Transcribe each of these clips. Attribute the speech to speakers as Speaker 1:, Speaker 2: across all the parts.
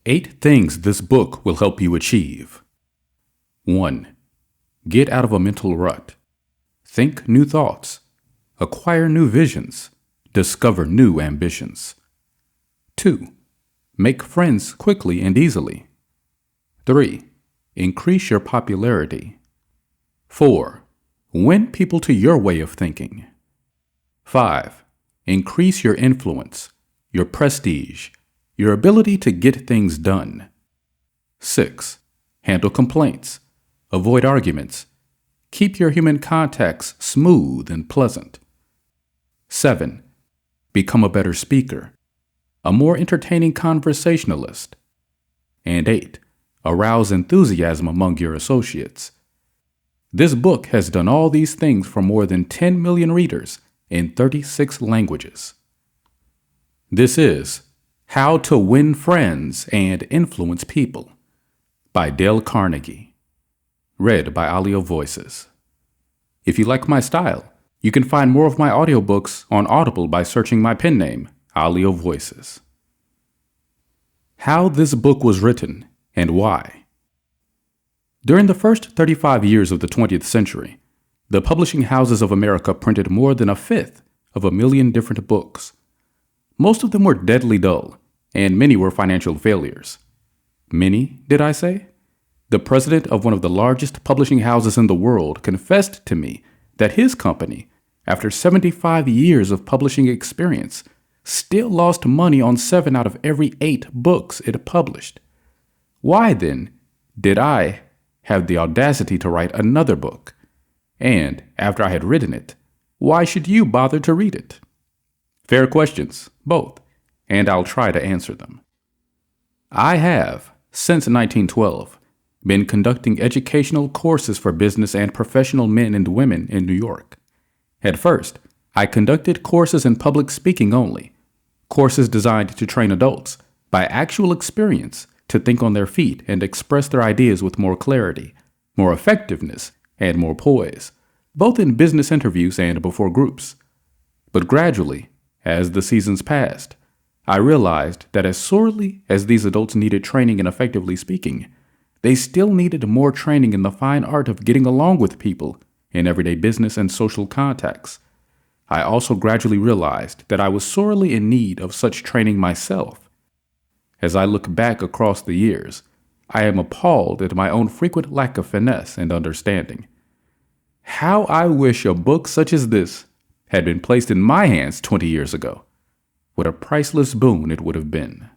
Speaker 1: 8 things this book will help you achieve. 1. Get out of a mental rut. Think new thoughts. Acquire new visions. Discover new ambitions. 2. Make friends quickly and easily. 3. Increase your popularity. 4. Win people to your way of thinking. 5. Increase your influence, your prestige, your ability to get things done. 6. Handle complaints. Avoid arguments. Keep your human contacts smooth and pleasant. 7. Become a better speaker, a more entertaining conversationalist. And 8. Arouse enthusiasm among your associates. This book has done all these things for more than 10 million readers in 36 languages. This is How to Win Friends and Influence People by Dale Carnegie. Read by ALIO Voices. If you like my style, you can find more of my audiobooks on Audible by searching my pen name, ALIO Voices. How this book was written and why. During the first 35 years of the 20th century, the publishing houses of America printed more than 1/5 of 1,000,000 different books. Most of them were deadly dull, and many were financial failures. Many, did I say? The president of one of the largest publishing houses in the world confessed to me that his company, after 75 years of publishing experience, still lost money on 7 out of every 8 books it published. Why, then, did I have the audacity to write another book? And after I had written it, why should you bother to read it? Fair questions, both, and I'll try to answer them. I have, since 1912, been conducting educational courses for business and professional men and women in New York. At first, I conducted courses in public speaking only, courses designed to train adults, by actual experience, to think on their feet and express their ideas with more clarity, more effectiveness, and more poise, both in business interviews and before groups. But gradually, as the seasons passed, I realized that as sorely as these adults needed training in effectively speaking, they still needed more training in the fine art of getting along with people in everyday business and social contacts. I also gradually realized that I was sorely in need of such training myself. As I look back across the years, I am appalled at my own frequent lack of finesse and understanding. How I wish a book such as this had been placed in my hands 20 years ago. What a priceless boon it would have been.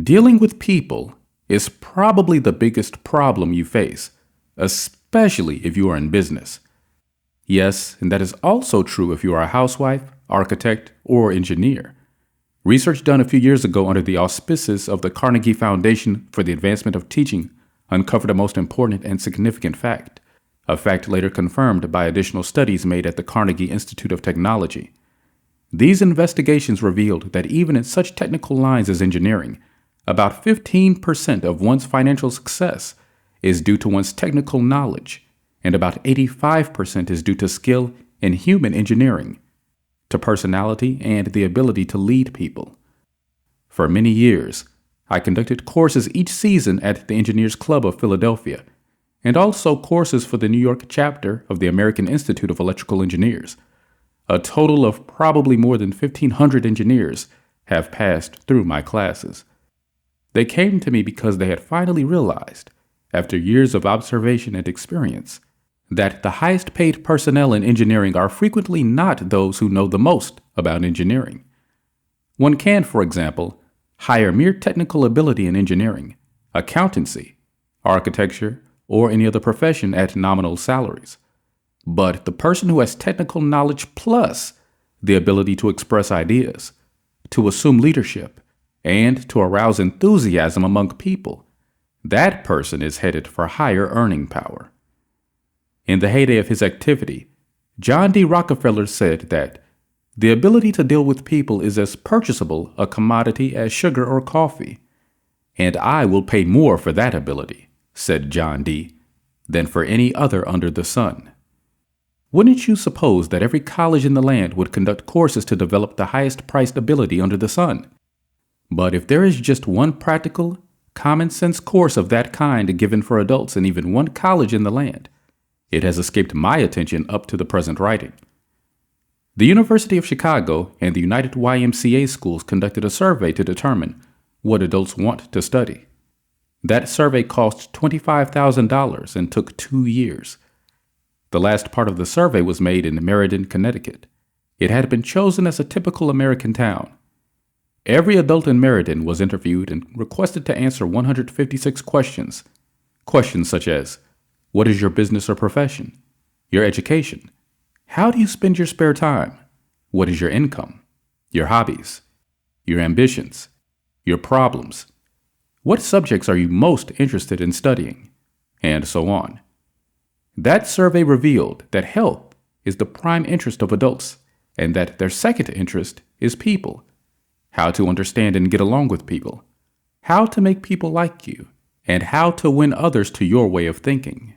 Speaker 1: Dealing with people is probably the biggest problem you face, especially if you are in business. Yes, and that is also true if you are a housewife, architect, or engineer. Research done a few years ago under the auspices of the Carnegie Foundation for the Advancement of Teaching uncovered a most important and significant fact, a fact later confirmed by additional studies made at the Carnegie Institute of Technology. These investigations revealed that even in such technical lines as engineering, about 15% of one's financial success is due to one's technical knowledge, and about 85% is due to skill in human engineering, to personality and the ability to lead people. For many years, I conducted courses each season at the Engineers Club of Philadelphia, and also courses for the New York chapter of the American Institute of Electrical Engineers. A total of probably more than 1,500 engineers have passed through my classes. They came to me because they had finally realized, after years of observation and experience, that the highest paid personnel in engineering are frequently not those who know the most about engineering. One can, for example, hire mere technical ability in engineering, accountancy, architecture, or any other profession at nominal salaries. But the person who has technical knowledge plus the ability to express ideas, to assume leadership, and to arouse enthusiasm among people, that person is headed for higher earning power. In the heyday of his activity, John D. Rockefeller said that the ability to deal with people is as purchasable a commodity as sugar or coffee, and I will pay more for that ability, said John D., than for any other under the sun. Wouldn't you suppose that every college in the land would conduct courses to develop the highest priced ability under the sun? But if there is just one practical, common sense course of that kind given for adults in even one college in the land, it has escaped my attention up to the present writing. The University of Chicago and the United YMCA schools conducted a survey to determine what adults want to study. That survey cost $25,000 and took 2 years. The last part of the survey was made in Meriden, Connecticut. It had been chosen as a typical American town. Every adult in Meriden was interviewed and requested to answer 156 questions. Questions such as, what is your business or profession? Your education? How do you spend your spare time? What is your income? Your hobbies? Your ambitions? Your problems? What subjects are you most interested in studying? And so on. That survey revealed that health is the prime interest of adults, and that their second interest is people. How to understand and get along with people. How to make people like you, and how to win others to your way of thinking.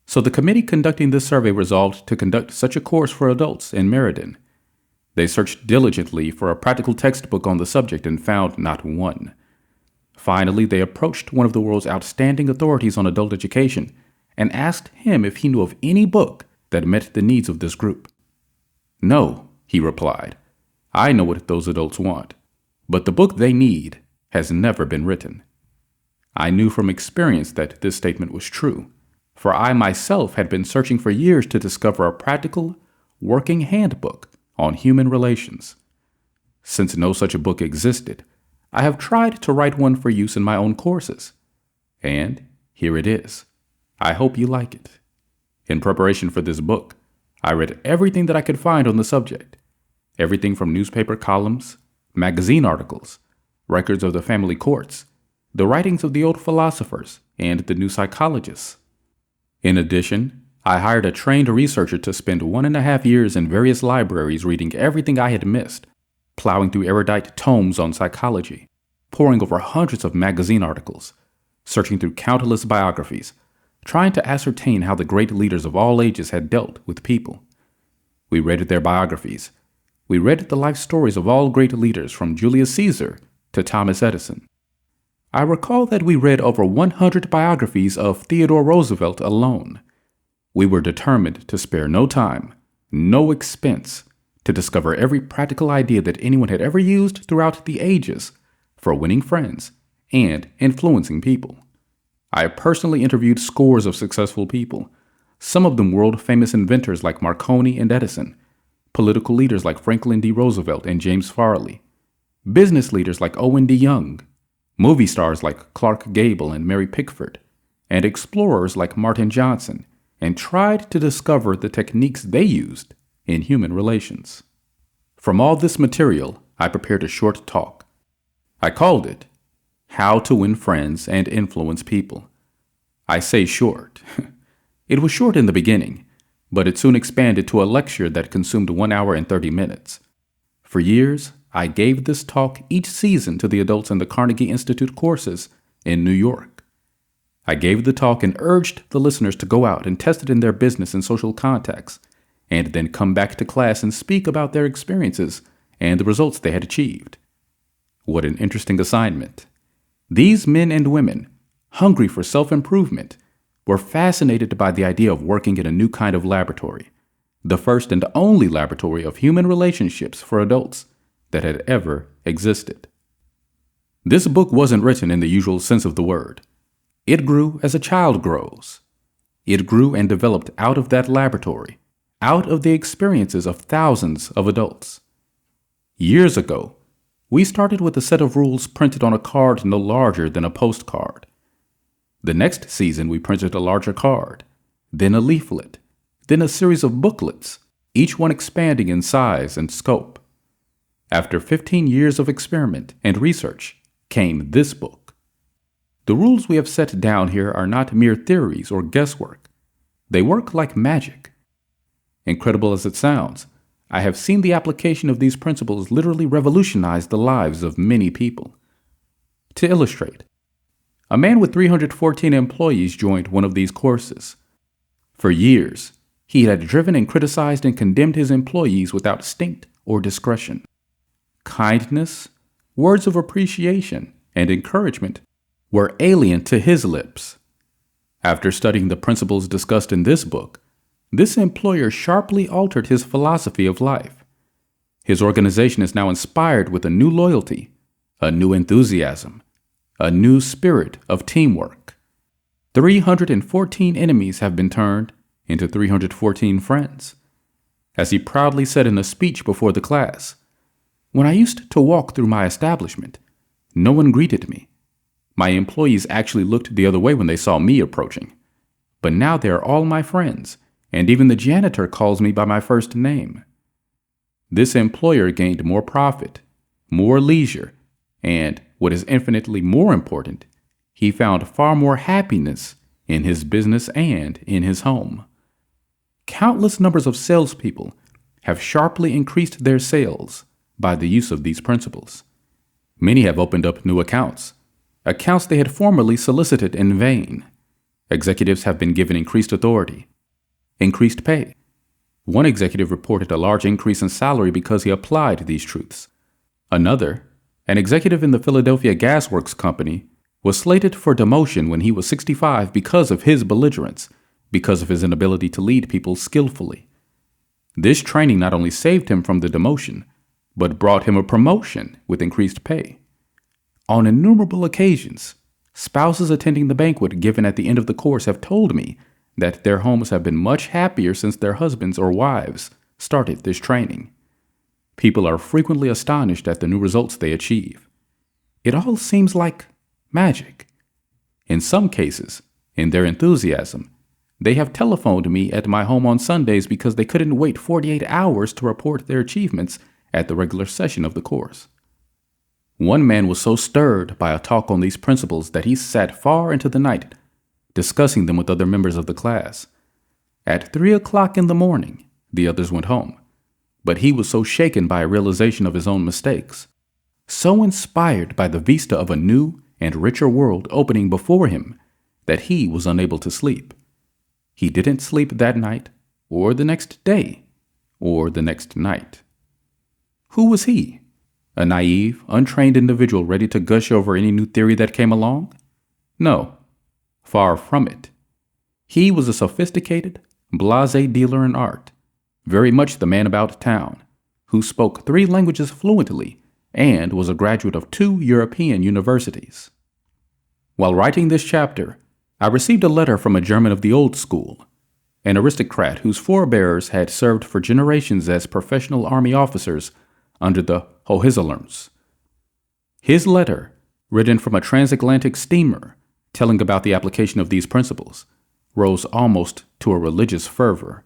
Speaker 1: So the committee conducting this survey resolved to conduct such a course for adults in Meriden. They searched diligently for a practical textbook on the subject and found not one. Finally, they approached one of the world's outstanding authorities on adult education and asked him if he knew of any book that met the needs of this group. No, he replied. I know what those adults want, but the book they need has never been written. I knew from experience that this statement was true, for I myself had been searching for years to discover a practical, working handbook on human relations. Since no such a book existed, I have tried to write one for use in my own courses. And here it is. I hope you like it. In preparation for this book, I read everything that I could find on the subject. Everything from newspaper columns, magazine articles, records of the family courts, the writings of the old philosophers, and the new psychologists. In addition, I hired a trained researcher to spend 1.5 years in various libraries reading everything I had missed, plowing through erudite tomes on psychology, poring over hundreds of magazine articles, searching through countless biographies, trying to ascertain how the great leaders of all ages had dealt with people. We read their biographies. We read the life stories of all great leaders from Julius Caesar to Thomas Edison. I recall that we read over 100 biographies of Theodore Roosevelt alone. We were determined to spare no time, no expense, to discover every practical idea that anyone had ever used throughout the ages for winning friends and influencing people. I personally interviewed scores of successful people, some of them world-famous inventors like Marconi and Edison, political leaders like Franklin D. Roosevelt and James Farley, business leaders like Owen D. Young, movie stars like Clark Gable and Mary Pickford, and explorers like Martin Johnson, and tried to discover the techniques they used in human relations. From all this material, I prepared a short talk. I called it, How to Win Friends and Influence People. I say short. It was short in the beginning, but it soon expanded to a lecture that consumed 1 hour and 30 minutes. For years, I gave this talk each season to the adults in the Carnegie Institute courses in New York. I gave the talk and urged the listeners to go out and test it in their business and social contacts, and then come back to class and speak about their experiences and the results they had achieved. What an interesting assignment. These men and women, hungry for self-improvement, were fascinated by the idea of working in a new kind of laboratory, the first and only laboratory of human relationships for adults that had ever existed. This book wasn't written in the usual sense of the word. It grew as a child grows. It grew and developed out of that laboratory, out of the experiences of thousands of adults. Years ago, we started with a set of rules printed on a card no larger than a postcard. The next season, we printed a larger card, then a leaflet, then a series of booklets, each one expanding in size and scope. After 15 years of experiment and research came this book. The rules we have set down here are not mere theories or guesswork. They work like magic. Incredible as it sounds, I have seen the application of these principles literally revolutionize the lives of many people. To illustrate, a man with 314 employees joined one of these courses. For years, he had driven and criticized and condemned his employees without stint or discretion. Kindness, words of appreciation and encouragement were alien to his lips. After studying the principles discussed in this book, this employer sharply altered his philosophy of life. His organization is now inspired with a new loyalty, a new enthusiasm, a new spirit of teamwork. 314 enemies have been turned into 314 friends. As he proudly said in a speech before the class, "When I used to walk through my establishment, no one greeted me. My employees actually looked the other way when they saw me approaching. But now they are all my friends, and even the janitor calls me by my first name." This employer gained more profit, more leisure, and, what is infinitely more important, he found far more happiness in his business and in his home. Countless numbers of salespeople have sharply increased their sales by the use of these principles. Many have opened up new accounts they had formerly solicited in vain. Executives have been given increased authority, increased pay. One executive reported a large increase in salary because he applied these truths. Another, an executive in the Philadelphia Gas Works Company, was slated for demotion when he was 65 because of his belligerence, because of his inability to lead people skillfully. This training not only saved him from the demotion, but brought him a promotion with increased pay. On innumerable occasions, spouses attending the banquet given at the end of the course have told me that their homes have been much happier since their husbands or wives started this training. People are frequently astonished at the new results they achieve. It all seems like magic. In some cases, in their enthusiasm, they have telephoned me at my home on Sundays because they couldn't wait 48 hours to report their achievements at the regular session of the course. One man was so stirred by a talk on these principles that he sat far into the night discussing them with other members of the class. At 3 o'clock in the morning, the others went home, but he was so shaken by a realization of his own mistakes, so inspired by the vista of a new and richer world opening before him, that he was unable to sleep. He didn't sleep that night, or the next day, or the next night. Who was he? A naive, untrained individual ready to gush over any new theory that came along? No, far from it. He was a sophisticated, blasé dealer in art, very much the man about town, who spoke 3 languages fluently and was a graduate of 2 European universities. While writing this chapter, I received a letter from a German of the old school, an aristocrat whose forebears had served for generations as professional army officers under the Hohenzollerns. His letter, written from a transatlantic steamer telling about the application of these principles, rose almost to a religious fervor.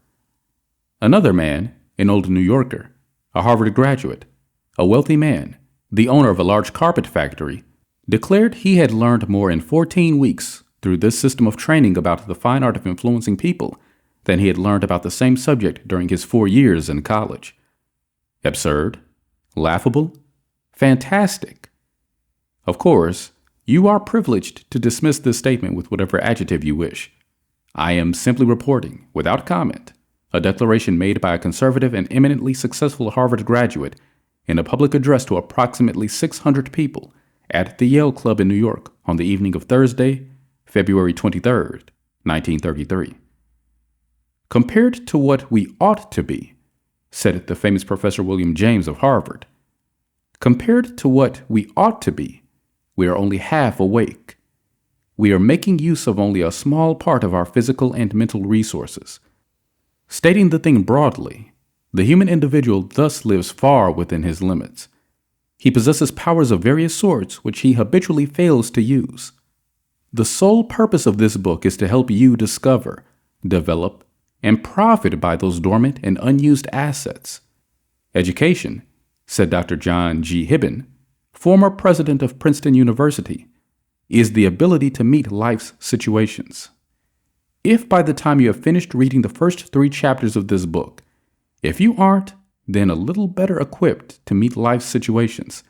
Speaker 1: Another man, an old New Yorker, a Harvard graduate, a wealthy man, the owner of a large carpet factory, declared he had learned more in 14 weeks through this system of training about the fine art of influencing people than he had learned about the same subject during his 4 years in college. Absurd? Laughable? Fantastic? Of course, you are privileged to dismiss this statement with whatever adjective you wish. I am simply reporting, without comment, a declaration made by a conservative and eminently successful Harvard graduate in a public address to approximately 600 people at the Yale Club in New York on the evening of Thursday, February 23, 1933. Compared to what we ought to be, said the famous Professor William James of Harvard, compared to what we ought to be, we are only half awake. We are making use of only a small part of our physical and mental resources. Stating the thing broadly, the human individual thus lives far within his limits. He possesses powers of various sorts which he habitually fails to use. The sole purpose of this book is to help you discover, develop, and profit by those dormant and unused assets. Education, said Dr. John G. Hibben, former president of Princeton University, is the ability to meet life's situations. If by the time you have finished reading the first 3 chapters of this book, if you aren't then a little better equipped to meet life's situations,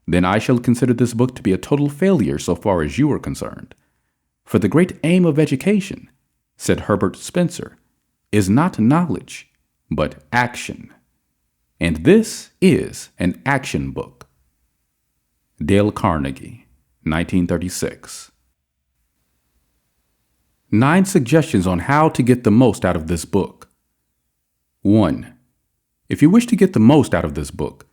Speaker 1: then I shall consider this book to be a total failure so far as you are concerned. For the great aim of education, said Herbert Spencer, is not knowledge, but action. And this is an action book. Dale Carnegie, 1936. 9 suggestions on how to get the most out of this book. 1. If you wish to get the most out of this book,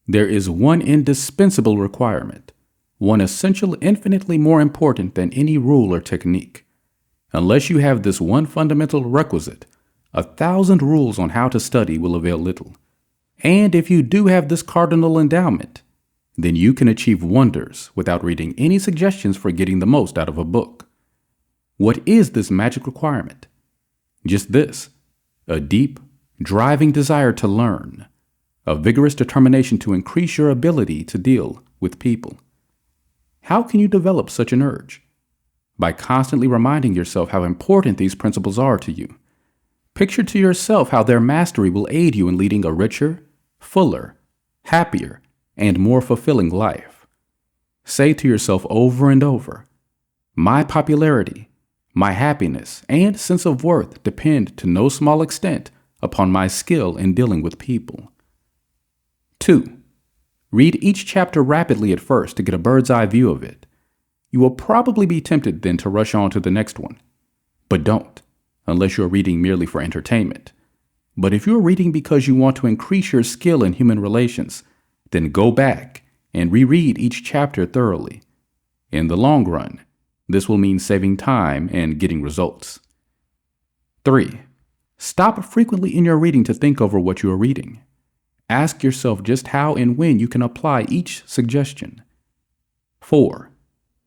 Speaker 1: there is one indispensable requirement, one essential infinitely more important than any rule or technique. Unless you have this one fundamental requisite, 1,000 rules on how to study will avail little. And if you do have this cardinal endowment, then you can achieve wonders without reading any suggestions for getting the most out of a book. What is this magic requirement? Just this: a deep, driving desire to learn, a vigorous determination to increase your ability to deal with people. How can you develop such an urge? By constantly reminding yourself how important these principles are to you. Picture to yourself how their mastery will aid you in leading a richer, fuller, happier, and more fulfilling life. Say to yourself over and over, my popularity, my happiness, and sense of worth depend to no small extent upon my skill in dealing with people. 2. Read each chapter rapidly at first to get a bird's eye view of it. You will probably be tempted then to rush on to the next one. But don't, unless you're reading merely for entertainment. But if you're reading because you want to increase your skill in human relations, then go back and reread each chapter thoroughly. In the long run, this will mean saving time and getting results. 3. Stop frequently in your reading to think over what you are reading. Ask yourself just how and when you can apply each suggestion. 4.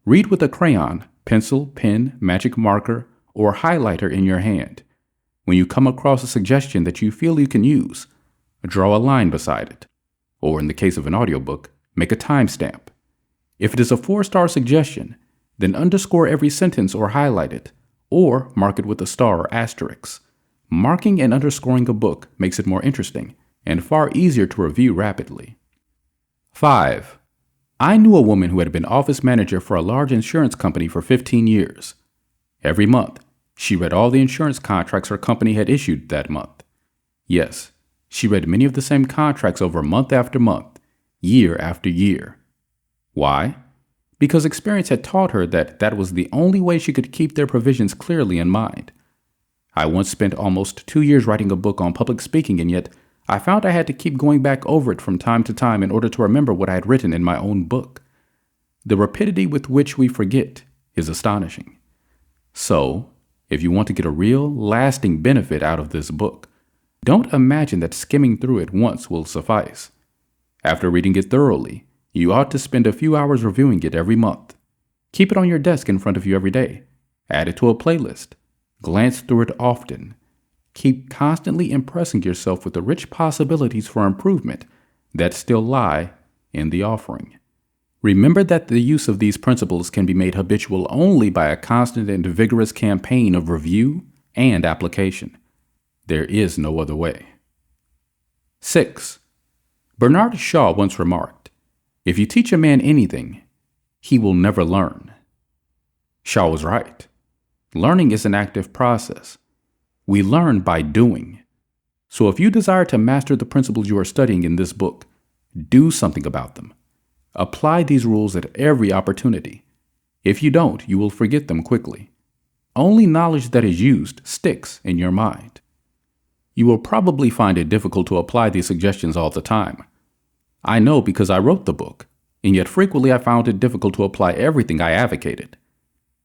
Speaker 1: Read with a crayon, pencil, pen, magic marker, or highlighter in your hand. When you come across a suggestion that you feel you can use, draw a line beside it. Or in the case of an audiobook, make a timestamp. If it is a 4-star suggestion, then underscore every sentence or highlight it, or mark it with a star or asterisk. Marking and underscoring a book makes it more interesting and far easier to review rapidly. 5. I knew a woman who had been office manager for a large insurance company for 15 years. Every month, she read all the insurance contracts her company had issued that month. Yes, she read many of the same contracts over month after month, year after year. Why? Because experience had taught her that that was the only way she could keep their provisions clearly in mind. I once spent almost 2 years writing a book on public speaking, and yet I found I had to keep going back over it from time to time in order to remember what I had written in my own book. The rapidity with which we forget is astonishing. So, if you want to get a real, lasting benefit out of this book, don't imagine that skimming through it once will suffice. After reading it thoroughly, you ought to spend a few hours reviewing it every month. Keep it on your desk in front of you every day. Add it to a playlist. Glance through it often. Keep constantly impressing yourself with the rich possibilities for improvement that still lie in the offering. Remember that the use of these principles can be made habitual only by a constant and vigorous campaign of review and application. There is no other way. 6. Bernard Shaw once remarked, "If you teach a man anything, he will never learn." Shaw was right. Learning is an active process. We learn by doing. So if you desire to master the principles you are studying in this book, do something about them. Apply these rules at every opportunity. If you don't, you will forget them quickly. Only knowledge that is used sticks in your mind. You will probably find it difficult to apply these suggestions all the time. I know because I wrote the book, and yet frequently I found it difficult to apply everything I advocated.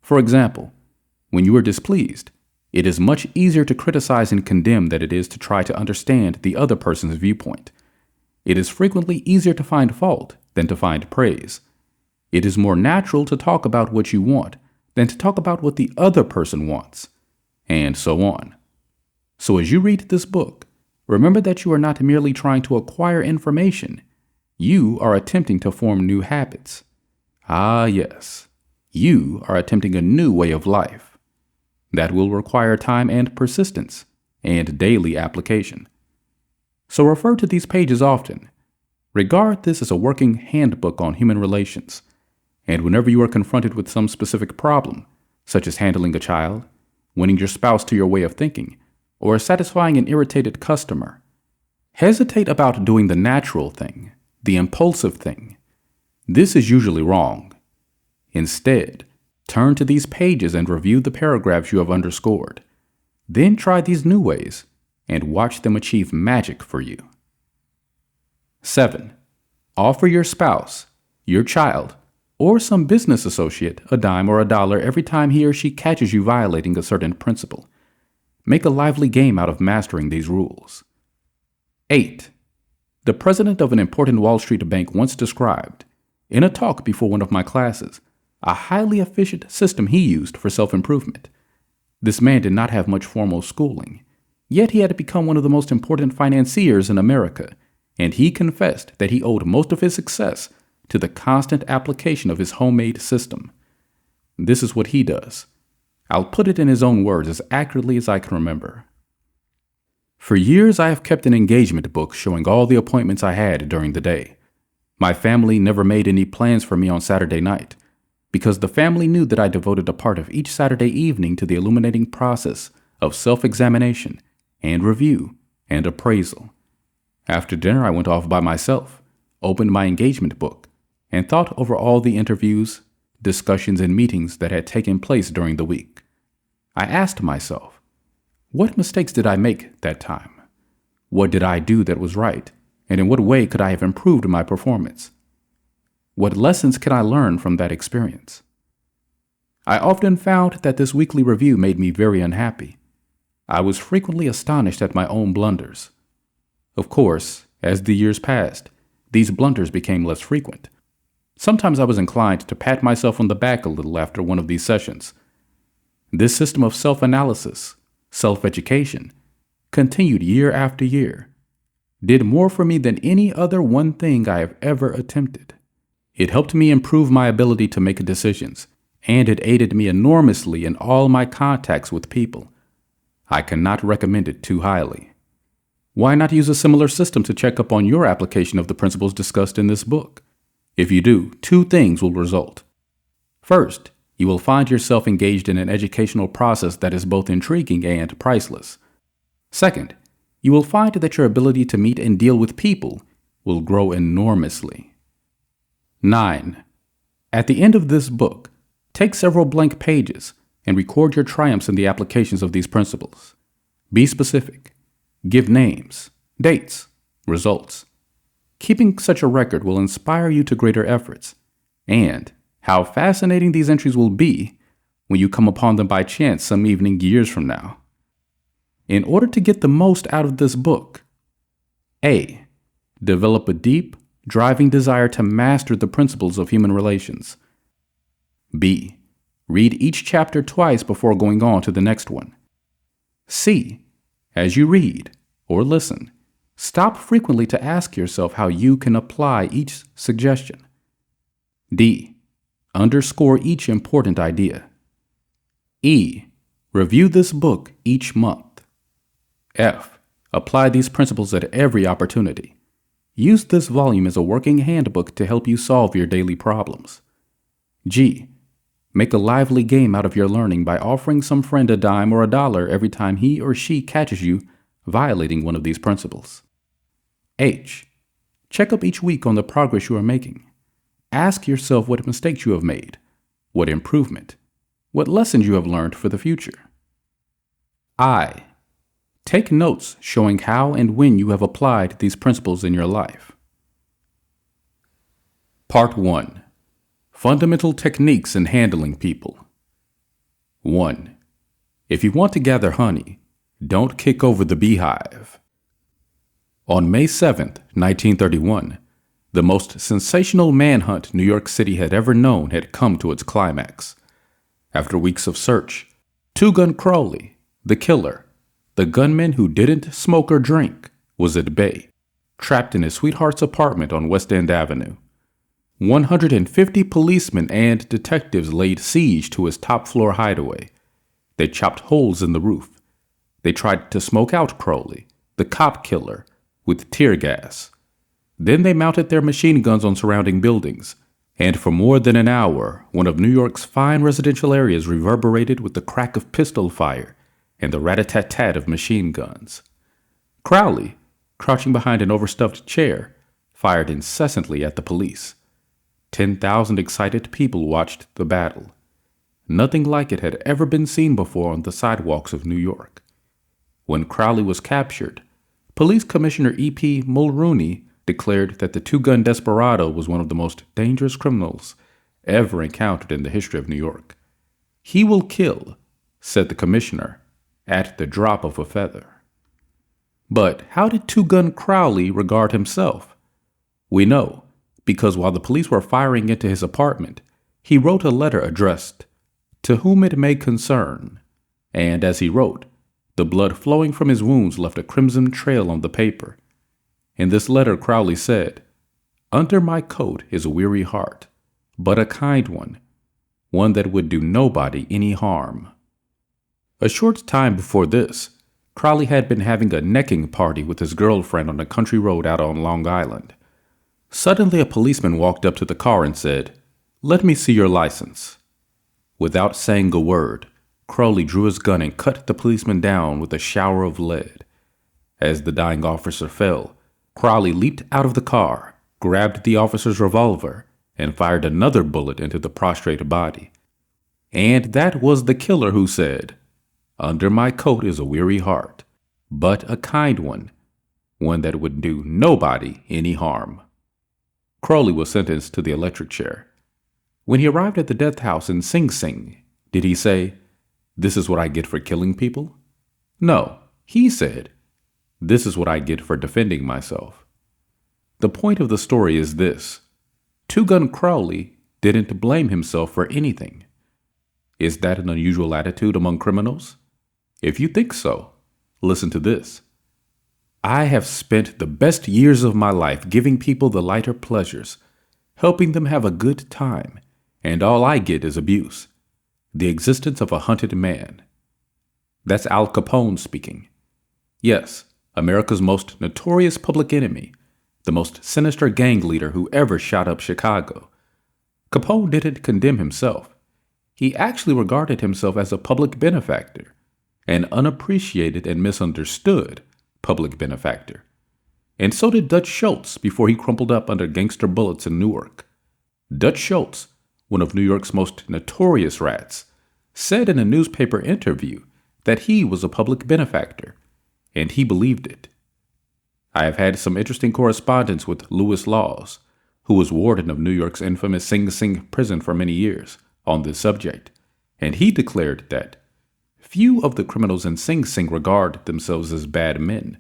Speaker 1: For example, when you are displeased, it is much easier to criticize and condemn than it is to try to understand the other person's viewpoint. It is frequently easier to find fault than to find praise. It is more natural to talk about what you want than to talk about what the other person wants, and so on. So as you read this book, remember that you are not merely trying to acquire information. You are attempting to form new habits. Ah, yes, you are attempting a new way of life. That will require time and persistence and daily application. So refer to these pages often. Regard this as a working handbook on human relations. And whenever you are confronted with some specific problem, such as handling a child, winning your spouse to your way of thinking, or satisfying an irritated customer, hesitate about doing the natural thing, the impulsive thing. This is usually wrong. Instead, turn to these pages and review the paragraphs you have underscored. Then try these new ways and watch them achieve magic for you. 7. Offer your spouse, your child, or some business associate a dime or a dollar every time he or she catches you violating a certain principle. Make a lively game out of mastering these rules. 8. The president of an important Wall Street bank once described, in a talk before one of my classes, a highly efficient system he used for self-improvement. This man did not have much formal schooling, yet he had become one of the most important financiers in America, and he confessed that he owed most of his success to the constant application of his homemade system. This is what he does. I'll put it in his own words as accurately as I can remember. For years, I have kept an engagement book showing all the appointments I had during the day. My family never made any plans for me on Saturday night, because the family knew that I devoted a part of each Saturday evening to the illuminating process of self-examination and review and appraisal. After dinner, I went off by myself, opened my engagement book, and thought over all the interviews, discussions, and meetings that had taken place during the week. I asked myself, what mistakes did I make that time? What did I do that was right, and in what way could I have improved my performance? What lessons can I learn from that experience? I often found that this weekly review made me very unhappy. I was frequently astonished at my own blunders. Of course, as the years passed, these blunders became less frequent. Sometimes I was inclined to pat myself on the back a little after one of these sessions. This system of self-analysis, self-education, continued year after year, did more for me than any other one thing I have ever attempted. It helped me improve my ability to make decisions, and it aided me enormously in all my contacts with people. I cannot recommend it too highly. Why not use a similar system to check up on your application of the principles discussed in this book? If you do, two things will result. First, you will find yourself engaged in an educational process that is both intriguing and priceless. Second, you will find that your ability to meet and deal with people will grow enormously. 9. At the end of this book, take several blank pages and record your triumphs in the applications of these principles. Be specific. Give names, dates, results. Keeping such a record will inspire you to greater efforts, and how fascinating these entries will be when you come upon them by chance some evening years from now. In order to get the most out of this book, A. Develop a deep, driving desire to master the principles of human relations. B. Read each chapter twice before going on to the next one. C. As you read or listen, stop frequently to ask yourself how you can apply each suggestion. D. Underscore each important idea. E. Review this book each month. F. Apply these principles at every opportunity. Use this volume as a working handbook to help you solve your daily problems. G. Make a lively game out of your learning by offering some friend a dime or a dollar every time he or she catches you violating one of these principles. H. Check up each week on the progress you are making. Ask yourself what mistakes you have made, what improvement, what lessons you have learned for the future. I. Take notes showing how and when you have applied these principles in your life. Part 1. Fundamental Techniques in Handling People. 1. If you want to gather honey, don't kick over the beehive. On May 7, 1931, the most sensational manhunt New York City had ever known had come to its climax. After weeks of search, Two-Gun Crowley, the killer, the gunman who didn't smoke or drink, was at bay, trapped in his sweetheart's apartment on West End Avenue. 150 policemen and detectives laid siege to his top-floor hideaway. They chopped holes in the roof. They tried to smoke out Crowley, the cop killer, with tear gas. Then they mounted their machine guns on surrounding buildings, and for more than an hour, one of New York's fine residential areas reverberated with the crack of pistol fire and the rat-a-tat-tat of machine guns. Crowley, crouching behind an overstuffed chair, fired incessantly at the police. 10,000 excited people watched the battle. Nothing like it had ever been seen before on the sidewalks of New York. When Crowley was captured, Police Commissioner E.P. Mulrooney declared that the two-gun desperado was one of the most dangerous criminals ever encountered in the history of New York. "He will kill," said the commissioner, "at the drop of a feather." But how did two-gun Crowley regard himself? We know, because while the police were firing into his apartment, he wrote a letter addressed, "To whom it may concern," and as he wrote, the blood flowing from his wounds left a crimson trail on the paper. In this letter, Crowley said, "Under my coat is a weary heart, but a kind one that would do nobody any harm." A short time before this, Crowley had been having a necking party with his girlfriend on a country road out on Long Island. Suddenly, a policeman walked up to the car and said, "Let me see your license." Without saying a word, Crowley drew his gun and cut the policeman down with a shower of lead. As the dying officer fell, Crowley leaped out of the car, grabbed the officer's revolver, and fired another bullet into the prostrate body. And that was the killer who said, "Under my coat is a weary heart, but a kind one that would do nobody any harm." Crowley was sentenced to the electric chair. When he arrived at the death house in Sing Sing, did he say, "This is what I get for killing people"? No, he said, "This is what I get for defending myself." The point of the story is this: Two-Gun Crowley didn't blame himself for anything. Is that an unusual attitude among criminals? If you think so, listen to this. "I have spent the best years of my life giving people the lighter pleasures, helping them have a good time, and all I get is abuse. The existence of a hunted man." That's Al Capone speaking. Yes, America's most notorious public enemy, the most sinister gang leader who ever shot up Chicago. Capone didn't condemn himself. He actually regarded himself as a public benefactor, an unappreciated and misunderstood public benefactor. And so did Dutch Schultz before he crumpled up under gangster bullets in Newark. Dutch Schultz, one of New York's most notorious rats, said in a newspaper interview that he was a public benefactor, and he believed it. I have had some interesting correspondence with Louis Laws, who was warden of New York's infamous Sing Sing prison for many years, on this subject, and he declared that few of the criminals in Sing Sing regard themselves as bad men.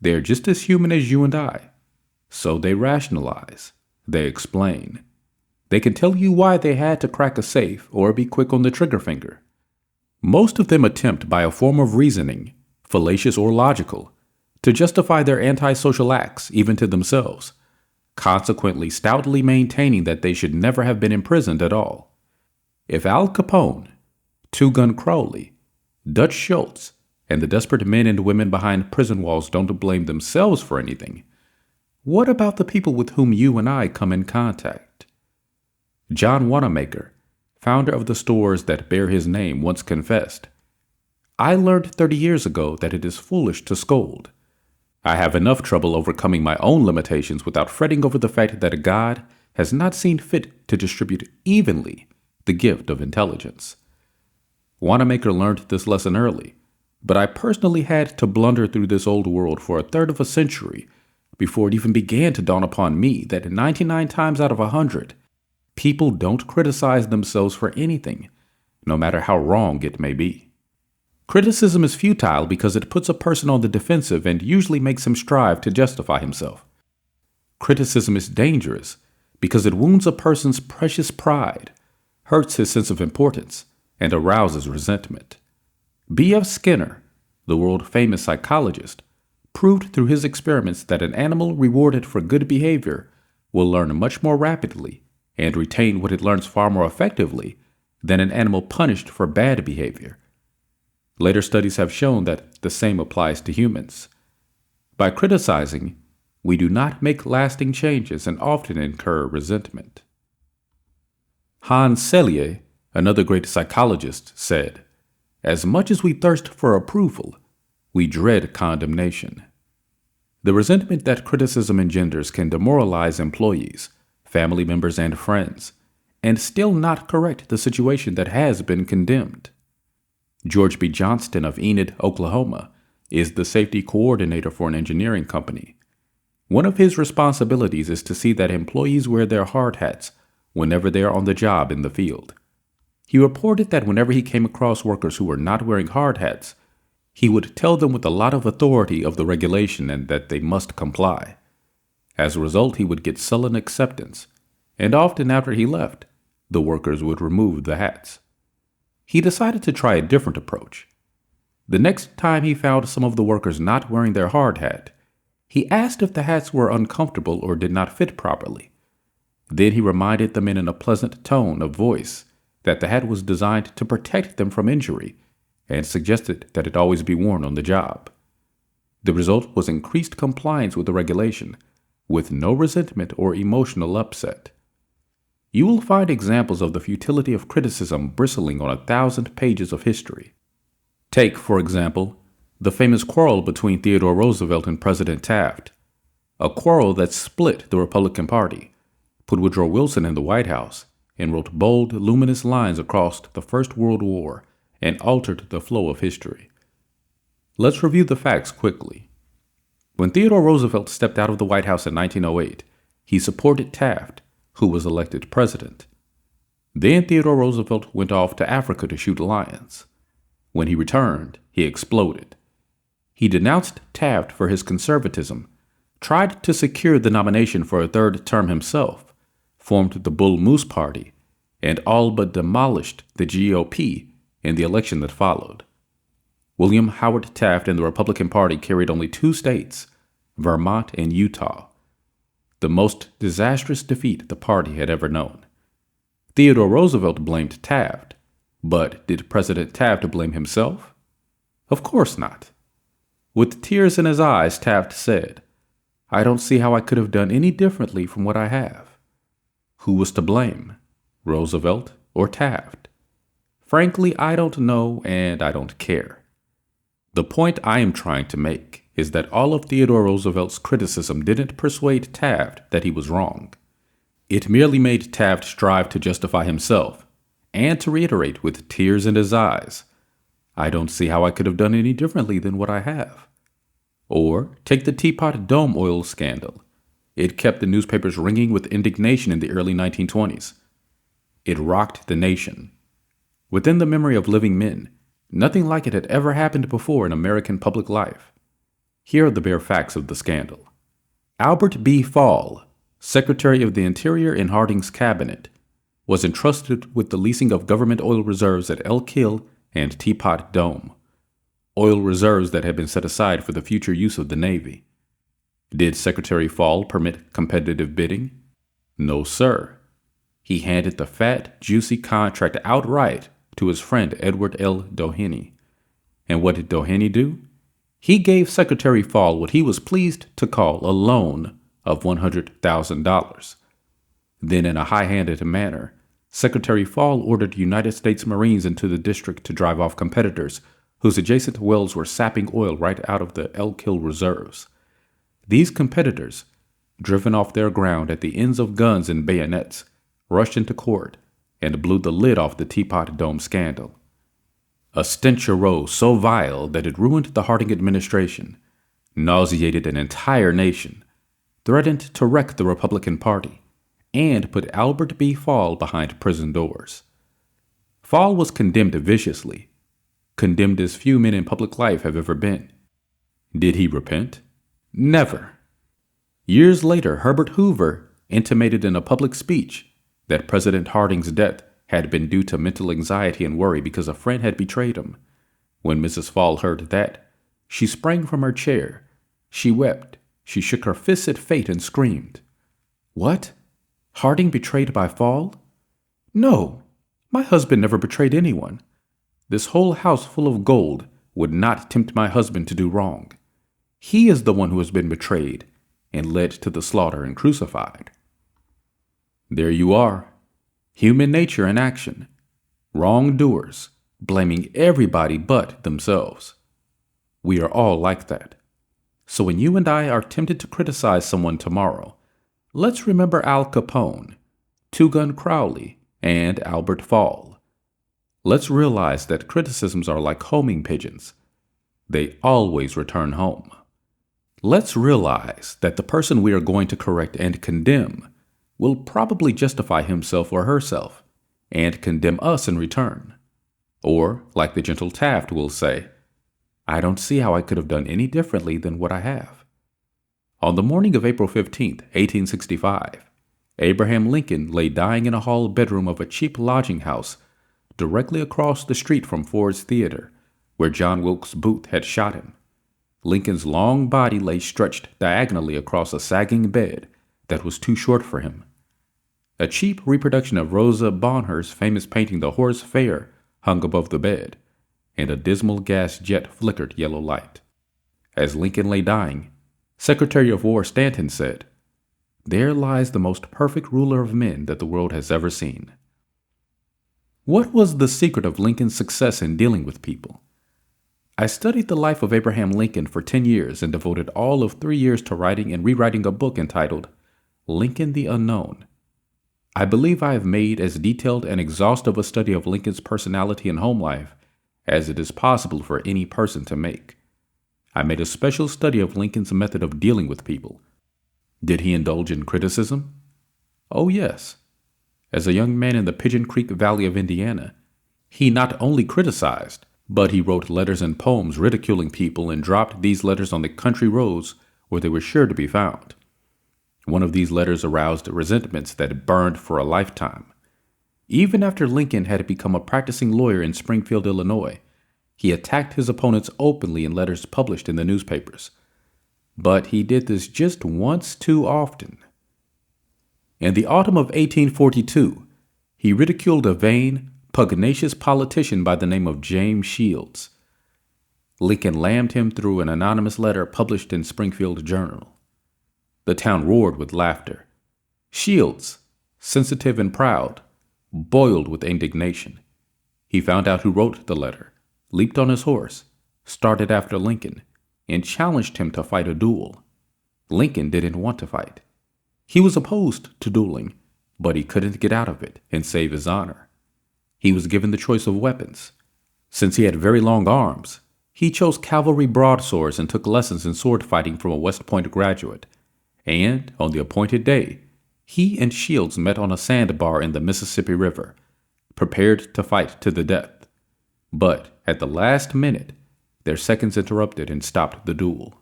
Speaker 1: They are just as human as you and I. So they rationalize. They explain. They can tell you why they had to crack a safe or be quick on the trigger finger. Most of them attempt by a form of reasoning, fallacious or logical, to justify their antisocial acts even to themselves, consequently stoutly maintaining that they should never have been imprisoned at all. If Al Capone, Two-Gun Crowley, Dutch Schultz, and the desperate men and women behind prison walls don't blame themselves for anything, what about the people with whom you and I come in contact? John Wanamaker, founder of the stores that bear his name, once confessed, "I learned 30 years ago that it is foolish to scold. I have enough trouble overcoming my own limitations without fretting over the fact that God has not seen fit to distribute evenly the gift of intelligence." Wanamaker learned this lesson early, but I personally had to blunder through this old world for a third of a century before it even began to dawn upon me that 99 times out of 100, people don't criticize themselves for anything, no matter how wrong it may be. Criticism is futile because it puts a person on the defensive and usually makes him strive to justify himself. Criticism is dangerous because it wounds a person's precious pride, hurts his sense of importance, and arouses resentment. B.F. Skinner, the world-famous psychologist, proved through his experiments that an animal rewarded for good behavior will learn much more rapidly and retain what it learns far more effectively than an animal punished for bad behavior. Later studies have shown that the same applies to humans. By criticizing, we do not make lasting changes and often incur resentment. Hans Selye, another great psychologist, said, "As much as we thirst for approval, we dread condemnation." The resentment that criticism engenders can demoralize employees, family members, and friends, and still not correct the situation that has been condemned. George B. Johnston of Enid, Oklahoma, is the safety coordinator for an engineering company. One of his responsibilities is to see that employees wear their hard hats whenever they are on the job in the field. He reported that whenever he came across workers who were not wearing hard hats, he would tell them with a lot of authority of the regulation and that they must comply. As a result, he would get sullen acceptance, and often after he left, the workers would remove the hats. He decided to try a different approach. The next time he found some of the workers not wearing their hard hat, he asked if the hats were uncomfortable or did not fit properly. Then he reminded them in a pleasant tone of voice that the hat was designed to protect them from injury and suggested that it always be worn on the job. The result was increased compliance with the regulation, with no resentment or emotional upset. You will find examples of the futility of criticism bristling on 1,000 pages of history. Take, for example, the famous quarrel between Theodore Roosevelt and President Taft, a quarrel that split the Republican Party, put Woodrow Wilson in the White House, and wrote bold, luminous lines across the First World War and altered the flow of history. Let's review the facts quickly. When Theodore Roosevelt stepped out of the White House in 1908, he supported Taft, who was elected president. Then Theodore Roosevelt went off to Africa to shoot lions. When he returned, he exploded. He denounced Taft for his conservatism, tried to secure the nomination for a third term himself, formed the Bull Moose Party, and all but demolished the GOP in the election that followed. William Howard Taft and the Republican Party carried only 2 states, Vermont and Utah, the most disastrous defeat the party had ever known. Theodore Roosevelt blamed Taft, but did President Taft blame himself? Of course not. With tears in his eyes, Taft said, "I don't see how I could have done any differently from what I have." Who was to blame, Roosevelt or Taft? Frankly, I don't know, and I don't care. The point I am trying to make is that all of Theodore Roosevelt's criticism didn't persuade Taft that he was wrong. It merely made Taft strive to justify himself and to reiterate with tears in his eyes, "I don't see how I could have done any differently than what I have." Or take the Teapot Dome oil scandal. It kept the newspapers ringing with indignation in the early 1920s. It rocked the nation. Within the memory of living men, nothing like it had ever happened before in American public life. Here are the bare facts of the scandal. Albert B. Fall, Secretary of the Interior in Harding's cabinet, was entrusted with the leasing of government oil reserves at Elk Hill and Teapot Dome, oil reserves that had been set aside for the future use of the Navy. Did Secretary Fall permit competitive bidding? No, sir. He handed the fat, juicy contract outright to his friend Edward L. Doheny. And what did Doheny do? He gave Secretary Fall what he was pleased to call a loan of $100,000. Then, in a high-handed manner, Secretary Fall ordered United States Marines into the district to drive off competitors whose adjacent wells were sapping oil right out of the Elk Hill reserves. These competitors, driven off their ground at the ends of guns and bayonets, rushed into court and blew the lid off the Teapot Dome scandal. A stench arose so vile that it ruined the Harding administration, nauseated an entire nation, threatened to wreck the Republican Party, and put Albert B. Fall behind prison doors. Fall was condemned viciously, condemned as few men in public life have ever been. Did he repent? Never. Years later, Herbert Hoover intimated in a public speech that President Harding's death had been due to mental anxiety and worry because a friend had betrayed him. When Mrs. Fall heard that, she sprang from her chair. She wept. She shook her fists at fate and screamed, "What? Harding betrayed by Fall? No, my husband never betrayed anyone. This whole house full of gold would not tempt my husband to do wrong. He is the one who has been betrayed and led to the slaughter and crucified." There you are. Human nature in action. Wrongdoers, blaming everybody but themselves. We are all like that. So when you and I are tempted to criticize someone tomorrow, Let's remember Al Capone, Two Gun Crowley, and Albert Fall. Let's realize that criticisms are like homing pigeons. They always return home. Let's realize that the person we are going to correct and condemn will probably justify himself or herself and condemn us in return. Or, like the gentle Taft will say, I don't see how I could have done any differently than what I have. On the morning of April 15, 1865, Abraham Lincoln lay dying in a hall bedroom of a cheap lodging house directly across the street from Ford's Theater, where John Wilkes Booth had shot him. Lincoln's long body lay stretched diagonally across a sagging bed that was too short for him. A cheap reproduction of Rosa Bonheur's famous painting The Horse Fair hung above the bed, and a dismal gas jet flickered yellow light. As Lincoln lay dying, Secretary of War Stanton said, "There lies the most perfect ruler of men that the world has ever seen." What was the secret of Lincoln's success in dealing with people? I studied the life of Abraham Lincoln for 10 years and devoted all of 3 years to writing and rewriting a book entitled Lincoln the Unknown. I believe I have made as detailed and exhaustive a study of Lincoln's personality and home life as it is possible for any person to make. I made a special study of Lincoln's method of dealing with people. Did he indulge in criticism? Oh, yes. As a young man in the Pigeon Creek Valley of Indiana, he not only criticized, but he wrote letters and poems ridiculing people and dropped these letters on the country roads where they were sure to be found. One of these letters aroused resentments that burned for a lifetime. Even after Lincoln had become a practicing lawyer in Springfield, Illinois, he attacked his opponents openly in letters published in the newspapers. But he did this just once too often. In the autumn of 1842, he ridiculed a vain, pugnacious politician by the name of James Shields. Lincoln lammed him through an anonymous letter published in Springfield Journal. The town roared with laughter. Shields, sensitive and proud, boiled with indignation. He found out who wrote the letter, leaped on his horse, started after Lincoln, and challenged him to fight a duel. Lincoln didn't want to fight. He was opposed to dueling, but he couldn't get out of it and save his honor. He was given the choice of weapons. Since he had very long arms, he chose cavalry broadswords and took lessons in sword fighting from a West Point graduate. And, on the appointed day, he and Shields met on a sandbar in the Mississippi River, prepared to fight to the death. But, at the last minute, their seconds interrupted and stopped the duel.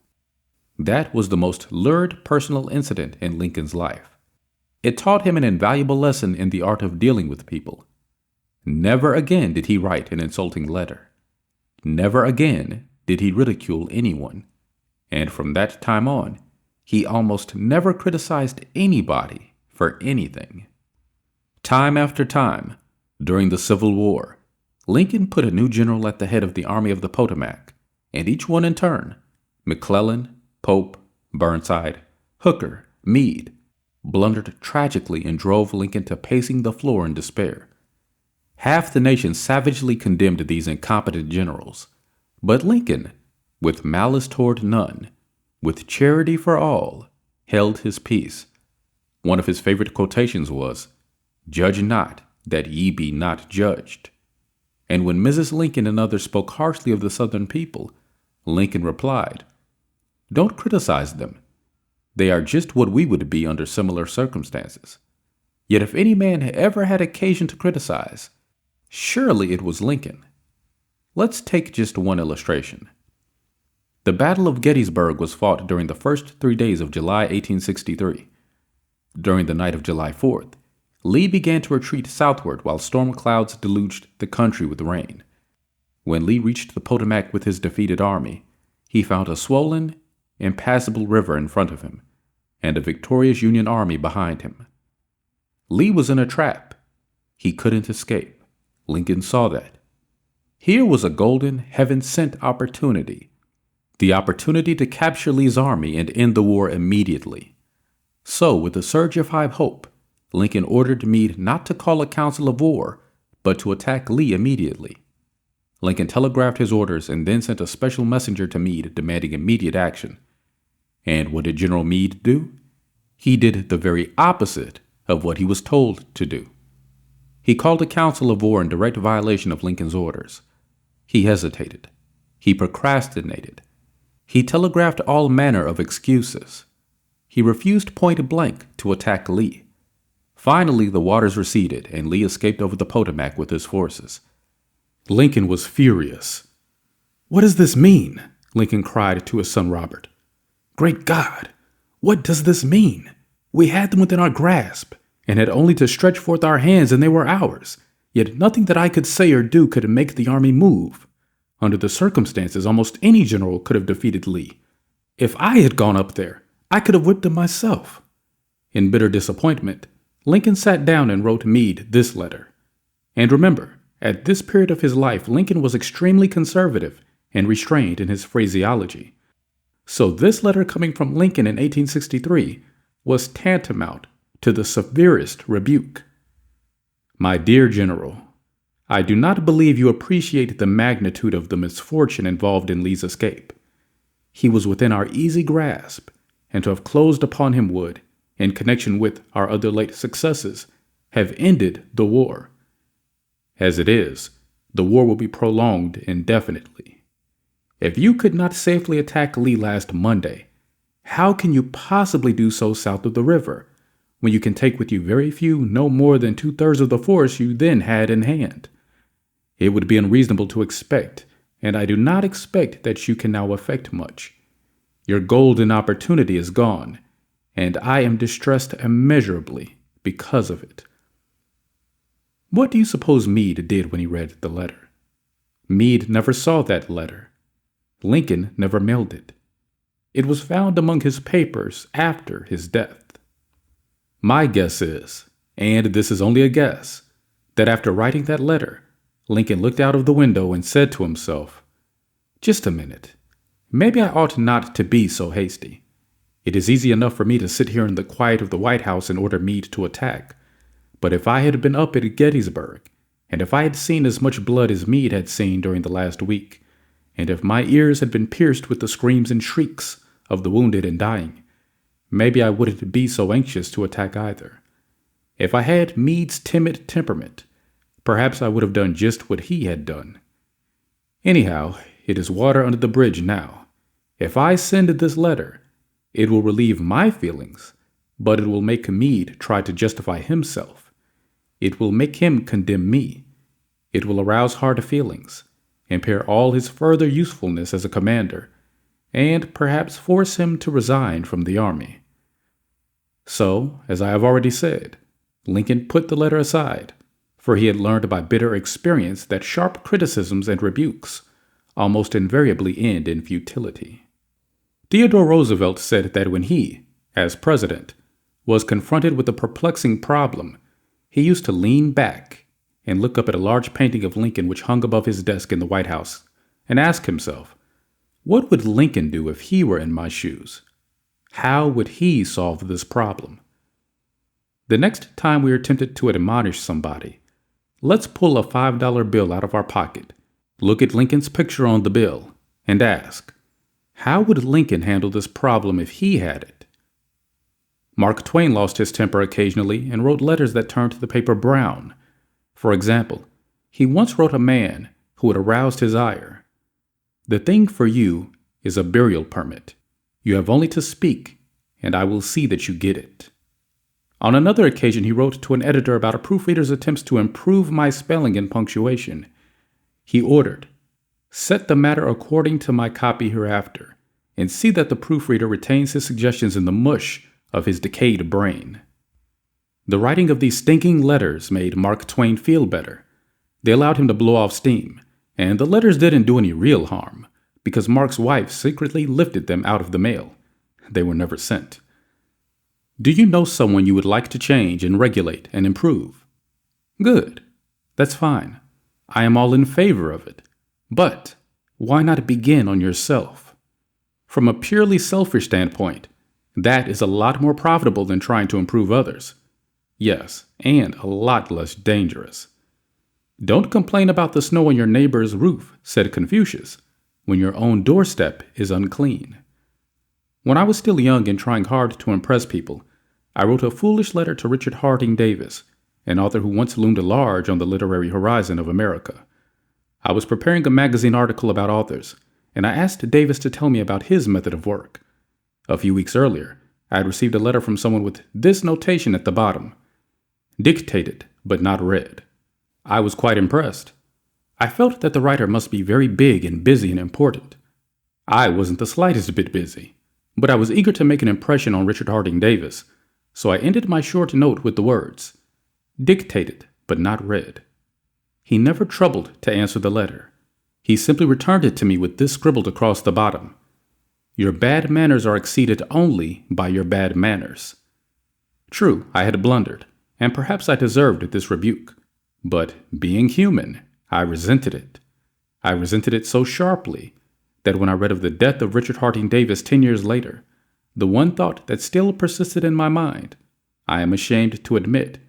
Speaker 1: That was the most lurid personal incident in Lincoln's life. It taught him an invaluable lesson in the art of dealing with people. Never again did he write an insulting letter. Never again did he ridicule anyone. And from that time on, he almost never criticized anybody for anything. Time after time, during the Civil War, Lincoln put a new general at the head of the Army of the Potomac, and each one in turn, McClellan, Pope, Burnside, Hooker, Meade, blundered tragically and drove Lincoln to pacing the floor in despair. Half the nation savagely condemned these incompetent generals, but Lincoln, with malice toward none, with charity for all, held his peace. One of his favorite quotations was, "Judge not, that ye be not judged." And when Mrs. Lincoln and others spoke harshly of the Southern people, Lincoln replied, "Don't criticize them. They are just what we would be under similar circumstances." Yet if any man ever had occasion to criticize, surely it was Lincoln. Let's take just one illustration. The Battle of Gettysburg was fought during the first 3 days of July 1863. During the night of July 4th, Lee began to retreat southward while storm clouds deluged the country with rain. When Lee reached the Potomac with his defeated army, he found a swollen, impassable river in front of him, and a victorious Union army behind him. Lee was in a trap. He couldn't escape. Lincoln saw that. Here was a golden, heaven-sent opportunity. The opportunity to capture Lee's army and end the war immediately. So, with a surge of high hope, Lincoln ordered Meade not to call a council of war, but to attack Lee immediately. Lincoln telegraphed his orders and then sent a special messenger to Meade demanding immediate action. And what did General Meade do? He did the very opposite of what he was told to do. He called a council of war in direct violation of Lincoln's orders. He hesitated. He procrastinated. He telegraphed all manner of excuses. He refused point blank to attack Lee. Finally, the waters receded and Lee escaped over the Potomac with his forces. Lincoln was furious. "What does this mean?" Lincoln cried to his son Robert. "Great God, what does this mean? We had them within our grasp and had only to stretch forth our hands and they were ours. Yet nothing that I could say or do could make the army move. Under the circumstances, almost any general could have defeated Lee. If I had gone up there, I could have whipped him myself." In bitter disappointment, Lincoln sat down and wrote Meade this letter. And remember, at this period of his life, Lincoln was extremely conservative and restrained in his phraseology. So this letter coming from Lincoln in 1863 was tantamount to the severest rebuke. "My dear General, I do not believe you appreciate the magnitude of the misfortune involved in Lee's escape. He was within our easy grasp, and to have closed upon him would, in connection with our other late successes, have ended the war. As it is, the war will be prolonged indefinitely. If you could not safely attack Lee last Monday, how can you possibly do so south of the river, when you can take with you very few, no more than 2/3 of the force you then had in hand? It would be unreasonable to expect, and I do not expect that you can now effect much. Your golden opportunity is gone, and I am distressed immeasurably because of it." What do you suppose Meade did when he read the letter? Meade never saw that letter. Lincoln never mailed it. It was found among his papers after his death. My guess is, and this is only a guess, that after writing that letter, Lincoln looked out of the window and said to himself, "Just a minute. Maybe I ought not to be so hasty. It is easy enough for me to sit here in the quiet of the White House and order Meade to attack. But if I had been up at Gettysburg, and if I had seen as much blood as Meade had seen during the last week, and if my ears had been pierced with the screams and shrieks of the wounded and dying, maybe I wouldn't be so anxious to attack either. If I had Meade's timid temperament, perhaps I would have done just what he had done. Anyhow, it is water under the bridge now. If I send this letter, it will relieve my feelings, but it will make Meade try to justify himself. It will make him condemn me. It will arouse hard feelings, impair all his further usefulness as a commander, and perhaps force him to resign from the army." So, as I have already said, Lincoln put the letter aside, for he had learned by bitter experience that sharp criticisms and rebukes almost invariably end in futility. Theodore Roosevelt said that when he, as president, was confronted with a perplexing problem, he used to lean back and look up at a large painting of Lincoln which hung above his desk in the White House and ask himself, what would Lincoln do if he were in my shoes? How would he solve this problem? The next time we are tempted to admonish somebody, let's pull a $5 bill out of our pocket, look at Lincoln's picture on the bill, and ask, how would Lincoln handle this problem if he had it? Mark Twain lost his temper occasionally and wrote letters that turned the paper brown. For example, he once wrote a man who had aroused his ire, "The thing for you is a burial permit. You have only to speak, and I will see that you get it." On another occasion, he wrote to an editor about a proofreader's attempts to improve my spelling and punctuation. He ordered, "Set the matter according to my copy hereafter, and see that the proofreader retains his suggestions in the mush of his decayed brain." The writing of these stinking letters made Mark Twain feel better. They allowed him to blow off steam, and the letters didn't do any real harm, because Mark's wife secretly lifted them out of the mail. They were never sent. Do you know someone you would like to change and regulate and improve? Good. That's fine. I am all in favor of it. But why not begin on yourself? From a purely selfish standpoint, that is a lot more profitable than trying to improve others. Yes, and a lot less dangerous. Don't complain about the snow on your neighbor's roof, said Confucius, when your own doorstep is unclean. When I was still young and trying hard to impress people, I wrote a foolish letter to Richard Harding Davis, an author who once loomed large on the literary horizon of America. I was preparing a magazine article about authors, and I asked Davis to tell me about his method of work. A few weeks earlier, I had received a letter from someone with this notation at the bottom: dictated, but not read. I was quite impressed. I felt that the writer must be very big and busy and important. I wasn't the slightest bit busy, but I was eager to make an impression on Richard Harding Davis, so I ended my short note with the words, dictated, but not read. He never troubled to answer the letter. He simply returned it to me with this scribbled across the bottom: your bad manners are exceeded only by your bad manners. True, I had blundered, and perhaps I deserved this rebuke. But being human, I resented it. I resented it so sharply that when I read of the death of Richard Harding Davis 10 years later, the one thought that still persisted in my mind, I am ashamed to admit,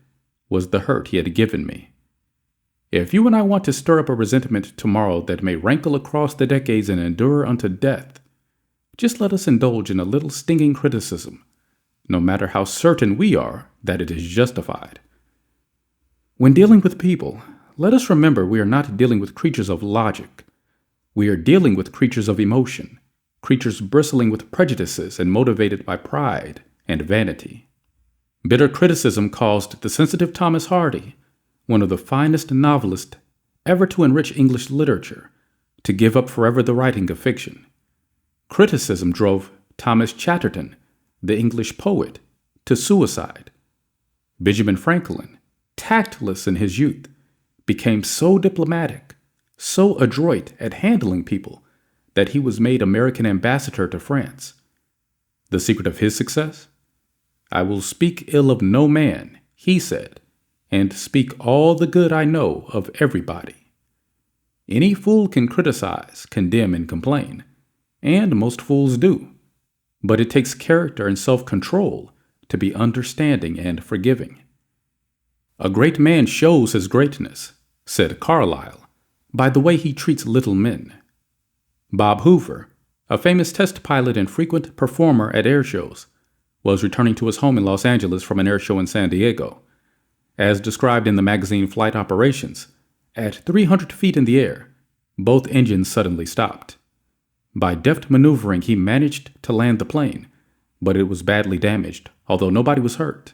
Speaker 1: was the hurt he had given me. If you and I want to stir up a resentment tomorrow that may rankle across the decades and endure unto death, just let us indulge in a little stinging criticism, no matter how certain we are that it is justified. When dealing with people, let us remember we are not dealing with creatures of logic. We are dealing with creatures of emotion, creatures bristling with prejudices and motivated by pride and vanity. Bitter criticism caused the sensitive Thomas Hardy, one of the finest novelists ever to enrich English literature, to give up forever the writing of fiction. Criticism drove Thomas Chatterton, the English poet, to suicide. Benjamin Franklin, tactless in his youth, became so diplomatic, so adroit at handling people, that he was made American ambassador to France. The secret of his success? I will speak ill of no man, he said, and speak all the good I know of everybody. Any fool can criticize, condemn, and complain, and most fools do. But it takes character and self-control to be understanding and forgiving. A great man shows his greatness, said Carlyle, by the way he treats little men. Bob Hoover, a famous test pilot and frequent performer at air shows, was returning to his home in Los Angeles from an air show in San Diego. As described in the magazine Flight Operations, at 300 feet in the air, both engines suddenly stopped. By deft maneuvering, he managed to land the plane, but it was badly damaged, although nobody was hurt.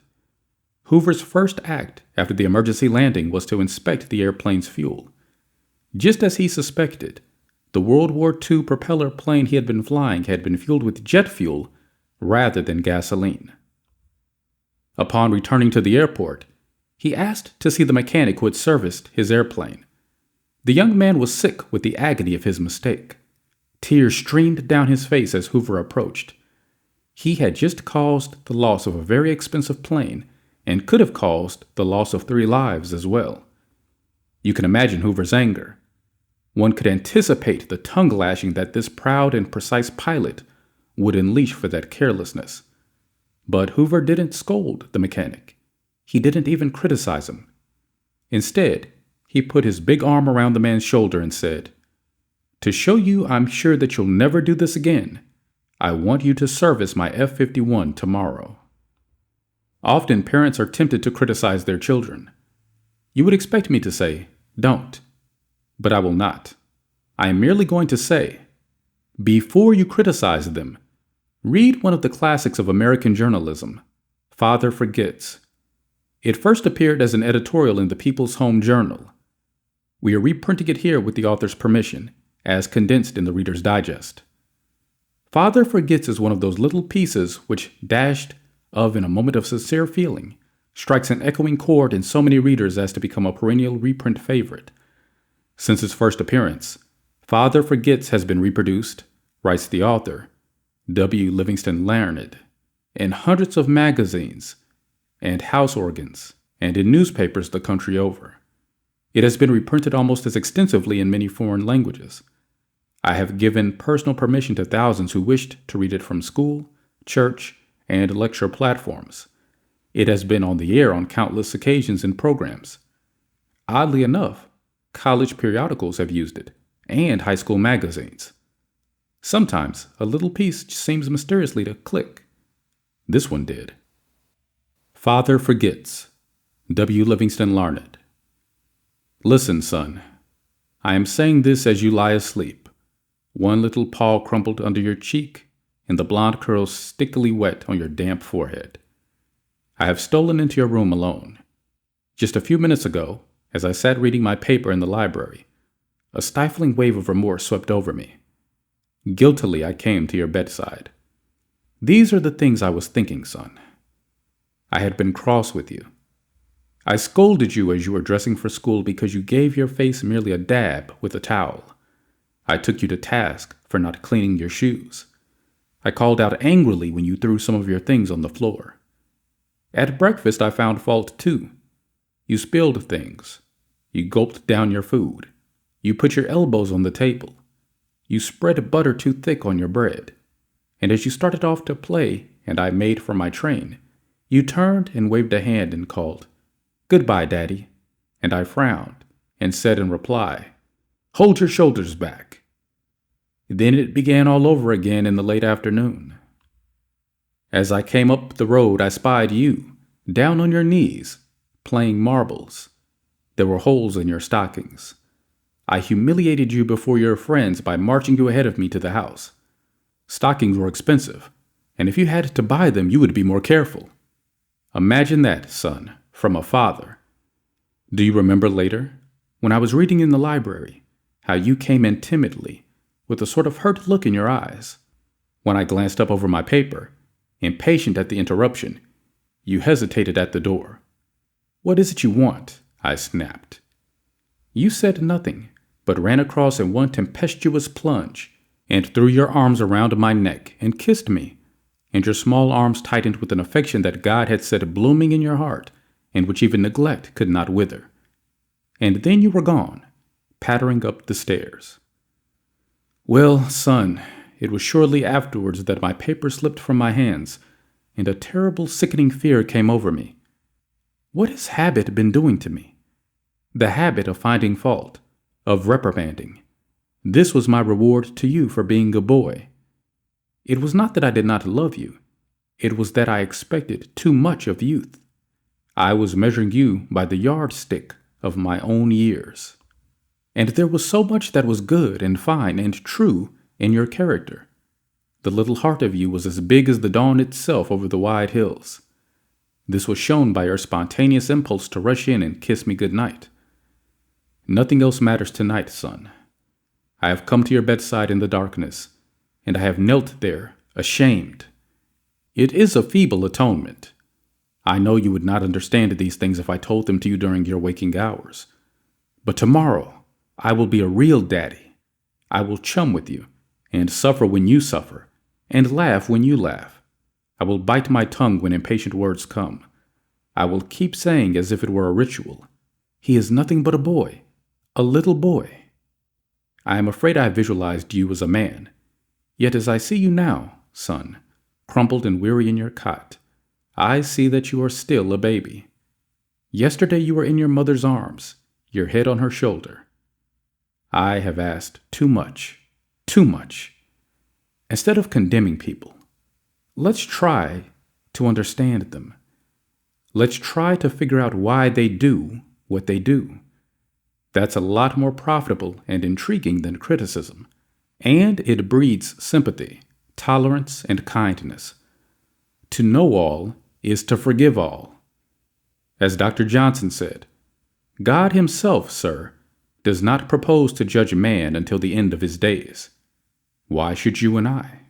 Speaker 1: Hoover's first act after the emergency landing was to inspect the airplane's fuel. Just as he suspected, the World War II propeller plane he had been flying had been fueled with jet fuel rather than gasoline. Upon returning to the airport, he asked to see the mechanic who had serviced his airplane. The young man was sick with the agony of his mistake. Tears streamed down his face as Hoover approached. He had just caused the loss of a very expensive plane and could have caused the loss of 3 lives as well. You can imagine Hoover's anger. One could anticipate the tongue-lashing that this proud and precise pilot would unleash for that carelessness. But Hoover didn't scold the mechanic. He didn't even criticize him. Instead, he put his big arm around the man's shoulder and said, "To show you I'm sure that you'll never do this again, I want you to service my F-51 tomorrow." Often parents are tempted to criticize their children. You would expect me to say, "Don't." But I will not. I am merely going to say, before you criticize them, read one of the classics of American journalism, Father Forgets. It first appeared as an editorial in the People's Home Journal. We are reprinting it here with the author's permission, as condensed in the Reader's Digest. Father Forgets is one of those little pieces which, dashed of in a moment of sincere feeling, strikes an echoing chord in so many readers as to become a perennial reprint favorite. Since its first appearance, Father Forgets has been reproduced, writes the author, W. Livingston Larned, in hundreds of magazines and house organs and in newspapers the country over. It has been reprinted almost as extensively in many foreign languages. I have given personal permission to thousands who wished to read it from school, church, and lecture platforms. It has been on the air on countless occasions and programs. Oddly enough, college periodicals have used it, and high school magazines. Sometimes a little piece seems mysteriously to click. This one did. Father Forgets. W. Livingston Larned. Listen, son. I am saying this as you lie asleep, one little paw crumpled under your cheek and the blonde curls stickily wet on your damp forehead. I have stolen into your room alone. Just a few minutes ago, as I sat reading my paper in the library, a stifling wave of remorse swept over me. Guiltily, I came to your bedside. These are the things I was thinking, son. I had been cross with you. I scolded you as you were dressing for school because you gave your face merely a dab with a towel. I took you to task for not cleaning your shoes. I called out angrily when you threw some of your things on the floor. At breakfast, I found fault too. You spilled things. You gulped down your food. You put your elbows on the table. You spread butter too thick on your bread. And as you started off to play and I made for my train, you turned and waved a hand and called, "Goodbye, Daddy." And I frowned and said in reply, "Hold your shoulders back." Then it began all over again in the late afternoon. As I came up the road, I spied you, down on your knees, playing marbles. There were holes in your stockings. I humiliated you before your friends by marching you ahead of me to the house. Stockings were expensive, and if you had to buy them, you would be more careful. Imagine that, son, from a father. Do you remember later, when I was reading in the library, how you came in timidly, with a sort of hurt look in your eyes? When I glanced up over my paper, impatient at the interruption, you hesitated at the door. "What is it you want?" I snapped. You said nothing, but ran across in one tempestuous plunge, and threw your arms around my neck and kissed me, and your small arms tightened with an affection that God had set blooming in your heart, and which even neglect could not wither. And then you were gone, pattering up the stairs. Well, son, it was shortly afterwards that my paper slipped from my hands, and a terrible sickening fear came over me. What has habit been doing to me? The habit of finding fault, of reprimanding. This was my reward to you for being a boy. It was not that I did not love you. It was that I expected too much of youth. I was measuring you by the yardstick of my own years. And there was so much that was good and fine and true in your character. The little heart of you was as big as the dawn itself over the wide hills. This was shown by your spontaneous impulse to rush in and kiss me good night. Nothing else matters tonight, son. I have come to your bedside in the darkness, and I have knelt there, ashamed. It is a feeble atonement. I know you would not understand these things if I told them to you during your waking hours. But tomorrow, I will be a real daddy. I will chum with you, and suffer when you suffer, and laugh when you laugh. I will bite my tongue when impatient words come. I will keep saying as if it were a ritual, "He is nothing but a boy, a little boy." I am afraid I have visualized you as a man. Yet as I see you now, son, crumpled and weary in your cot, I see that you are still a baby. Yesterday you were in your mother's arms, your head on her shoulder. I have asked too much, too much. Instead of condemning people, let's try to understand them. Let's try to figure out why they do what they do. That's a lot more profitable and intriguing than criticism, and it breeds sympathy, tolerance, and kindness. To know all is to forgive all. As Dr. Johnson said, God himself, sir, does not propose to judge man until the end of his days. Why should you and I?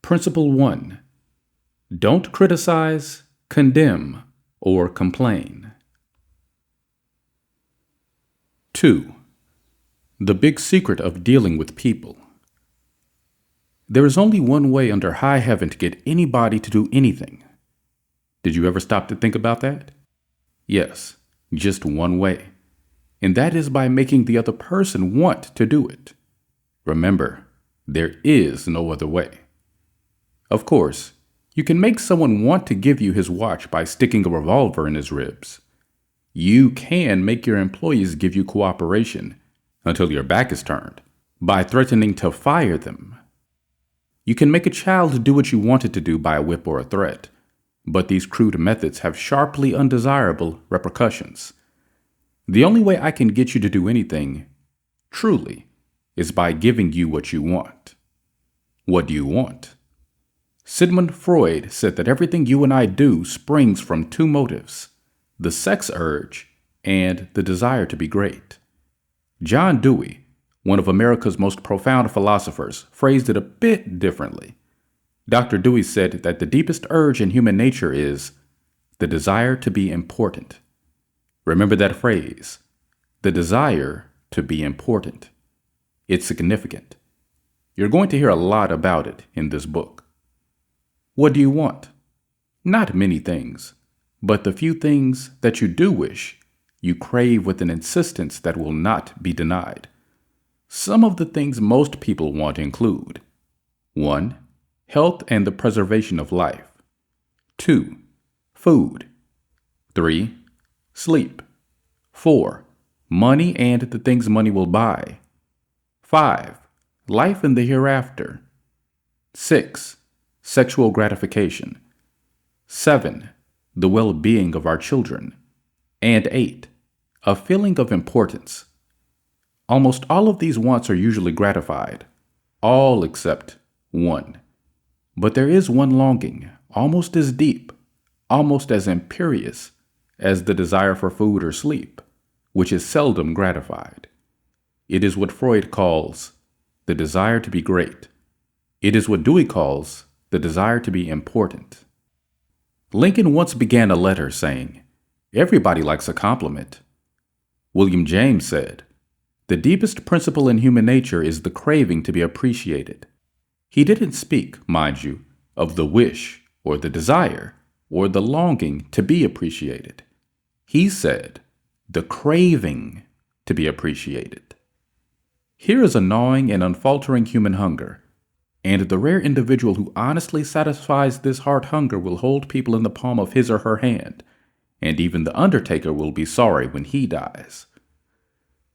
Speaker 1: Principle 1. Don't criticize, condemn, or complain. 2. The big secret of dealing with people. There is only one way under high heaven to get anybody to do anything. Did you ever stop to think about that? Yes, just one way. And that is by making the other person want to do it. Remember, there is no other way. Of course, you can make someone want to give you his watch by sticking a revolver in his ribs. You can make your employees give you cooperation until your back is turned by threatening to fire them. You can make a child do what you want it to do by a whip or a threat, but these crude methods have sharply undesirable repercussions. The only way I can get you to do anything, truly, is by giving you what you want. What do you want? Sigmund Freud said that everything you and I do springs from two motives: the sex urge and the desire to be great. John Dewey, one of America's most profound philosophers, phrased it a bit differently. Dr. Dewey said that the deepest urge in human nature is the desire to be important. Remember that phrase, the desire to be important. It's significant. You're going to hear a lot about it in this book. What do you want? Not many things, but the few things that you do wish, you crave with an insistence that will not be denied. Some of the things most people want include 1. Health and the preservation of life. 2. Food. 3. Sleep. 4. Money and the things money will buy. 5. Life in the hereafter. 6. Sexual gratification. 7. The well-being of our children. And 8. A feeling of importance. Almost all of these wants are usually gratified, all except 1. But there is one longing, almost as deep, almost as imperious as the desire for food or sleep, which is seldom gratified. It is what Freud calls the desire to be great. It is what Dewey calls the desire to be important. Lincoln once began a letter saying, "Everybody likes a compliment." William James said, "The deepest principle in human nature is the craving to be appreciated." He didn't speak, mind you, of the wish or the desire or the longing to be appreciated. He said, the craving to be appreciated. Here is a gnawing and unfaltering human hunger, and the rare individual who honestly satisfies this heart hunger will hold people in the palm of his or her hand, and even the undertaker will be sorry when he dies.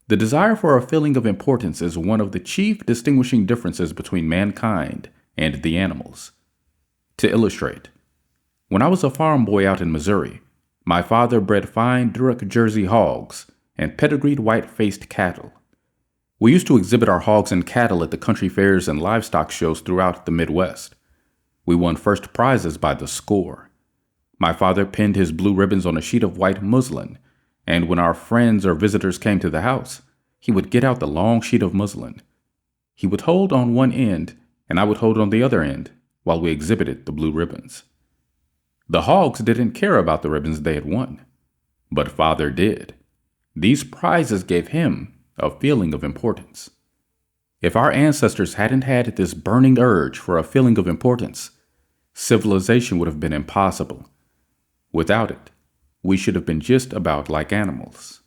Speaker 1: The desire for a feeling of importance is one of the chief distinguishing differences between mankind and the animals. To illustrate, when I was a farm boy out in Missouri, my father bred fine Duroc Jersey hogs and pedigreed white-faced cattle. We used to exhibit our hogs and cattle at the country fairs and livestock shows throughout the Midwest. We won first prizes by the score. My father pinned his blue ribbons on a sheet of white muslin, and when our friends or visitors came to the house, he would get out the long sheet of muslin. He would hold on one end, and I would hold on the other end while we exhibited the blue ribbons. The hogs didn't care about the ribbons they had won, but Father did. These prizes gave him a feeling of importance. If our ancestors hadn't had this burning urge for a feeling of importance, civilization would have been impossible. Without it, we should have been just about like animals.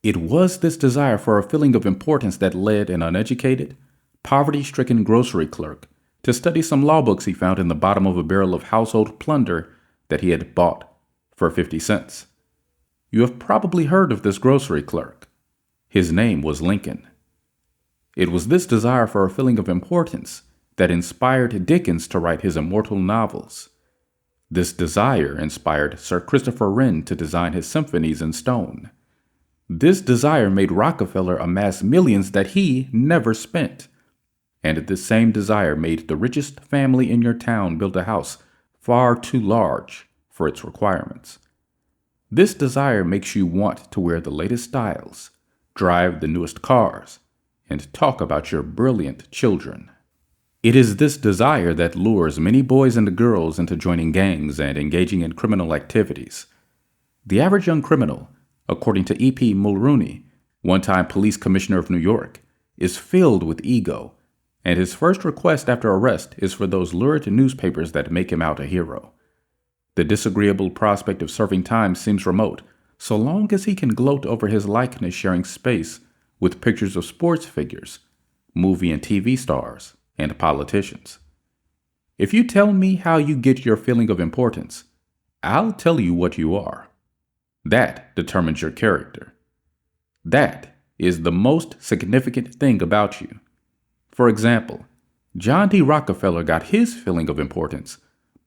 Speaker 1: It was this desire for a feeling of importance that led an uneducated, poverty-stricken grocery clerk to study some law books he found in the bottom of a barrel of household plunder that he had bought for 50 cents. You have probably heard of this grocery clerk. His name was Lincoln. It was this desire for a feeling of importance that inspired Dickens to write his immortal novels. This desire inspired Sir Christopher Wren to design his symphonies in stone. This desire made Rockefeller amass millions that he never spent. And this same desire made the richest family in your town build a house far too large for its requirements. This desire makes you want to wear the latest styles, drive the newest cars, and talk about your brilliant children. It is this desire that lures many boys and girls into joining gangs and engaging in criminal activities. The average young criminal, according to E.P. Mulrooney, one-time police commissioner of New York, is filled with ego, and his first request after arrest is for those lurid newspapers that make him out a hero. The disagreeable prospect of serving time seems remote, so long as he can gloat over his likeness sharing space with pictures of sports figures, movie and TV stars, and politicians. If you tell me how you get your feeling of importance, I'll tell you what you are. That determines your character. That is the most significant thing about you. For example, John D. Rockefeller got his feeling of importance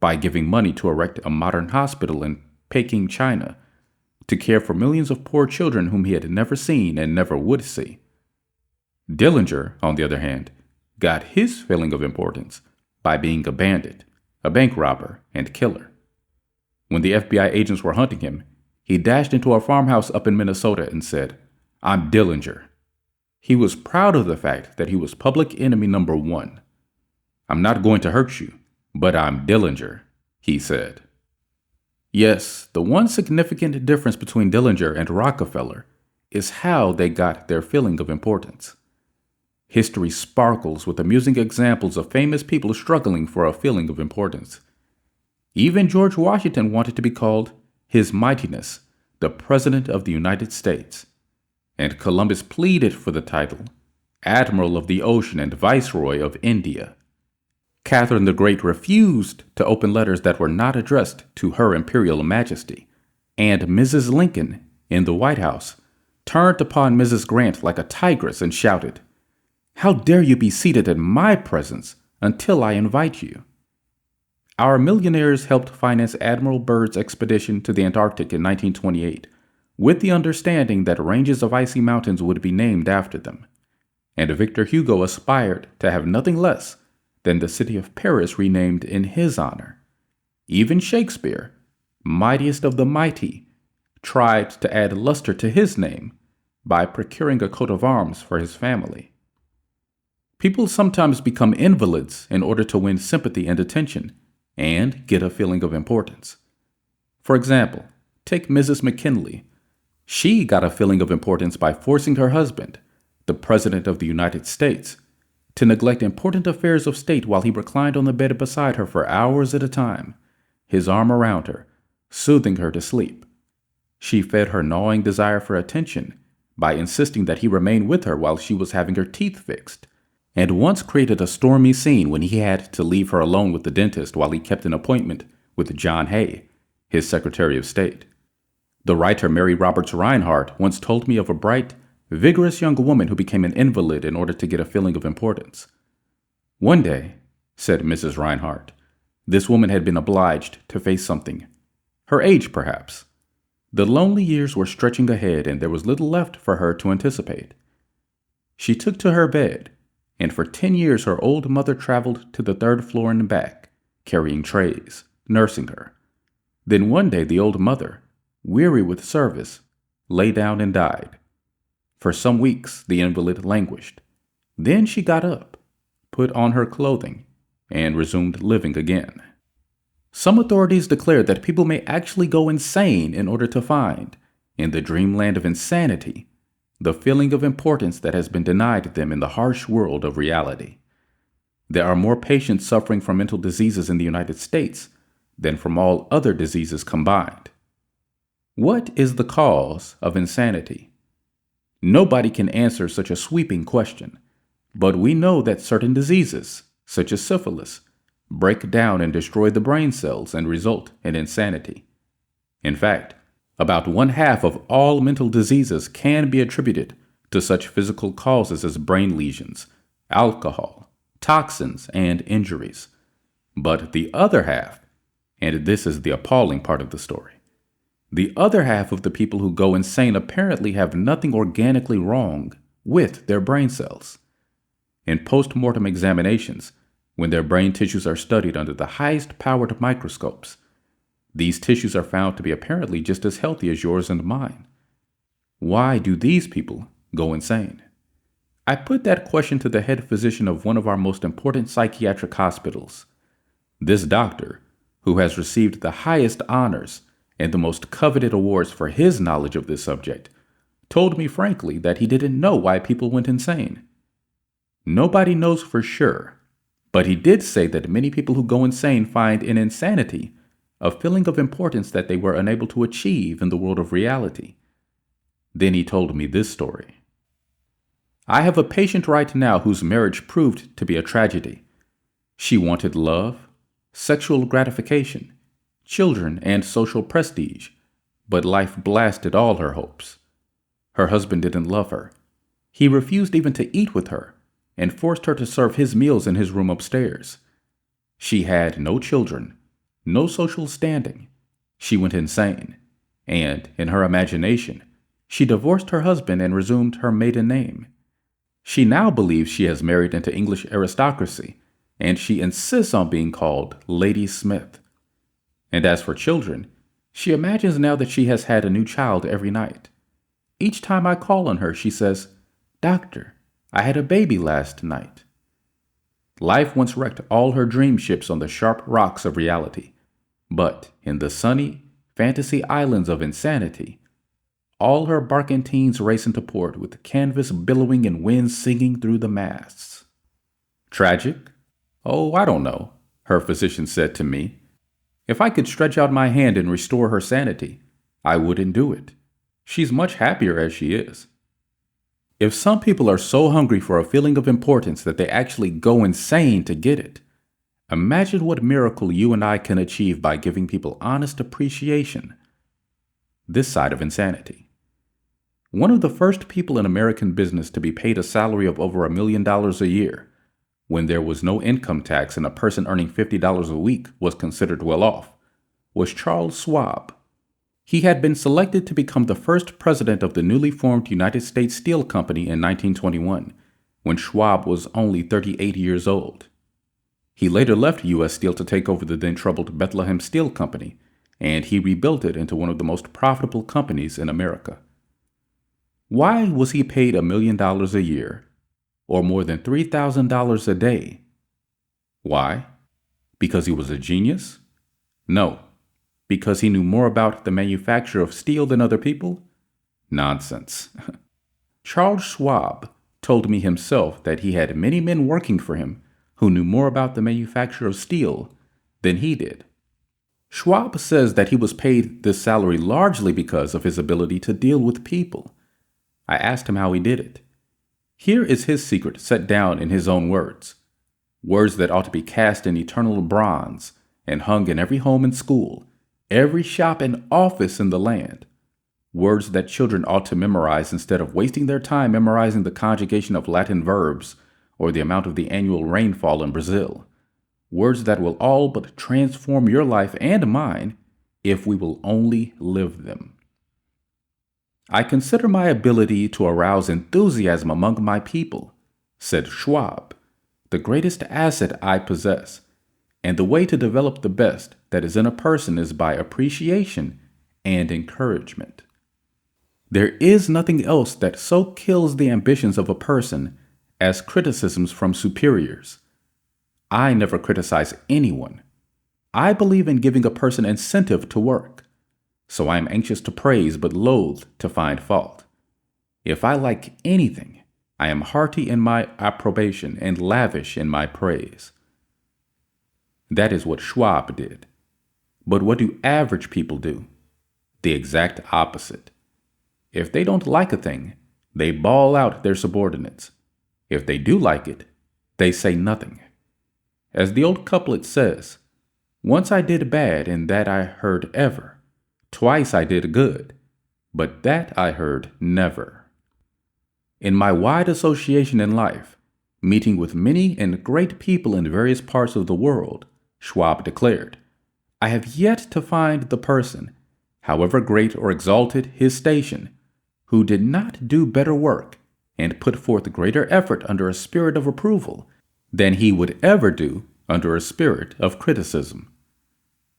Speaker 1: by giving money to erect a modern hospital in Peking, China, to care for millions of poor children whom he had never seen and never would see. Dillinger, on the other hand, got his feeling of importance by being a bandit, a bank robber, and killer. When the FBI agents were hunting him, he dashed into a farmhouse up in Minnesota and said, "I'm Dillinger." He was proud of the fact that he was public enemy number one. "I'm not going to hurt you, but I'm Dillinger," he said. Yes, the one significant difference between Dillinger and Rockefeller is how they got their feeling of importance. History sparkles with amusing examples of famous people struggling for a feeling of importance. Even George Washington wanted to be called His Mightiness, the President of the United States, and Columbus pleaded for the title Admiral of the Ocean and Viceroy of India. Catherine the Great refused to open letters that were not addressed to Her Imperial Majesty, and Mrs. Lincoln, in the White House, turned upon Mrs. Grant like a tigress and shouted, "How dare you be seated in my presence until I invite you?" Our millionaires helped finance Admiral Byrd's expedition to the Antarctic in 1928, with the understanding that ranges of icy mountains would be named after them. And Victor Hugo aspired to have nothing less than the city of Paris renamed in his honor. Even Shakespeare, mightiest of the mighty, tried to add luster to his name by procuring a coat of arms for his family. People sometimes become invalids in order to win sympathy and attention and get a feeling of importance. For example, take Mrs. McKinley. She got a feeling of importance by forcing her husband, the President of the United States, to neglect important affairs of state while he reclined on the bed beside her for hours at a time, his arm around her, soothing her to sleep. She fed her gnawing desire for attention by insisting that he remain with her while she was having her teeth fixed, and once created a stormy scene when he had to leave her alone with the dentist while he kept an appointment with John Hay, his Secretary of State. The writer Mary Roberts Rinehart once told me of a bright, vigorous young woman who became an invalid in order to get a feeling of importance. "One day," said Mrs. Rinehart, "this woman had been obliged to face something. Her age, perhaps. The lonely years were stretching ahead, and there was little left for her to anticipate. She took to her bed, and for 10 years her old mother traveled to the 3rd floor and back, carrying trays, nursing her. Then one day the old mother, weary with service, lay down and died. For some weeks the invalid languished. Then she got up, put on her clothing, and resumed living again." Some authorities declare that people may actually go insane in order to find, in the dreamland of insanity, the feeling of importance that has been denied them in the harsh world of reality. There are more patients suffering from mental diseases in the United States than from all other diseases combined. What is the cause of insanity? Nobody can answer such a sweeping question, but we know that certain diseases, such as syphilis, break down and destroy the brain cells and result in insanity. In fact, about 1/2 of all mental diseases can be attributed to such physical causes as brain lesions, alcohol, toxins, and injuries. But the other half, and this is the appalling part of the story, the other half of the people who go insane apparently have nothing organically wrong with their brain cells. In post-mortem examinations, when their brain tissues are studied under the highest powered microscopes, these tissues are found to be apparently just as healthy as yours and mine. Why do these people go insane? I put that question to the head physician of one of our most important psychiatric hospitals. This doctor, who has received the highest honors and the most coveted awards for his knowledge of this subject, told me frankly that he didn't know why people went insane. Nobody knows for sure, but he did say that many people who go insane find in insanity a feeling of importance that they were unable to achieve in the world of reality. Then he told me this story. "I have a patient right now whose marriage proved to be a tragedy. She wanted love, sexual gratification, children, and social prestige, but life blasted all her hopes. Her husband didn't love her. He refused even to eat with her and forced her to serve his meals in his room upstairs. She had no children, no social standing. She went insane, and, in her imagination, she divorced her husband and resumed her maiden name. She now believes she has married into English aristocracy, and she insists on being called Lady Smith. And as for children, she imagines now that she has had a new child every night. Each time I call on her, she says, "Doctor, I had a baby last night." Life once wrecked all her dream ships on the sharp rocks of reality, but in the sunny, fantasy islands of insanity, all her barkentines race into port with canvas billowing and wind singing through the masts. Tragic? Oh, I don't know, her physician said to me. If I could stretch out my hand and restore her sanity, I wouldn't do it. She's much happier as she is. If some people are so hungry for a feeling of importance that they actually go insane to get it, imagine what miracle you and I can achieve by giving people honest appreciation. This side of insanity. One of the first people in American business to be paid a salary of over $1 million a year, when there was no income tax and a person earning $50 a week was considered well off, was Charles Schwab. He had been selected to become the first president of the newly formed United States Steel Company in 1921, when Schwab was only 38 years old. He later left U.S. Steel to take over the then troubled Bethlehem Steel Company, and he rebuilt it into one of the most profitable companies in America. Why was he paid $1 million a year, or more than $3,000 a day? Why? Because he was a genius? No. Because he knew more about the manufacture of steel than other people? Nonsense. Charles Schwab told me himself that he had many men working for him who knew more about the manufacture of steel than he did. Schwab says that he was paid this salary largely because of his ability to deal with people. I asked him how he did it. Here is his secret set down in his own words. Words that ought to be cast in eternal bronze and hung in every home and school, every shop and office in the land. Words that children ought to memorize instead of wasting their time memorizing the conjugation of Latin verbs or the amount of the annual rainfall in Brazil. Words that will all but transform your life and mine if we will only live them. I consider my ability to arouse enthusiasm among my people, said Schwab, the greatest asset I possess, and the way to develop the best that is in a person is by appreciation and encouragement. There is nothing else that so kills the ambitions of a person as criticisms from superiors. I never criticize anyone. I believe in giving a person incentive to work. So I am anxious to praise but loath to find fault. If I like anything, I am hearty in my approbation and lavish in my praise. That is what Schwab did. But what do average people do? The exact opposite. If they don't like a thing, they bawl out their subordinates. If they do like it, they say nothing. As the old couplet says, once I did bad and that I heard ever. Twice I did good, but that I heard never. In my wide association in life, meeting with many and great people in various parts of the world, Schwab declared, I have yet to find the person, however great or exalted his station, who did not do better work and put forth greater effort under a spirit of approval than he would ever do under a spirit of criticism.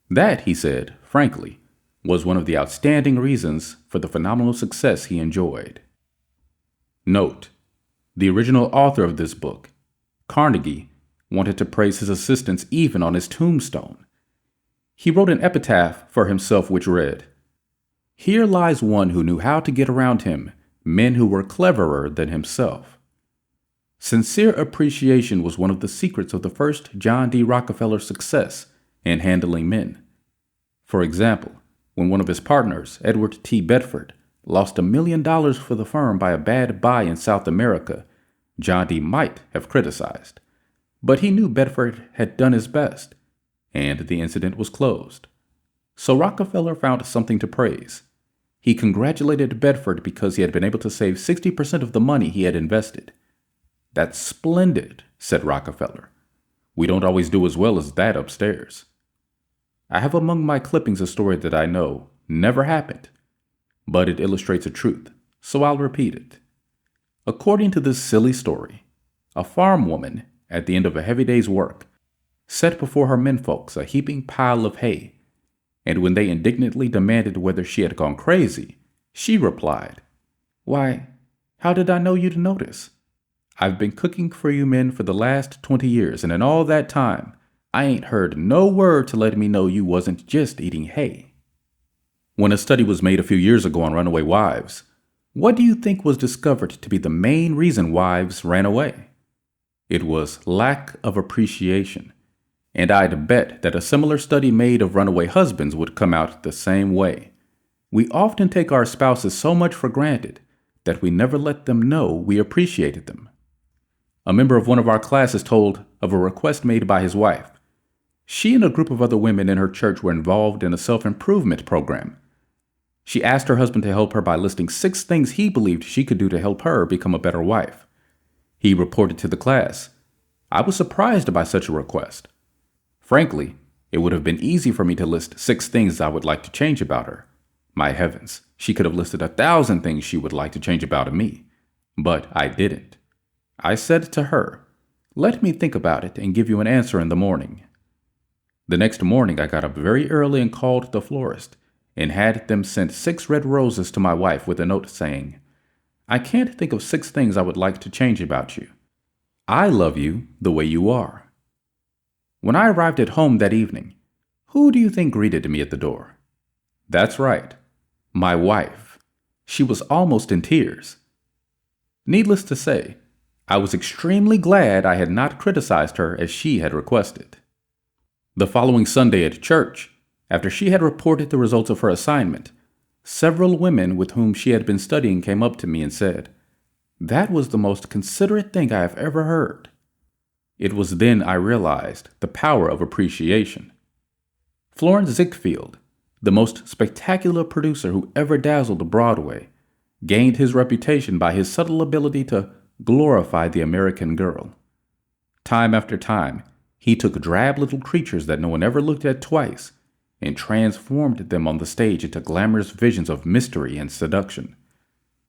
Speaker 1: That, he said, frankly, was one of the outstanding reasons for the phenomenal success he enjoyed. Note, the original author of this book, Carnegie, wanted to praise his assistants even on his tombstone. He wrote an epitaph for himself which read, Here lies one who knew how to get around him men who were cleverer than himself. Sincere appreciation was one of the secrets of the first John D. Rockefeller's success in handling men. For example, when one of his partners, Edward T. Bedford, lost $1 million for the firm by a bad buy in South America, John D. might have criticized. But he knew Bedford had done his best, and the incident was closed. So Rockefeller found something to praise. He congratulated Bedford because he had been able to save 60% of the money he had invested. That's splendid, said Rockefeller. We don't always do as well as that upstairs. I have among my clippings a story that I know never happened, but it illustrates a truth, so I'll repeat it. According to this silly story, a farm woman, at the end of a heavy day's work, set before her menfolks a heaping pile of hay, and when they indignantly demanded whether she had gone crazy, she replied, "Why, how did I know you'd notice? I've been cooking for you men for the last 20 years, and in all that time, I ain't heard no word to let me know you wasn't just eating hay." When a study was made a few years ago on runaway wives, what do you think was discovered to be the main reason wives ran away? It was lack of appreciation. And I'd bet that a similar study made of runaway husbands would come out the same way. We often take our spouses so much for granted that we never let them know we appreciated them. A member of one of our classes told of a request made by his wife. She and a group of other women in her church were involved in a self-improvement program. She asked her husband to help her by listing 6 things he believed she could do to help her become a better wife. He reported to the class, "I was surprised by such a request. Frankly, it would have been easy for me to list 6 things I would like to change about her. My heavens, she could have listed 1,000 things she would like to change about me. But I didn't. I said to her, 'Let me think about it and give you an answer in the morning.' The next morning, I got up very early and called the florist and had them send 6 red roses to my wife with a note saying, 'I can't think of 6 things I would like to change about you. I love you the way you are.' When I arrived at home that evening, who do you think greeted me at the door? That's right, my wife. She was almost in tears. Needless to say, I was extremely glad I had not criticized her as she had requested. The following Sunday at church, after she had reported the results of her assignment, several women with whom she had been studying came up to me and said, "That was the most considerate thing I have ever heard." It was then I realized the power of appreciation. Florence Ziegfeld, the most spectacular producer who ever dazzled Broadway, gained his reputation by his subtle ability to glorify the American girl. Time after time, he took drab little creatures that no one ever looked at twice and transformed them on the stage into glamorous visions of mystery and seduction.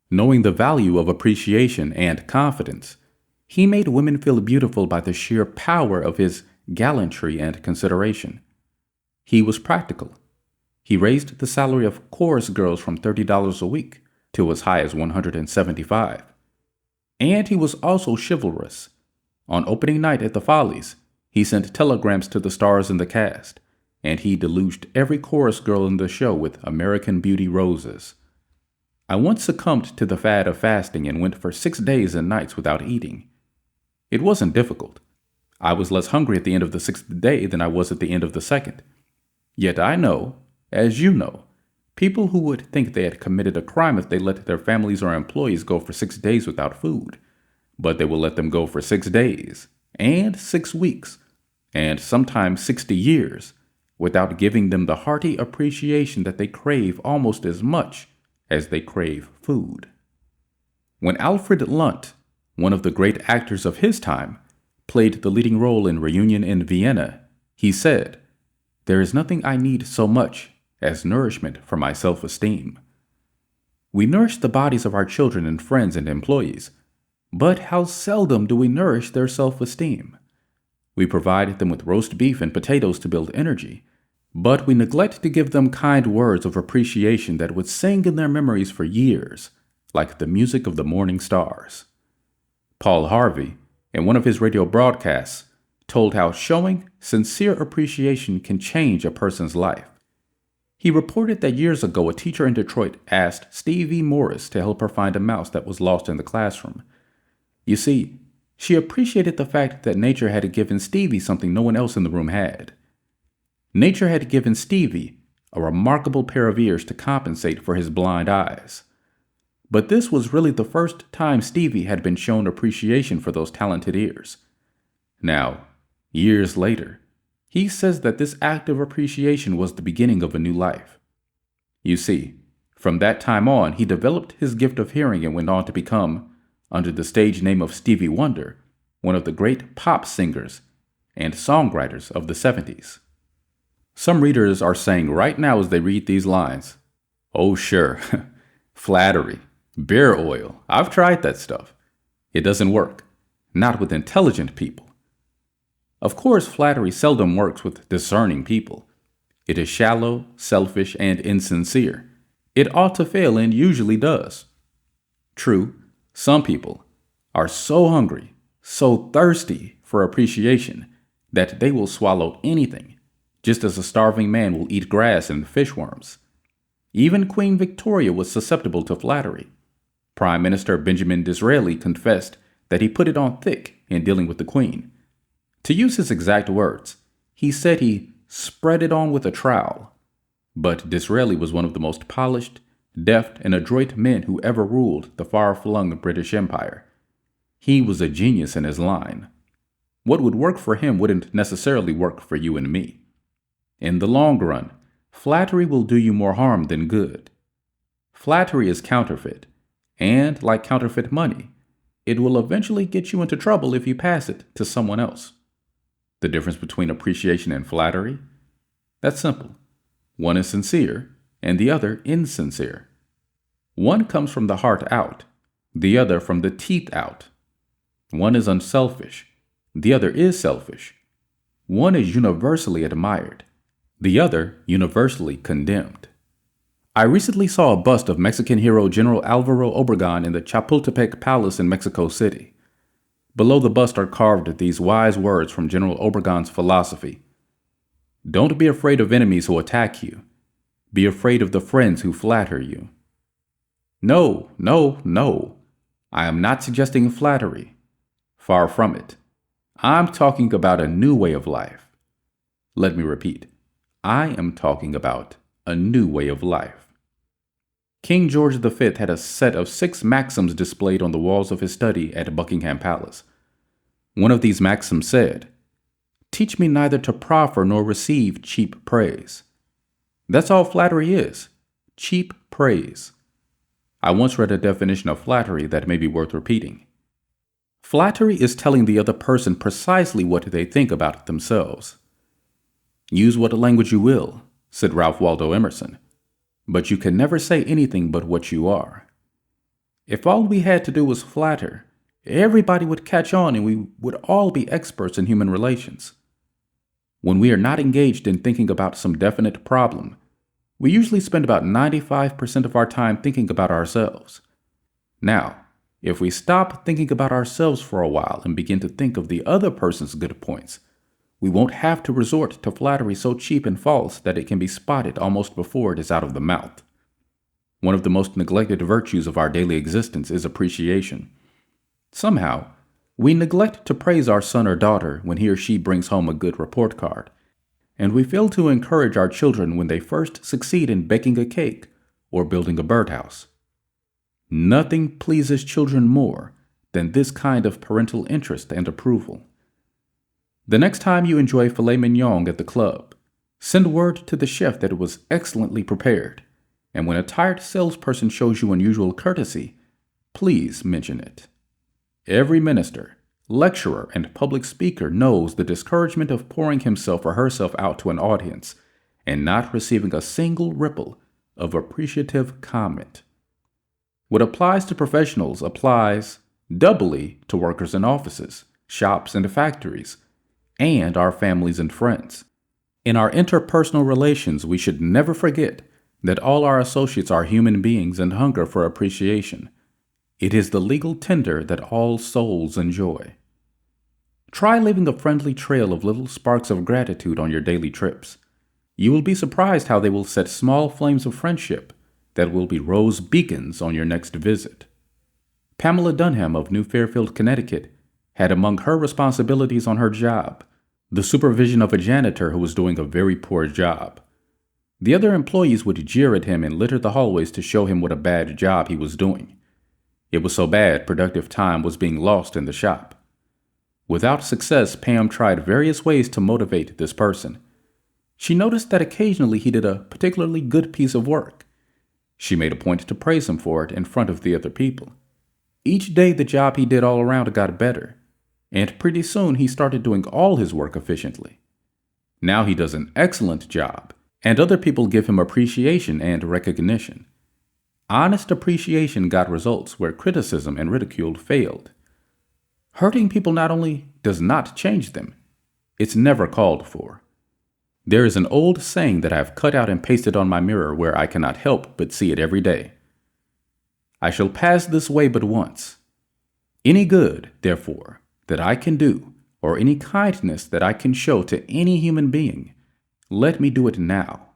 Speaker 1: Knowing the value of appreciation and confidence, he made women feel beautiful by the sheer power of his gallantry and consideration. He was practical. He raised the salary of chorus girls from $30 a week to as high as $175. And he was also chivalrous. On opening night at the Follies, he sent telegrams to the stars in the cast, and he deluged every chorus girl in the show with American Beauty roses. I once succumbed to the fad of fasting and went for 6 days and nights without eating. It wasn't difficult. I was less hungry at the end of the 6th day than I was at the end of the 2nd. Yet I know, as you know, people who would think they had committed a crime if they let their families or employees go for 6 days without food. But they will let them go for 6 days, and 6 weeks, and sometimes 60 years, without giving them the hearty appreciation that they crave almost as much as they crave food. When Alfred Lunt, one of the great actors of his time, played the leading role in Reunion in Vienna, he said, "There is nothing I need so much as nourishment for my self-esteem." We nourish the bodies of our children and friends and employees, but how seldom do we nourish their self-esteem? We provide them with roast beef and potatoes to build energy, but we neglect to give them kind words of appreciation that would sing in their memories for years, like the music of the morning stars. Paul Harvey, in one of his radio broadcasts, told how showing sincere appreciation can change a person's life. He reported that years ago a teacher in Detroit asked Stevie Morris to help her find a mouse that was lost in the classroom. You see, she appreciated the fact that nature had given Stevie something no one else in the room had. Nature had given Stevie a remarkable pair of ears to compensate for his blind eyes. But this was really the first time Stevie had been shown appreciation for those talented ears. Now, years later, he says that this act of appreciation was the beginning of a new life. You see, from that time on, he developed his gift of hearing and went on to become, under the stage name of Stevie Wonder, one of the great pop singers and songwriters of the 70s. Some readers are saying right now as they read these lines, "Oh sure, flattery, beer oil, I've tried that stuff. It doesn't work, not with intelligent people." Of course, flattery seldom works with discerning people. It is shallow, selfish, and insincere. It ought to fail and usually does. True, some people are so hungry, so thirsty for appreciation that they will swallow anything, just as a starving man will eat grass and fishworms. Even Queen Victoria was susceptible to flattery. Prime Minister Benjamin Disraeli confessed that he put it on thick in dealing with the Queen. To use his exact words, he said he spread it on with a trowel. But Disraeli was one of the most polished, deft, and adroit men who ever ruled the far-flung British Empire. He was a genius in his line. What would work for him wouldn't necessarily work for you and me. In the long run, flattery will do you more harm than good. Flattery is counterfeit, and like counterfeit money, it will eventually get you into trouble if you pass it to someone else. The difference between appreciation and flattery? That's simple. One is sincere, and the other insincere. One comes from the heart out, the other from the teeth out. One is unselfish, the other is selfish. One is universally admired, the other universally condemned. I recently saw a bust of Mexican hero General Alvaro Obregón in the Chapultepec Palace in Mexico City. Below the bust are carved these wise words from General Obregón's philosophy. Don't be afraid of enemies who attack you. Be afraid of the friends who flatter you. No. I am not suggesting flattery. Far from it. I'm talking about a new way of life. Let me repeat. I am talking about a new way of life. King George V had a set of 6 maxims displayed on the walls of his study at Buckingham Palace. One of these maxims said, "Teach me neither to proffer nor receive cheap praise." That's all flattery is, cheap praise. I once read a definition of flattery that may be worth repeating. Flattery is telling the other person precisely what they think about themselves. Use what language you will, said Ralph Waldo Emerson, but you can never say anything but what you are. If all we had to do was flatter, everybody would catch on and we would all be experts in human relations. When we are not engaged in thinking about some definite problem, we usually spend about 95% of our time thinking about ourselves. Now, if we stop thinking about ourselves for a while and begin to think of the other person's good points, we won't have to resort to flattery so cheap and false that it can be spotted almost before it is out of the mouth. One of the most neglected virtues of our daily existence is appreciation. Somehow, we neglect to praise our son or daughter when he or she brings home a good report card, and we fail to encourage our children when they first succeed in baking a cake or building a birdhouse. Nothing pleases children more than this kind of parental interest and approval. The next time you enjoy filet mignon at the club, send word to the chef that it was excellently prepared, and when a tired salesperson shows you unusual courtesy, please mention it. Every minister, lecturer, and public speaker knows the discouragement of pouring himself or herself out to an audience and not receiving a single ripple of appreciative comment. What applies to professionals applies doubly to workers in offices, shops, and factories, and our families and friends. In our interpersonal relations, we should never forget that all our associates are human beings and hunger for appreciation. It is the legal tender that all souls enjoy. Try leaving a friendly trail of little sparks of gratitude on your daily trips. You will be surprised how they will set small flames of friendship that will be rose beacons on your next visit. Pamela Dunham of New Fairfield, Connecticut, had among her responsibilities on her job the supervision of a janitor who was doing a very poor job. The other employees would jeer at him and litter the hallways to show him what a bad job he was doing. It was so bad, productive time was being lost in the shop. Without success, Pam tried various ways to motivate this person. She noticed that occasionally he did a particularly good piece of work. She made a point to praise him for it in front of the other people. Each day the job he did all around got better, and pretty soon he started doing all his work efficiently. Now he does an excellent job, and other people give him appreciation and recognition. Honest appreciation got results where criticism and ridicule failed. Hurting people not only does not change them, it's never called for. There is an old saying that I have cut out and pasted on my mirror where I cannot help but see it every day. I shall pass this way but once. Any good, therefore, that I can do, or any kindness that I can show to any human being, let me do it now.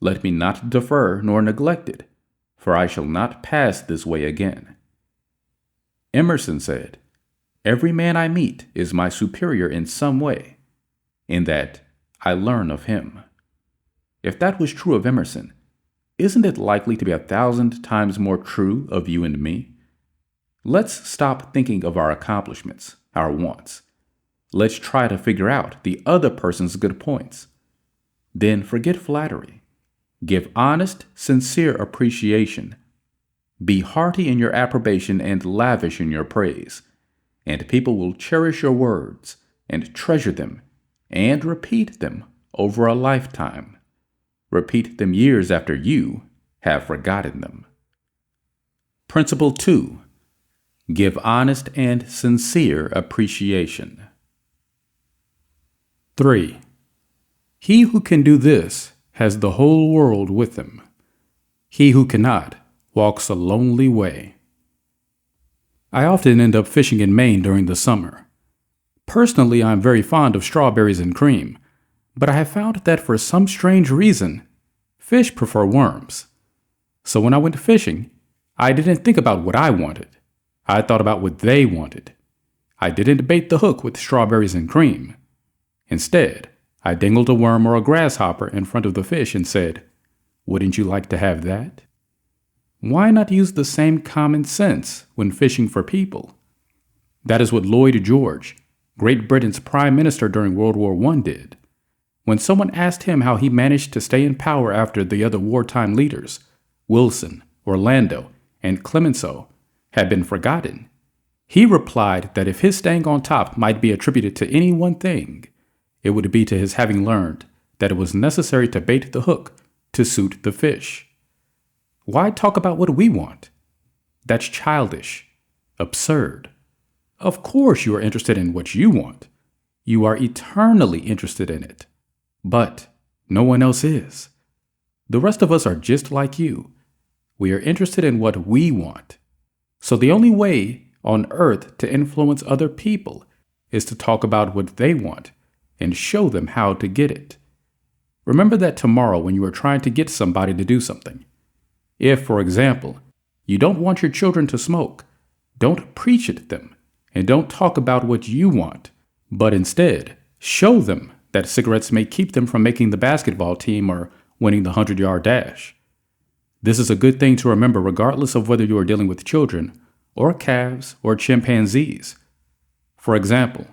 Speaker 1: Let me not defer nor neglect it, for I shall not pass this way again. Emerson said, "Every man I meet is my superior in some way, in that I learn of him." If that was true of Emerson, isn't it likely to be 1,000 times more true of you and me? Let's stop thinking of our accomplishments, our wants. Let's try to figure out the other person's good points. Then forget flattery. Give honest, sincere appreciation. Be hearty in your approbation and lavish in your praise, and people will cherish your words and treasure them and repeat them over a lifetime. Repeat them years after you have forgotten them. Principle 2. Give honest and sincere appreciation. 3. He who can do this has the whole world with him. He who cannot walks a lonely way. I often end up fishing in Maine during the summer. Personally, I'm very fond of strawberries and cream, but I have found that for some strange reason, fish prefer worms. So when I went fishing, I didn't think about what I wanted. I thought about what they wanted. I didn't bait the hook with strawberries and cream. Instead, I dangled a worm or a grasshopper in front of the fish and said, "Wouldn't you like to have that?" Why not use the same common sense when fishing for people? That is what Lloyd George, Great Britain's Prime Minister during World War I, did. When someone asked him how he managed to stay in power after the other wartime leaders, Wilson, Orlando, and Clemenceau, had been forgotten, he replied that if his staying on top might be attributed to any one thing, it would be to his having learned that it was necessary to bait the hook to suit the fish. Why talk about what we want? That's childish, absurd. Of course you are interested in what you want. You are eternally interested in it. But no one else is. The rest of us are just like you. We are interested in what we want. So the only way on earth to influence other people is to talk about what they want and show them how to get it. Remember that tomorrow when you are trying to get somebody to do something. If, for example, you don't want your children to smoke, don't preach at them and don't talk about what you want, but instead show them that cigarettes may keep them from making the basketball team or winning the 100-yard dash. This is a good thing to remember regardless of whether you are dealing with children or calves or chimpanzees. For example,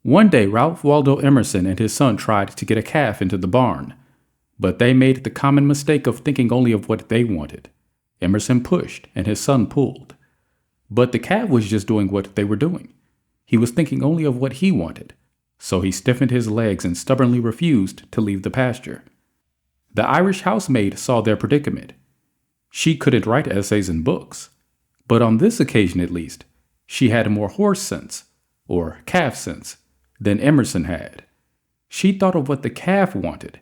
Speaker 1: one day Ralph Waldo Emerson and his son tried to get a calf into the barn, but they made the common mistake of thinking only of what they wanted. Emerson pushed and his son pulled. But the calf was just doing what they were doing. He was thinking only of what he wanted, so he stiffened his legs and stubbornly refused to leave the pasture. The Irish housemaid saw their predicament. She couldn't write essays and books, but on this occasion at least, she had more horse sense, or calf sense, than Emerson had. She thought of what the calf wanted,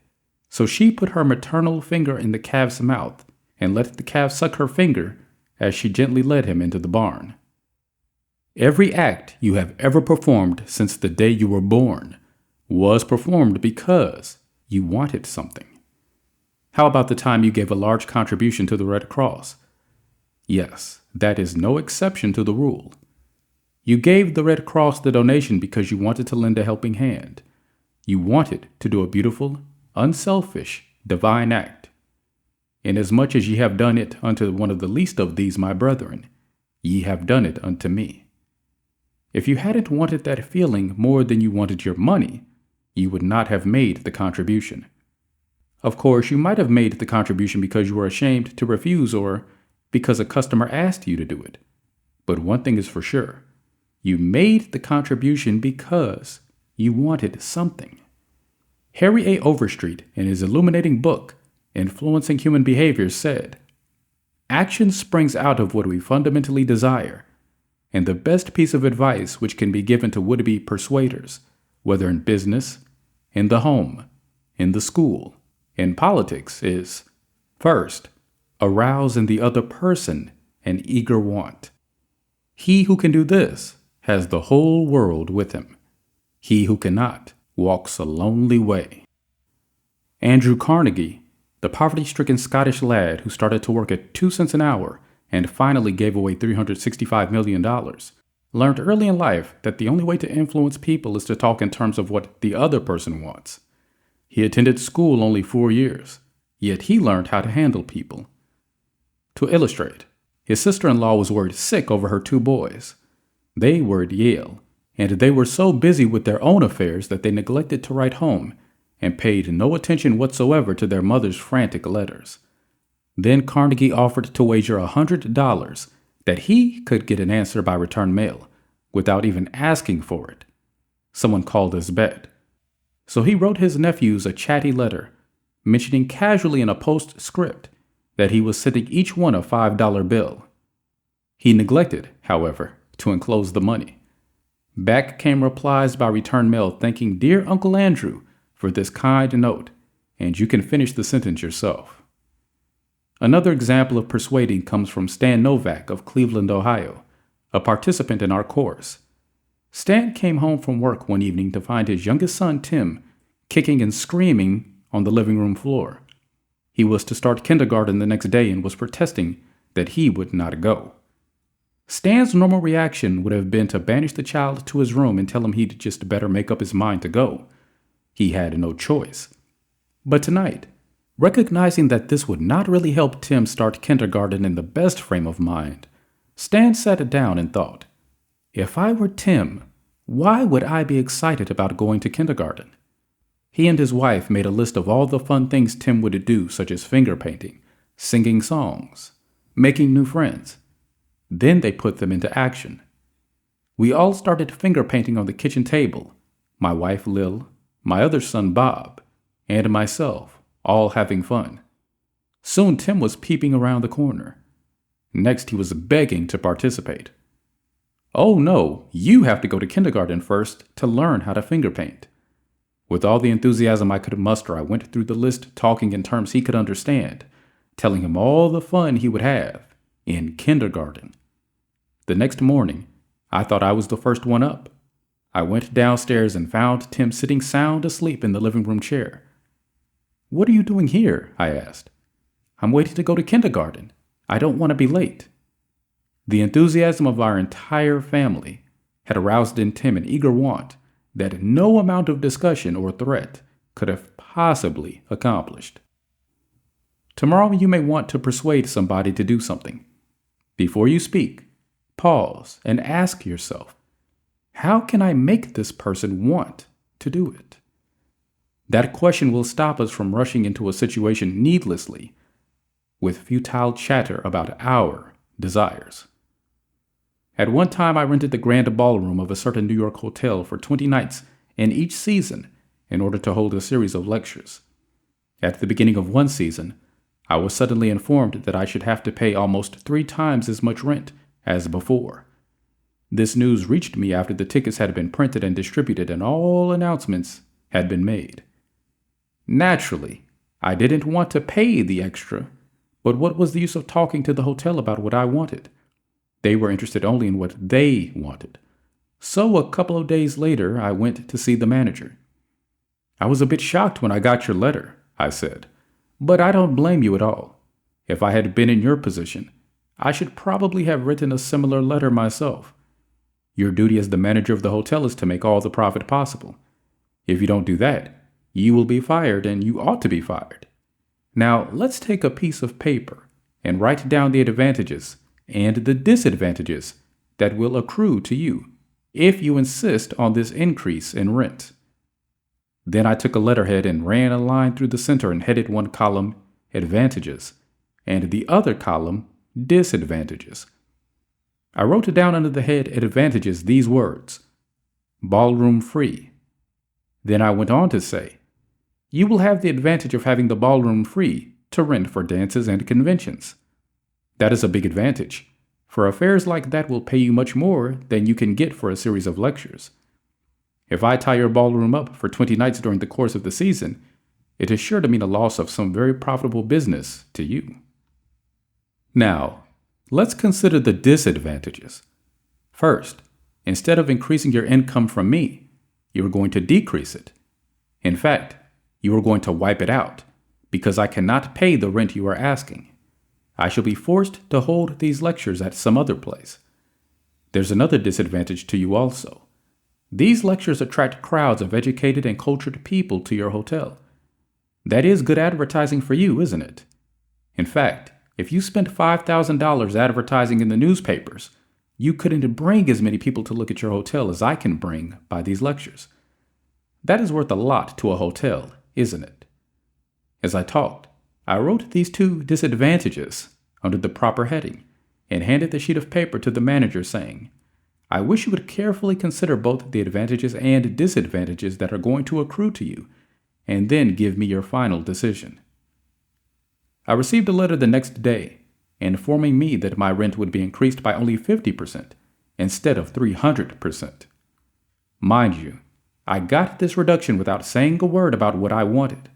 Speaker 1: so she put her maternal finger in the calf's mouth and let the calf suck her finger as she gently led him into the barn. Every act you have ever performed since the day you were born was performed because you wanted something. How about the time you gave a large contribution to the Red Cross? Yes, that is no exception to the rule. You gave the Red Cross the donation because you wanted to lend a helping hand. You wanted to do a beautiful, unselfish, divine act. Inasmuch as ye have done it unto one of the least of these my brethren, ye have done it unto me. If you hadn't wanted that feeling more than you wanted your money, you would not have made the contribution. Of course, you might have made the contribution because you were ashamed to refuse or because a customer asked you to do it. But one thing is for sure, you made the contribution because you wanted something. Harry A. Overstreet, in his illuminating book, Influencing Human Behavior, said, "Action springs out of what we fundamentally desire, and the best piece of advice which can be given to would-be persuaders, whether in business, in the home, in the school, in politics, is, first, arouse in the other person an eager want. He who can do this has the whole world with him. He who cannot walks a lonely way." Andrew Carnegie, the poverty-stricken Scottish lad who started to work at 2 cents an hour and finally gave away $365 million, learned early in life that the only way to influence people is to talk in terms of what the other person wants. He attended school only 4 years, yet he learned how to handle people. To illustrate, his sister-in-law was worried sick over her 2 boys. They were at Yale, and they were so busy with their own affairs that they neglected to write home and paid no attention whatsoever to their mother's frantic letters. Then Carnegie offered to wager $100 that he could get an answer by return mail without even asking for it. Someone called his bet. So he wrote his nephews a chatty letter, mentioning casually in a postscript that he was sending each one a $5 bill. He neglected, however, to enclose the money. Back came replies by return mail thanking dear Uncle Andrew for this kind note, and you can finish the sentence yourself. Another example of persuading comes from Stan Novak of Cleveland, Ohio, a participant in our course. Stan came home from work one evening to find his youngest son, Tim, kicking and screaming on the living room floor. He was to start kindergarten the next day and was protesting that he would not go. Stan's normal reaction would have been to banish the child to his room and tell him he'd just better make up his mind to go. He had no choice. But tonight, recognizing that this would not really help Tim start kindergarten in the best frame of mind, Stan sat down and thought, if I were Tim, why would I be excited about going to kindergarten? He and his wife made a list of all the fun things Tim would do, such as finger painting, singing songs, making new friends. Then they put them into action. We all started finger painting on the kitchen table, my wife Lil, my other son Bob, and myself, all having fun. Soon Tim was peeping around the corner. Next he was begging to participate. Oh no, you have to go to kindergarten first to learn how to finger paint. With all the enthusiasm I could muster, I went through the list talking in terms he could understand, telling him all the fun he would have in kindergarten. The next morning, I thought I was the first one up. I went downstairs and found Tim sitting sound asleep in the living room chair. "What are you doing here?" I asked. "I'm waiting to go to kindergarten. I don't want to be late." The enthusiasm of our entire family had aroused in Tim an eager want that no amount of discussion or threat could have possibly accomplished. Tomorrow you may want to persuade somebody to do something. Before you speak, pause and ask yourself, how can I make this person want to do it? That question will stop us from rushing into a situation needlessly with futile chatter about our desires. At one time, I rented the grand ballroom of a certain New York hotel for 20 nights in each season in order to hold a series of lectures. At the beginning of one season, I was suddenly informed that I should have to pay almost 3 times as much rent as before. This news reached me after the tickets had been printed and distributed and all announcements had been made. Naturally, I didn't want to pay the extra, but what was the use of talking to the hotel about what I wanted? They were interested only in what they wanted. So a couple of days later, I went to see the manager. "I was a bit shocked when I got your letter," I said, "but I don't blame you at all. If I had been in your position, I should probably have written a similar letter myself. Your duty as the manager of the hotel is to make all the profit possible. If you don't do that, you will be fired, and you ought to be fired. Now, let's take a piece of paper and write down the advantages and the disadvantages that will accrue to you if you insist on this increase in rent." Then I took a letterhead and ran a line through the center and headed one column advantages and the other column disadvantages. I wrote down under the head advantages these words: ballroom free. Then I went on to say, You will have the advantage of having the ballroom free to rent for dances and conventions. That is a big advantage, for affairs like that will pay you much more than you can get for a series of lectures. If I tie your ballroom up for 20 nights during the course of the season, it is sure to mean a loss of some very profitable business to you. Now, let's consider the disadvantages. First, instead of increasing your income from me, you are going to decrease it. In fact, you are going to wipe it out, because I cannot pay the rent you are asking. I shall be forced to hold these lectures at some other place. There's another disadvantage to you also. These lectures attract crowds of educated and cultured people to your hotel. That is good advertising for you, isn't it? In fact, if you spent $5,000 advertising in the newspapers, you couldn't bring as many people to look at your hotel as I can bring by these lectures. That is worth a lot to a hotel, isn't it? As I talked, I wrote these two disadvantages under the proper heading and handed the sheet of paper to the manager saying, I wish you would carefully consider both the advantages and disadvantages that are going to accrue to you, and then give me your final decision. I received a letter the next day informing me that my rent would be increased by only 50% instead of 300%. Mind you, I got this reduction without saying a word about what I wanted.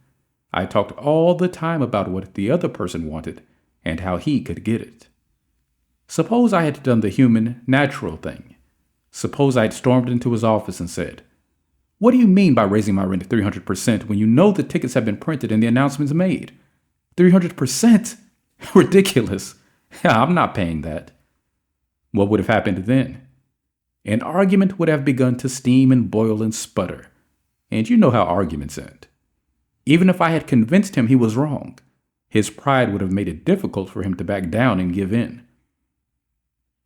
Speaker 1: I talked all the time about what the other person wanted and how he could get it. Suppose I had done the human, natural thing. Suppose I had stormed into his office and said, What do you mean by raising my rent 300% when you know the tickets have been printed and the announcements made? 300%? Ridiculous. I'm not paying that. What would have happened then? An argument would have begun to steam and boil and sputter. And you know how arguments end. Even if I had convinced him he was wrong, his pride would have made it difficult for him to back down and give in.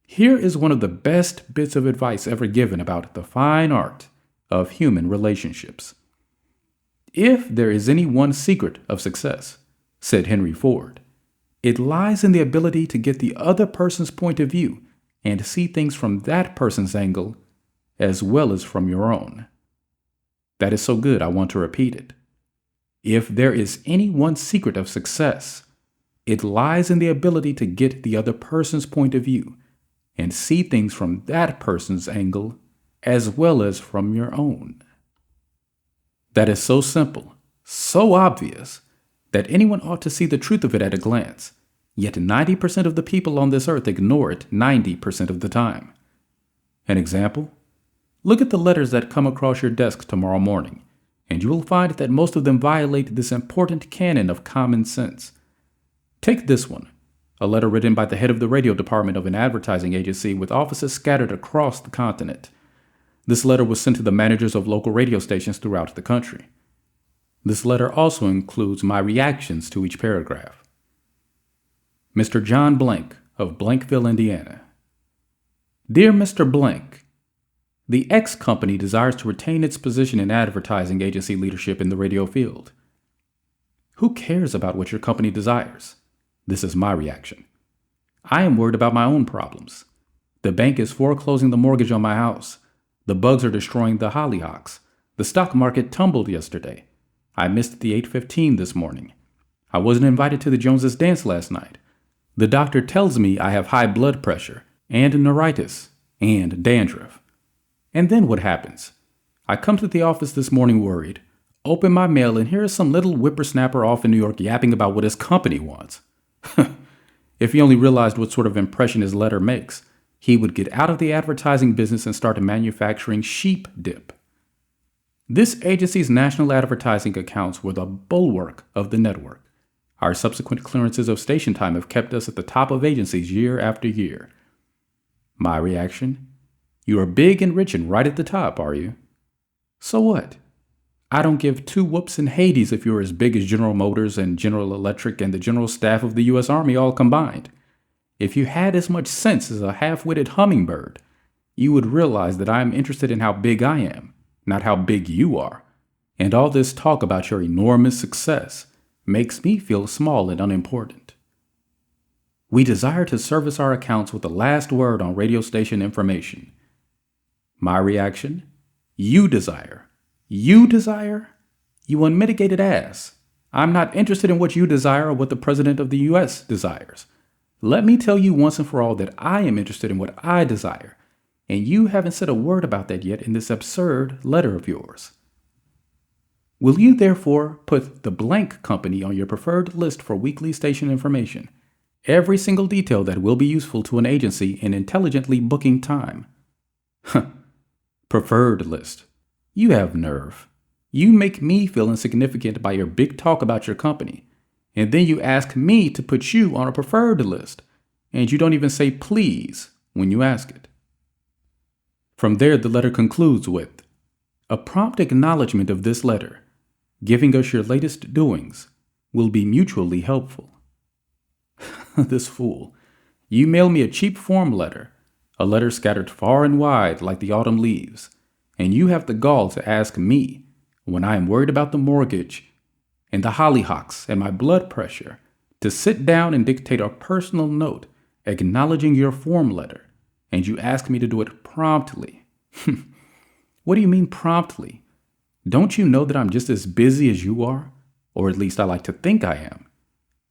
Speaker 1: Here is one of the best bits of advice ever given about the fine art of human relationships. If there is any one secret of success, said Henry Ford, it lies in the ability to get the other person's point of view and see things from that person's angle as well as from your own. That is so good, I want to repeat it. If there is any one secret of success, it lies in the ability to get the other person's point of view and see things from that person's angle as well as from your own. That is so simple, so obvious, that anyone ought to see the truth of it at a glance, yet 90% of the people on this earth ignore it 90% of the time. An example? Look at the letters that come across your desk tomorrow morning, and you will find that most of them violate this important canon of common sense. Take this one, a letter written by the head of the radio department of an advertising agency with offices scattered across the continent. This letter was sent to the managers of local radio stations throughout the country. This letter also includes my reactions to each paragraph. Mr. John Blank of Blankville, Indiana. Dear Mr. Blank, the X company desires to retain its position in advertising agency leadership in the radio field. Who cares about what your company desires? This is my reaction. I am worried about my own problems. The bank is foreclosing the mortgage on my house. The bugs are destroying the hollyhocks. The stock market tumbled yesterday. I missed the 8:15 this morning. I wasn't invited to the Joneses' dance last night. The doctor tells me I have high blood pressure and neuritis and dandruff. And then what happens? I come to the office this morning worried, open my mail, and here is some little whippersnapper off in New York yapping about what his company wants. If he only realized what sort of impression his letter makes, he would get out of the advertising business and start manufacturing sheep dip. This agency's national advertising accounts were the bulwark of the network. Our subsequent clearances of station time have kept us at the top of agencies year after year. My reaction? You are big and rich and right at the top, are you? So what? I don't give two whoops in Hades if you're as big as General Motors and General Electric and the general staff of the U.S. Army all combined. If you had as much sense as a half-witted hummingbird, you would realize that I am interested in how big I am, not how big you are. And all this talk about your enormous success makes me feel small and unimportant. We desire to service our accounts with the last word on radio station information. My reaction? You desire? You unmitigated ass. I'm not interested in what you desire or what the President of the U.S. desires. Let me tell you once and for all that I am interested in what I desire, and you haven't said a word about that yet in this absurd letter of yours. Will you therefore put the blank company on your preferred list for weekly station information, every single detail that will be useful to an agency in intelligently booking time? Preferred list. You have nerve. You make me feel insignificant by your big talk about your company, and then you ask me to put you on a preferred list, and you don't even say please when you ask it. From there, the letter concludes with a prompt acknowledgement of this letter, giving us your latest doings, will be mutually helpful. This fool. You mail me a cheap form letter, a letter scattered far and wide like the autumn leaves, and you have the gall to ask me, when I am worried about the mortgage and the hollyhocks and my blood pressure, to sit down and dictate a personal note acknowledging your form letter, and you ask me to do it promptly. What do you mean promptly? Don't you know that I'm just as busy as you are? Or at least I like to think I am.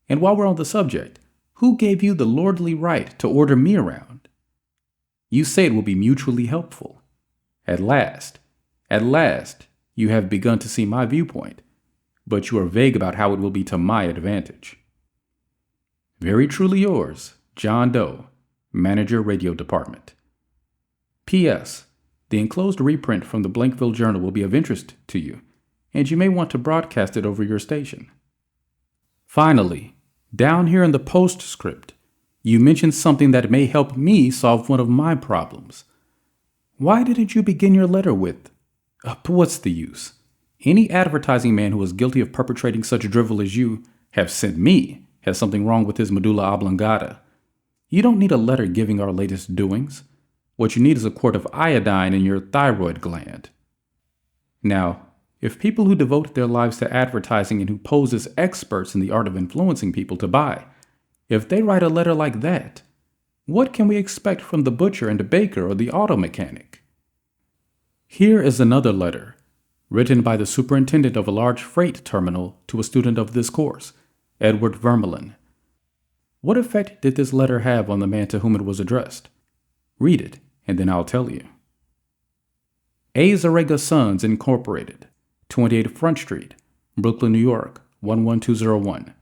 Speaker 1: And while we're on the subject, who gave you the lordly right to order me around? You say it will be mutually helpful. At last, you have begun to see my viewpoint, but you are vague about how it will be to my advantage. Very truly yours, John Doe, Manager Radio Department. P.S. The enclosed reprint from the Blankville Journal will be of interest to you, and you may want to broadcast it over your station. Finally, down here in the postscript, you mentioned something that may help me solve one of my problems. Why didn't you begin your letter with, but what's the use? Any advertising man who is guilty of perpetrating such drivel as you have sent me has something wrong with his medulla oblongata. You don't need a letter giving our latest doings. What you need is a quart of iodine in your thyroid gland. Now, if people who devote their lives to advertising and who pose as experts in the art of influencing people to buy, if they write a letter like that, what can we expect from the butcher and the baker or the auto mechanic? Here is another letter, written by the superintendent of a large freight terminal to a student of this course, Edward Vermeulen. What effect did this letter have on the man to whom it was addressed? Read it, and then I'll tell you. A. Zarega Sons, Incorporated, 28 Front Street, Brooklyn, New York, 11201.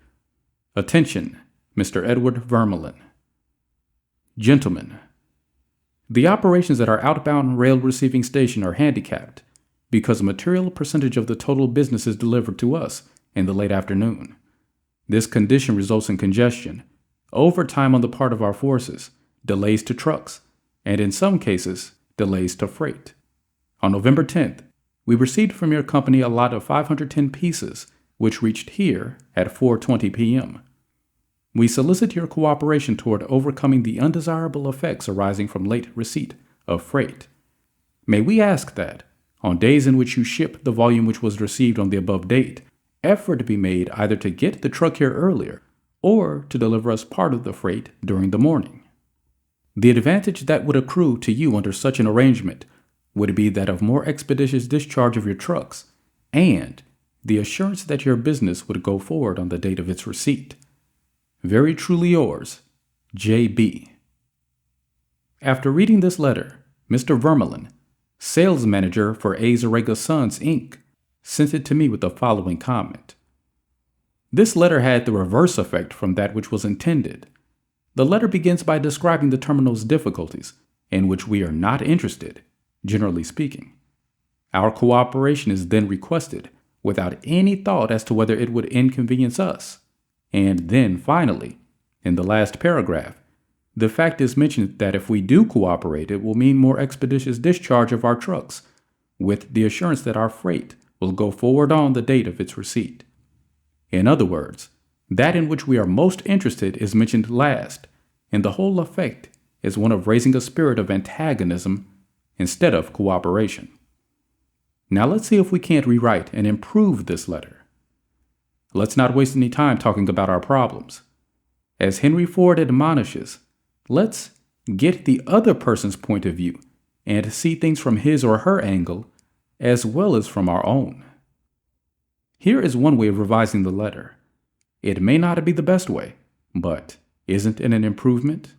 Speaker 1: Attention, Mr. Edward Vermeulen. Gentlemen, the operations at our outbound rail receiving station are handicapped because a material percentage of the total business is delivered to us in the late afternoon. This condition results in congestion, overtime on the part of our forces, delays to trucks, and in some cases, delays to freight. On November 10th, we received from your company a lot of 510 pieces, which reached here at 4:20 p.m. We solicit your cooperation toward overcoming the undesirable effects arising from late receipt of freight. May we ask that, on days in which you ship the volume which was received on the above date, effort be made either to get the truck here earlier or to deliver us part of the freight during the morning. The advantage that would accrue to you under such an arrangement would be that of more expeditious discharge of your trucks and the assurance that your business would go forward on the date of its receipt. Very truly yours, J.B. After reading this letter, Mr. Vermeulen, sales manager for A. Zarega Sons, Inc., sent it to me with the following comment. This letter had the reverse effect from that which was intended. The letter begins by describing the terminal's difficulties, in which we are not interested, generally speaking. Our cooperation is then requested without any thought as to whether it would inconvenience us. And then, finally, in the last paragraph, the fact is mentioned that if we do cooperate, it will mean more expeditious discharge of our trucks, with the assurance that our freight will go forward on the date of its receipt. In other words, that in which we are most interested is mentioned last, and the whole effect is one of raising a spirit of antagonism instead of cooperation. Now let's see if we can't rewrite and improve this letter. Let's not waste any time talking about our problems. As Henry Ford admonishes, let's get the other person's point of view and see things from his or her angle as well as from our own. Here is one way of revising the letter. It may not be the best way, but isn't it an improvement?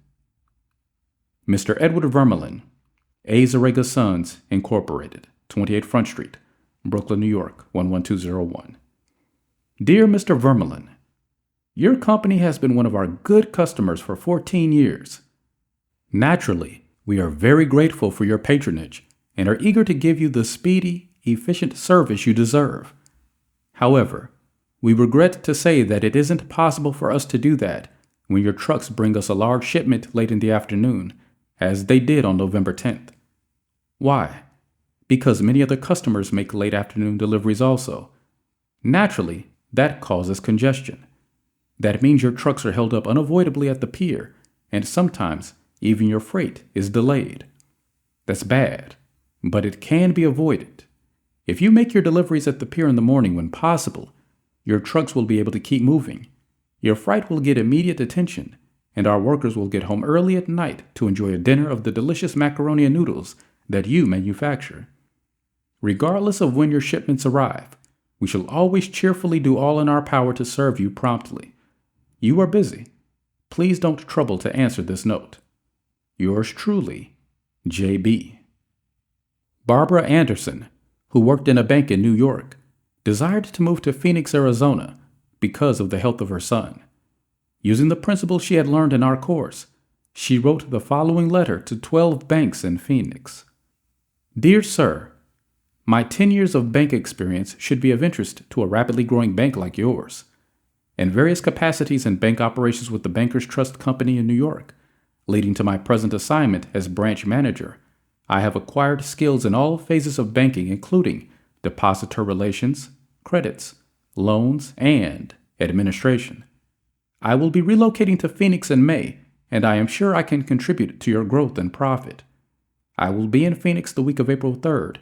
Speaker 1: Mr. Edward Vermelin, A. Zarega Sons, Incorporated, 28 Front Street, Brooklyn, New York, 11201. Dear Mr. Vermelin, your company has been one of our good customers for 14 years. Naturally, we are very grateful for your patronage and are eager to give you the speedy, efficient service you deserve. However, we regret to say that it isn't possible for us to do that when your trucks bring us a large shipment late in the afternoon, as they did on November 10th. Why? Because many other customers make late afternoon deliveries also. Naturally, that causes congestion. That means your trucks are held up unavoidably at the pier, and sometimes even your freight is delayed. That's bad, but it can be avoided. If you make your deliveries at the pier in the morning when possible, your trucks will be able to keep moving. Your freight will get immediate attention, and our workers will get home early at night to enjoy a dinner of the delicious macaroni and noodles that you manufacture. Regardless of when your shipments arrive, we shall always cheerfully do all in our power to serve you promptly. You are busy. Please don't trouble to answer this note. Yours truly, J.B. Barbara Anderson, who worked in a bank in New York, desired to move to Phoenix, Arizona because of the health of her son. Using the principles she had learned in our course, she wrote the following letter to 12 banks in Phoenix. Dear Sir, my 10 years of bank experience should be of interest to a rapidly growing bank like yours. In various capacities in bank operations with the Bankers Trust Company in New York, leading to my present assignment as branch manager, I have acquired skills in all phases of banking, including depositor relations, credits, loans, and administration. I will be relocating to Phoenix in May, and I am sure I can contribute to your growth and profit. I will be in Phoenix the week of April 3rd,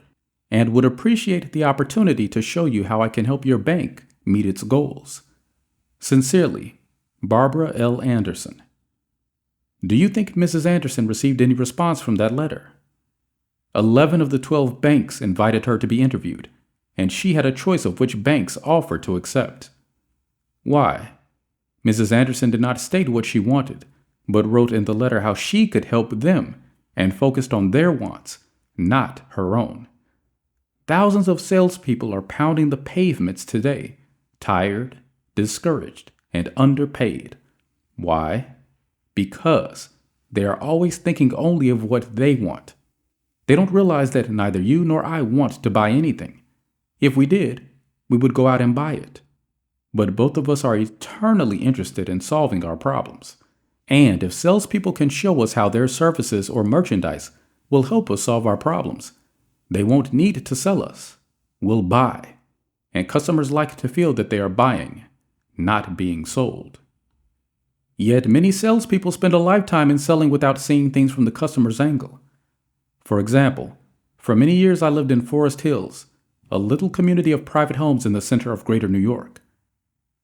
Speaker 1: and would appreciate the opportunity to show you how I can help your bank meet its goals. Sincerely, Barbara L. Anderson. Do you think Mrs. Anderson received any response from that letter? 11 of the 12 banks invited her to be interviewed, and she had a choice of which banks offered to accept. Why? Mrs. Anderson did not state what she wanted, but wrote in the letter how she could help them and focused on their wants, not her own. Thousands of salespeople are pounding the pavements today, tired, discouraged, and underpaid. Why? Because they are always thinking only of what they want. They don't realize that neither you nor I want to buy anything. If we did, we would go out and buy it. But both of us are eternally interested in solving our problems. And if salespeople can show us how their services or merchandise will help us solve our problems, they won't need to sell us. We'll buy. And customers like to feel that they are buying, not being sold. Yet many salespeople spend a lifetime in selling without seeing things from the customer's angle. For example, for many years I lived in Forest Hills, a little community of private homes in the center of Greater New York.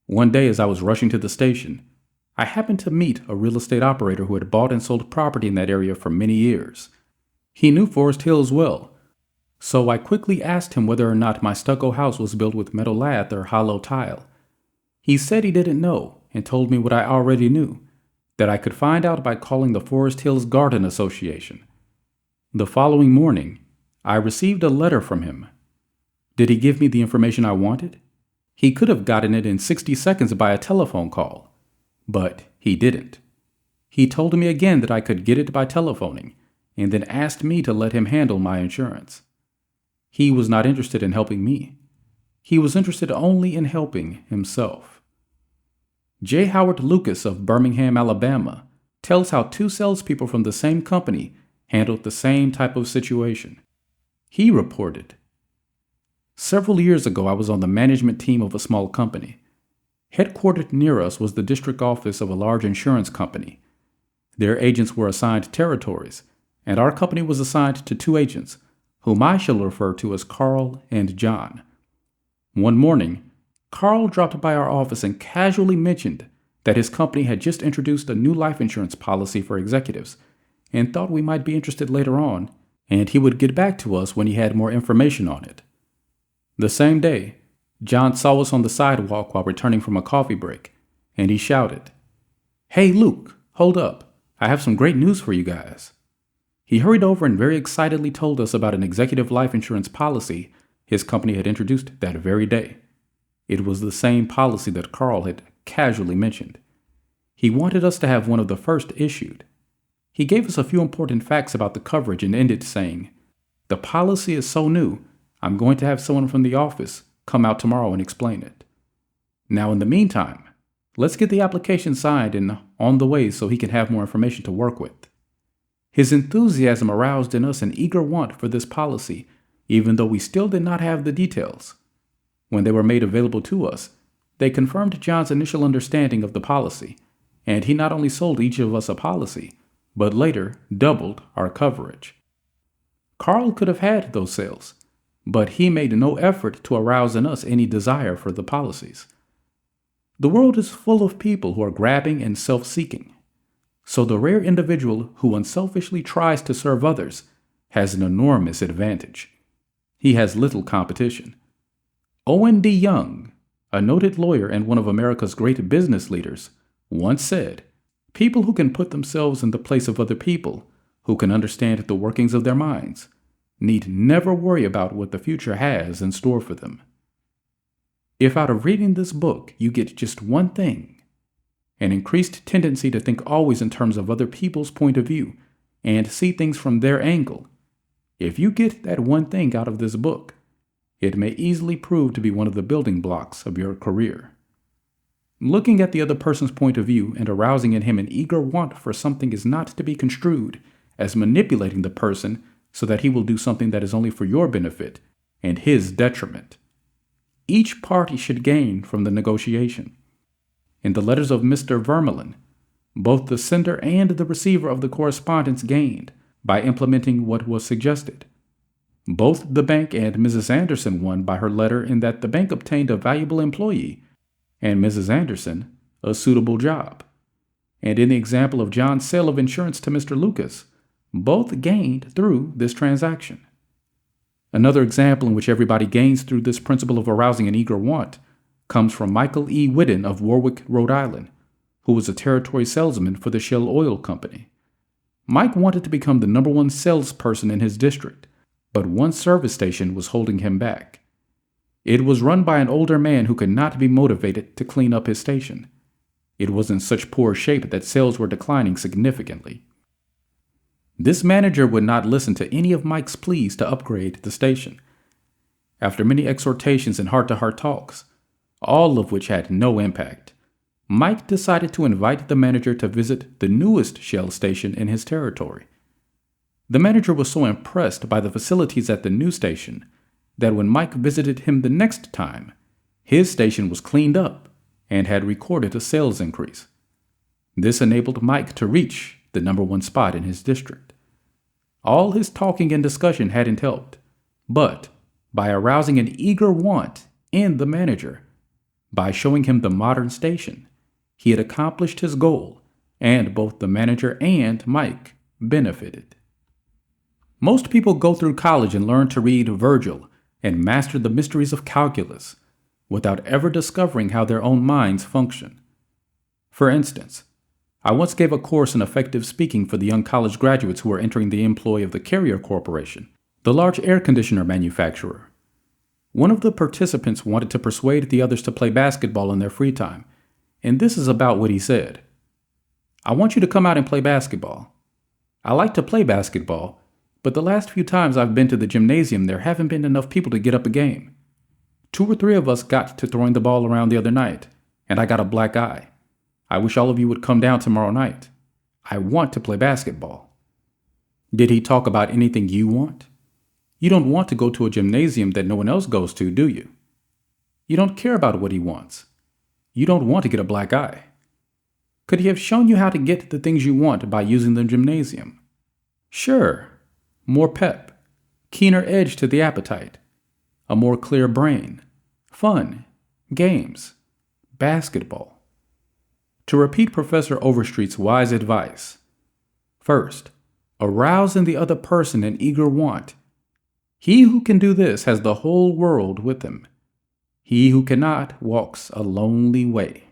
Speaker 1: One day as I was rushing to the station, I happened to meet a real estate operator who had bought and sold property in that area for many years. He knew Forest Hills well, so I quickly asked him whether or not my stucco house was built with metal lath or hollow tile. He said he didn't know and told me what I already knew, that I could find out by calling the Forest Hills Garden Association. The following morning, I received a letter from him. Did he give me the information I wanted? He could have gotten it in 60 seconds by a telephone call, but he didn't. He told me again that I could get it by telephoning, and then asked me to let him handle my insurance. He was not interested in helping me. He was interested only in helping himself. J. Howard Lucas of Birmingham, Alabama, tells how two salespeople from the same company handled the same type of situation. He reported, "Several years ago, I was on the management team of a small company. Headquartered near us was the district office of a large insurance company. Their agents were assigned territories, and our company was assigned to two agents, whom I shall refer to as Carl and John. One morning, Carl dropped by our office and casually mentioned that his company had just introduced a new life insurance policy for executives and thought we might be interested later on, and he would get back to us when he had more information on it. The same day, John saw us on the sidewalk while returning from a coffee break, and he shouted, "Hey, Luke, hold up. I have some great news for you guys." He hurried over and very excitedly told us about an executive life insurance policy his company had introduced that very day. It was the same policy that Carl had casually mentioned. He wanted us to have one of the first issued. He gave us a few important facts about the coverage and ended saying, "The policy is so new, I'm going to have someone from the office come out tomorrow and explain it. Now, in the meantime, let's get the application signed and on the way so he can have more information to work with." His enthusiasm aroused in us an eager want for this policy, even though we still did not have the details. When they were made available to us, they confirmed John's initial understanding of the policy, and he not only sold each of us a policy, but later doubled our coverage. Carl could have had those sales, but he made no effort to arouse in us any desire for the policies. The world is full of people who are grabbing and self-seeking, so the rare individual who unselfishly tries to serve others has an enormous advantage. He has little competition. Owen D. Young, a noted lawyer and one of America's great business leaders, once said, "People who can put themselves in the place of other people, who can understand the workings of their minds, need never worry about what the future has in store for them." If out of reading this book you get just one thing, an increased tendency to think always in terms of other people's point of view and see things from their angle, if you get that one thing out of this book, it may easily prove to be one of the building blocks of your career. Looking at the other person's point of view and arousing in him an eager want for something is not to be construed as manipulating the person so that he will do something that is only for your benefit and his detriment. Each party should gain from the negotiation. In the letters of Mr. Vermeulen, both the sender and the receiver of the correspondence gained by implementing what was suggested. Both the bank and Mrs. Anderson won by her letter in that the bank obtained a valuable employee and Mrs. Anderson a suitable job. And in the example of John's sale of insurance to Mr. Lucas, both gained through this transaction. Another example in which everybody gains through this principle of arousing an eager want comes from Michael E. Whiddon of Warwick, Rhode Island, who was a territory salesman for the Shell Oil Company. Mike wanted to become the #1 salesperson in his district, but one service station was holding him back. It was run by an older man who could not be motivated to clean up his station. It was in such poor shape that sales were declining significantly. This manager would not listen to any of Mike's pleas to upgrade the station. After many exhortations and heart-to-heart talks, all of which had no impact, Mike decided to invite the manager to visit the newest Shell station in his territory. The manager was so impressed by the facilities at the new station that when Mike visited him the next time, his station was cleaned up and had recorded a sales increase. This enabled Mike to reach the #1 spot in his district. All his talking and discussion hadn't helped, but by arousing an eager want in the manager, by showing him the modern station, he had accomplished his goal, and both the manager and Mike benefited. Most people go through college and learn to read Virgil and master the mysteries of calculus without ever discovering how their own minds function. For instance, I once gave a course in effective speaking for the young college graduates who were entering the employ of the Carrier Corporation, the large air conditioner manufacturer. One of the participants wanted to persuade the others to play basketball in their free time, and this is about what he said. "I want you to come out and play basketball. I like to play basketball, but the last few times I've been to the gymnasium, there haven't been enough people to get up a game. 2 or 3 of us got to throwing the ball around the other night, and I got a black eye. I wish all of you would come down tomorrow night. I want to play basketball." Did he talk about anything you want? You don't want to go to a gymnasium that no one else goes to, do you? You don't care about what he wants. You don't want to get a black eye. Could he have shown you how to get the things you want by using the gymnasium? Sure. More pep, keener edge to the appetite, a more clear brain, fun, games, basketball. To repeat Professor Overstreet's wise advice, first, arouse in the other person an eager want. He who can do this has the whole world with him. He who cannot walks a lonely way.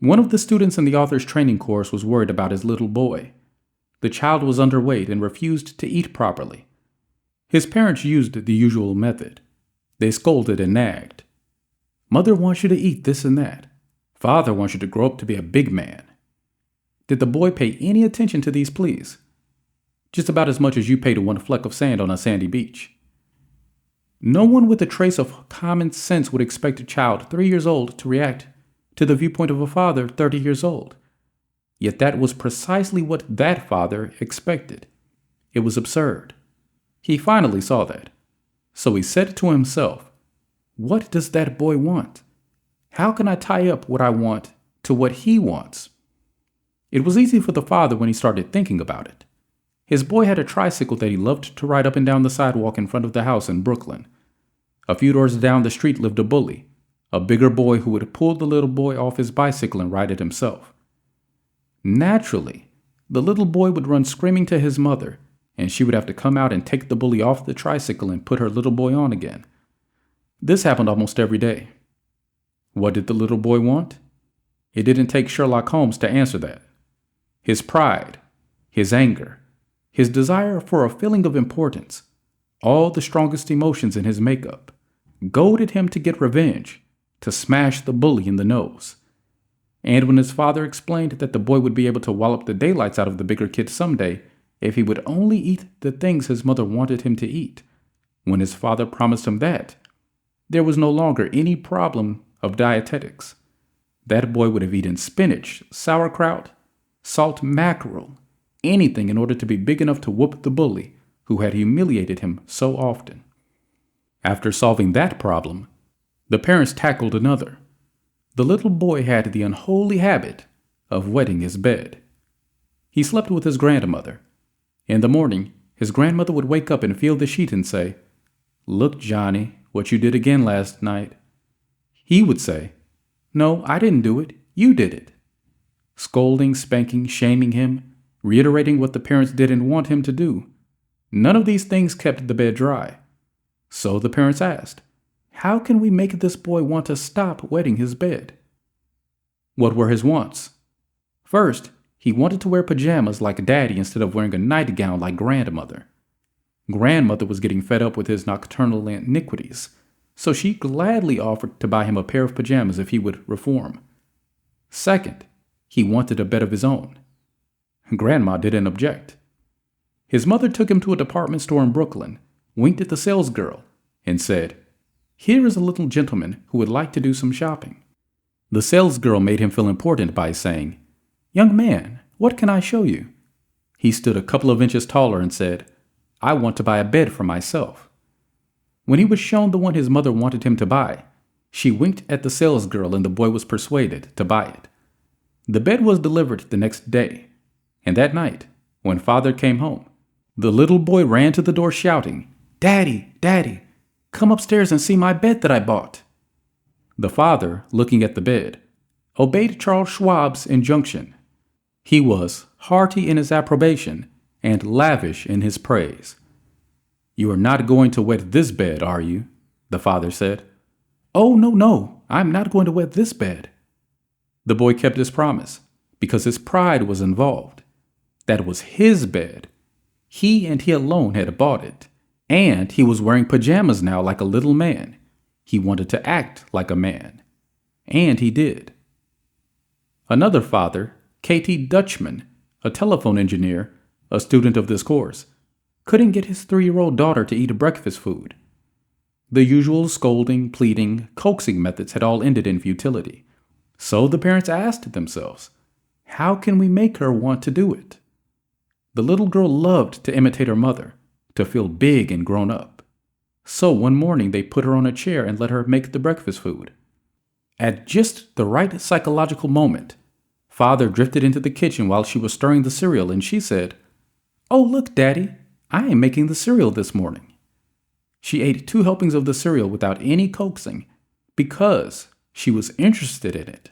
Speaker 1: One of the students in the author's training course was worried about his little boy. The child was underweight and refused to eat properly. His parents used the usual method. They scolded and nagged. Mother wants you to eat this and that. Father wants you to grow up to be a big man. Did the boy pay any attention to these pleas? Just about as much as you pay to one fleck of sand on a sandy beach. No one with a trace of common sense would expect a child 3 years old to react to the viewpoint of a father 30 years old. Yet that was precisely what that father expected. It was absurd. He finally saw that. So he said to himself, "What does that boy want? How can I tie up what I want to what he wants?" It was easy for the father when he started thinking about it. His boy had a tricycle that he loved to ride up and down the sidewalk in front of the house in Brooklyn. A few doors down the street lived a bully, a bigger boy who would pull the little boy off his bicycle and ride it himself. Naturally, the little boy would run screaming to his mother, and she would have to come out and take the bully off the tricycle and put her little boy on again. This happened almost every day. What did the little boy want? It didn't take Sherlock Holmes to answer that. His pride, his anger, his desire for a feeling of importance, all the strongest emotions in his makeup, goaded him to get revenge, to smash the bully in the nose. And when his father explained that the boy would be able to wallop the daylights out of the bigger kid someday if he would only eat the things his mother wanted him to eat, when his father promised him that, there was no longer any problem of dietetics. That boy would have eaten spinach, sauerkraut, salt mackerel, anything in order to be big enough to whoop the bully who had humiliated him so often. After solving that problem, the parents tackled another. The little boy had the unholy habit of wetting his bed. He slept with his grandmother. In the morning, his grandmother would wake up and feel the sheet and say, "Look, Johnny, what you did again last night." He would say, "No, I didn't do it. You did it." Scolding, spanking, shaming him, reiterating what the parents didn't want him to do. None of these things kept the bed dry. So the parents asked, "How can we make this boy want to stop wetting his bed?" What were his wants? First, he wanted to wear pajamas like Daddy instead of wearing a nightgown like Grandmother. Grandmother was getting fed up with his nocturnal iniquities, so she gladly offered to buy him a pair of pajamas if he would reform. Second, he wanted a bed of his own. Grandma didn't object. His mother took him to a department store in Brooklyn, winked at the salesgirl, and said, "Here is a little gentleman who would like to do some shopping." The salesgirl made him feel important by saying, "Young man, what can I show you?" He stood a couple of inches taller and said, "I want to buy a bed for myself." When he was shown the one his mother wanted him to buy, she winked at the salesgirl and the boy was persuaded to buy it. The bed was delivered the next day, and that night, when father came home, the little boy ran to the door shouting, "Daddy, Daddy, come upstairs and see my bed that I bought." The father, looking at the bed, obeyed Charles Schwab's injunction. He was hearty in his approbation and lavish in his praise. "You are not going to wet this bed, are you?" the father said. "Oh, no, I'm not going to wet this bed." The boy kept his promise because his pride was involved. That was his bed. He and he alone had bought it. And he was wearing pajamas now like a little man. He wanted to act like a man. And he did. Another father, K.T. Dutchman, a telephone engineer, a student of this course, couldn't get his 3-year-old daughter to eat breakfast food. The usual scolding, pleading, coaxing methods had all ended in futility. So the parents asked themselves, how can we make her want to do it? The little girl loved to imitate her mother, to feel big and grown up. So one morning they put her on a chair and let her make the breakfast food. At just the right psychological moment, Father drifted into the kitchen while she was stirring the cereal and she said, "Oh, look, Daddy, I am making the cereal this morning." She ate 2 helpings of the cereal without any coaxing because she was interested in it.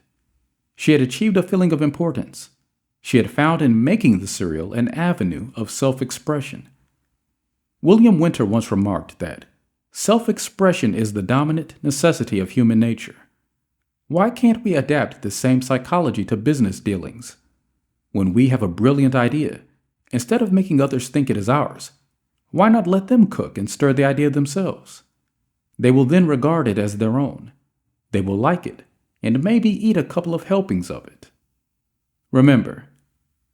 Speaker 1: She had achieved a feeling of importance. She had found in making the cereal an avenue of self-expression. William Winter once remarked that Self-expression is the dominant necessity of human nature. Why can't we adapt the same psychology to business dealings? When we have a brilliant idea, instead of making others think it is ours, why not let them cook and stir the idea themselves? They will then regard it as their own. They will like it, and maybe eat a couple of helpings of it. Remember,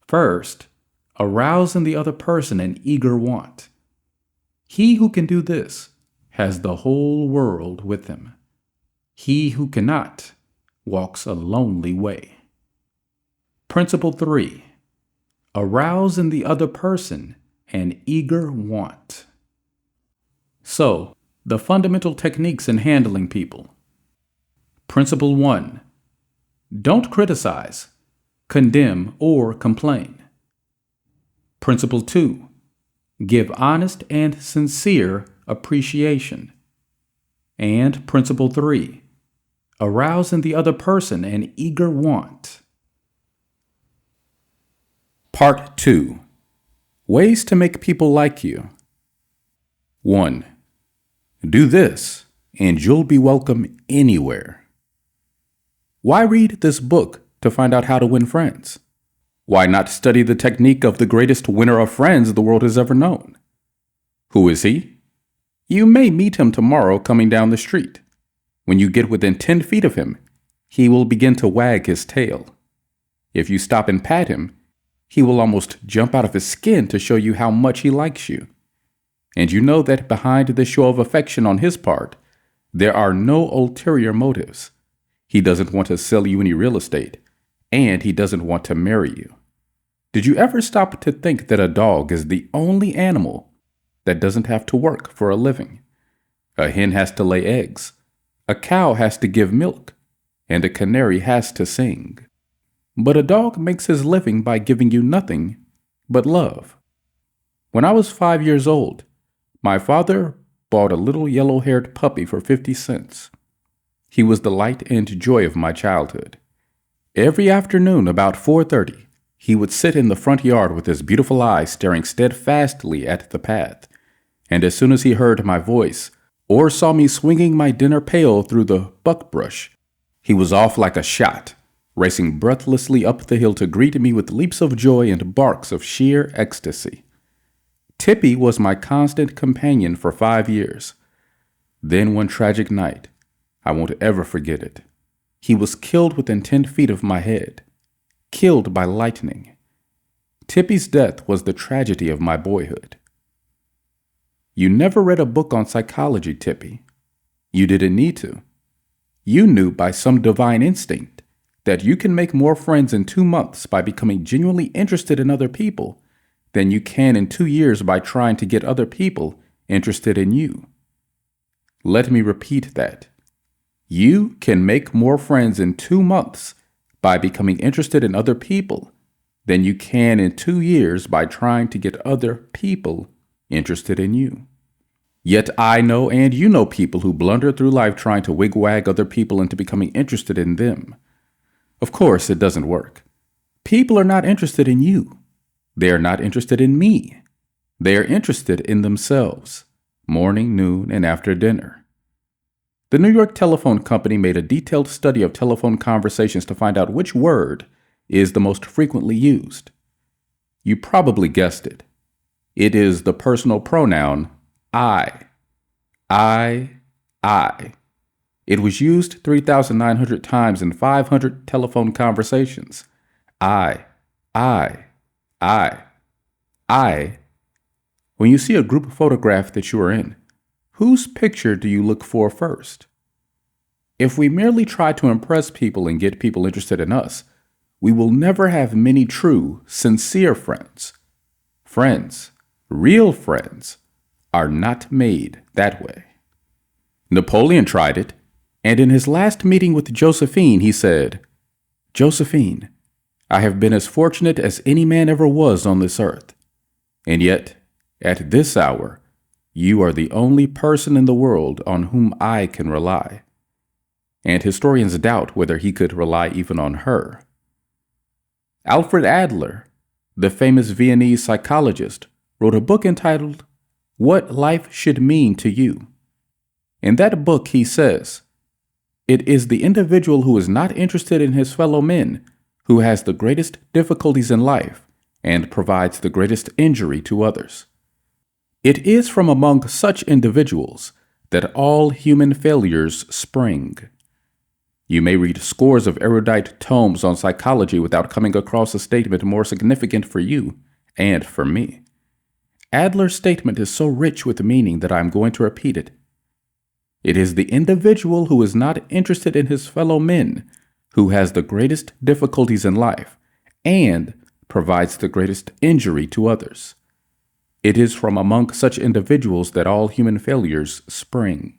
Speaker 1: first, arouse in the other person an eager want. He who can do this has the whole world with him. He who cannot walks a lonely way. Principle 3. Arouse in the other person an eager want. So, the fundamental techniques in handling people. Principle 1. Don't criticize, condemn, or complain. Principle 2. Give honest and sincere appreciation. And Principle 3. Arouse in the other person an eager want. Part 2. Ways to make people like you. 1. Do this, and you'll be welcome anywhere. Why read this book to find out how to win friends? Why not study the technique of the greatest winner of friends the world has ever known? Who is he? You may meet him tomorrow coming down the street. When you get within 10 feet of him, he will begin to wag his tail. If you stop and pat him, he will almost jump out of his skin to show you how much he likes you. And you know that behind the show of affection on his part, there are no ulterior motives. He doesn't want to sell you any real estate, and he doesn't want to marry you. Did you ever stop to think that a dog is the only animal that doesn't have to work for a living? A hen has to lay eggs, a cow has to give milk, and a canary has to sing. But a dog makes his living by giving you nothing but love. When I was 5 years old, my father bought a little yellow-haired puppy for 50 cents. He was the light and joy of my childhood. Every afternoon about 4:30, he would sit in the front yard with his beautiful eyes staring steadfastly at the path. And as soon as he heard my voice or saw me swinging my dinner pail through the buckbrush, he was off like a shot, racing breathlessly up the hill to greet me with leaps of joy and barks of sheer ecstasy. Tippy was my constant companion for 5 years. Then one tragic night, I won't ever forget it, he was killed within 10 feet of my head, killed by lightning. Tippy's death was the tragedy of my boyhood. You never read a book on psychology, Tippy. You didn't need to. You knew by some divine instinct that you can make more friends in 2 months by becoming genuinely interested in other people than you can in 2 years by trying to get other people interested in you. Let me repeat that. You can make more friends in 2 months by becoming interested in other people than you can in 2 years by trying to get other people interested in you. Yet I know and you know people who blunder through life trying to wigwag other people into becoming interested in them. Of course, it doesn't work. People are not interested in you. They are not interested in me. They are interested in themselves, morning, noon, and after dinner. The New York Telephone Company made a detailed study of telephone conversations to find out which word is the most frequently used. You probably guessed it. It is the personal pronoun I. I. It was used 3,900 times in 500 telephone conversations. I. When you see a group photograph that you are in, whose picture do you look for first? If we merely try to impress people and get people interested in us, we will never have many true, sincere friends. Friends, real friends, are not made that way. Napoleon tried it, and in his last meeting with Josephine, he said, "Josephine, I have been as fortunate as any man ever was on this earth. And yet, at this hour, you are the only person in the world on whom I can rely." And historians doubt whether he could rely even on her. Alfred Adler, the famous Viennese psychologist, wrote a book entitled What Life Should Mean to You. In that book, he says, "It is the individual who is not interested in his fellow men who has the greatest difficulties in life and provides the greatest injury to others. It is from among such individuals that all human failures spring." You may read scores of erudite tomes on psychology without coming across a statement more significant for you and for me. Adler's statement is so rich with meaning that I am going to repeat it. It is the individual who is not interested in his fellow men who has the greatest difficulties in life and provides the greatest injury to others. It is from among such individuals that all human failures spring.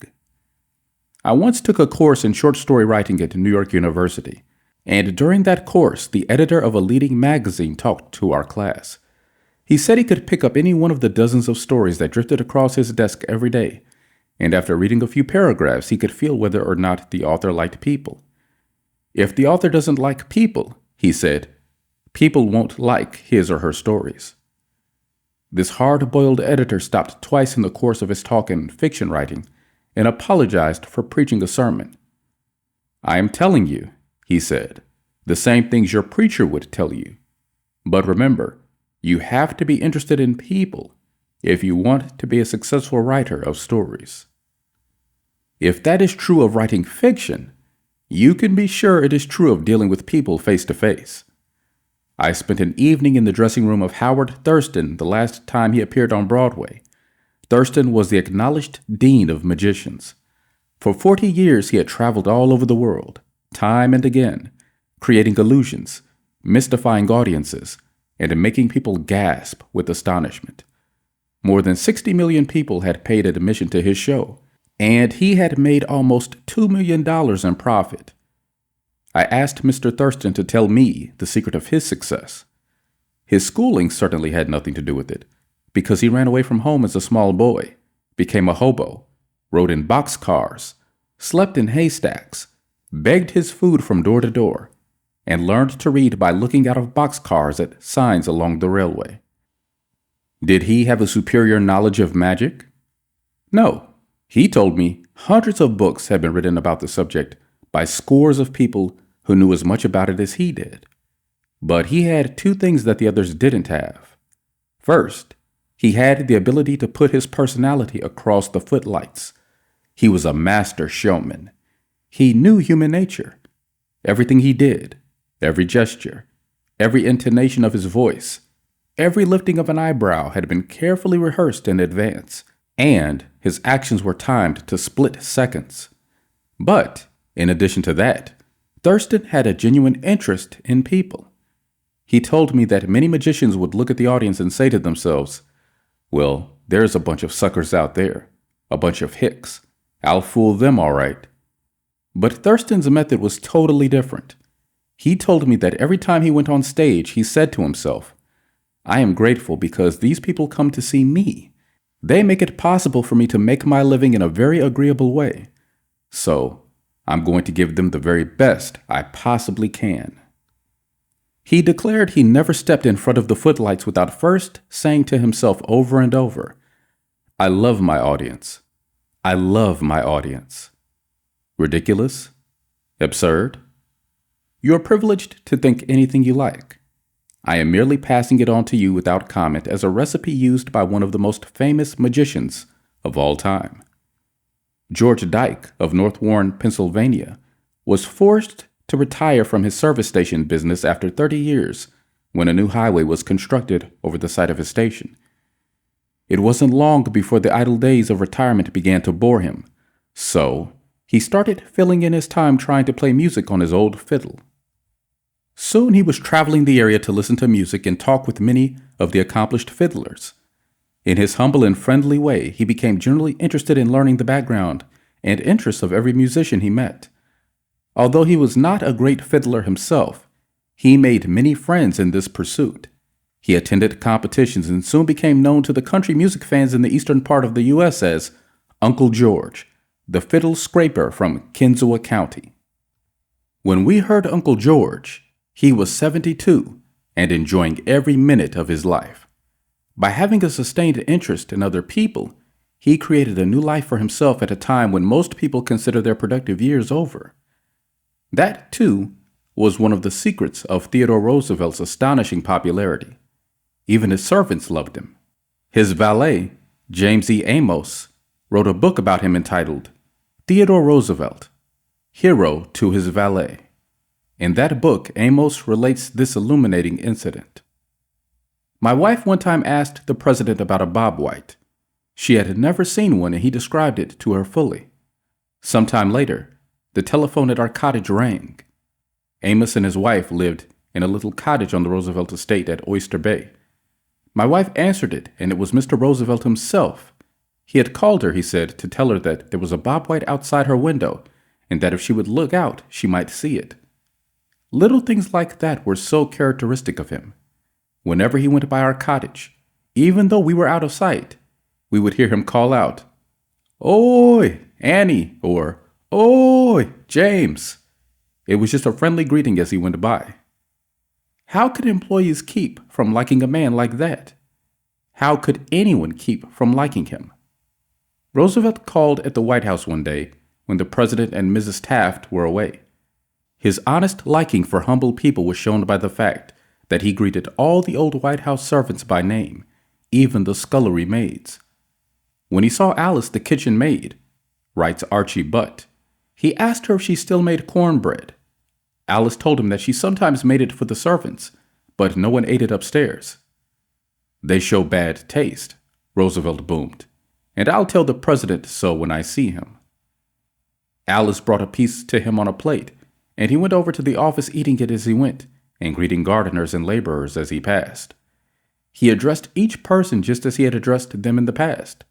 Speaker 1: I once took a course in short story writing at New York University, and during that course, the editor of a leading magazine talked to our class. He said he could pick up any one of the dozens of stories that drifted across his desk every day, and after reading a few paragraphs, he could feel whether or not the author liked people. If the author doesn't like people, he said, people won't like his or her stories. This hard-boiled editor stopped twice in the course of his talk in fiction writing and apologized for preaching a sermon. "I am telling you," he said, "the same things your preacher would tell you. But remember, you have to be interested in people if you want to be a successful writer of stories." If that is true of writing fiction, you can be sure it is true of dealing with people face to face. I spent an evening in the dressing room of Howard Thurston the last time he appeared on Broadway. Thurston was the acknowledged dean of magicians. For 40 years, he had traveled all over the world, time and again, creating illusions, mystifying audiences, and making people gasp with astonishment. More than 60 million people had paid admission to his show, and he had made almost $2 million in profit. I asked Mr. Thurston to tell me the secret of his success. His schooling certainly had nothing to do with it, because he ran away from home as a small boy, became a hobo, rode in boxcars, slept in haystacks, begged his food from door to door, and learned to read by looking out of boxcars at signs along the railway. Did he have a superior knowledge of magic? No. He told me hundreds of books had been written about the subject by scores of people who knew as much about it as he did. But he had two things that the others didn't have. First, he had the ability to put his personality across the footlights. He was a master showman. He knew human nature. Everything he did, every gesture, every intonation of his voice, every lifting of an eyebrow had been carefully rehearsed in advance, and his actions were timed to split seconds. But, in addition to that, Thurston had a genuine interest in people. He told me that many magicians would look at the audience and say to themselves, "Well, there's a bunch of suckers out there, a bunch of hicks. I'll fool them all right." But Thurston's method was totally different. He told me that every time he went on stage, he said to himself, "I am grateful because these people come to see me. They make it possible for me to make my living in a very agreeable way. So, I'm going to give them the very best I possibly can." He declared he never stepped in front of the footlights without first saying to himself over and over, "I love my audience. I love my audience." Ridiculous? Absurd? You are privileged to think anything you like. I am merely passing it on to you without comment as a recipe used by one of the most famous magicians of all time. George Dyke of North Warren, Pennsylvania, was forced to retire from his service station business after 30 years when a new highway was constructed over the site of his station. It wasn't long before the idle days of retirement began to bore him, so he started filling in his time trying to play music on his old fiddle. Soon he was traveling the area to listen to music and talk with many of the accomplished fiddlers. In his humble and friendly way, he became generally interested in learning the background and interests of every musician he met. Although he was not a great fiddler himself, he made many friends in this pursuit. He attended competitions and soon became known to the country music fans in the eastern part of the U.S. as Uncle George, the fiddle scraper from Kinzua County. When we heard Uncle George, he was 72 and enjoying every minute of his life. By having a sustained interest in other people, he created a new life for himself at a time when most people consider their productive years over. That, too, was one of the secrets of Theodore Roosevelt's astonishing popularity. Even his servants loved him. His valet, James E. Amos, wrote a book about him entitled Theodore Roosevelt, Hero to His Valet. In that book, Amos relates this illuminating incident. My wife one time asked the president about a bobwhite. She had never seen one, and he described it to her fully. Sometime later, the telephone at our cottage rang. Amos and his wife lived in a little cottage on the Roosevelt estate at Oyster Bay. My wife answered it, and it was Mr. Roosevelt himself. He had called her, he said, to tell her that there was a bobwhite outside her window, and that if she would look out, she might see it. Little things like that were so characteristic of him. Whenever he went by our cottage, even though we were out of sight, we would hear him call out, "Oi, Annie," or "Oi, James." It was just a friendly greeting as he went by. How could employees keep from liking a man like that? How could anyone keep from liking him? Roosevelt called at the White House one day when the president and Mrs. Taft were away. His honest liking for humble people was shown by the fact that he greeted all the old White House servants by name, even the scullery maids. When he saw Alice, the kitchen maid, writes Archie Butt, he asked her if she still made cornbread. Alice told him that she sometimes made it for the servants, but no one ate it upstairs. They show bad taste, Roosevelt boomed, and I'll tell the president so when I see him. Alice brought a piece to him on a plate, and he went over to the office eating it as he went, and greeting gardeners and laborers as he passed. He addressed each person just as he had addressed them in the past.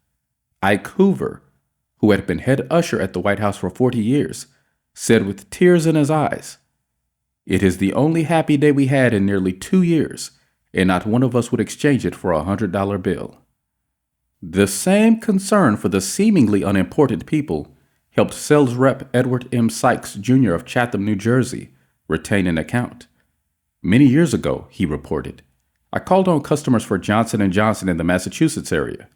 Speaker 1: Ike Hoover, who had been head usher at the White House for 40 years, said with tears in his eyes, "It is the only happy day we had in nearly 2 years, and not one of us would exchange it for a $100 bill." The same concern for the seemingly unimportant people helped sales rep Edward M. Sykes, Jr. of Chatham, New Jersey, retain an account. Many years ago, he reported, I called on customers for Johnson & Johnson in the Massachusetts area.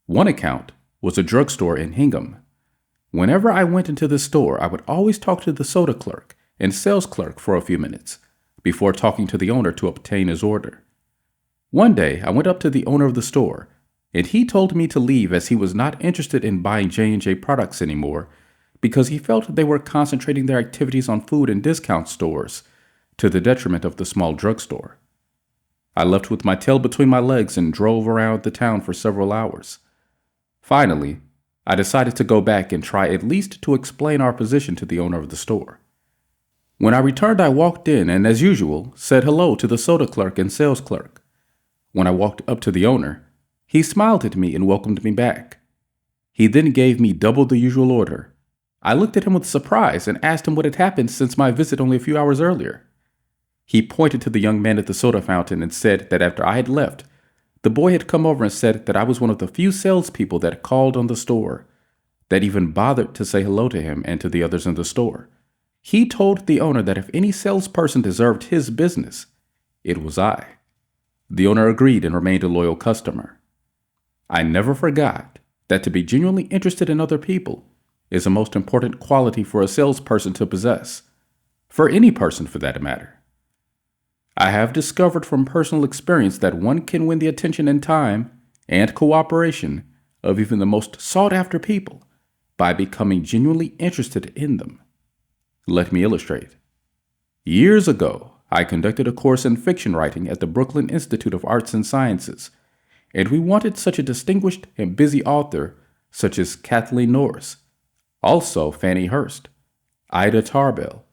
Speaker 1: One account was a drugstore in Hingham. Whenever I went into the store, I would always talk to the soda clerk and sales clerk for a few minutes before talking to the owner to obtain his order. One day, I went up to the owner of the store, and he told me to leave as he was not interested in buying J&J products anymore because he felt they were concentrating their activities on food and discount stores to the detriment of the small drugstore. I left with my tail between my legs and drove around the town for several hours. Finally, I decided to go back and try at least to explain our position to the owner of the store. When I returned, I walked in and, as usual, said hello to the soda clerk and sales clerk. When I walked up to the owner, he smiled at me and welcomed me back. He then gave me double the usual order. I looked at him with surprise and asked him what had happened since my visit only a few hours earlier. He pointed to the young man at the soda fountain and said that after I had left, the boy had come over and said that I was one of the few salespeople that called on the store, that even bothered to say hello to him and to the others in the store. He told the owner that if any salesperson deserved his business, it was I. The owner agreed and remained a loyal customer. I never forgot that to be genuinely interested in other people is the most important quality for a salesperson to possess, for any person for that matter. I have discovered from personal experience that one can win the attention and time and cooperation of even the most sought-after people by becoming genuinely interested in them. Let me illustrate. Years ago, I conducted a course in fiction writing at the Brooklyn Institute of Arts and Sciences, and we wanted such a distinguished and busy author such as Kathleen Norris, also Fannie Hurst, Ida Tarbell,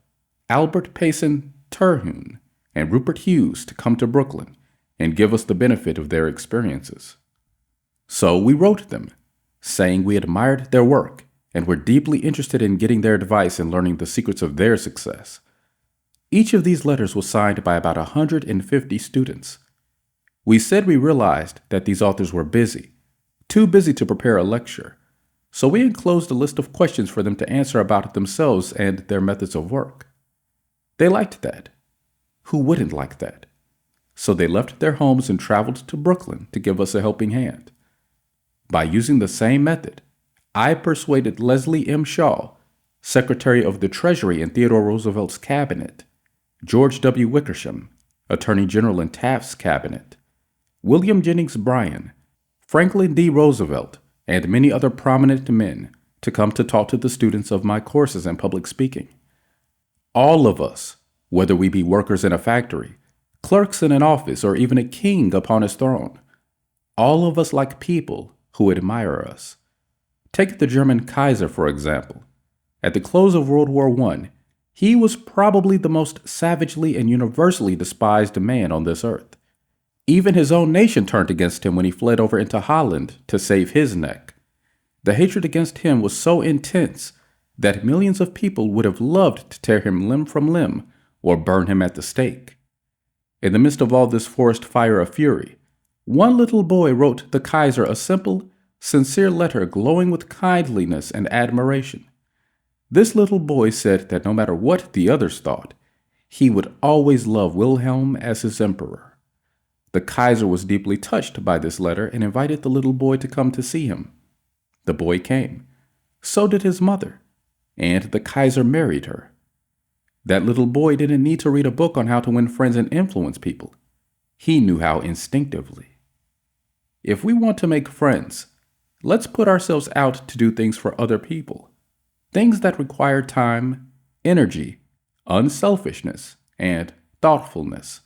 Speaker 1: Albert Payson Terhune, and Rupert Hughes to come to Brooklyn and give us the benefit of their experiences. So we wrote them, saying we admired their work and were deeply interested in getting their advice and learning the secrets of their success. Each of these letters was signed by about 150 students. We said we realized that these authors were busy, too busy to prepare a lecture, so we enclosed a list of questions for them to answer about themselves and their methods of work. They liked that. Who wouldn't like that? So they left their homes and traveled to Brooklyn to give us a helping hand. By using the same method, I persuaded Leslie M. Shaw, Secretary of the Treasury in Theodore Roosevelt's cabinet, George W. Wickersham, Attorney General in Taft's cabinet, William Jennings Bryan, Franklin D. Roosevelt, and many other prominent men to come to talk to the students of my courses in public speaking. All of us, whether we be workers in a factory, clerks in an office, or even a king upon his throne, all of us like people who admire us. Take the German Kaiser, for example. At the close of World War I, he was probably the most savagely and universally despised man on this earth. Even his own nation turned against him when he fled over into Holland to save his neck. The hatred against him was so intense that millions of people would have loved to tear him limb from limb or burn him at the stake. In the midst of all this forest fire of fury, one little boy wrote the Kaiser a simple, sincere letter glowing with kindliness and admiration. This little boy said that no matter what the others thought, he would always love Wilhelm as his emperor. The Kaiser was deeply touched by this letter and invited the little boy to come to see him. The boy came. So did his mother, and the Kaiser married her. That little boy didn't need to read a book on how to win friends and influence people. He knew how instinctively. If we want to make friends, let's put ourselves out to do things for other people. Things that require time, energy, unselfishness, and thoughtfulness.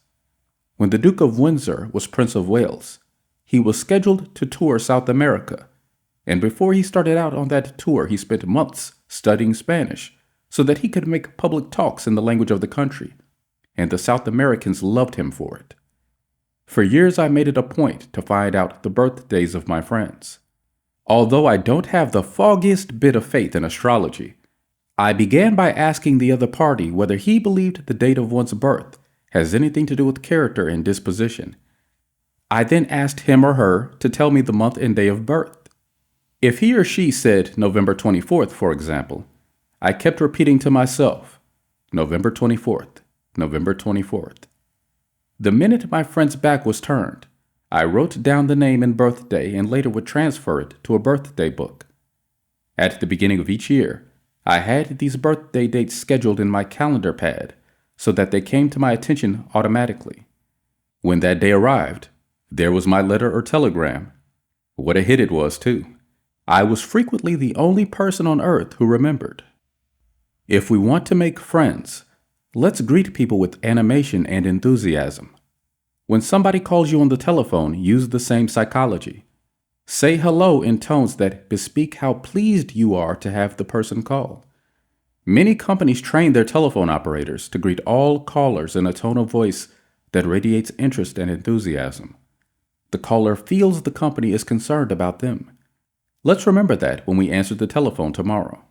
Speaker 1: When the Duke of Windsor was Prince of Wales, he was scheduled to tour South America, and before he started out on that tour, he spent months studying Spanish so that he could make public talks in the language of the country, and the South Americans loved him for it. For years, I made it a point to find out the birthdays of my friends. Although I don't have the foggiest bit of faith in astrology, I began by asking the other party whether he believed the date of one's birth has anything to do with character and disposition. I then asked him or her to tell me the month and day of birth. If he or she said November 24th, for example, I kept repeating to myself, November 24th, November 24th. The minute my friend's back was turned, I wrote down the name and birthday and later would transfer it to a birthday book. At the beginning of each year, I had these birthday dates scheduled in my calendar pad so that they came to my attention automatically. When that day arrived, there was my letter or telegram. What a hit it was, too. I was frequently the only person on earth who remembered. If we want to make friends, let's greet people with animation and enthusiasm. When somebody calls you on the telephone, use the same psychology. Say hello in tones that bespeak how pleased you are to have the person call. Many companies train their telephone operators to greet all callers in a tone of voice that radiates interest and enthusiasm. The caller feels the company is concerned about them. Let's remember that when we answer the telephone tomorrow.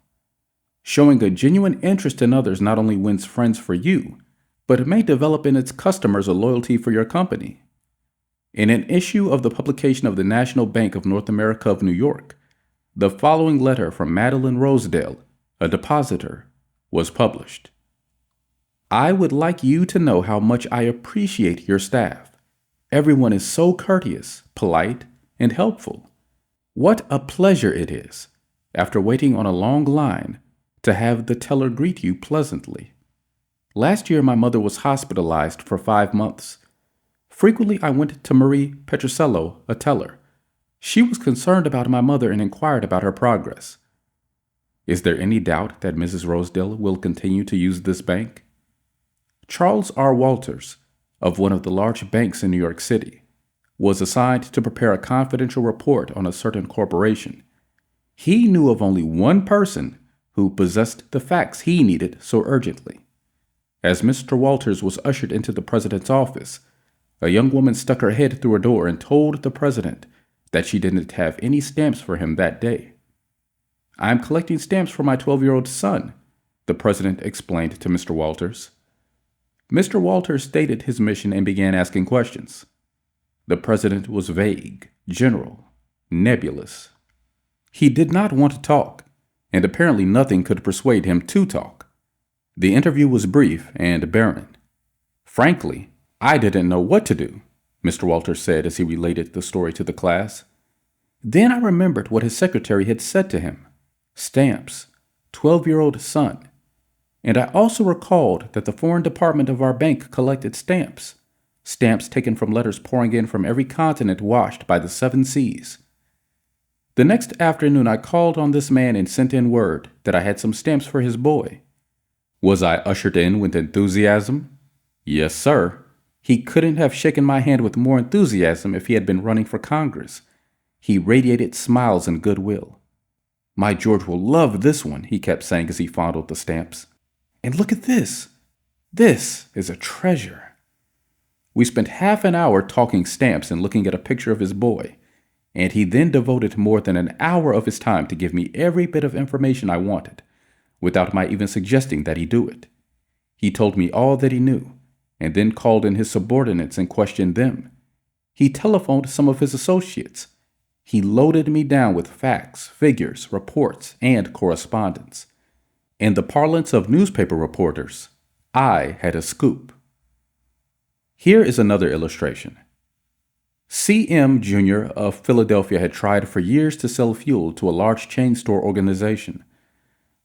Speaker 1: Showing a genuine interest in others not only wins friends for you, but it may develop in its customers a loyalty for your company. In an issue of the publication of the National Bank of North America of New York, the following letter from Madeline Rosedale, a depositor, was published. I would like you to know how much I appreciate your staff. Everyone is so courteous, polite, and helpful. What a pleasure it is, after waiting on a long line, to have the teller greet you pleasantly. Last year, my mother was hospitalized for 5 months. Frequently, I went to Marie Petrosello, a teller. She was concerned about my mother and inquired about her progress. Is there any doubt that Mrs. Rosedale will continue to use this bank? Charles R. Walters, of one of the large banks in New York City, was assigned to prepare a confidential report on a certain corporation. He knew of only one person who possessed the facts he needed so urgently. As Mr. Walters was ushered into the president's office, a young woman stuck her head through a door and told the president that she didn't have any stamps for him that day. I'm collecting stamps for my 12-year-old son, the president explained to Mr. Walters. Mr. Walters stated his mission and began asking questions. The president was vague, general, nebulous. He did not want to talk, and apparently nothing could persuade him to talk. The interview was brief and barren. Frankly, I didn't know what to do, Mr. Walters said as he related the story to the class. Then I remembered what his secretary had said to him. Stamps. 12-year-old son. And I also recalled that the foreign department of our bank collected stamps. Stamps taken from letters pouring in from every continent washed by the 7 seas. The next afternoon I called on this man and sent in word that I had some stamps for his boy. Was I ushered in with enthusiasm? Yes, sir. He couldn't have shaken my hand with more enthusiasm if he had been running for Congress. He radiated smiles and goodwill. My George will love this one, he kept saying as he fondled the stamps. And look at this. This is a treasure. We spent half an hour talking stamps and looking at a picture of his boy, and he then devoted more than an hour of his time to give me every bit of information I wanted, without my even suggesting that he do it. He told me all that he knew, and then called in his subordinates and questioned them. He telephoned some of his associates. He loaded me down with facts, figures, reports, and correspondence. In the parlance of newspaper reporters, I had a scoop. Here is another illustration. C.M. Jr. of Philadelphia had tried for years to sell fuel to a large chain store organization,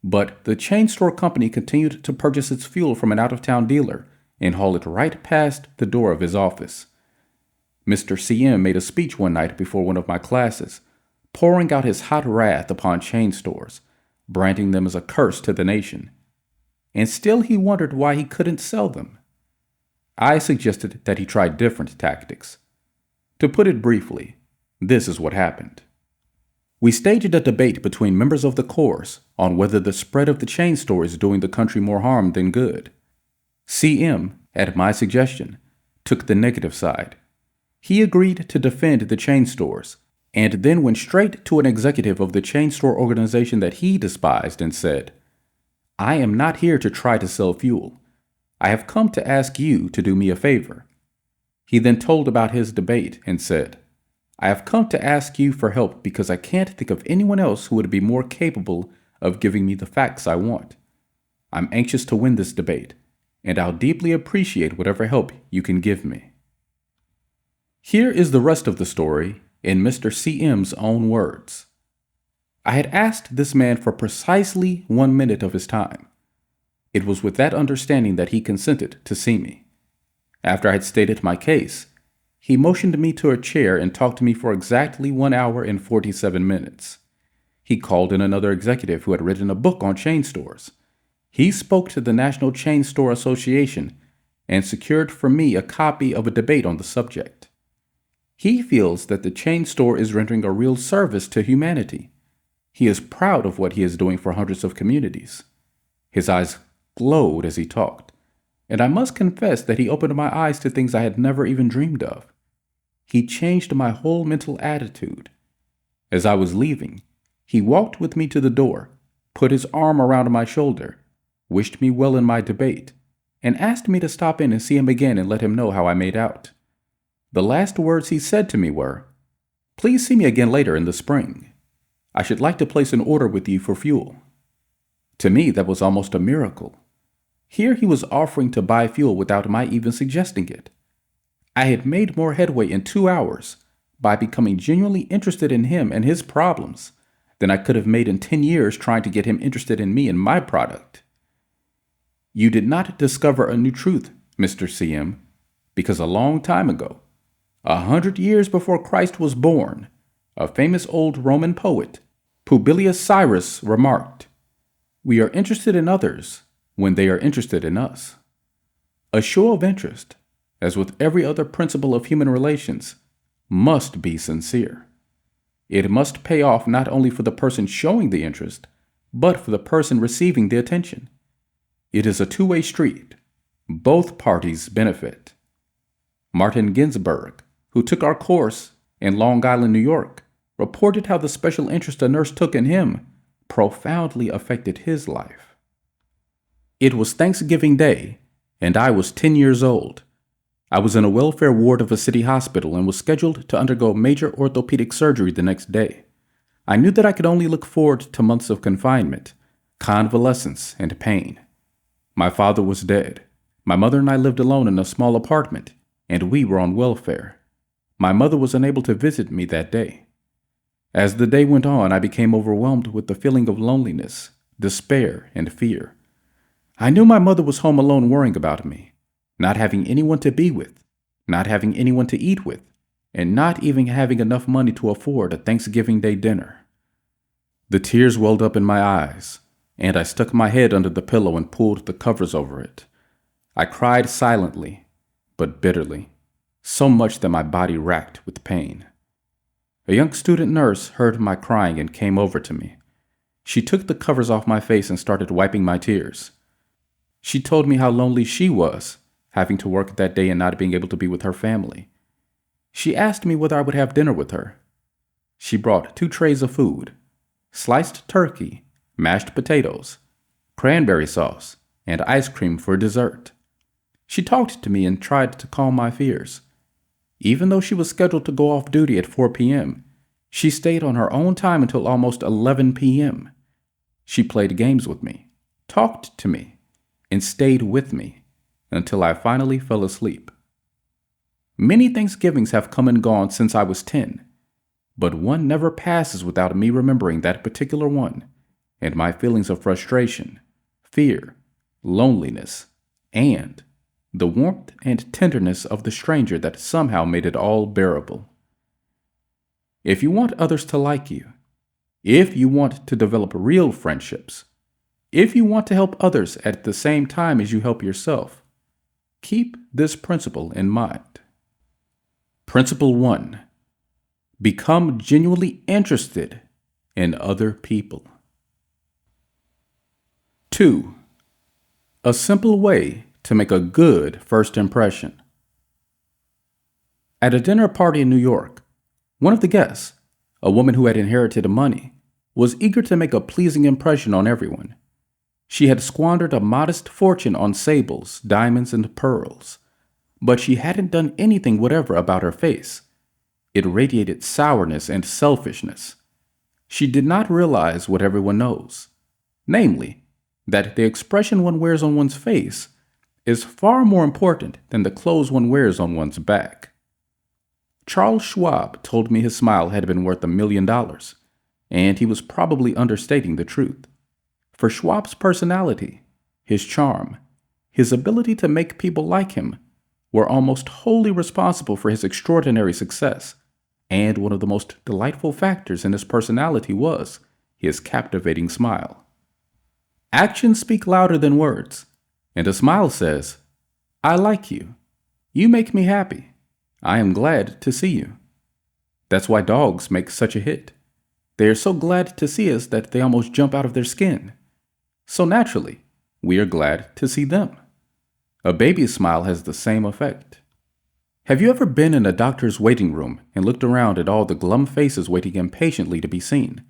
Speaker 1: but the chain store company continued to purchase its fuel from an out-of-town dealer and haul it right past the door of his office. Mr. C.M. made a speech one night before one of my classes, pouring out his hot wrath upon chain stores, branding them as a curse to the nation. And still he wondered why he couldn't sell them. I suggested that he try different tactics. To put it briefly, this is what happened. We staged a debate between members of the course on whether the spread of the chain store is doing the country more harm than good. C.M., at my suggestion, took the negative side. He agreed to defend the chain stores, and then went straight to an executive of the chain store organization that he despised and said, "I am not here to try to sell fuel. I have come to ask you to do me a favor." He then told about his debate and said, "I have come to ask you for help because I can't think of anyone else who would be more capable of giving me the facts I want. I'm anxious to win this debate, and I'll deeply appreciate whatever help you can give me." Here is the rest of the story in Mr. C.M.'s own words. I had asked this man for precisely 1 minute of his time. It was with that understanding that he consented to see me. After I had stated my case, he motioned me to a chair and talked to me for exactly 1 hour and 47 minutes. He called in another executive who had written a book on chain stores. He spoke to the National Chain Store Association and secured for me a copy of a debate on the subject. He feels that the chain store is rendering a real service to humanity. He is proud of what he is doing for hundreds of communities. His eyes glowed as he talked, and I must confess that he opened my eyes to things I had never even dreamed of. He changed my whole mental attitude. As I was leaving, he walked with me to the door, put his arm around my shoulder, wished me well in my debate, and asked me to stop in and see him again and let him know how I made out. The last words he said to me were, "Please see me again later in the spring. I should like to place an order with you for fuel." To me, that was almost a miracle. Here he was offering to buy fuel without my even suggesting it. I had made more headway in 2 hours by becoming genuinely interested in him and his problems than I could have made in 10 years trying to get him interested in me and my product. You did not discover a new truth, Mr. C.M., because a long time ago, 100 years before Christ was born, a famous old Roman poet, Publius Cyrus, remarked, "We are interested in others when they are interested in us." A show of interest, as with every other principle of human relations, must be sincere. It must pay off not only for the person showing the interest, but for the person receiving the attention. It is a two-way street. Both parties benefit. Martin Ginsburg, who took our course in Long Island, New York, reported how the special interest a nurse took in him profoundly affected his life. It was Thanksgiving Day, and I was 10 years old. I was in a welfare ward of a city hospital and was scheduled to undergo major orthopedic surgery the next day. I knew that I could only look forward to months of confinement, convalescence, and pain. My father was dead. My mother and I lived alone in a small apartment, and we were on welfare. My mother was unable to visit me that day. As the day went on, I became overwhelmed with the feeling of loneliness, despair, and fear. I knew my mother was home alone worrying about me, not having anyone to be with, not having anyone to eat with, and not even having enough money to afford a Thanksgiving Day dinner. The tears welled up in my eyes, and I stuck my head under the pillow and pulled the covers over it. I cried silently, but bitterly, so much that my body racked with pain. A young student nurse heard my crying and came over to me. She took the covers off my face and started wiping my tears. She told me how lonely she was, having to work that day and not being able to be with her family. She asked me whether I would have dinner with her. She brought 2 trays of food: sliced turkey, mashed potatoes, cranberry sauce, and ice cream for dessert. She talked to me and tried to calm my fears. Even though she was scheduled to go off duty at 4 p.m., she stayed on her own time until almost 11 p.m. She played games with me, talked to me, and stayed with me until I finally fell asleep. Many Thanksgivings have come and gone since I was 10, but one never passes without me remembering that particular one and my feelings of frustration, fear, loneliness, and the warmth and tenderness of the stranger that somehow made it all bearable. If you want others to like you, if you want to develop real friendships, if you want to help others at the same time as you help yourself, keep this principle in mind. Principle 1. Become genuinely interested in other people. 2. A simple way to make a good first impression. At a dinner party in New York, one of the guests, a woman who had inherited money, was eager to make a pleasing impression on everyone. She had squandered a modest fortune on sables, diamonds, and pearls, but she hadn't done anything whatever about her face. It radiated sourness and selfishness. She did not realize what everyone knows, namely, that the expression one wears on one's face is far more important than the clothes one wears on one's back. Charles Schwab told me his smile had been worth $1 million, and he was probably understating the truth. For Schwab's personality, his charm, his ability to make people like him were almost wholly responsible for his extraordinary success, and one of the most delightful factors in his personality was his captivating smile. Actions speak louder than words, and a smile says, "I like you. You make me happy. I am glad to see you." That's why dogs make such a hit. They are so glad to see us that they almost jump out of their skin. So naturally, we are glad to see them. A baby's smile has the same effect. Have you ever been in a doctor's waiting room and looked around at all the glum faces waiting impatiently to be seen?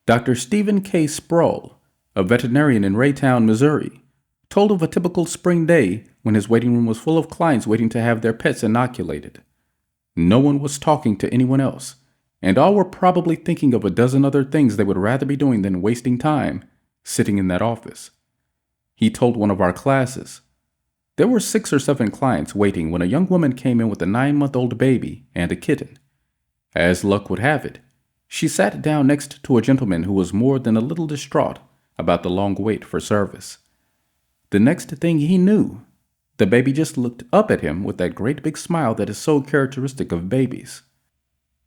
Speaker 1: Dr. Stephen K. Sproul, a veterinarian in Raytown, Missouri, told of a typical spring day when his waiting room was full of clients waiting to have their pets inoculated. No one was talking to anyone else, and all were probably thinking of a dozen other things they would rather be doing than wasting time sitting in that office. He told one of our classes, there were 6 or 7 clients waiting when a young woman came in with a 9-month-old baby and a kitten. As luck would have it, she sat down next to a gentleman who was more than a little distraught about the long wait for service. The next thing he knew, the baby just looked up at him with that great big smile that is so characteristic of babies.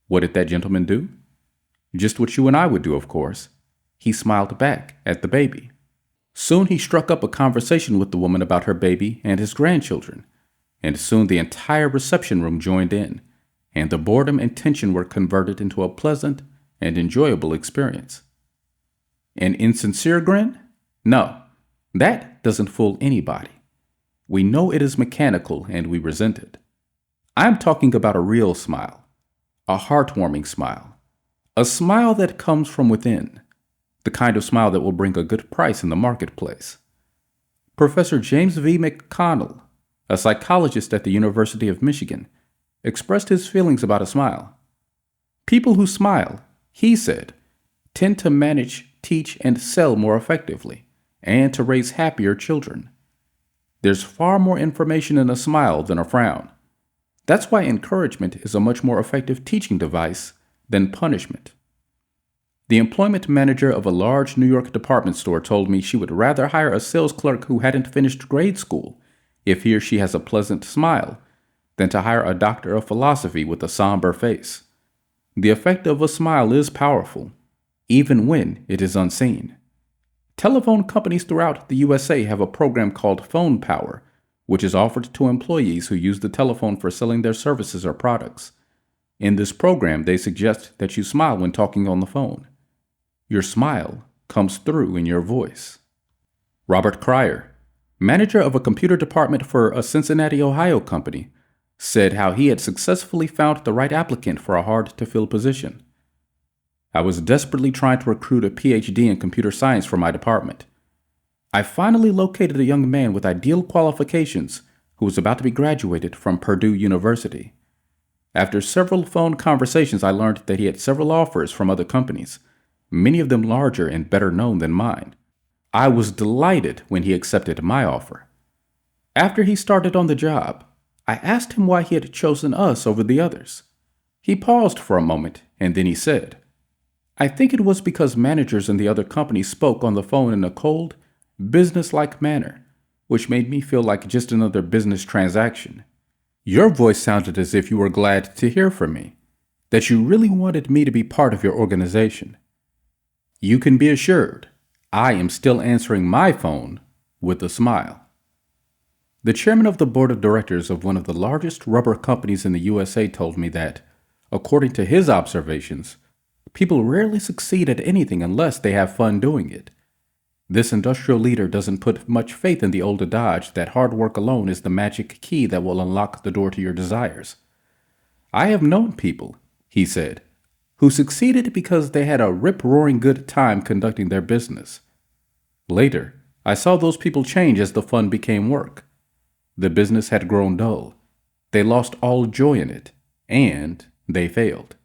Speaker 1: What did that gentleman do? Just what you and I would do, of course. He smiled back at the baby. Soon he struck up a conversation with the woman about her baby and his grandchildren, and soon the entire reception room joined in, and the boredom and tension were converted into a pleasant and enjoyable experience. An insincere grin? No, that doesn't fool anybody. We know it is mechanical and we resent it. I'm talking about a real smile, a heartwarming smile, a smile that comes from within, the kind of smile that will bring a good price in the marketplace. Professor James V. McConnell, a psychologist at the University of Michigan, expressed his feelings about a smile. People who smile, he said, tend to manage, teach, and sell more effectively, and to raise happier children. There's far more information in a smile than a frown. That's why encouragement is a much more effective teaching device than punishment. The employment manager of a large New York department store told me she would rather hire a sales clerk who hadn't finished grade school, if he or she has a pleasant smile, than to hire a doctor of philosophy with a somber face. The effect of a smile is powerful, even when it is unseen. Telephone companies throughout the USA have a program called Phone Power, which is offered to employees who use the telephone for selling their services or products. In this program, they suggest that you smile when talking on the phone. Your smile comes through in your voice. Robert Cryer, manager of a computer department for a Cincinnati, Ohio company, said how he had successfully found the right applicant for a hard-to-fill position. I was desperately trying to recruit a PhD in computer science for my department. I finally located a young man with ideal qualifications who was about to be graduated from Purdue University. After several phone conversations, I learned that he had several offers from other companies, many of them larger and better known than mine. I was delighted when he accepted my offer. After he started on the job, I asked him why he had chosen us over the others. He paused for a moment, and then he said, "I think it was because managers in the other companies spoke on the phone in a cold, business-like manner, which made me feel like just another business transaction. Your voice sounded as if you were glad to hear from me, that you really wanted me to be part of your organization. You can be assured, I am still answering my phone with a smile." The chairman of the board of directors of one of the largest rubber companies in the USA told me that, according to his observations, people rarely succeed at anything unless they have fun doing it. This industrial leader doesn't put much faith in the old adage that hard work alone is the magic key that will unlock the door to your desires. "I have known people," he said, "who succeeded because they had a rip-roaring good time conducting their business. Later, I saw those people change as the fun became work. The business had grown dull. They lost all joy in it, and they failed."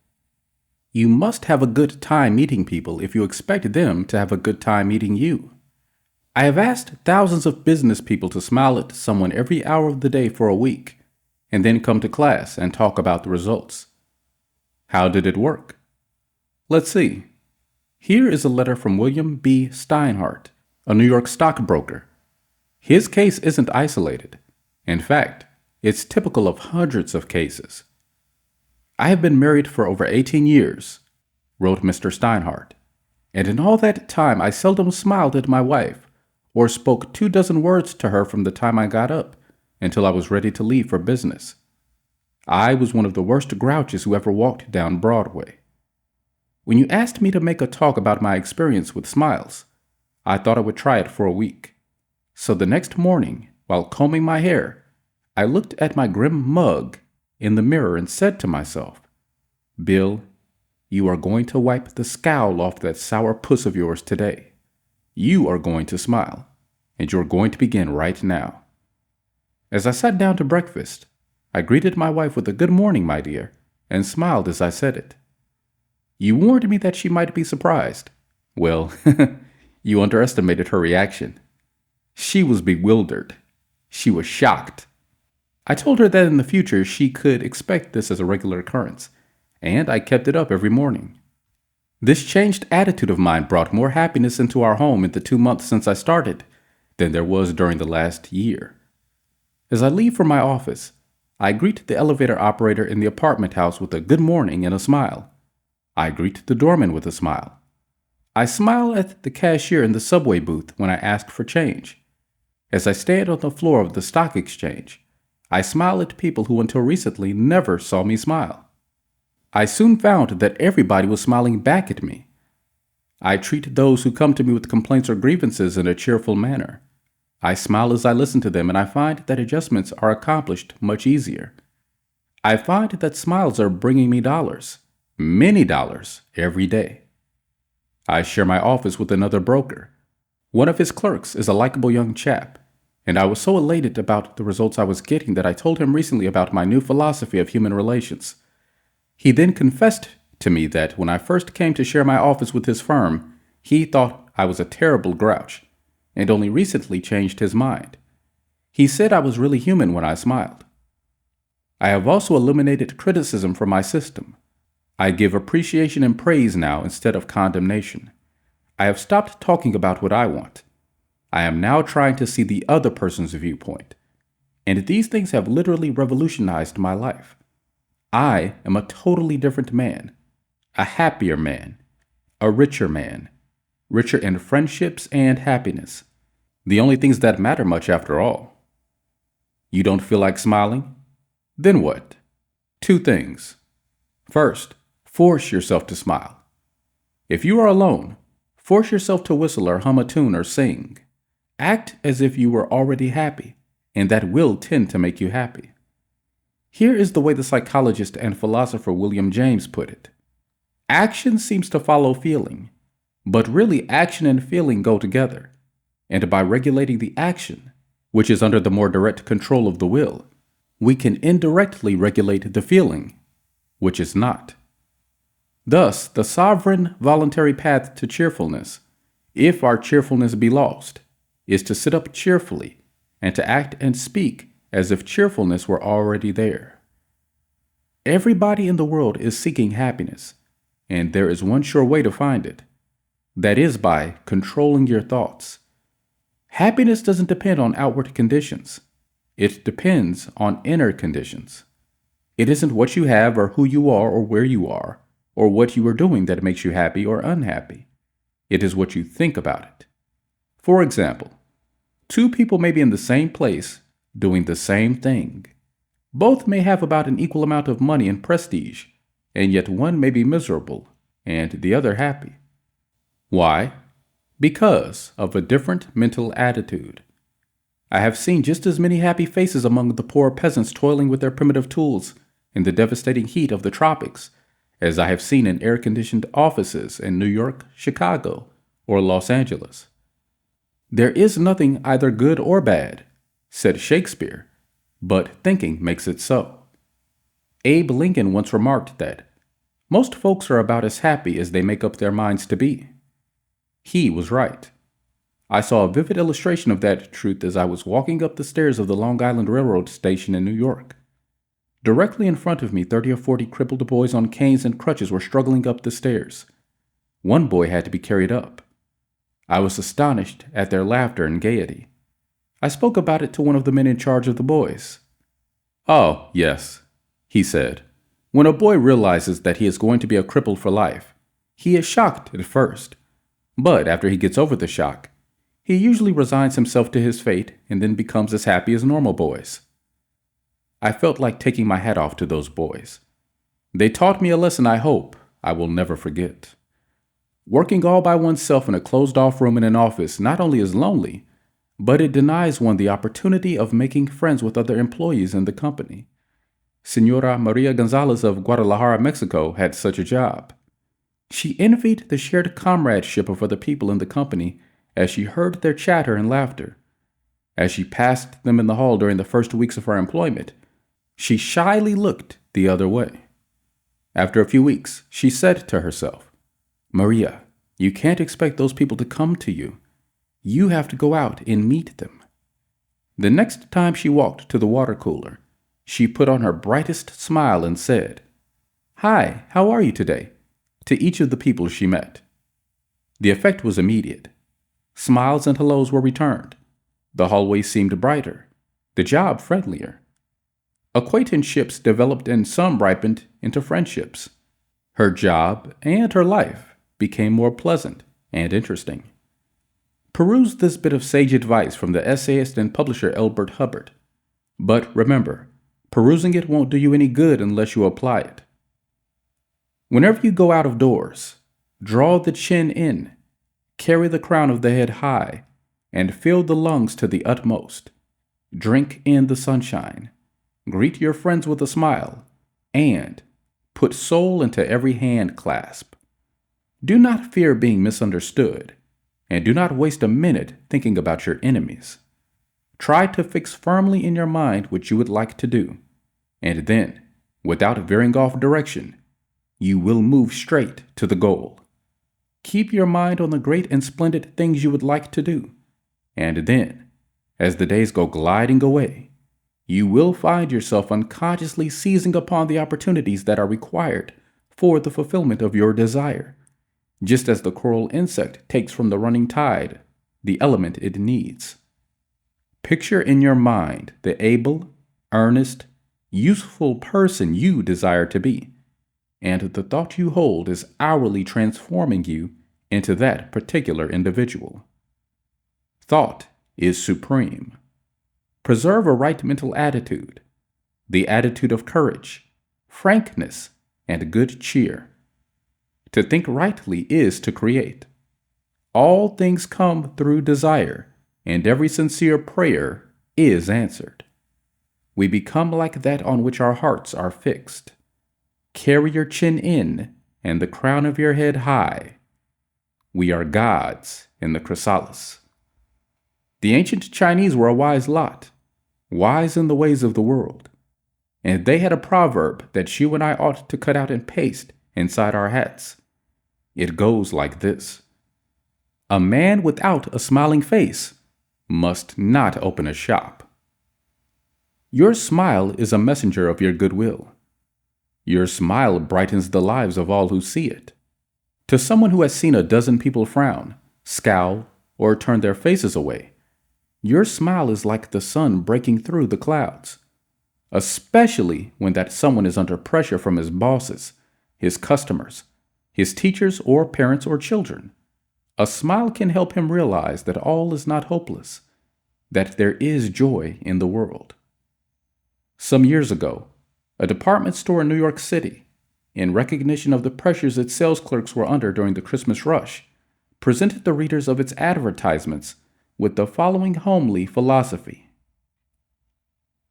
Speaker 1: You must have a good time meeting people if you expect them to have a good time meeting you. I have asked thousands of business people to smile at someone every hour of the day for a week, and then come to class and talk about the results. How did it work? Let's see. Here is a letter from William B. Steinhardt, a New York stockbroker. His case isn't isolated. In fact, it's typical of hundreds of cases. "I have been married for over 18 years, wrote Mr. Steinhardt, and in all that time I seldom smiled at my wife or spoke 24 words to her from the time I got up until I was ready to leave for business. I was one of the worst grouches who ever walked down Broadway. When you asked me to make a talk about my experience with smiles, I thought I would try it for a week. So the next morning, while combing my hair, I looked at my grim mug in the mirror and said to myself, 'Bill, you are going to wipe the scowl off that sour puss of yours today. You are going to smile, and you are going to begin right now.' As I sat down to breakfast, I greeted my wife with a 'Good morning, my dear,' and smiled as I said it. You warned me that she might be surprised. Well, you underestimated her reaction. She was bewildered. She was shocked. I told her that in the future she could expect this as a regular occurrence, and I kept it up every morning. This changed attitude of mine brought more happiness into our home in the 2 months since I started than there was during the last year. As I leave for my office, I greet the elevator operator in the apartment house with a 'good morning' and a smile. I greet the doorman with a smile. I smile at the cashier in the subway booth when I ask for change. As I stand on the floor of the stock exchange, I smile at people who until recently never saw me smile. I soon found that everybody was smiling back at me. I treat those who come to me with complaints or grievances in a cheerful manner. I smile as I listen to them, and I find that adjustments are accomplished much easier. I find that smiles are bringing me dollars, many dollars, every day. I share my office with another broker. One of his clerks is a likable young chap, and I was so elated about the results I was getting that I told him recently about my new philosophy of human relations. He then confessed to me that when I first came to share my office with his firm, he thought I was a terrible grouch, and only recently changed his mind. He said I was really human when I smiled. I have also eliminated criticism from my system. I give appreciation and praise now instead of condemnation. I have stopped talking about what I want. I am now trying to see the other person's viewpoint. And these things have literally revolutionized my life. I am a totally different man, a happier man, a richer man, richer in friendships and happiness. The only things that matter much after all. You don't feel like smiling? Then what? 2 things. First, force yourself to smile. If you are alone, force yourself to whistle or hum a tune or sing. Act as if you were already happy, and that will tend to make you happy. Here is the way the psychologist and philosopher William James put it. Action seems to follow feeling, but really action and feeling go together. And by regulating the action, which is under the more direct control of the will, we can indirectly regulate the feeling, which is not. Thus, the sovereign, voluntary path to cheerfulness, if our cheerfulness be lost, is to sit up cheerfully and to act and speak as if cheerfulness were already there. Everybody in the world is seeking happiness, and there is one sure way to find it. That is by controlling your thoughts. Happiness doesn't depend on outward conditions. It depends on inner conditions. It isn't what you have or who you are or where you are or what you are doing that makes you happy or unhappy. It is what you think about it. For example, 2 people may be in the same place doing the same thing. Both may have about an equal amount of money and prestige, and yet one may be miserable and the other happy. Why? Because of a different mental attitude. I have seen just as many happy faces among the poor peasants toiling with their primitive tools in the devastating heat of the tropics as I have seen in air-conditioned offices in New York, Chicago, or Los Angeles. There is nothing either good or bad, said Shakespeare, but thinking makes it so. Abe Lincoln once remarked that most folks are about as happy as they make up their minds to be. He was right. I saw a vivid illustration of that truth as I was walking up the stairs of the Long Island Railroad station in New York. Directly in front of me, 30 or 40 crippled boys on canes and crutches were struggling up the stairs. One boy had to be carried up. I was astonished at their laughter and gaiety. I spoke about it to one of the men in charge of the boys. "Oh, yes," he said. "When a boy realizes that he is going to be a cripple for life, he is shocked at first. But after he gets over the shock, he usually resigns himself to his fate and then becomes as happy as normal boys." I felt like taking my hat off to those boys. They taught me a lesson I hope I will never forget. Working all by oneself in a closed-off room in an office not only is lonely, but it denies one the opportunity of making friends with other employees in the company. Senora Maria Gonzalez of Guadalajara, Mexico, had such a job. She envied the shared comradeship of other people in the company as she heard their chatter and laughter. As she passed them in the hall during the first weeks of her employment, she shyly looked the other way. After a few weeks, she said to herself, "Maria, you can't expect those people to come to you. You have to go out and meet them." The next time she walked to the water cooler, she put on her brightest smile and said, "Hi, how are you today?" to each of the people she met. The effect was immediate. Smiles and hellos were returned. The hallway seemed brighter, the job friendlier. Acquaintanceships developed and some ripened into friendships. Her job and her life became more pleasant and interesting. Peruse this bit of sage advice from the essayist and publisher Elbert Hubbard. But remember, perusing it won't do you any good unless you apply it. Whenever you go out of doors, draw the chin in, carry the crown of the head high, and fill the lungs to the utmost. Drink in the sunshine. Greet your friends with a smile, and put soul into every hand clasp. Do not fear being misunderstood, and do not waste a minute thinking about your enemies. Try to fix firmly in your mind what you would like to do, and then, without veering off direction, you will move straight to the goal. Keep your mind on the great and splendid things you would like to do, and then, as the days go gliding away, you will find yourself unconsciously seizing upon the opportunities that are required for the fulfillment of your desire, just as the coral insect takes from the running tide the element it needs. Picture in your mind the able, earnest, useful person you desire to be, and the thought you hold is hourly transforming you into that particular individual. Thought is supreme. Preserve a right mental attitude, the attitude of courage, frankness, and good cheer. To think rightly is to create. All things come through desire, and every sincere prayer is answered. We become like that on which our hearts are fixed. Carry your chin in and the crown of your head high. We are gods in the chrysalis. The ancient Chinese were a wise lot, wise in the ways of the world, and they had a proverb that you and I ought to cut out and paste inside our hats. It goes like this: a man without a smiling face must not open a shop. Your smile is a messenger of your goodwill. Your smile brightens the lives of all who see it. To someone who has seen a dozen people frown, scowl, or turn their faces away, your smile is like the sun breaking through the clouds, especially when that someone is under pressure from his bosses, his customers, his teachers, or parents or children. A smile can help him realize that all is not hopeless, that there is joy in the world. Some years ago, a department store in New York City, in recognition of the pressures its sales clerks were under during the Christmas rush, presented the readers of its advertisements with the following homely philosophy: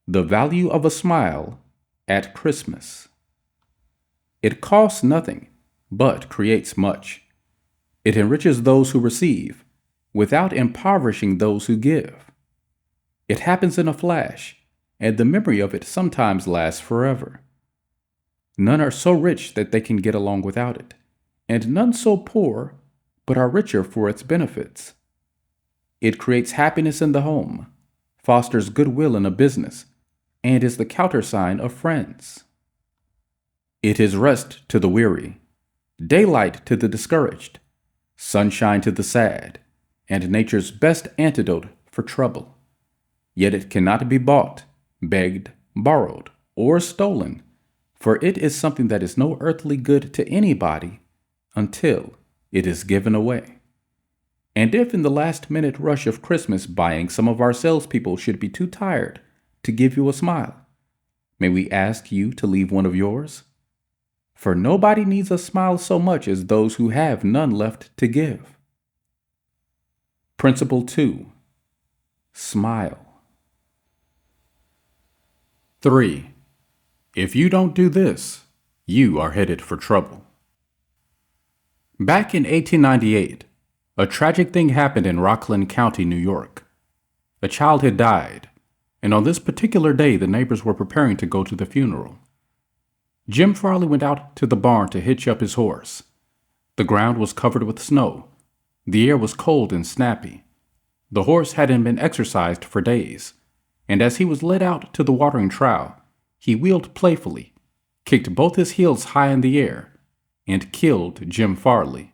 Speaker 1: the value of a smile at Christmas. It costs nothing, but creates much. It enriches those who receive, without impoverishing those who give. It happens in a flash, and the memory of it sometimes lasts forever. None are so rich that they can get along without it, and none so poor, but are richer for its benefits. It creates happiness in the home, fosters goodwill in a business, and is the countersign of friends. It is rest to the weary, daylight to the discouraged, sunshine to the sad, and nature's best antidote for trouble. Yet it cannot be bought, begged, borrowed, or stolen, for it is something that is no earthly good to anybody until it is given away. And if in the last-minute rush of Christmas buying some of our salespeople should be too tired to give you a smile, may we ask you to leave one of yours? For nobody needs a smile so much as those who have none left to give. Principle 2. Smile. 3. If you don't do this, you are headed for trouble. Back in 1898, a tragic thing happened in Rockland County, New York. A child had died, and on this particular day the neighbors were preparing to go to the funeral. Jim Farley went out to the barn to hitch up his horse. The ground was covered with snow. The air was cold and snappy. The horse hadn't been exercised for days, and as he was led out to the watering trough, he wheeled playfully, kicked both his heels high in the air, and killed Jim Farley.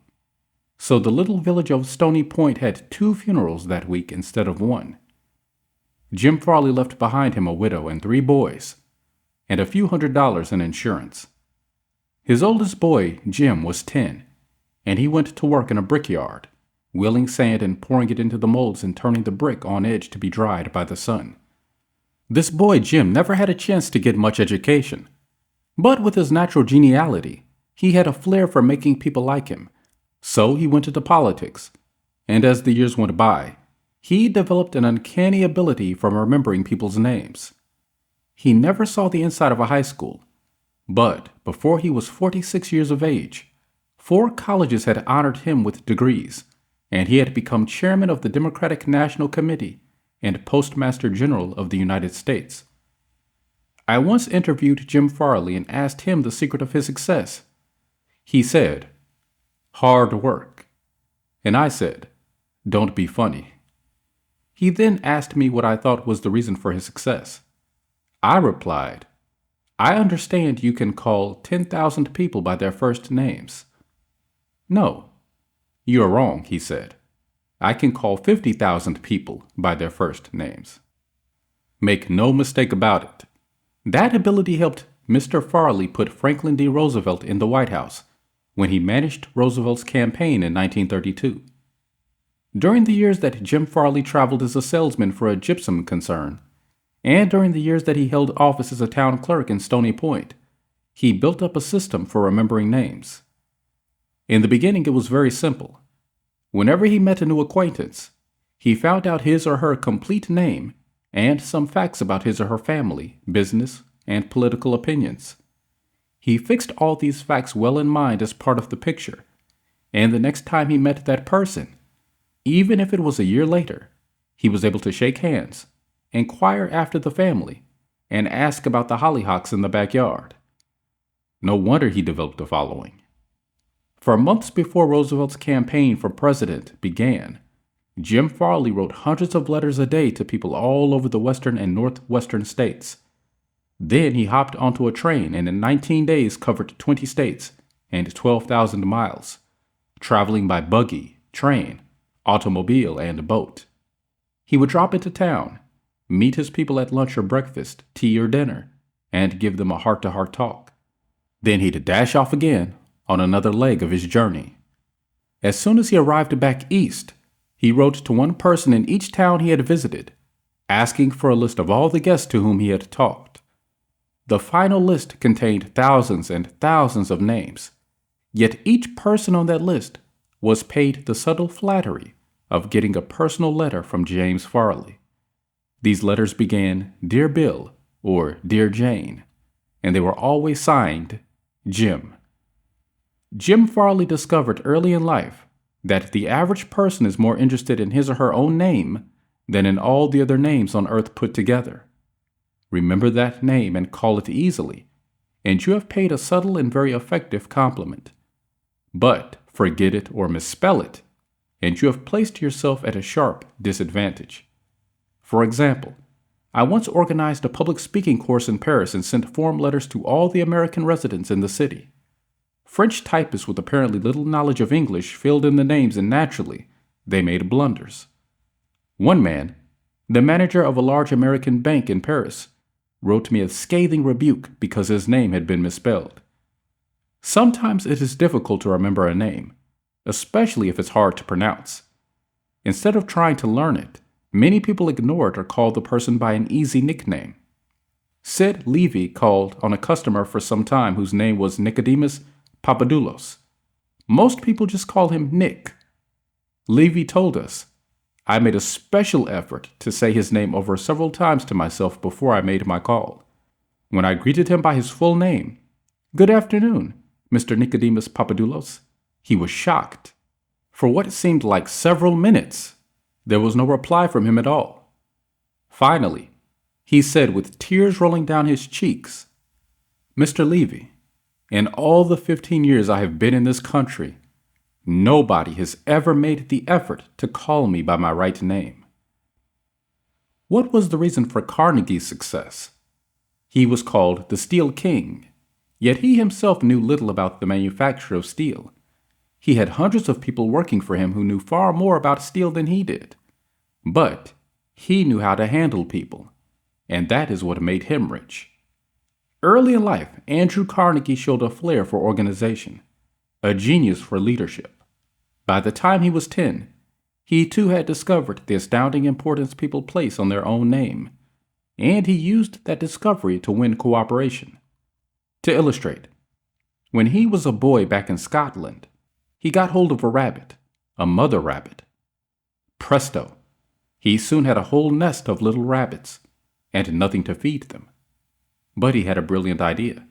Speaker 1: So the little village of Stony Point had 2 funerals that week instead of 1. Jim Farley left behind him a widow and 3 boys, and a few $100s in insurance. His oldest boy, Jim, was 10, and he went to work in a brickyard, wheeling sand and pouring it into the molds and turning the brick on edge to be dried by the sun. This boy, Jim, never had a chance to get much education, but with his natural geniality, he had a flair for making people like him. So he went into politics, and as the years went by, he developed an uncanny ability for remembering people's names. He never saw the inside of a high school, but before he was 46 years of age, 4 colleges had honored him with degrees, and he had become chairman of the Democratic National Committee and Postmaster General of the United States. I once interviewed Jim Farley and asked him the secret of his success. He said, "Hard work." And I said, "Don't be funny." He then asked me what I thought was the reason for his success. I replied, I understand you can call 10,000 people by their first names. No, you are wrong, he said. I can call 50,000 people by their first names. Make no mistake about it. That ability helped Mr. Farley put Franklin D. Roosevelt in the White House when he managed Roosevelt's campaign in 1932. During the years that Jim Farley traveled as a salesman for a gypsum concern, and during the years that he held office as a town clerk in Stony Point, he built up a system for remembering names. In the beginning, it was very simple. Whenever he met a new acquaintance, he found out his or her complete name and some facts about his or her family, business, and political opinions. He fixed all these facts well in mind as part of the picture, and the next time he met that person, even if it was a year later, he was able to shake hands, inquire after the family, and ask about the hollyhocks in the backyard. No wonder he developed a following. For months before Roosevelt's campaign for president began, Jim Farley wrote hundreds of letters a day to people all over the western and northwestern states. Then he hopped onto a train and in 19 days covered 20 states and 12,000 miles, traveling by buggy, train, automobile, and boat. He would drop into town, meet his people at lunch or breakfast, tea or dinner, and give them a heart-to-heart talk. Then he'd dash off again on another leg of his journey. As soon as he arrived back east, he wrote to one person in each town he had visited, asking for a list of all the guests to whom he had talked. The final list contained thousands and thousands of names, yet each person on that list was paid the subtle flattery of getting a personal letter from James Farley. These letters began Dear Bill or Dear Jane, and they were always signed Jim. Jim Farley discovered early in life that the average person is more interested in his or her own name than in all the other names on earth put together. Remember that name and call it easily, and you have paid a subtle and very effective compliment. But forget it or misspell it, and you have placed yourself at a sharp disadvantage. For example, I once organized a public speaking course in Paris and sent form letters to all the American residents in the city. French typists with apparently little knowledge of English filled in the names, and naturally, they made blunders. One man, the manager of a large American bank in Paris, wrote me a scathing rebuke because his name had been misspelled. Sometimes it is difficult to remember a name, especially if it's hard to pronounce. Instead of trying to learn it, many people ignore it or call the person by an easy nickname. Sid Levy called on a customer for some time whose name was Nicodemus Papadoulos. Most people just call him Nick. Levy told us, I made a special effort to say his name over several times to myself before I made my call. When I greeted him by his full name, Good afternoon, Mr. Nicodemus Papadoulos, he was shocked. For what seemed like several minutes, there was no reply from him at all. Finally, he said with tears rolling down his cheeks, Mr. Levy, in all the 15 years I have been in this country, nobody has ever made the effort to call me by my right name. What was the reason for Carnegie's success? He was called the Steel King, yet he himself knew little about the manufacture of steel. He had hundreds of people working for him who knew far more about steel than he did. But he knew how to handle people, and that is what made him rich. Early in life, Andrew Carnegie showed a flair for organization, a genius for leadership. By the time he was 10, he too had discovered the astounding importance people place on their own name, and he used that discovery to win cooperation. To illustrate, when he was a boy back in Scotland, he got hold of a rabbit, a mother rabbit. Presto, he soon had a whole nest of little rabbits, and nothing to feed them. But he had a brilliant idea.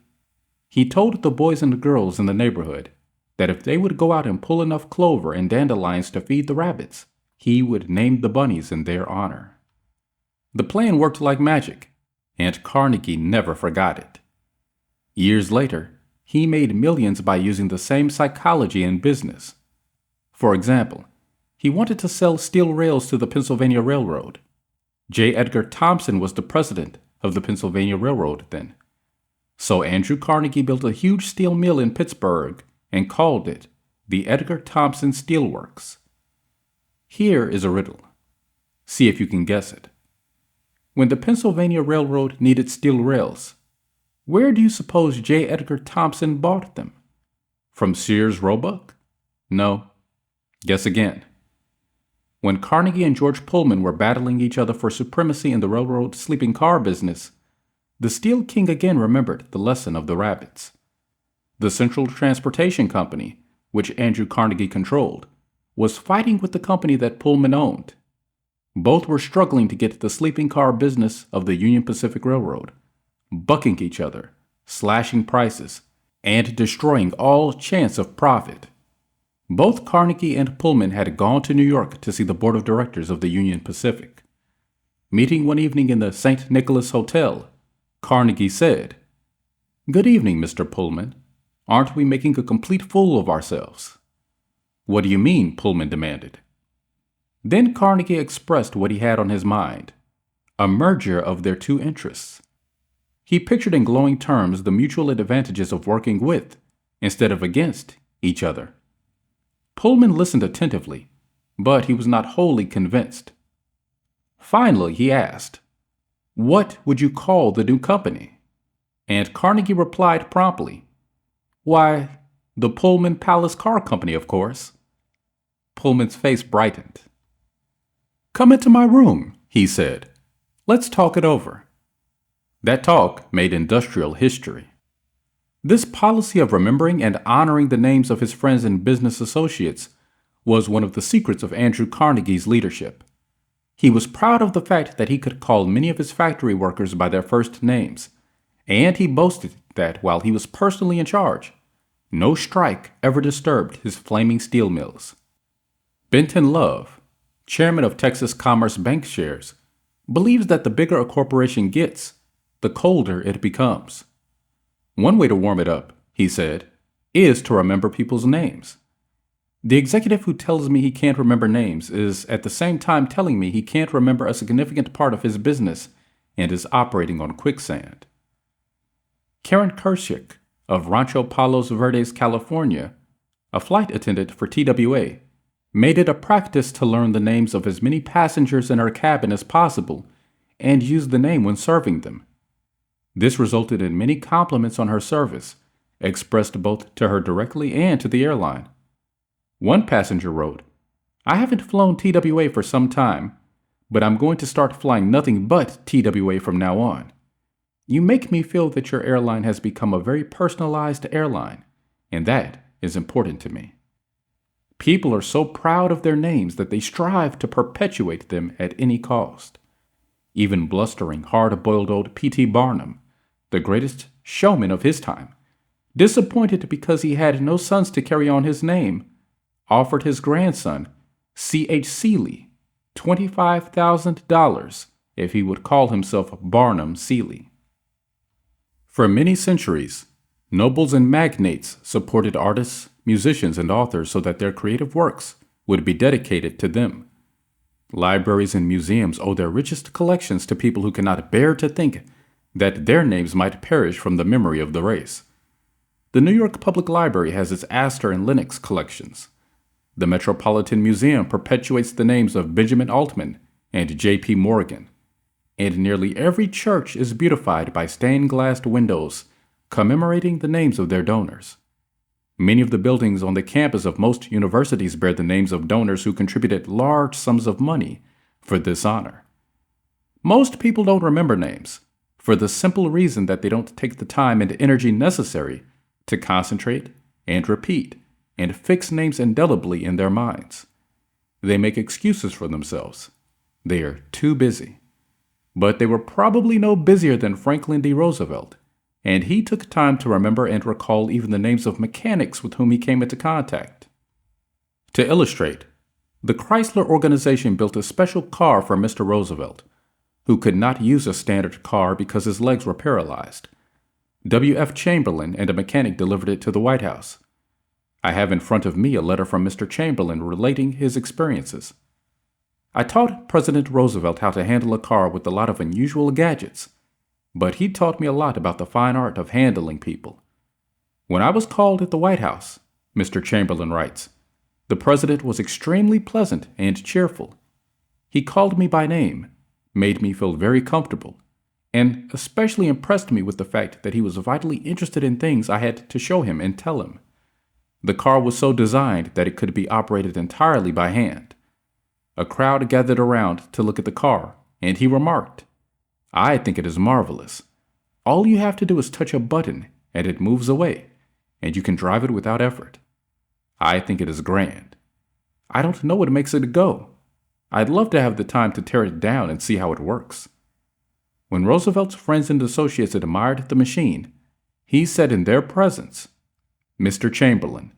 Speaker 1: He told the boys and girls in the neighborhood that if they would go out and pull enough clover and dandelions to feed the rabbits, he would name the bunnies in their honor. The plan worked like magic, and Carnegie never forgot it. Years later, he made millions by using the same psychology in business. For example, he wanted to sell steel rails to the Pennsylvania Railroad. J. Edgar Thompson was the president of the Pennsylvania Railroad then. So Andrew Carnegie built a huge steel mill in Pittsburgh and called it the Edgar Thomson Steel Works. Here is a riddle. See if you can guess it. When the Pennsylvania Railroad needed steel rails, where do you suppose J. Edgar Thomson bought them? From Sears Roebuck? No. Guess again. When Carnegie and George Pullman were battling each other for supremacy in the railroad sleeping car business, the Steel King again remembered the lesson of the rabbits. The Central Transportation Company, which Andrew Carnegie controlled, was fighting with the company that Pullman owned. Both were struggling to get the sleeping car business of the Union Pacific Railroad, bucking each other, slashing prices, and destroying all chance of profit. Both Carnegie and Pullman had gone to New York to see the board of directors of the Union Pacific. Meeting one evening in the St. Nicholas Hotel, Carnegie said, "Good evening, Mr. Pullman. Aren't we making a complete fool of ourselves?" "What do you mean?" Pullman demanded. Then Carnegie expressed what he had on his mind, a merger of their two interests. He pictured in glowing terms the mutual advantages of working with, instead of against, each other. Pullman listened attentively, but he was not wholly convinced. Finally, he asked, "What would you call the new company?" And Carnegie replied promptly, "Why, the Pullman Palace Car Company, of course." Pullman's face brightened. "Come into my room," he said. "Let's talk it over." That talk made industrial history. This policy of remembering and honoring the names of his friends and business associates was one of the secrets of Andrew Carnegie's leadership. He was proud of the fact that he could call many of his factory workers by their first names, and he boasted that while he was personally in charge, no strike ever disturbed his flaming steel mills. Benton Love, chairman of Texas Commerce Bank Shares, believes that the bigger a corporation gets, the colder it becomes. One way to warm it up, he said, is to remember people's names. The executive who tells me he can't remember names is at the same time telling me he can't remember a significant part of his business and is operating on quicksand. Karen Kershik of Rancho Palos Verdes, California, a flight attendant for TWA, made it a practice to learn the names of as many passengers in her cabin as possible and use the name when serving them. This resulted in many compliments on her service, expressed both to her directly and to the airline. One passenger wrote, "I haven't flown TWA for some time, but I'm going to start flying nothing but TWA from now on. You make me feel that your airline has become a very personalized airline, and that is important to me." People are so proud of their names that they strive to perpetuate them at any cost. Even blustering, hard-boiled old P.T. Barnum, the greatest showman of his time, disappointed because he had no sons to carry on his name, offered his grandson, C.H. Seeley, $25,000 if he would call himself Barnum Seeley. For many centuries, nobles and magnates supported artists, musicians, and authors so that their creative works would be dedicated to them. Libraries and museums owe their richest collections to people who cannot bear to think that their names might perish from the memory of the race. The New York Public Library has its Astor and Lenox collections. The Metropolitan Museum perpetuates the names of Benjamin Altman and J.P. Morgan. And nearly every church is beautified by stained-glass windows commemorating the names of their donors. Many of the buildings on the campus of most universities bear the names of donors who contributed large sums of money for this honor. Most people don't remember names, for the simple reason that they don't take the time and energy necessary to concentrate and repeat and fix names indelibly in their minds. They make excuses for themselves. They are too busy. But they were probably no busier than Franklin D. Roosevelt, and he took time to remember and recall even the names of mechanics with whom he came into contact. To illustrate, the Chrysler organization built a special car for Mr. Roosevelt, who could not use a standard car because his legs were paralyzed. W.F. Chamberlain and a mechanic delivered it to the White House. I have in front of me a letter from Mr. Chamberlain relating his experiences. "I taught President Roosevelt how to handle a car with a lot of unusual gadgets, but he taught me a lot about the fine art of handling people. When I was called at the White House, Mr. Chamberlain writes, the president was extremely pleasant and cheerful. He called me by name, made me feel very comfortable, and especially impressed me with the fact that he was vitally interested in things I had to show him and tell him. The car was so designed that it could be operated entirely by hand. A crowd gathered around to look at the car, and he remarked, I think it is marvelous. All you have to do is touch a button, and it moves away, and you can drive it without effort. I think it is grand. I don't know what makes it go. I'd love to have the time to tear it down and see how it works. When Roosevelt's friends and associates admired the machine, he said in their presence, Mr. Chamberlain,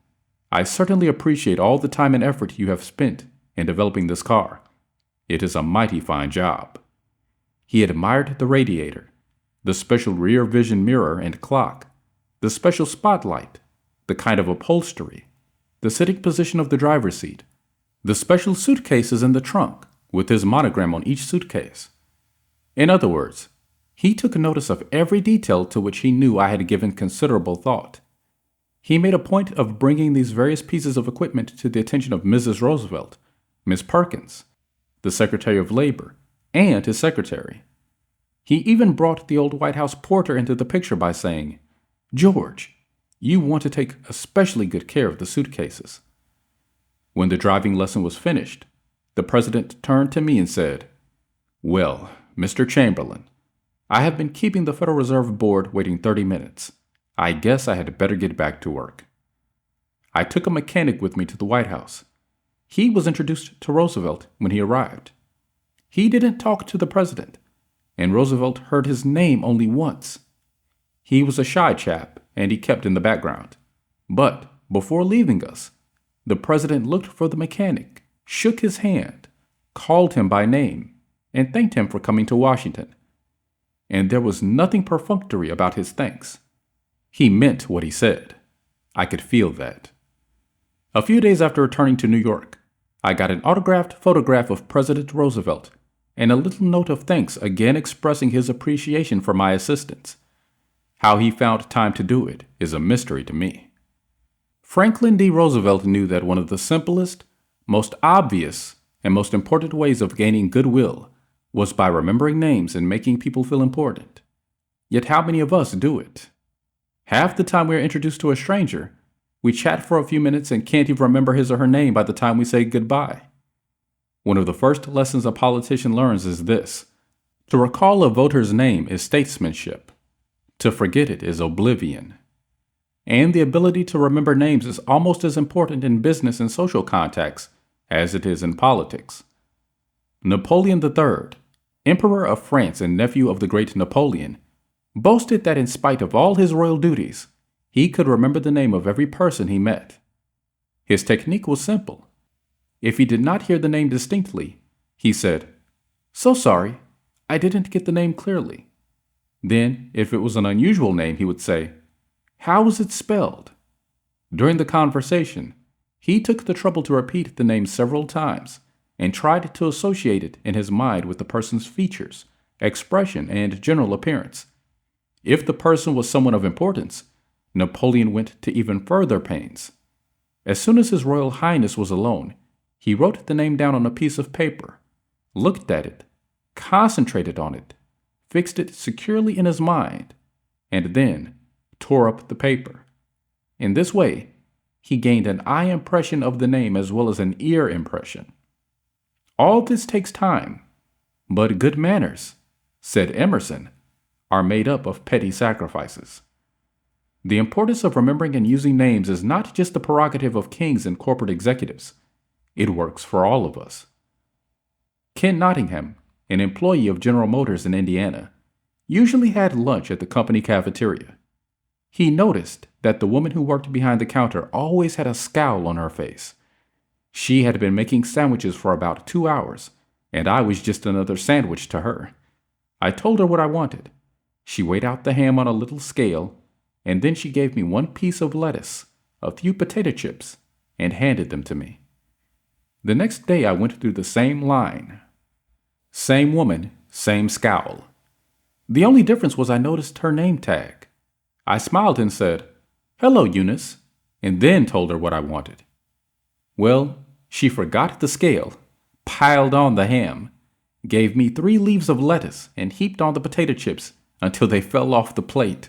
Speaker 1: I certainly appreciate all the time and effort you have spent in developing this car. It is a mighty fine job. He admired the radiator, the special rear vision mirror and clock, the special spotlight, the kind of upholstery, the sitting position of the driver's seat, the special suitcases in the trunk with his monogram on each suitcase. In other words, he took notice of every detail to which he knew I had given considerable thought. He made a point of bringing these various pieces of equipment to the attention of Mrs. Roosevelt, Miss Perkins, the Secretary of Labor, and his secretary. He even brought the old White House porter into the picture by saying, George, you want to take especially good care of the suitcases. When the driving lesson was finished, the president turned to me and said, Well, Mr. Chamberlain, I have been keeping the Federal Reserve Board waiting 30 minutes. I guess I had better get back to work. I took a mechanic with me to the White House. He was introduced to Roosevelt when he arrived. He didn't talk to the president, and Roosevelt heard his name only once. He was a shy chap, and he kept in the background. But before leaving us, the president looked for the mechanic, shook his hand, called him by name, and thanked him for coming to Washington. And there was nothing perfunctory about his thanks. He meant what he said. I could feel that. A few days after returning to New York, I got an autographed photograph of President Roosevelt and a little note of thanks again expressing his appreciation for my assistance. How he found time to do it is a mystery to me. Franklin D. Roosevelt knew that one of the simplest, most obvious, and most important ways of gaining goodwill was by remembering names and making people feel important. Yet how many of us do it? Half the time we are introduced to a stranger, we chat for a few minutes and can't even remember his or her name by the time we say goodbye. One of the first lessons a politician learns is this: to recall a voter's name is statesmanship. To forget it is oblivion. And the ability to remember names is almost as important in business and social contacts as it is in politics. Napoleon III, Emperor of France and nephew of the great Napoleon, boasted that in spite of all his royal duties, he could remember the name of every person he met. His technique was simple. If he did not hear the name distinctly, he said, "So sorry, I didn't get the name clearly." Then, if it was an unusual name, he would say, "How is it spelled?" During the conversation, he took the trouble to repeat the name several times and tried to associate it in his mind with the person's features, expression, and general appearance. If the person was someone of importance, Napoleon went to even further pains. As soon as His Royal Highness was alone, he wrote the name down on a piece of paper, looked at it, concentrated on it, fixed it securely in his mind, and then tore up the paper. In this way, he gained an eye impression of the name as well as an ear impression. All this takes time, but good manners, said Emerson, are made up of petty sacrifices. The importance of remembering and using names is not just the prerogative of kings and corporate executives. It works for all of us. Ken Nottingham, an employee of General Motors in Indiana, usually had lunch at the company cafeteria. He noticed that the woman who worked behind the counter always had a scowl on her face. She had been making sandwiches for about 2 hours, and I was just another sandwich to her. I told her what I wanted. She weighed out the ham on a little scale, and then she gave me one piece of lettuce, a few potato chips, and handed them to me. The next day I went through the same line. Same woman, same scowl. The only difference was I noticed her name tag. I smiled and said, "Hello, Eunice," and then told her what I wanted. Well, she forgot the scale, piled on the ham, gave me 3 leaves of lettuce, and heaped on the potato chips until they fell off the plate.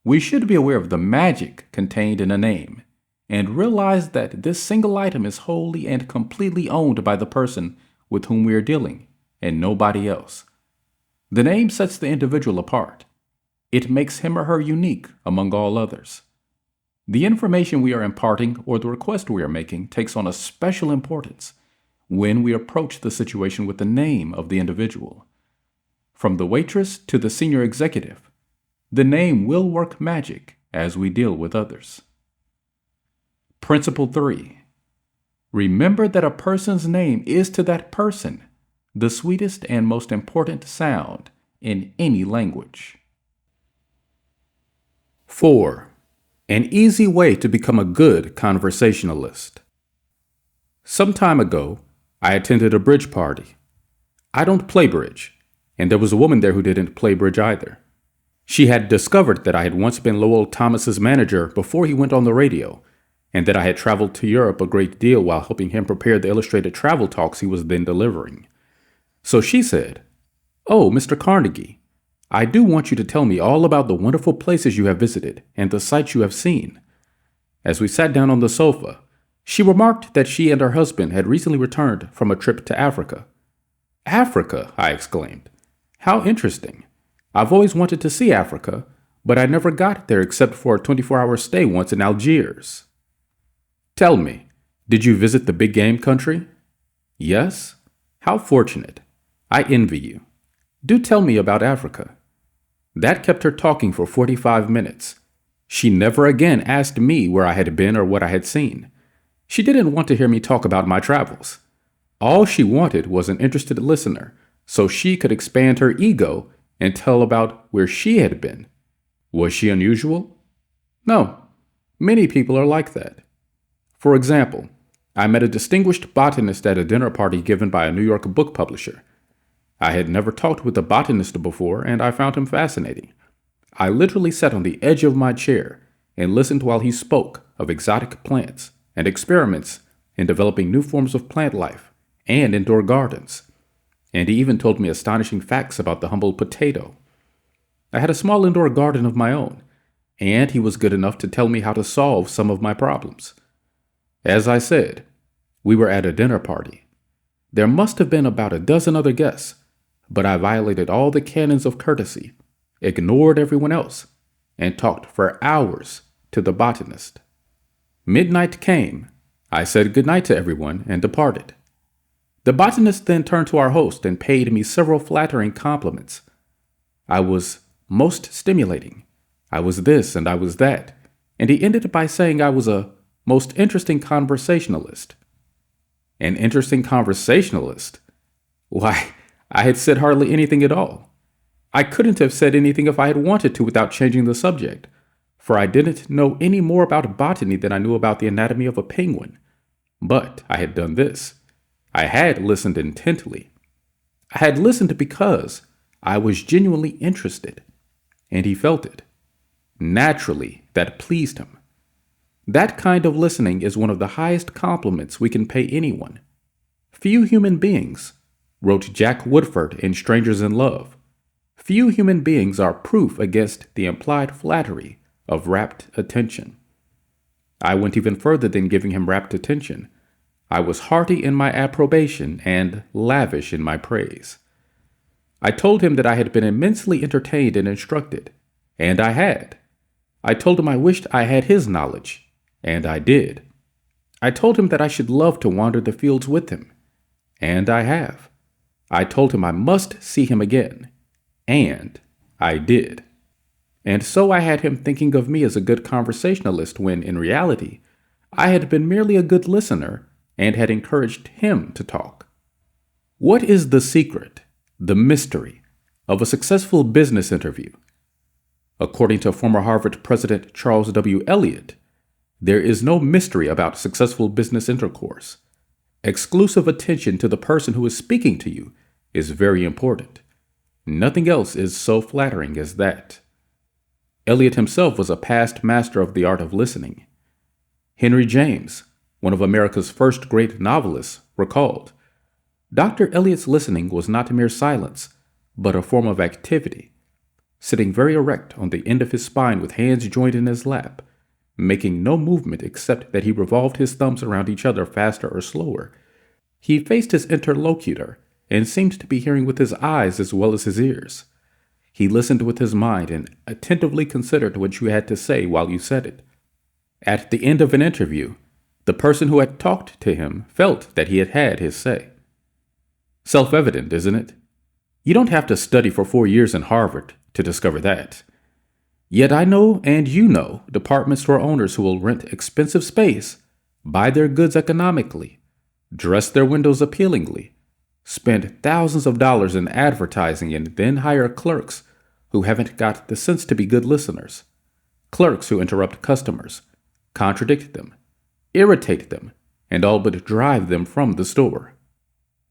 Speaker 1: We should be aware of the magic contained in a name and realize that this single item is wholly and completely owned by the person with whom we are dealing and nobody else. The name sets the individual apart. It makes him or her unique among all others. The information we are imparting or the request we are making takes on a special importance when we approach the situation with the name of the individual. From the waitress to the senior executive, the name will work magic as we deal with others. Principle 3. Remember that a person's name is to that person the sweetest and most important sound in any language. 4. An easy way to become a good conversationalist. Some time ago, I attended a bridge party. I don't play bridge, and there was a woman there who didn't play bridge either. She had discovered that I had once been Lowell Thomas's manager before he went on the radio, and that I had traveled to Europe a great deal while helping him prepare the illustrated travel talks he was then delivering. So she said, "Oh, Mr. Carnegie, I do want you to tell me all about the wonderful places you have visited and the sights you have seen." As we sat down on the sofa, she remarked that she and her husband had recently returned from a trip to Africa. "Africa?" I exclaimed. "How interesting. I've always wanted to see Africa, but I never got there except for a 24-hour stay once in Algiers." "Tell me, did you visit the big game country?" "Yes." "How fortunate. I envy you. Do tell me about Africa." That kept her talking for 45 minutes. She never again asked me where I had been or what I had seen. She didn't want to hear me talk about my travels. All she wanted was an interested listener so she could expand her ego and tell about where she had been. Was she unusual? No. Many people are like that. For example, I met a distinguished botanist at a dinner party given by a New York book publisher. I had never talked with a botanist before, and I found him fascinating. I literally sat on the edge of my chair and listened while he spoke of exotic plants and experiments in developing new forms of plant life and indoor gardens. And he even told me astonishing facts about the humble potato. I had a small indoor garden of my own, and he was good enough to tell me how to solve some of my problems. As I said, we were at a dinner party. There must have been about a dozen other guests, but I violated all the canons of courtesy, ignored everyone else, and talked for hours to the botanist. Midnight came. I said goodnight to everyone and departed. The botanist then turned to our host and paid me several flattering compliments. I was most stimulating. I was this and I was that, and he ended by saying I was a most interesting conversationalist. An interesting conversationalist? Why, I had said hardly anything at all. I couldn't have said anything if I had wanted to without changing the subject, for I didn't know any more about botany than I knew about the anatomy of a penguin. But I had done this. I had listened intently. I had listened because I was genuinely interested, and he felt it. Naturally, that pleased him. That kind of listening is one of the highest compliments we can pay anyone. Few human beings, wrote Jack Woodford in Strangers in Love, few human beings are proof against the implied flattery of rapt attention. I went even further than giving him rapt attention. I was hearty in my approbation and lavish in my praise. I told him that I had been immensely entertained and instructed, and I had. I told him I wished I had his knowledge, and I did. I told him that I should love to wander the fields with him, and I have. I told him I must see him again, and I did. And so I had him thinking of me as a good conversationalist when, in reality, I had been merely a good listener and had encouraged him to talk. What is the secret, the mystery, of a successful business interview? According to former Harvard President Charles W. Eliot, there is no mystery about successful business intercourse. Exclusive attention to the person who is speaking to you is very important. Nothing else is so flattering as that. Eliot himself was a past master of the art of listening. Henry James, one of America's first great novelists, recalled, Dr. Eliot's listening was not mere silence, but a form of activity. Sitting very erect on the end of his spine with hands joined in his lap, making no movement except that he revolved his thumbs around each other faster or slower, he faced his interlocutor and seemed to be hearing with his eyes as well as his ears. He listened with his mind and attentively considered what you had to say while you said it. At the end of an interview, the person who had talked to him felt that he had had his say. Self-evident, isn't it? You don't have to study for 4 years in Harvard to discover that. Yet I know, and you know, department store owners who will rent expensive space, buy their goods economically, dress their windows appealingly, spend thousands of dollars in advertising, and then hire clerks who haven't got the sense to be good listeners. Clerks who interrupt customers, contradict them, irritate them, and all but drive them from the store.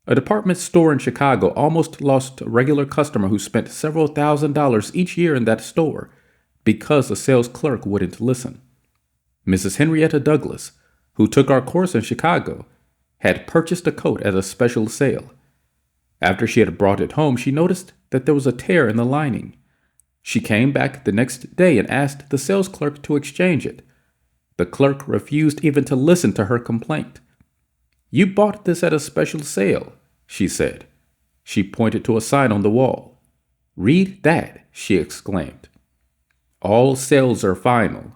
Speaker 1: A department store in Chicago almost lost a regular customer who spent several $1,000s each year in that store because a sales clerk wouldn't listen. Mrs. Henrietta Douglas, who took our course in Chicago, had purchased a coat at a special sale. After she had brought it home, she noticed that there was a tear in the lining. She came back the next day and asked the sales clerk to exchange it. The clerk refused even to listen to her complaint. You bought this at a special sale, she said. She pointed to a sign on the wall. Read that, she exclaimed. All sales are final.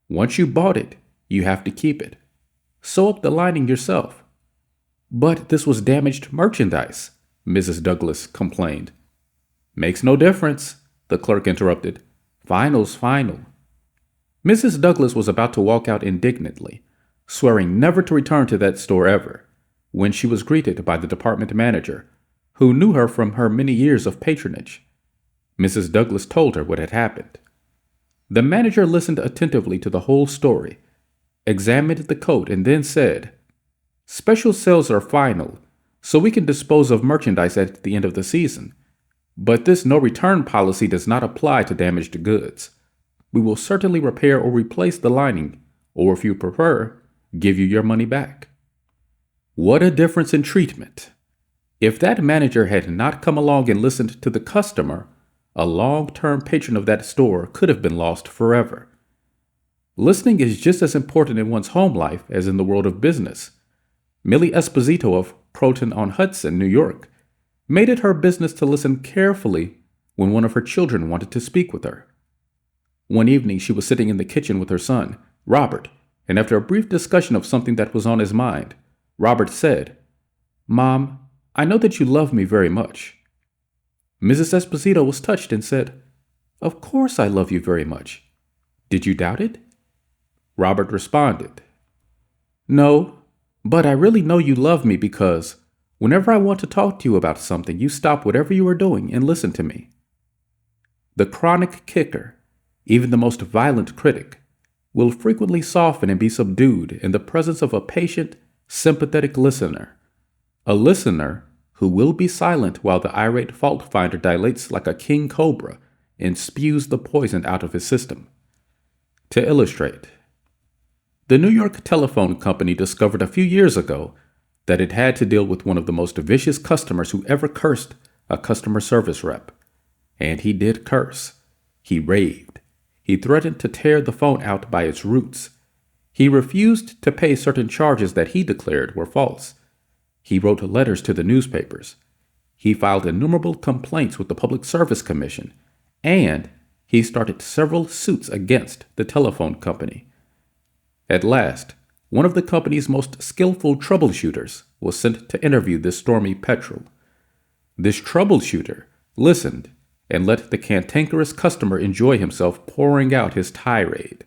Speaker 1: Once you bought it, you have to keep it. Sew up the lining yourself. But this was damaged merchandise, Mrs. Douglas complained. Makes no difference, the clerk interrupted. Final's final. Mrs. Douglas was about to walk out indignantly, swearing never to return to that store ever, when she was greeted by the department manager, who knew her from her many years of patronage. Mrs. Douglas told her what had happened. The manager listened attentively to the whole story, examined the coat, and then said, Special sales are final, so we can dispose of merchandise at the end of the season. But this no-return policy does not apply to damaged goods. We will certainly repair or replace the lining, or if you prefer, give you your money back. What a difference in treatment. If that manager had not come along and listened to the customer, a long-term patron of that store could have been lost forever. Listening is just as important in one's home life as in the world of business. Millie Esposito of Croton-on-Hudson, New York, made it her business to listen carefully when one of her children wanted to speak with her. One evening, she was sitting in the kitchen with her son, Robert, and after a brief discussion of something that was on his mind, Robert said, Mom, I know that you love me very much. Mrs. Esposito was touched and said, Of course I love you very much. Did you doubt it? Robert responded, No, but I really know you love me because whenever I want to talk to you about something, you stop whatever you are doing and listen to me. The chronic kicker, even the most violent critic, will frequently soften and be subdued in the presence of a patient, sympathetic listener, a listener who will be silent while the irate fault finder dilates like a king cobra and spews the poison out of his system. To illustrate, the New York Telephone Company discovered a few years ago that it had to deal with one of the most vicious customers who ever cursed a customer service rep. And he did curse. He raved. He threatened to tear the phone out by its roots. He refused to pay certain charges that he declared were false. He wrote letters to the newspapers. He filed innumerable complaints with the Public Service Commission, and he started several suits against the telephone company. At last, one of the company's most skillful troubleshooters was sent to interview this stormy petrel. This troubleshooter listened and let the cantankerous customer enjoy himself pouring out his tirade.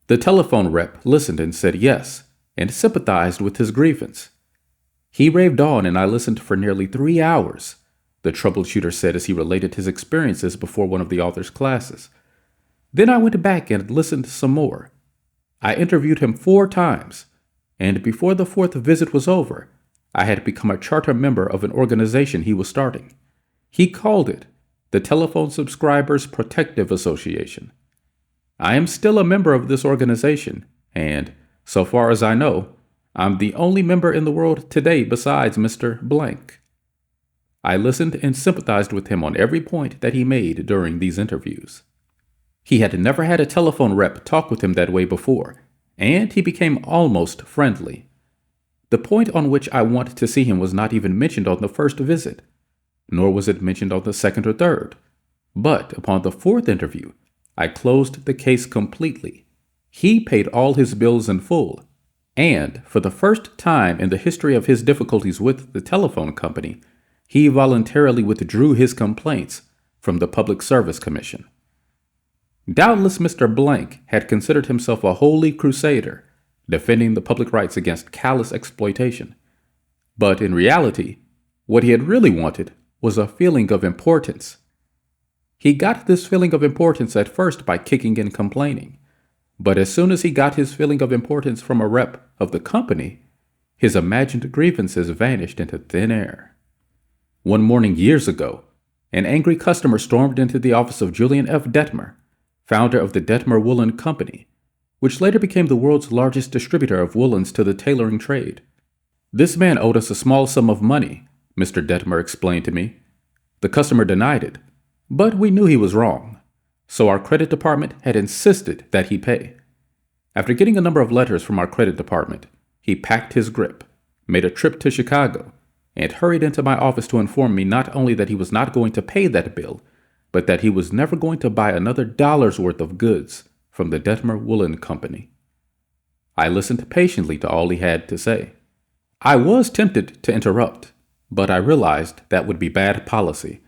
Speaker 1: The telephone rep listened and said yes, and sympathized with his grievance. He raved on, and I listened for nearly 3 hours, the troubleshooter said as he related his experiences before one of the author's classes. Then I went back and listened some more. I interviewed him 4 times, and before the 4th visit was over, I had become a charter member of an organization he was starting. He called it the Telephone Subscribers Protective Association. I am still a member of this organization, and, so far as I know, I'm the only member in the world today besides Mr. Blank. I listened and sympathized with him on every point that he made during these interviews. He had never had a telephone rep talk with him that way before, and he became almost friendly. The point on which I wanted to see him was not even mentioned on the first visit, nor was it mentioned on the second or third. But upon the fourth interview, I closed the case completely. He paid all his bills in full, and for the first time in the history of his difficulties with the telephone company, he voluntarily withdrew his complaints from the Public Service Commission. Doubtless Mr. Blank had considered himself a holy crusader, defending the public rights against callous exploitation. But in reality, what he had really wanted was a feeling of importance. He got this feeling of importance at first by kicking and complaining, but as soon as he got his feeling of importance from a rep of the company, his imagined grievances vanished into thin air. One morning years ago, an angry customer stormed into the office of Julian F. Detmer, founder of the Detmer Woolen Company, which later became the world's largest distributor of woolens to the tailoring trade. This man owed us a small sum of money, Mr. Detmer explained to me. The customer denied it, but we knew he was wrong, so our credit department had insisted that he pay. After getting a number of letters from our credit department, he packed his grip, made a trip to Chicago, and hurried into my office to inform me not only that he was not going to pay that bill, but that he was never going to buy another dollar's worth of goods from the Detmer Woolen Company. I listened patiently to all he had to say. I was tempted to interrupt, but I realized that would be bad policy,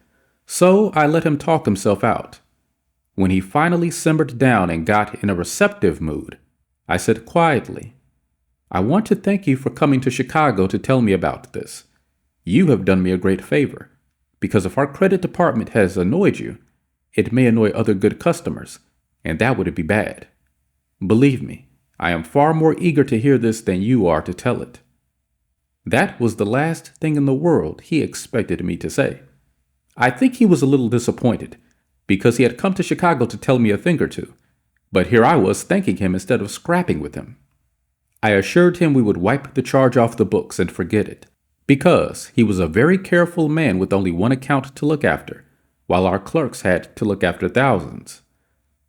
Speaker 1: so I let him talk himself out. When he finally simmered down and got in a receptive mood, I said quietly, "I want to thank you for coming to Chicago to tell me about this. You have done me a great favor, because if our credit department has annoyed you, it may annoy other good customers, and that would be bad. Believe me, I am far more eager to hear this than you are to tell it." That was the last thing in the world he expected me to say. I think he was a little disappointed, because he had come to Chicago to tell me a thing or two, but here I was thanking him instead of scrapping with him. I assured him we would wipe the charge off the books and forget it, because he was a very careful man with only one account to look after, while our clerks had to look after thousands.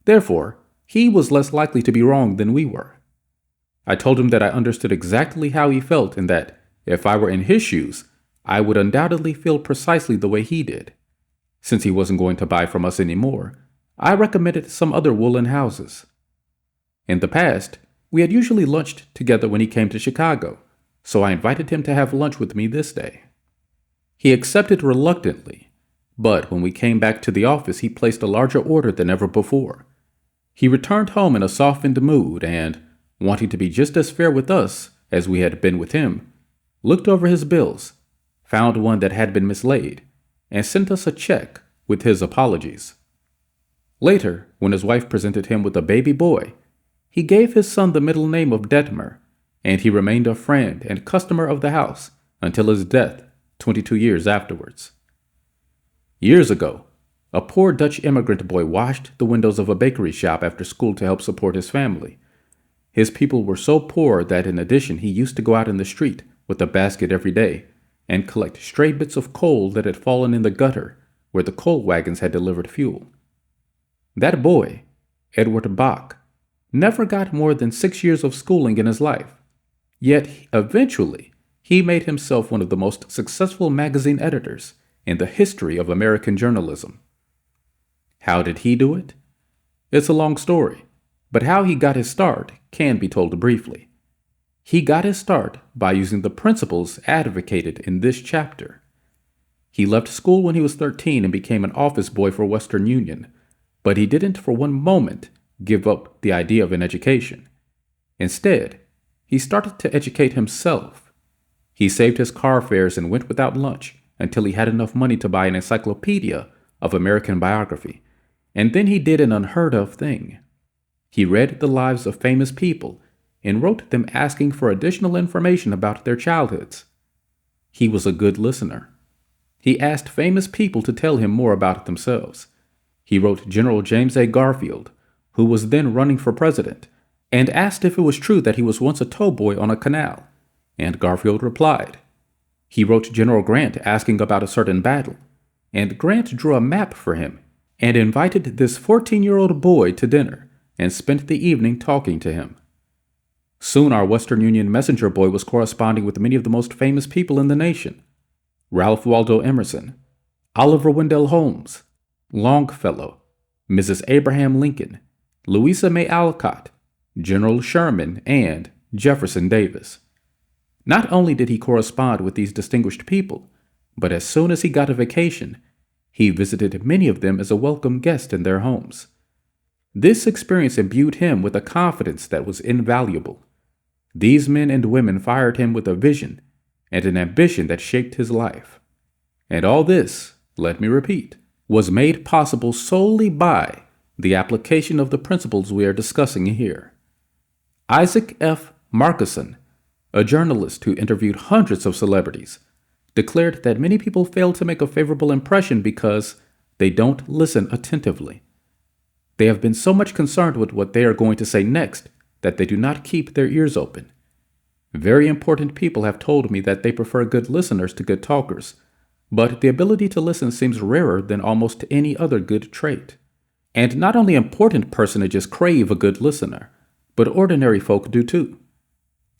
Speaker 1: Therefore, he was less likely to be wrong than we were. I told him that I understood exactly how he felt and that, if I were in his shoes, I would undoubtedly feel precisely the way he did. Since he wasn't going to buy from us anymore, I recommended some other woolen houses. In the past, we had usually lunched together when he came to Chicago, so I invited him to have lunch with me this day. He accepted reluctantly, but when we came back to the office, he placed a larger order than ever before. He returned home in a softened mood and, wanting to be just as fair with us as we had been with him, looked over his bills, found one that had been mislaid, and sent us a check with his apologies. Later, when his wife presented him with a baby boy, he gave his son the middle name of Detmer, and he remained a friend and customer of the house until his death 22 years afterwards. Years ago, a poor Dutch immigrant boy washed the windows of a bakery shop after school to help support his family. His people were so poor that in addition he used to go out in the street with a basket every day and collect stray bits of coal that had fallen in the gutter where the coal wagons had delivered fuel. That boy, Edward Bach, never got more than 6 years of schooling in his life, yet eventually he made himself one of the most successful magazine editors in the history of American journalism. How did he do it? It's a long story, but how he got his start can be told briefly. He got his start by using the principles advocated in this chapter. He left school when he was 13 and became an office boy for Western Union, but he didn't for one moment give up the idea of an education. Instead, he started to educate himself. He saved his car fares and went without lunch until he had enough money to buy an encyclopedia of American biography, and then he did an unheard of thing. He read the lives of famous people and wrote them asking for additional information about their childhoods. He was a good listener. He asked famous people to tell him more about themselves. He wrote General James A. Garfield, who was then running for president, and asked if it was true that he was once a towboy on a canal, and Garfield replied. He wrote General Grant asking about a certain battle, and Grant drew a map for him and invited this 14-year-old boy to dinner and spent the evening talking to him. Soon our Western Union messenger boy was corresponding with many of the most famous people in the nation: Ralph Waldo Emerson, Oliver Wendell Holmes, Longfellow, Mrs. Abraham Lincoln, Louisa May Alcott, General Sherman, and Jefferson Davis. Not only did he correspond with these distinguished people, but as soon as he got a vacation, he visited many of them as a welcome guest in their homes. This experience imbued him with a confidence that was invaluable. These men and women fired him with a vision and an ambition that shaped his life. And all this, let me repeat, was made possible solely by the application of the principles we are discussing here. Isaac F. Marcusson, a journalist who interviewed hundreds of celebrities, declared that many people fail to make a favorable impression because they don't listen attentively. They have been so much concerned with what they are going to say next that they do not keep their ears open. Very important people have told me that they prefer good listeners to good talkers, but the ability to listen seems rarer than almost any other good trait. And not only important personages crave a good listener, but ordinary folk do too.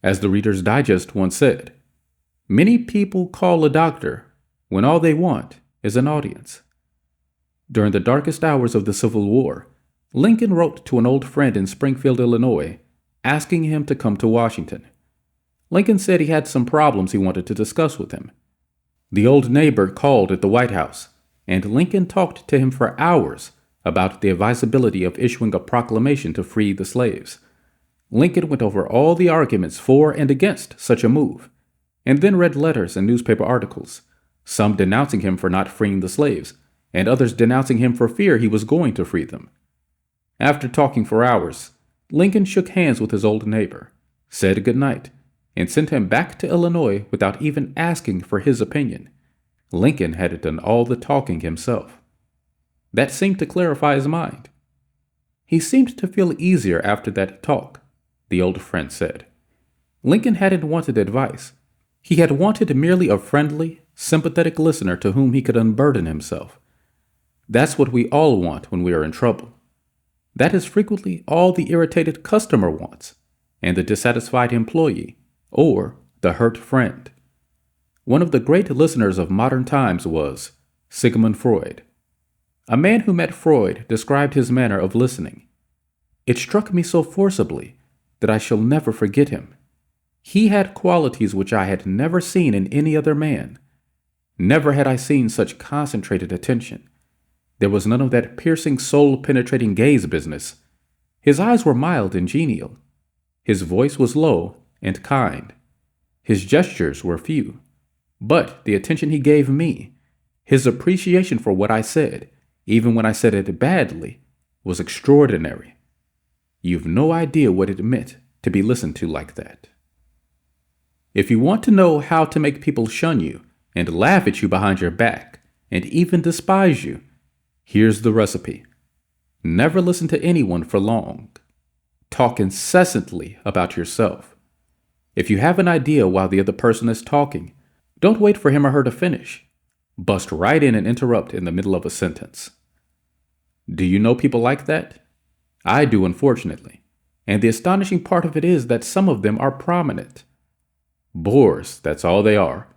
Speaker 1: As the Reader's Digest once said, many people call a doctor when all they want is an audience. During the darkest hours of the Civil War, Lincoln wrote to an old friend in Springfield, Illinois, asking him to come to Washington. Lincoln said he had some problems he wanted to discuss with him. The old neighbor called at the White House, and Lincoln talked to him for hours about the advisability of issuing a proclamation to free the slaves. Lincoln went over all the arguments for and against such a move, and then read letters and newspaper articles, some denouncing him for not freeing the slaves, and others denouncing him for fear he was going to free them. After talking for hours, Lincoln shook hands with his old neighbor, said good night, and sent him back to Illinois without even asking for his opinion. Lincoln had done all the talking himself. That seemed to clarify his mind. He seemed to feel easier after that talk, the old friend said. Lincoln hadn't wanted advice. He had wanted merely a friendly, sympathetic listener to whom he could unburden himself. That's what we all want when we are in trouble. That is frequently all the irritated customer wants, and the dissatisfied employee, or the hurt friend. One of the great listeners of modern times was Sigmund Freud. A man who met Freud described his manner of listening. It struck me so forcibly that I shall never forget him. He had qualities which I had never seen in any other man. Never had I seen such concentrated attention. There was none of that piercing, soul-penetrating gaze business. His eyes were mild and genial. His voice was low and kind. His gestures were few. But the attention he gave me, his appreciation for what I said, even when I said it badly, was extraordinary. You've no idea what it meant to be listened to like that. If you want to know how to make people shun you and laugh at you behind your back and even despise you, here's the recipe. Never listen to anyone for long. Talk incessantly about yourself. If you have an idea while the other person is talking, don't wait for him or her to finish. Bust right in and interrupt in the middle of a sentence. Do you know people like that? I do, unfortunately. And the astonishing part of it is that some of them are prominent. Bores, that's all they are.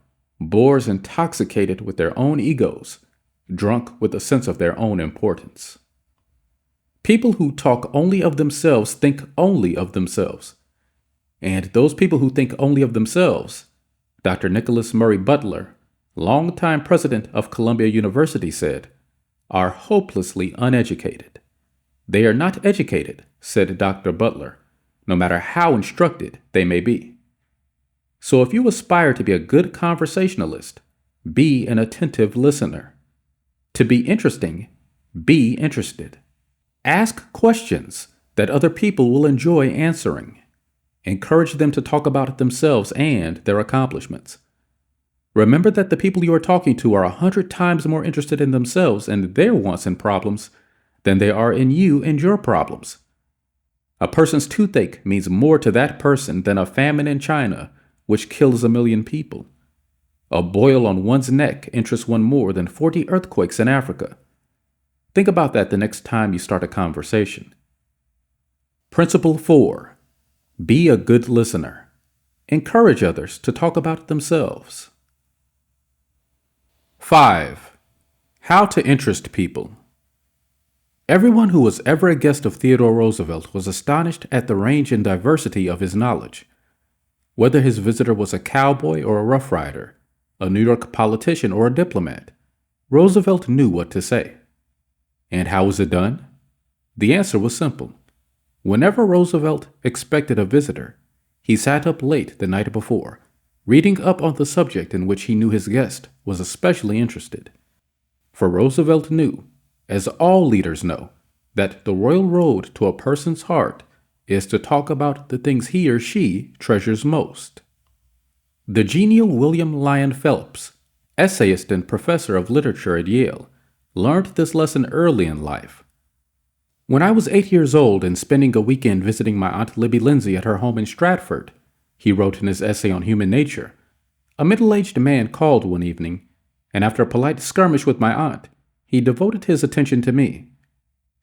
Speaker 1: Bores intoxicated with their own egos, drunk with a sense of their own importance. People who talk only of themselves think only of themselves. And those people who think only of themselves, Dr. Nicholas Murray Butler, longtime president of Columbia University, said, are hopelessly uneducated. They are not educated, said Dr. Butler, no matter how instructed they may be. So if you aspire to be a good conversationalist, be an attentive listener. To be interesting, be interested. Ask questions that other people will enjoy answering. Encourage them to talk about themselves and their accomplishments. Remember that the people you are talking to are 100 times more interested in themselves and their wants and problems than they are in you and your problems. A person's toothache means more to that person than a famine in China, which kills 1 million people. A boil on one's neck interests one more than 40 earthquakes in Africa. Think about that the next time you start a conversation. Principle 4. Be a good listener. Encourage others to talk about themselves. 5. How to interest people. Everyone who was ever a guest of Theodore Roosevelt was astonished at the range and diversity of his knowledge. Whether his visitor was a cowboy or a rough rider, a New York politician or a diplomat, Roosevelt knew what to say. And how was it done? The answer was simple. Whenever Roosevelt expected a visitor, he sat up late the night before, reading up on the subject in which he knew his guest was especially interested. For Roosevelt knew, as all leaders know, that the royal road to a person's heart is to talk about the things he or she treasures most. The genial William Lyon Phelps, essayist and professor of literature at Yale, learned this lesson early in life. When I was 8 years old and spending a weekend visiting my Aunt Libby Lindsay at her home in Stratford, he wrote in his essay on human nature, a middle-aged man called one evening, and after a polite skirmish with my aunt, he devoted his attention to me.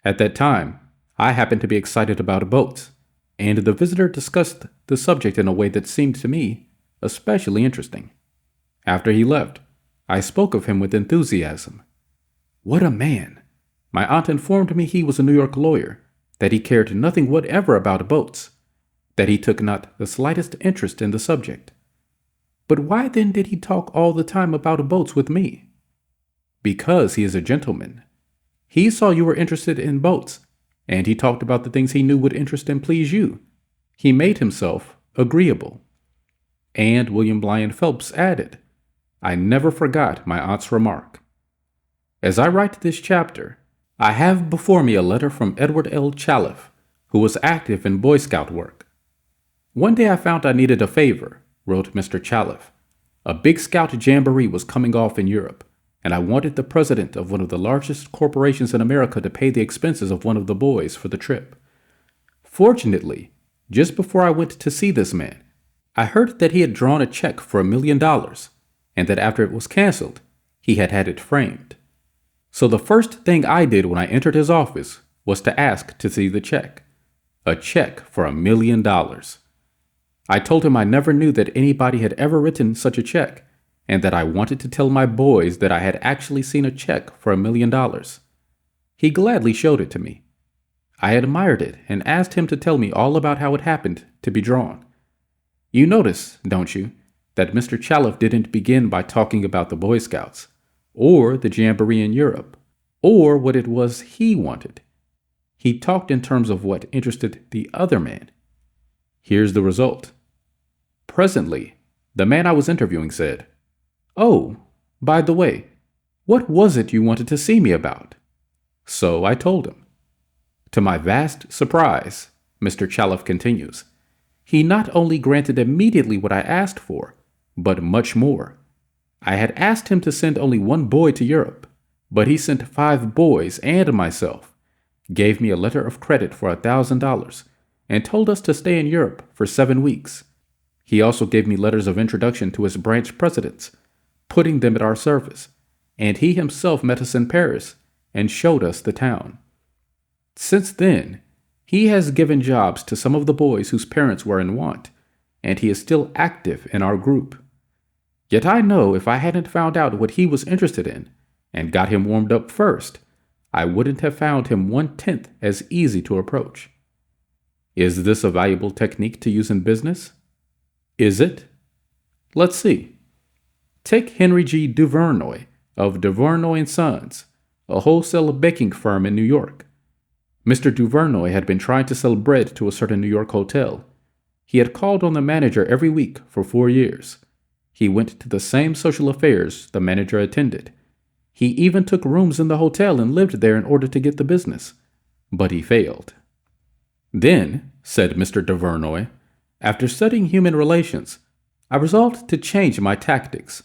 Speaker 1: At that time, I happened to be excited about boats, and the visitor discussed the subject in a way that seemed to me especially interesting. After he left, I spoke of him with enthusiasm. What a man! My aunt informed me he was a New York lawyer, that he cared nothing whatever about boats, that he took not the slightest interest in the subject. But why then did he talk all the time about boats with me? Because he is a gentleman. He saw you were interested in boats, and he talked about the things he knew would interest and please you. He made himself agreeable. And William Lyon Phelps added, I never forgot my aunt's remark. As I write this chapter, I have before me a letter from Edward L. Chalif, who was active in Boy Scout work. One day I found I needed a favor, wrote Mr. Chalif. A big Scout jamboree was coming off in Europe, and I wanted the president of one of the largest corporations in America to pay the expenses of one of the boys for the trip. Fortunately, just before I went to see this man, I heard that he had drawn a check for $1 million, and that after it was canceled, he had had it framed. So the first thing I did when I entered his office was to ask to see the check. A check for $1 million. I told him I never knew that anybody had ever written such a check, and that I wanted to tell my boys that I had actually seen a check for $1 million. He gladly showed it to me. I admired it and asked him to tell me all about how it happened to be drawn. You notice, don't you, that Mr. Chalif didn't begin by talking about the Boy Scouts, or the Jamboree in Europe, or what it was he wanted. He talked in terms of what interested the other man. Here's the result. Presently, the man I was interviewing said, Oh, by the way, what was it you wanted to see me about? So I told him. To my vast surprise, Mr. Chalif continues, he not only granted immediately what I asked for, but much more. I had asked him to send only one boy to Europe, but he sent 5 boys and myself, gave me a letter of credit for $1,000, and told us to stay in Europe for 7 weeks. He also gave me letters of introduction to his branch presidents, putting them at our service, and he himself met us in Paris and showed us the town. Since then, he has given jobs to some of the boys whose parents were in want, and he is still active in our group. Yet I know if I hadn't found out what he was interested in and got him warmed up first, I wouldn't have found him 1/10 as easy to approach. Is this a valuable technique to use in business? Is it? Let's see. Take Henry G. Duvernoy of Duvernoy & Sons, a wholesale baking firm in New York. Mr. Duvernoy had been trying to sell bread to a certain New York hotel. He had called on the manager every week for 4 years. He went to the same social affairs the manager attended. He even took rooms in the hotel and lived there in order to get the business. But he failed. Then, said Mr. Duvernoy, after studying human relations, I resolved to change my tactics.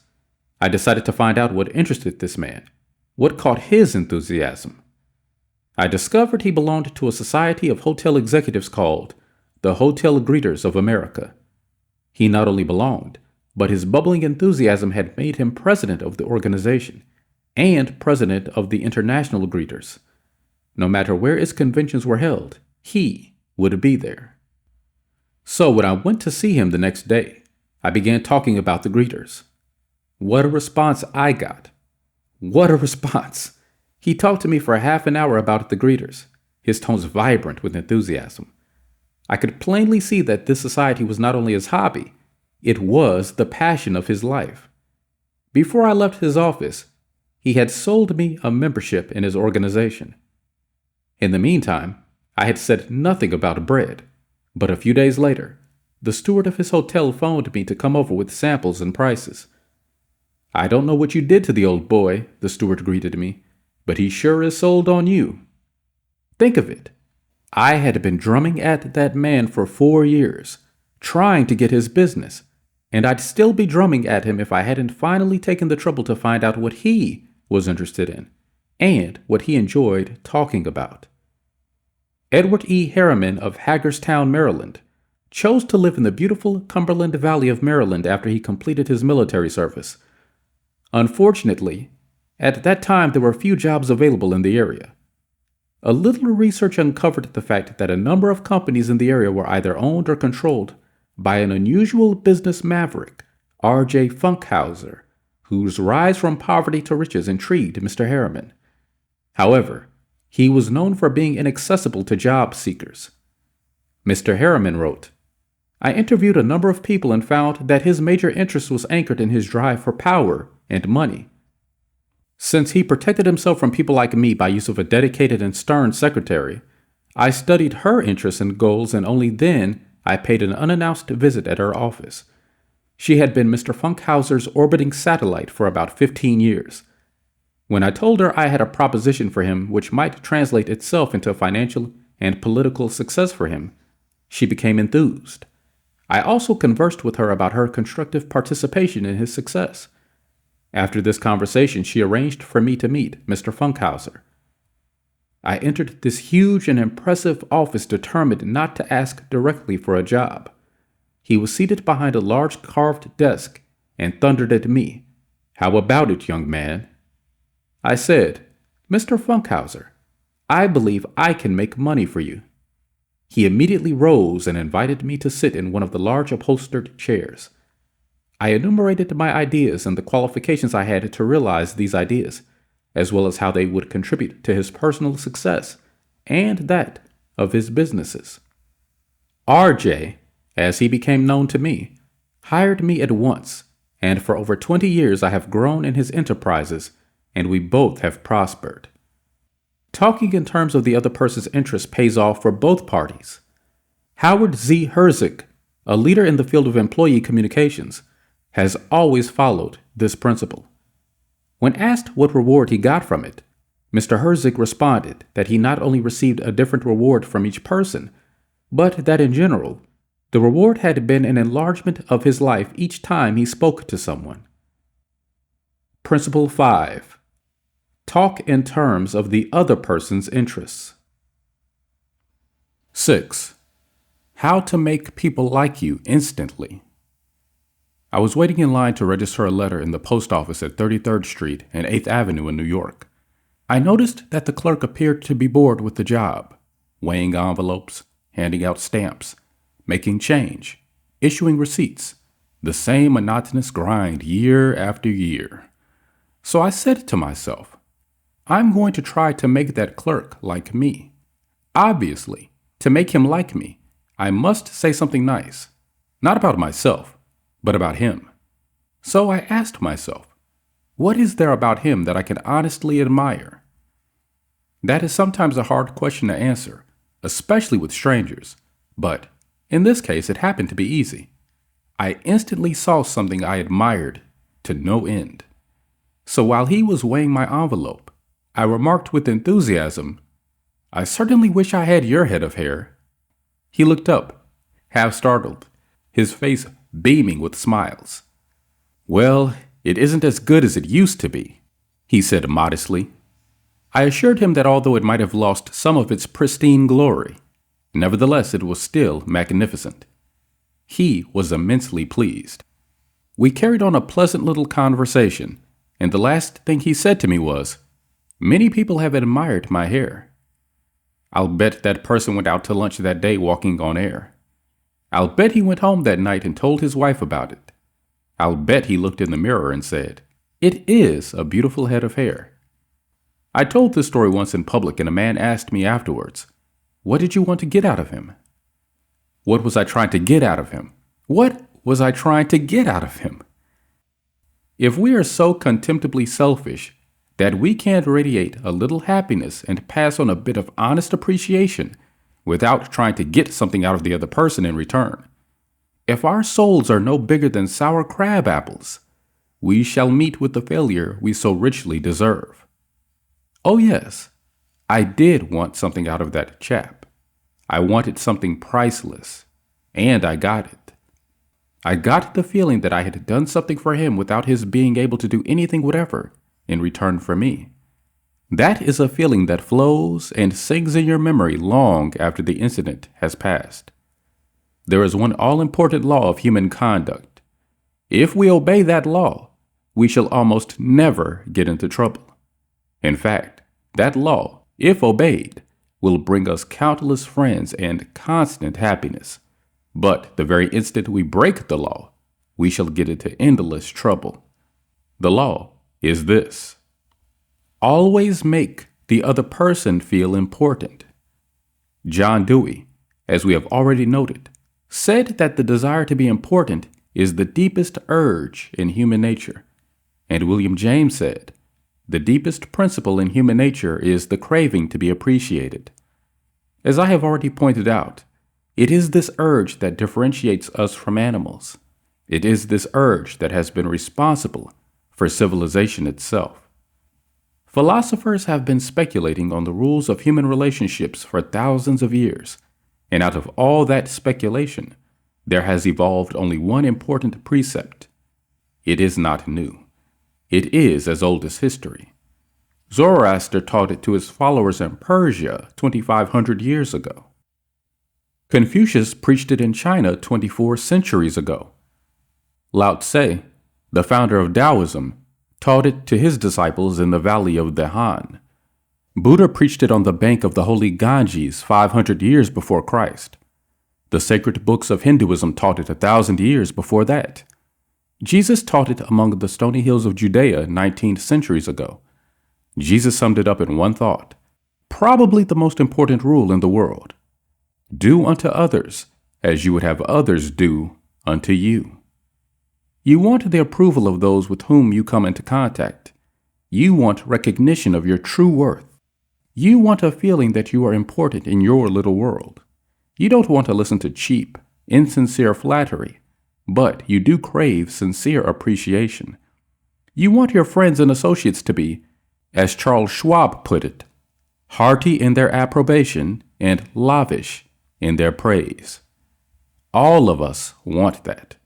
Speaker 1: I decided to find out what interested this man, what caught his enthusiasm. I discovered he belonged to a society of hotel executives called the Hotel Greeters of America. He not only belonged, but his bubbling enthusiasm had made him president of the organization and president of the International Greeters. No matter where its conventions were held, he would be there. So when I went to see him the next day, I began talking about the greeters. What a response I got. What a response. He talked to me for half an hour about the greeters, his tones vibrant with enthusiasm. I could plainly see that this society was not only his hobby, it was the passion of his life. Before I left his office, he had sold me a membership in his organization. In the meantime, I had said nothing about bread, but a few days later, the steward of his hotel phoned me to come over with samples and prices. "I don't know what you did to the old boy," the steward greeted me, "but he sure is sold on you." Think of it. I had been drumming at that man for 4 years, trying to get his business, and I'd still be drumming at him if I hadn't finally taken the trouble to find out what he was interested in and what he enjoyed talking about. Edward E. Harriman of Hagerstown, Maryland, chose to live in the beautiful Cumberland Valley of Maryland after he completed his military service. Unfortunately, at that time there were few jobs available in the area. A little research uncovered the fact that a number of companies in the area were either owned or controlled by an unusual business maverick, R.J. Funkhauser, whose rise from poverty to riches intrigued Mr. Harriman. However, he was known for being inaccessible to job seekers. Mr. Harriman wrote, "I interviewed a number of people and found that his major interest was anchored in his drive for power and money. Since he protected himself from people like me by use of a dedicated and stern secretary, I studied her interests and goals, and only then I paid an unannounced visit at her office. She had been Mr. Funkhauser's orbiting satellite for about 15 years. When I told her I had a proposition for him which might translate itself into financial and political success for him, she became enthused. I also conversed with her about her constructive participation in his success. After this conversation, she arranged for me to meet Mr. Funkhauser. I entered this huge and impressive office determined not to ask directly for a job. He was seated behind a large carved desk and thundered at me, 'How about it, young man?' I said, 'Mr. Funkhauser, I believe I can make money for you.' He immediately rose and invited me to sit in one of the large upholstered chairs. I enumerated my ideas and the qualifications I had to realize these ideas, as well as how they would contribute to his personal success and that of his businesses. RJ, as he became known to me, hired me at once, and for over 20 years I have grown in his enterprises, and we both have prospered. Talking in terms of the other person's interest pays off for both parties. Howard Z. Herzig, a leader in the field of employee communications, has always followed this principle. When asked what reward he got from it, Mr. Herzig responded that he not only received a different reward from each person, but that in general, the reward had been an enlargement of his life each time he spoke to someone. Principle 5. Talk in terms of the other person's interests. 6. How to make people like you instantly. I was waiting in line to register a letter in the post office at 33rd Street and 8th Avenue in New York. I noticed that the clerk appeared to be bored with the job, weighing envelopes, handing out stamps, making change, issuing receipts, the same monotonous grind year after year. So I said to myself, I'm going to try to make that clerk like me. Obviously, to make him like me, I must say something nice, not about myself, but about him. So I asked myself, what is there about him that I can honestly admire? That is sometimes a hard question to answer, especially with strangers, but in this case it happened to be easy. I instantly saw something I admired to no end. So while he was weighing my envelope, I remarked with enthusiasm, I certainly wish I had your head of hair. He looked up, half startled, his face beaming with smiles. Well, It isn't as good as it used to be," he said modestly. I assured him that although it might have lost some of its pristine glory, nevertheless it was still magnificent. He was immensely pleased. We carried on a pleasant little conversation, and the last thing he said to me was, "Many people have admired my hair. I'll bet that person went out to lunch that day walking on air. I'll bet he went home that night and told his wife about it. I'll bet he looked in the mirror and said, 'It is a beautiful head of hair.'" I told this story once in public, and a man asked me afterwards, "What did you want to get out of him?" What was I trying to get out of him? What was I trying to get out of him? If we are so contemptibly selfish that we can't radiate a little happiness and pass on a bit of honest appreciation without trying to get something out of the other person in return, if our souls are no bigger than sour crab apples, we shall meet with the failure we so richly deserve. Oh yes, I did want something out of that chap. I wanted something priceless, and I got it. I got the feeling that I had done something for him without his being able to do anything whatever in return for me. That is a feeling that flows and sings in your memory long after the incident has passed. There is one all-important law of human conduct. If we obey that law, we shall almost never get into trouble. In fact, that law, if obeyed, will bring us countless friends and constant happiness. But the very instant we break the law, we shall get into endless trouble. The law is this: always make the other person feel important. John Dewey, as we have already noted, said that the desire to be important is the deepest urge in human nature. And William James said, "The deepest principle in human nature is the craving to be appreciated." As I have already pointed out, it is this urge that differentiates us from animals. It is this urge that has been responsible for civilization itself. Philosophers have been speculating on the rules of human relationships for thousands of years, and out of all that speculation, there has evolved only one important precept. It is not new. It is as old as history. Zoroaster taught it to his followers in Persia 2,500 years ago. Confucius preached it in China 24 centuries ago. Lao Tse, the founder of Taoism, taught it to his disciples in the valley of the Han. Buddha preached it on the bank of the holy Ganges 500 years before Christ. The sacred books of Hinduism taught it 1,000 years before that. Jesus taught it among the stony hills of Judea 19 centuries ago. Jesus summed it up in one thought, probably the most important rule in the world: do unto others as you would have others do unto you. You want the approval of those with whom you come into contact. You want recognition of your true worth. You want a feeling that you are important in your little world. You don't want to listen to cheap, insincere flattery, but you do crave sincere appreciation. You want your friends and associates to be, as Charles Schwab put it, hearty in their approbation and lavish in their praise. All of us want that.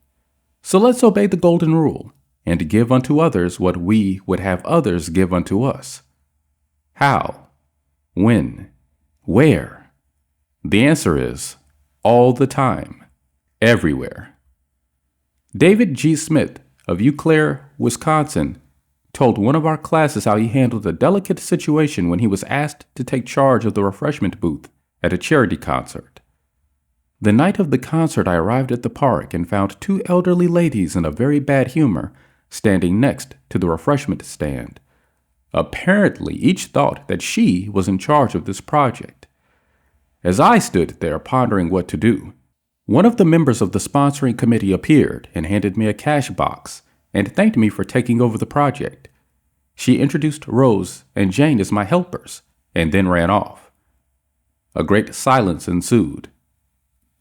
Speaker 1: So let's obey the golden rule and give unto others what we would have others give unto us. How? When? Where? The answer is all the time, everywhere. David G. Smith of Eau Claire, Wisconsin, told one of our classes how he handled a delicate situation when he was asked to take charge of the refreshment booth at a charity concert. The night of the concert, I arrived at the park and found two elderly ladies in a very bad humor standing next to the refreshment stand. Apparently, each thought that she was in charge of this project. As I stood there pondering what to do, one of the members of the sponsoring committee appeared and handed me a cash box and thanked me for taking over the project. She introduced Rose and Jane as my helpers and then ran off. A great silence ensued.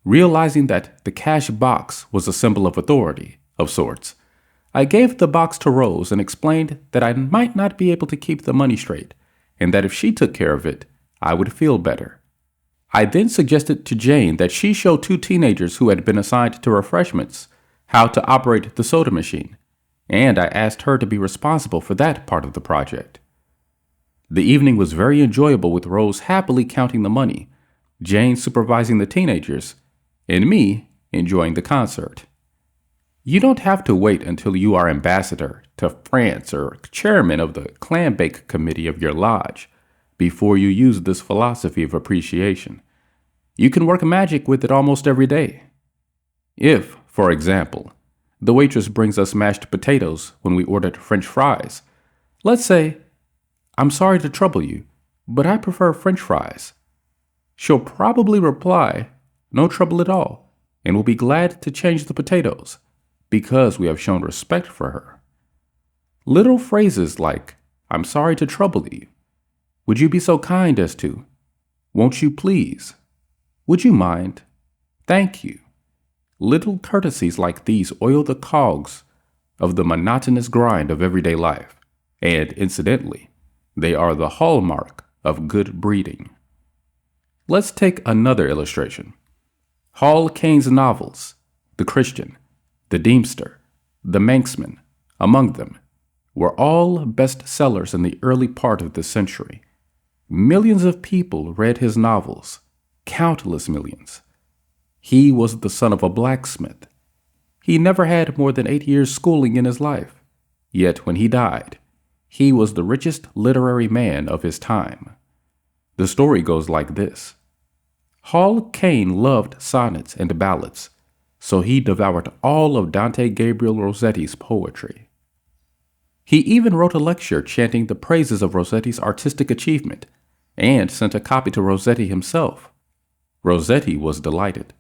Speaker 1: Realizing that the cash box was a symbol of authority, of sorts, I gave the box to Rose and explained that I might not be able to keep the money straight, and that if she took care of it, I would feel better. I then suggested to Jane that she show two teenagers who had been assigned to refreshments how to operate the soda machine, and I asked her to be responsible for that part of the project. The evening was very enjoyable, with Rose happily counting the money, Jane supervising the teenagers, and me enjoying the concert. You don't have to wait until you are ambassador to France or chairman of the clambake committee of your lodge before you use this philosophy of appreciation. You can work magic with it almost every day. If, for example, the waitress brings us mashed potatoes when we ordered French fries, let's say, "I'm sorry to trouble you, but I prefer French fries." She'll probably reply, "No trouble at all," and will be glad to change the potatoes, because we have shown respect for her. Little phrases like, "I'm sorry to trouble you," "Would you be so kind as to," "Won't you please," "Would you mind," "Thank you." Little courtesies like these oil the cogs of the monotonous grind of everyday life, and incidentally, they are the hallmark of good breeding. Let's take another illustration. Hall Caine's novels, The Christian, The Deemster, The Manxman, among them, were all bestsellers in the early part of this century. Millions of people read his novels, countless millions. He was the son of a blacksmith. He never had more than 8 years' schooling in his life, yet when he died, he was the richest literary man of his time. The story goes like this. Hall Caine loved sonnets and ballads, so he devoured all of Dante Gabriel Rossetti's poetry. He even wrote a lecture chanting the praises of Rossetti's artistic achievement and sent a copy to Rossetti himself. Rossetti was delighted.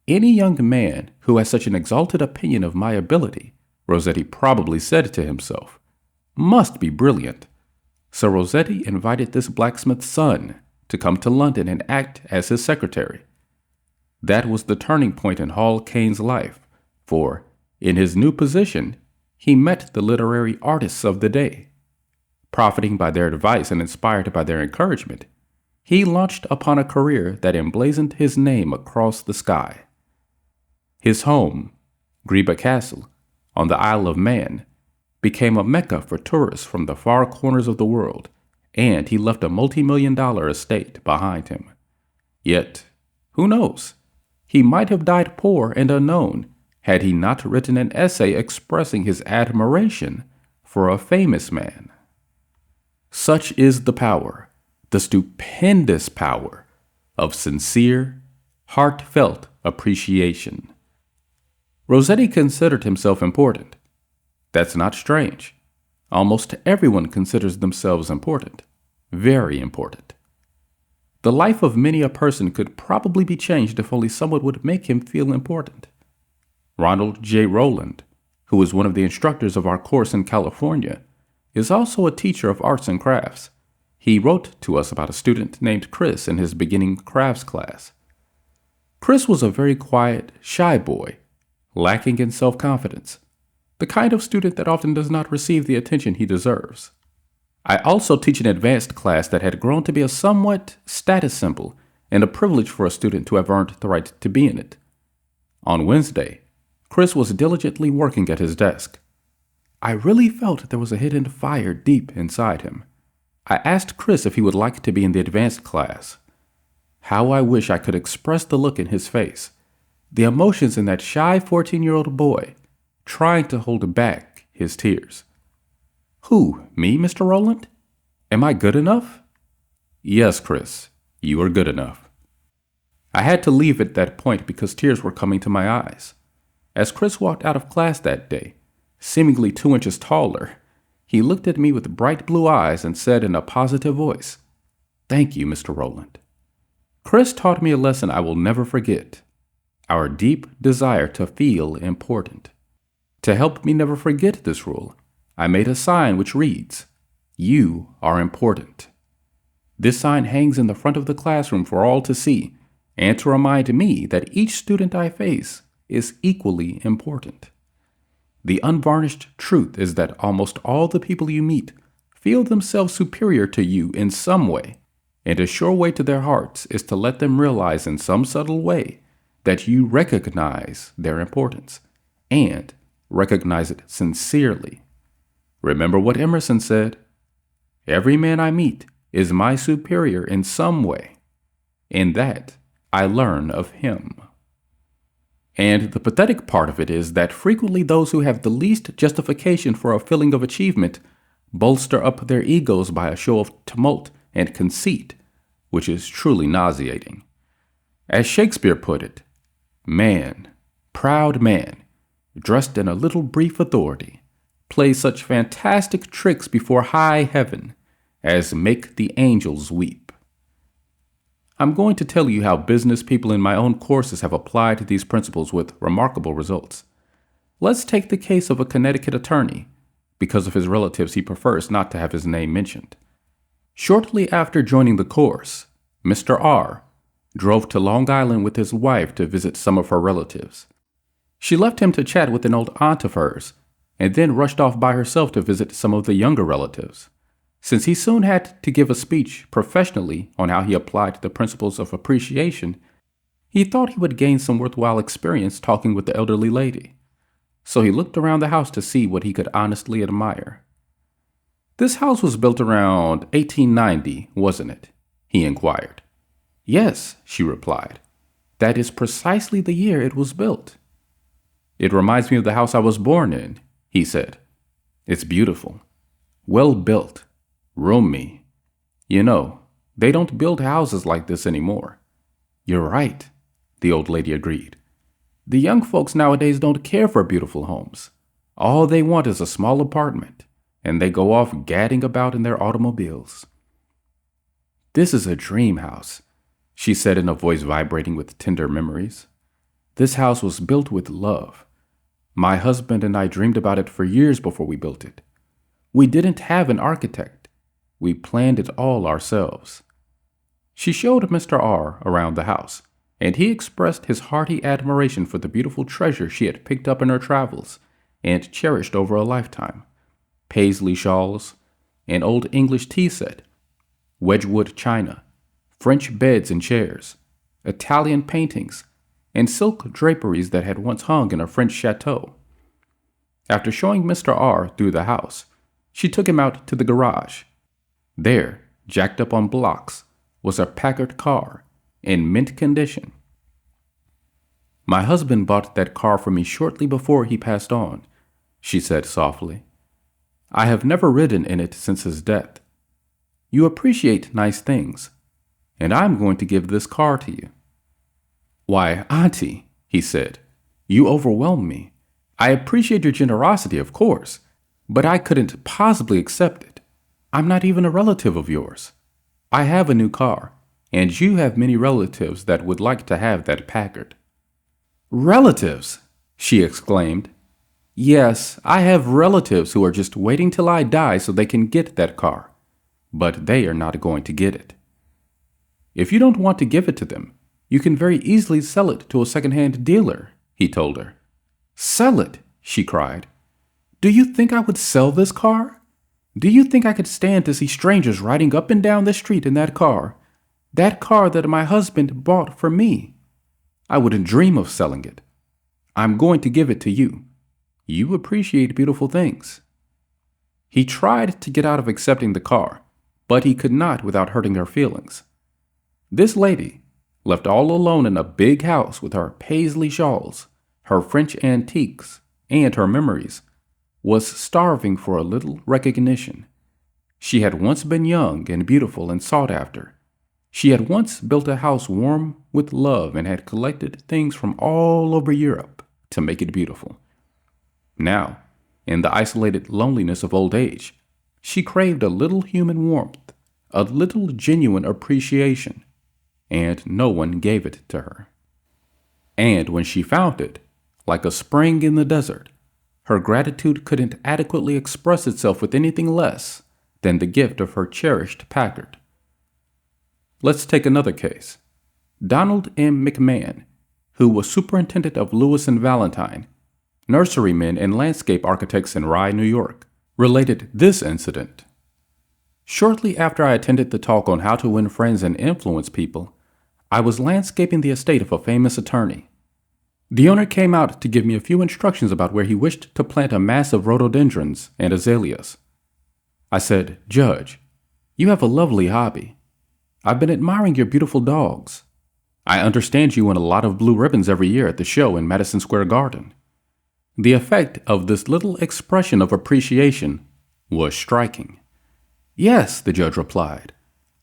Speaker 1: "Any young man who has such an exalted opinion of my ability," Rossetti probably said to himself, "must be brilliant." So Rossetti invited this blacksmith's son to come to London and act as his secretary. That was the turning point in Hall Caine's life, for, in his new position, he met the literary artists of the day. Profiting by their advice and inspired by their encouragement, he launched upon a career that emblazoned his name across the sky. His home, Greba Castle, on the Isle of Man, became a mecca for tourists from the far corners of the world, and he left a multi-million-dollar estate behind him. Yet, who knows? He might have died poor and unknown had he not written an essay expressing his admiration for a famous man. Such is the power, the stupendous power, of sincere, heartfelt appreciation. Rossetti considered himself important. That's not strange. Almost everyone considers themselves important, very important. The life of many a person could probably be changed if only someone would make him feel important. Ronald J. Rowland, who is one of the instructors of our course in California, is also a teacher of arts and crafts. He wrote to us about a student named Chris in his beginning crafts class. Chris was a very quiet, shy boy, lacking in self-confidence, the kind of student that often does not receive the attention he deserves. I also teach an advanced class that had grown to be a somewhat status symbol and a privilege for a student to have earned the right to be in it. On Wednesday, Chris was diligently working at his desk. I really felt there was a hidden fire deep inside him. I asked Chris if he would like to be in the advanced class. How I wish I could express the look in his face, the emotions in that shy 14-year-old boy, trying to hold back his tears. Who, me, Mr. Rowland? Am I good enough? Yes, Chris, you are good enough. I had to leave at that point because tears were coming to my eyes. As Chris walked out of class that day, seemingly 2 inches taller, he looked at me with bright blue eyes and said in a positive voice, "Thank you, Mr. Rowland." Chris taught me a lesson I will never forget, our deep desire to feel important. To help me never forget this rule, I made a sign which reads, "You are important." This sign hangs in the front of the classroom for all to see and to remind me that each student I face is equally important. The unvarnished truth is that almost all the people you meet feel themselves superior to you in some way, and a sure way to their hearts is to let them realize in some subtle way that you recognize their importance, and recognize it sincerely. Remember what Emerson said, "Every man I meet is my superior in some way. In that, I learn of him." And the pathetic part of it is that frequently those who have the least justification for a feeling of achievement bolster up their egos by a show of tumult and conceit, which is truly nauseating. As Shakespeare put it, man, proud man, dressed in a little brief authority, plays such fantastic tricks before high heaven as make the angels weep. I'm going to tell you how business people in my own courses have applied these principles with remarkable results. Let's take the case of a Connecticut attorney. Because of his relatives, he prefers not to have his name mentioned. Shortly after joining the course, Mr. R drove to Long Island with his wife to visit some of her relatives. She left him to chat with an old aunt of hers, and then rushed off by herself to visit some of the younger relatives. Since he soon had to give a speech professionally on how he applied the principles of appreciation, he thought he would gain some worthwhile experience talking with the elderly lady. So he looked around the house to see what he could honestly admire. "This house was built around 1890, wasn't it?" he inquired. "Yes," she replied. "That is precisely the year it was built." "It reminds me of the house I was born in," he said. "It's beautiful, well built, roomy. You know, they don't build houses like this anymore." "You're right," the old lady agreed. "The young folks nowadays don't care for beautiful homes. All they want is a small apartment, and they go off gadding about in their automobiles." "This is a dream house," she said in a voice vibrating with tender memories. "This house was built with love. My husband and I dreamed about it for years before we built it. We didn't have an architect. We planned it all ourselves." She showed Mr. R around the house, and he expressed his hearty admiration for the beautiful treasure she had picked up in her travels and cherished over a lifetime. Paisley shawls, an old English tea set, Wedgwood china, French beds and chairs, Italian paintings, and silk draperies that had once hung in a French chateau. After showing Mr. R through the house, she took him out to the garage. There, jacked up on blocks, was a Packard car in mint condition. "My husband bought that car for me shortly before he passed on," she said softly. "I have never ridden in it since his death. You appreciate nice things, and I'm going to give this car to you." "Why, Auntie," he said, "you overwhelm me. I appreciate your generosity, of course, but I couldn't possibly accept it. I'm not even a relative of yours. I have a new car, and you have many relatives that would like to have that Packard." "Relatives!" she exclaimed. "Yes, I have relatives who are just waiting till I die so they can get that car, but they are not going to get it." "If you don't want to give it to them, you can very easily sell it to a second-hand dealer," he told her. "Sell it?" she cried. "Do you think I would sell this car? Do you think I could stand to see strangers riding up and down the street in that car that my husband bought for me? I wouldn't dream of selling it. I'm going to give it to you. You appreciate beautiful things." He tried to get out of accepting the car, but he could not without hurting her feelings. This lady, left all alone in a big house with her Paisley shawls, her French antiques, and her memories, was starving for a little recognition. She had once been young and beautiful and sought after. She had once built a house warm with love and had collected things from all over Europe to make it beautiful. Now, in the isolated loneliness of old age, she craved a little human warmth, a little genuine appreciation, and no one gave it to her. And when she found it, like a spring in the desert, her gratitude couldn't adequately express itself with anything less than the gift of her cherished Packard. Let's take another case. Donald M. McMahon, who was superintendent of Lewis and Valentine, nurserymen and landscape architects in Rye, New York, related this incident. Shortly after I attended the talk on how to win friends and influence people, I was landscaping the estate of a famous attorney. The owner came out to give me a few instructions about where he wished to plant a mass of rhododendrons and azaleas. I said, "Judge, you have a lovely hobby. I've been admiring your beautiful dogs. I understand you win a lot of blue ribbons every year at the show in Madison Square Garden." The effect of this little expression of appreciation was striking. "Yes," the judge replied,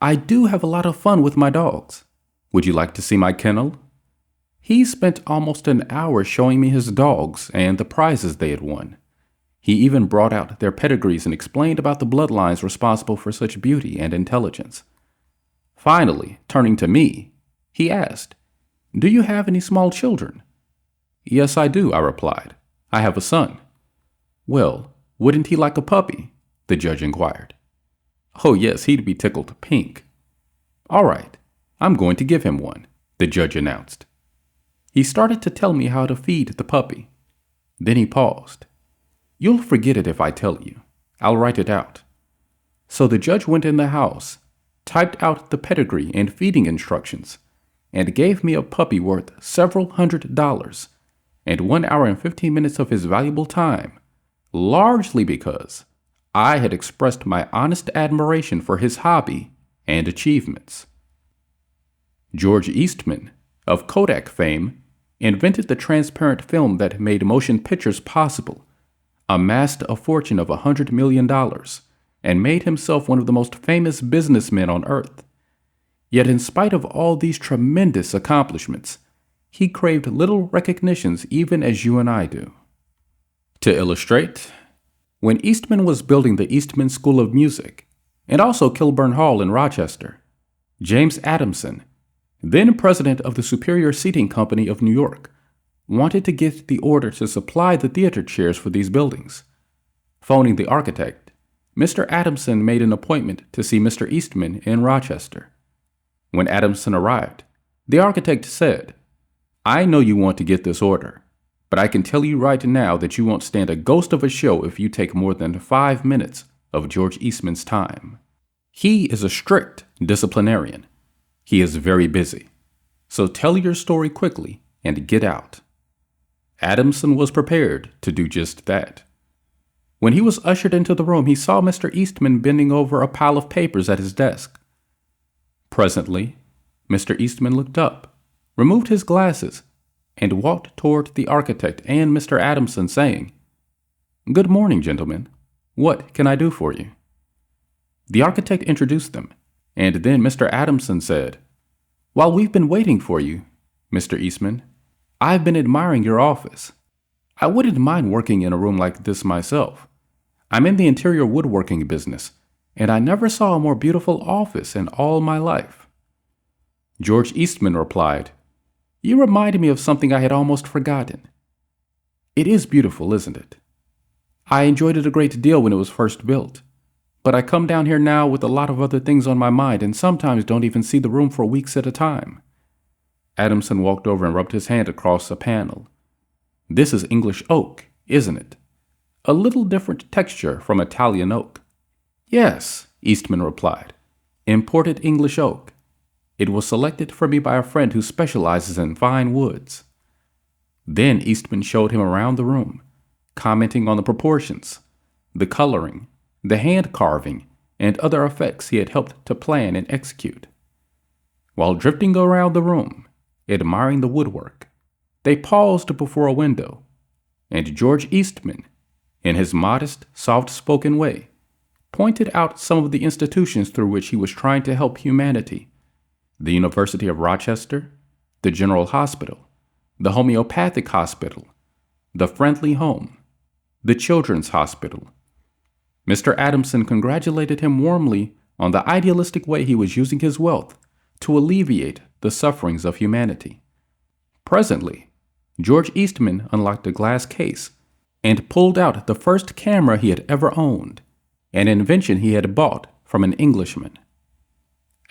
Speaker 1: "I do have a lot of fun with my dogs. Would you like to see my kennel?" He spent almost an hour showing me his dogs and the prizes they had won. He even brought out their pedigrees and explained about the bloodlines responsible for such beauty and intelligence. Finally, turning to me, he asked, "Do you have any small children?" "Yes, I do," I replied. "I have a son." "Well, wouldn't he like a puppy?" the judge inquired. "Oh, yes, he'd be tickled pink." "All right, I'm going to give him one," the judge announced. He started to tell me how to feed the puppy. Then he paused. "You'll forget it if I tell you. I'll write it out." So the judge went in the house, typed out the pedigree and feeding instructions, and gave me a puppy worth several $100s and 1 hour and 15 minutes of his valuable time, largely because I had expressed my honest admiration for his hobby and achievements. George Eastman, of Kodak fame, invented the transparent film that made motion pictures possible, amassed a fortune of $100 million, and made himself one of the most famous businessmen on earth. Yet in spite of all these tremendous accomplishments, he craved little recognitions even as you and I do. To illustrate, when Eastman was building the Eastman School of Music, and also Kilburn Hall in Rochester, James Adamson, then president of the Superior Seating Company of New York, wanted to get the order to supply the theater chairs for these buildings. Phoning the architect, Mr. Adamson made an appointment to see Mr. Eastman in Rochester. When Adamson arrived, the architect said, "I know you want to get this order, but I can tell you right now that you won't stand a ghost of a show if you take more than 5 minutes of George Eastman's time. He is a strict disciplinarian. He is very busy. So tell your story quickly and get out." Adamson was prepared to do just that. When he was ushered into the room, he saw Mr. Eastman bending over a pile of papers at his desk. Presently, Mr. Eastman looked up, removed his glasses, and walked toward the architect and Mr. Adamson, saying, "Good morning, gentlemen. What can I do for you?" The architect introduced them, and then Mr. Adamson said, "While we've been waiting for you, Mr. Eastman, I've been admiring your office. I wouldn't mind working in a room like this myself. I'm in the interior woodworking business, and I never saw a more beautiful office in all my life." George Eastman replied, "You remind me of something I had almost forgotten. It is beautiful, isn't it? I enjoyed it a great deal when it was first built, but I come down here now with a lot of other things on my mind and sometimes don't even see the room for weeks at a time." Adamson walked over and rubbed his hand across a panel. "This is English oak, isn't it? A little different texture from Italian oak." "Yes," Eastman replied. "Imported English oak. It was selected for me by a friend who specializes in fine woods." Then Eastman showed him around the room, commenting on the proportions, the coloring, the hand carving, and other effects he had helped to plan and execute. While drifting around the room, admiring the woodwork, they paused before a window, and George Eastman, in his modest, soft-spoken way, pointed out some of the institutions through which he was trying to help humanity: the University of Rochester, the General Hospital, the Homeopathic Hospital, the Friendly Home, the Children's Hospital. Mr. Adamson congratulated him warmly on the idealistic way he was using his wealth to alleviate the sufferings of humanity. Presently, George Eastman unlocked a glass case and pulled out the first camera he had ever owned, an invention he had bought from an Englishman.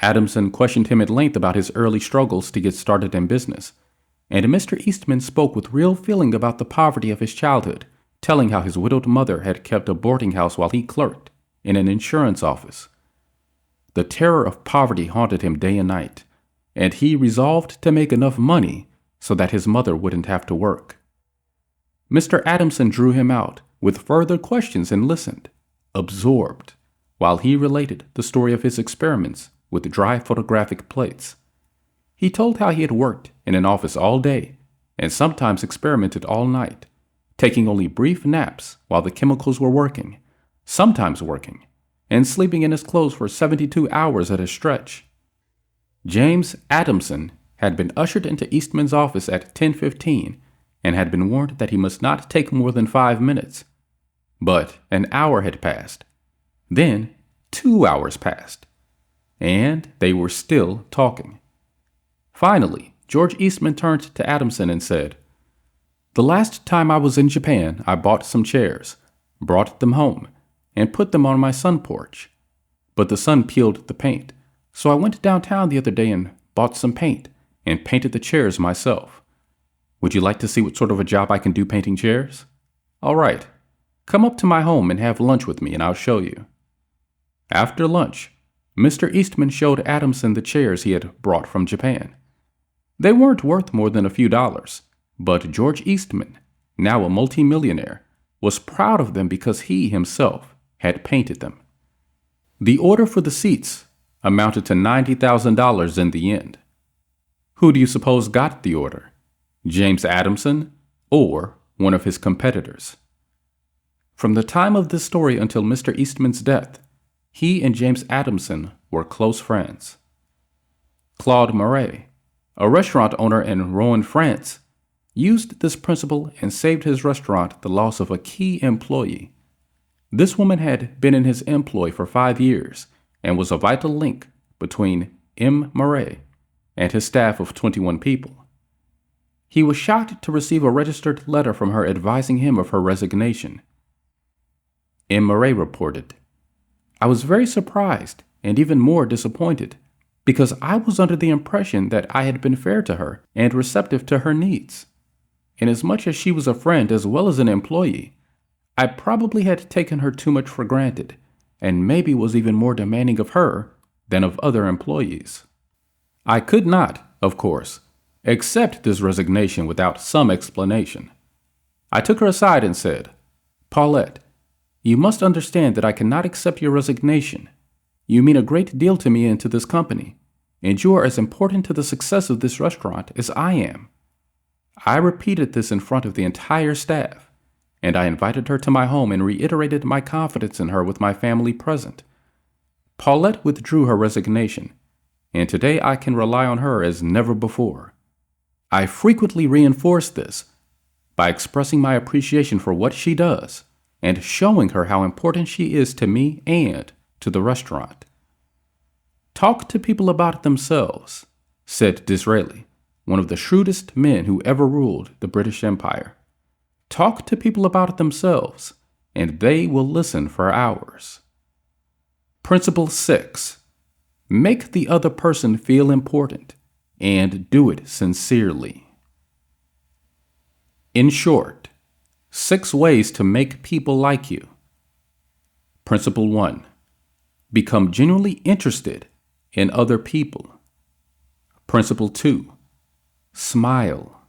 Speaker 1: Adamson questioned him at length about his early struggles to get started in business, and Mr. Eastman spoke with real feeling about the poverty of his childhood, telling how his widowed mother had kept a boarding house while he clerked in an insurance office. The terror of poverty haunted him day and night, and he resolved to make enough money so that his mother wouldn't have to work. Mr. Adamson drew him out with further questions and listened, absorbed, while he related the story of his experiments with dry photographic plates. He told how he had worked in an office all day and sometimes experimented all night, taking only brief naps while the chemicals were working, sometimes working, and sleeping in his clothes for 72 hours at a stretch. James Adamson had been ushered into Eastman's office at 10:15 and had been warned that he must not take more than 5 minutes. But an hour had passed. Then 2 hours passed. And they were still talking. Finally, George Eastman turned to Adamson and said, "The last time I was in Japan, I bought some chairs, brought them home, and put them on my sun porch. But the sun peeled the paint, so I went downtown the other day and bought some paint and painted the chairs myself. Would you like to see what sort of a job I can do painting chairs? All right, come up to my home and have lunch with me and I'll show you." After lunch, Mr. Eastman showed Adamson the chairs he had brought from Japan. They weren't worth more than a few dollars, but George Eastman, now a multimillionaire, was proud of them because he himself had painted them. The order for the seats amounted to $90,000 in the end. Who do you suppose got the order? James Adamson or one of his competitors? From the time of this story until Mr. Eastman's death, he and James Adamson were close friends. Claude Murray, a restaurant owner in Rouen, France, used this principle and saved his restaurant the loss of a key employee. This woman had been in his employ for 5 years and was a vital link between M. Murray and his staff of 21 people. He was shocked to receive a registered letter from her advising him of her resignation. M. Murray reported, "I was very surprised and even more disappointed because I was under the impression that I had been fair to her and receptive to her needs. Inasmuch as she was a friend as well as an employee, I probably had taken her too much for granted and maybe was even more demanding of her than of other employees. I could not, of course, accept this resignation without some explanation. I took her aside and said, 'Paulette, you must understand that I cannot accept your resignation. You mean a great deal to me and to this company, and you are as important to the success of this restaurant as I am.' I repeated this in front of the entire staff, and I invited her to my home and reiterated my confidence in her with my family present. Paulette withdrew her resignation, and today I can rely on her as never before. I frequently reinforce this by expressing my appreciation for what she does and showing her how important she is to me and to the restaurant." "Talk to people about themselves," said Disraeli, one of the shrewdest men who ever ruled the British Empire. "Talk to people about themselves, and they will listen for hours." Principle 6. Make the other person feel important, and do it sincerely. In short, 6 ways to make people like you. Principle 1. Become genuinely interested in other people. Principle 2. Smile.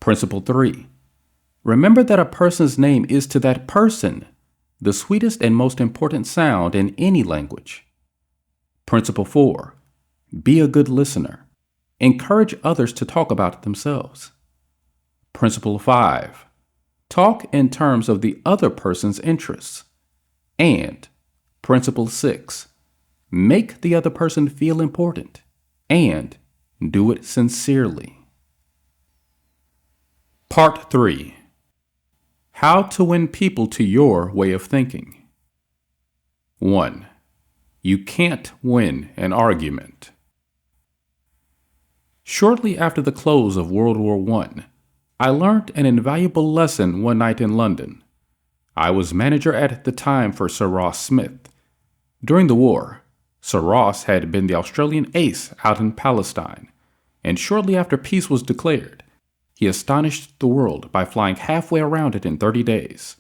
Speaker 1: Principle 3. Remember that a person's name is to that person the sweetest and most important sound in any language. Principle 4. Be a good listener. Encourage others to talk about themselves. Principle 5. Talk in terms of the other person's interests. And Principle 6. Make the other person feel important and do it sincerely. Part 3. How to win people to your way of thinking. 1. You can't win an argument. Shortly after the close of World War I learned an invaluable lesson one night in London. I was manager at the time for Sir Ross Smith. During the war, Sir Ross had been the Australian ace out in Palestine, and shortly after peace was declared, he astonished the world by flying halfway around it in 30 days.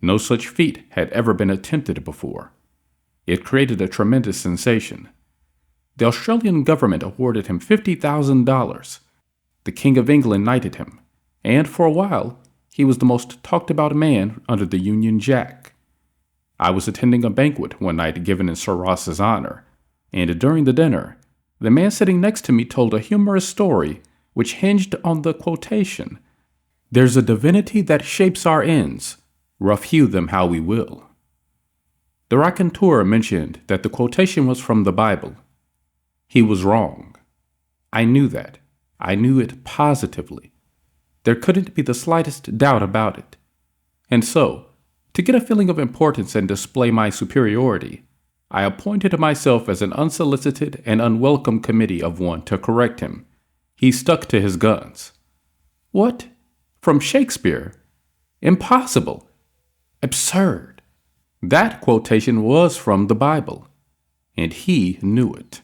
Speaker 1: No such feat had ever been attempted before. It created a tremendous sensation. The Australian government awarded him $50,000. the King of England knighted him, and for a while, he was the most talked about man under the Union Jack. I was attending a banquet one night given in Sir Ross's honor, and during the dinner, the man sitting next to me told a humorous story which hinged on the quotation, "There's a divinity that shapes our ends, rough hew them how we will." The raconteur mentioned that the quotation was from the Bible. He was wrong. I knew that. I knew it positively. There couldn't be the slightest doubt about it. And so, to get a feeling of importance and display my superiority, I appointed myself as an unsolicited and unwelcome committee of one to correct him. He stuck to his guns. "What? From Shakespeare? Impossible! Absurd!" That quotation was from the Bible, and he knew it.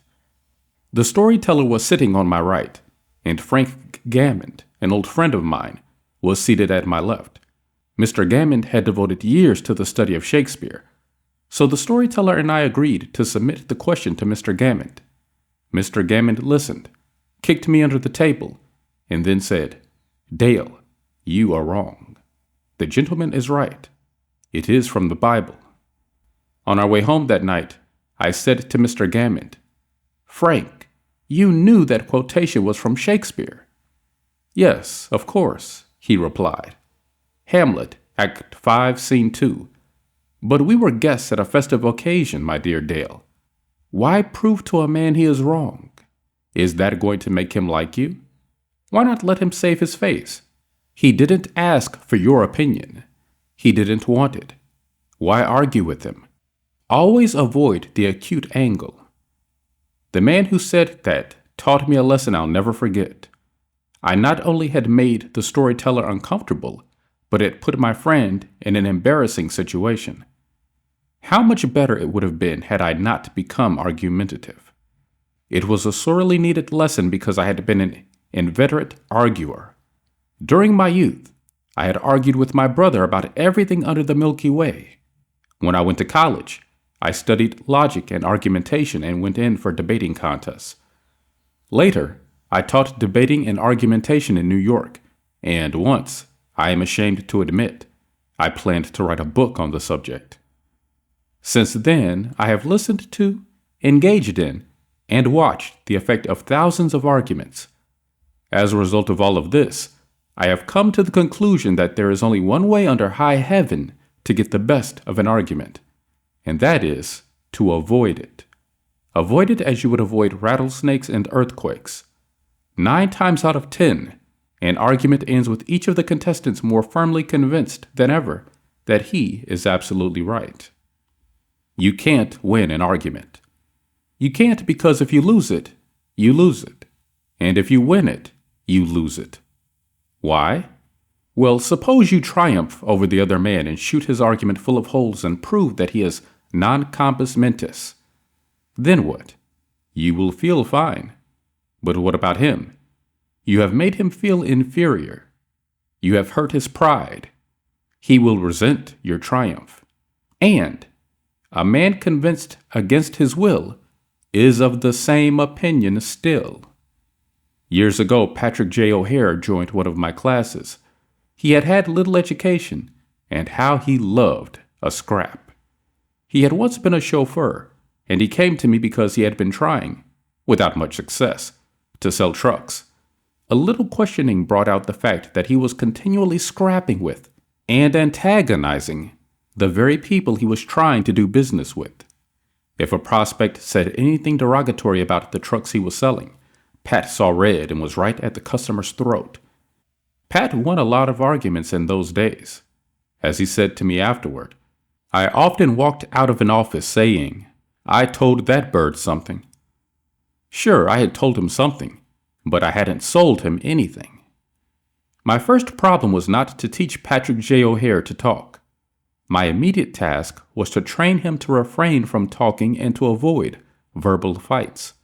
Speaker 1: The storyteller was sitting on my right, and Frank Gammond, an old friend of mine, was seated at my left. Mr. Gammond had devoted years to the study of Shakespeare, so the storyteller and I agreed to submit the question to Mr. Gammond. Mr. Gammond listened, kicked me under the table, and then said, "Dale, you are wrong. The gentleman is right. It is from the Bible." On our way home that night, I said to Mr. Gammond, "Frank, you knew that quotation was from Shakespeare." "Yes, of course," he replied. "Hamlet, Act 5, Scene 2. But we were guests at a festive occasion, my dear Dale. Why prove to a man he is wrong? Is that going to make him like you? Why not let him save his face? He didn't ask for your opinion. He didn't want it. Why argue with him? Always avoid the acute angle." The man who said that taught me a lesson I'll never forget. I not only had made the storyteller uncomfortable, but it put my friend in an embarrassing situation. How much better it would have been had I not become argumentative. It was a sorely needed lesson because I had been an inveterate arguer. During my youth, I had argued with my brother about everything under the Milky Way. When I went to college, I studied logic and argumentation and went in for debating contests. Later, I taught debating and argumentation in New York, and once, I am ashamed to admit, I planned to write a book on the subject. Since then, I have listened to, engaged in, and watched the effect of thousands of arguments. As a result of all of this, I have come to the conclusion that there is only one way under high heaven to get the best of an argument, and that is to avoid it. Avoid it as you would avoid rattlesnakes and earthquakes. 9 times out of 10, an argument ends with each of the contestants more firmly convinced than ever that he is absolutely right. You can't win an argument. You can't because if you lose it, you lose it. And if you win it, you lose it. Why? Well, suppose you triumph over the other man and shoot his argument full of holes and prove that he is non compos mentis. Then what? You will feel fine. But what about him? You have made him feel inferior. You have hurt his pride. He will resent your triumph. And a man convinced against his will is of the same opinion still. Years ago, Patrick J. O'Hare joined one of my classes. He had had little education, and how he loved a scrap. He had once been a chauffeur, and he came to me because he had been trying, without much success, to sell trucks. A little questioning brought out the fact that he was continually scrapping with and antagonizing the very people he was trying to do business with. If a prospect said anything derogatory about the trucks he was selling, Pat saw red and was right at the customer's throat. Pat won a lot of arguments in those days. As he said to me afterward, I often walked out of an office saying, "I told that bird something." Sure, I had told him something, but I hadn't sold him anything. My first problem was not to teach Patrick J. O'Hare to talk. My immediate task was to train him to refrain from talking and to avoid verbal fights.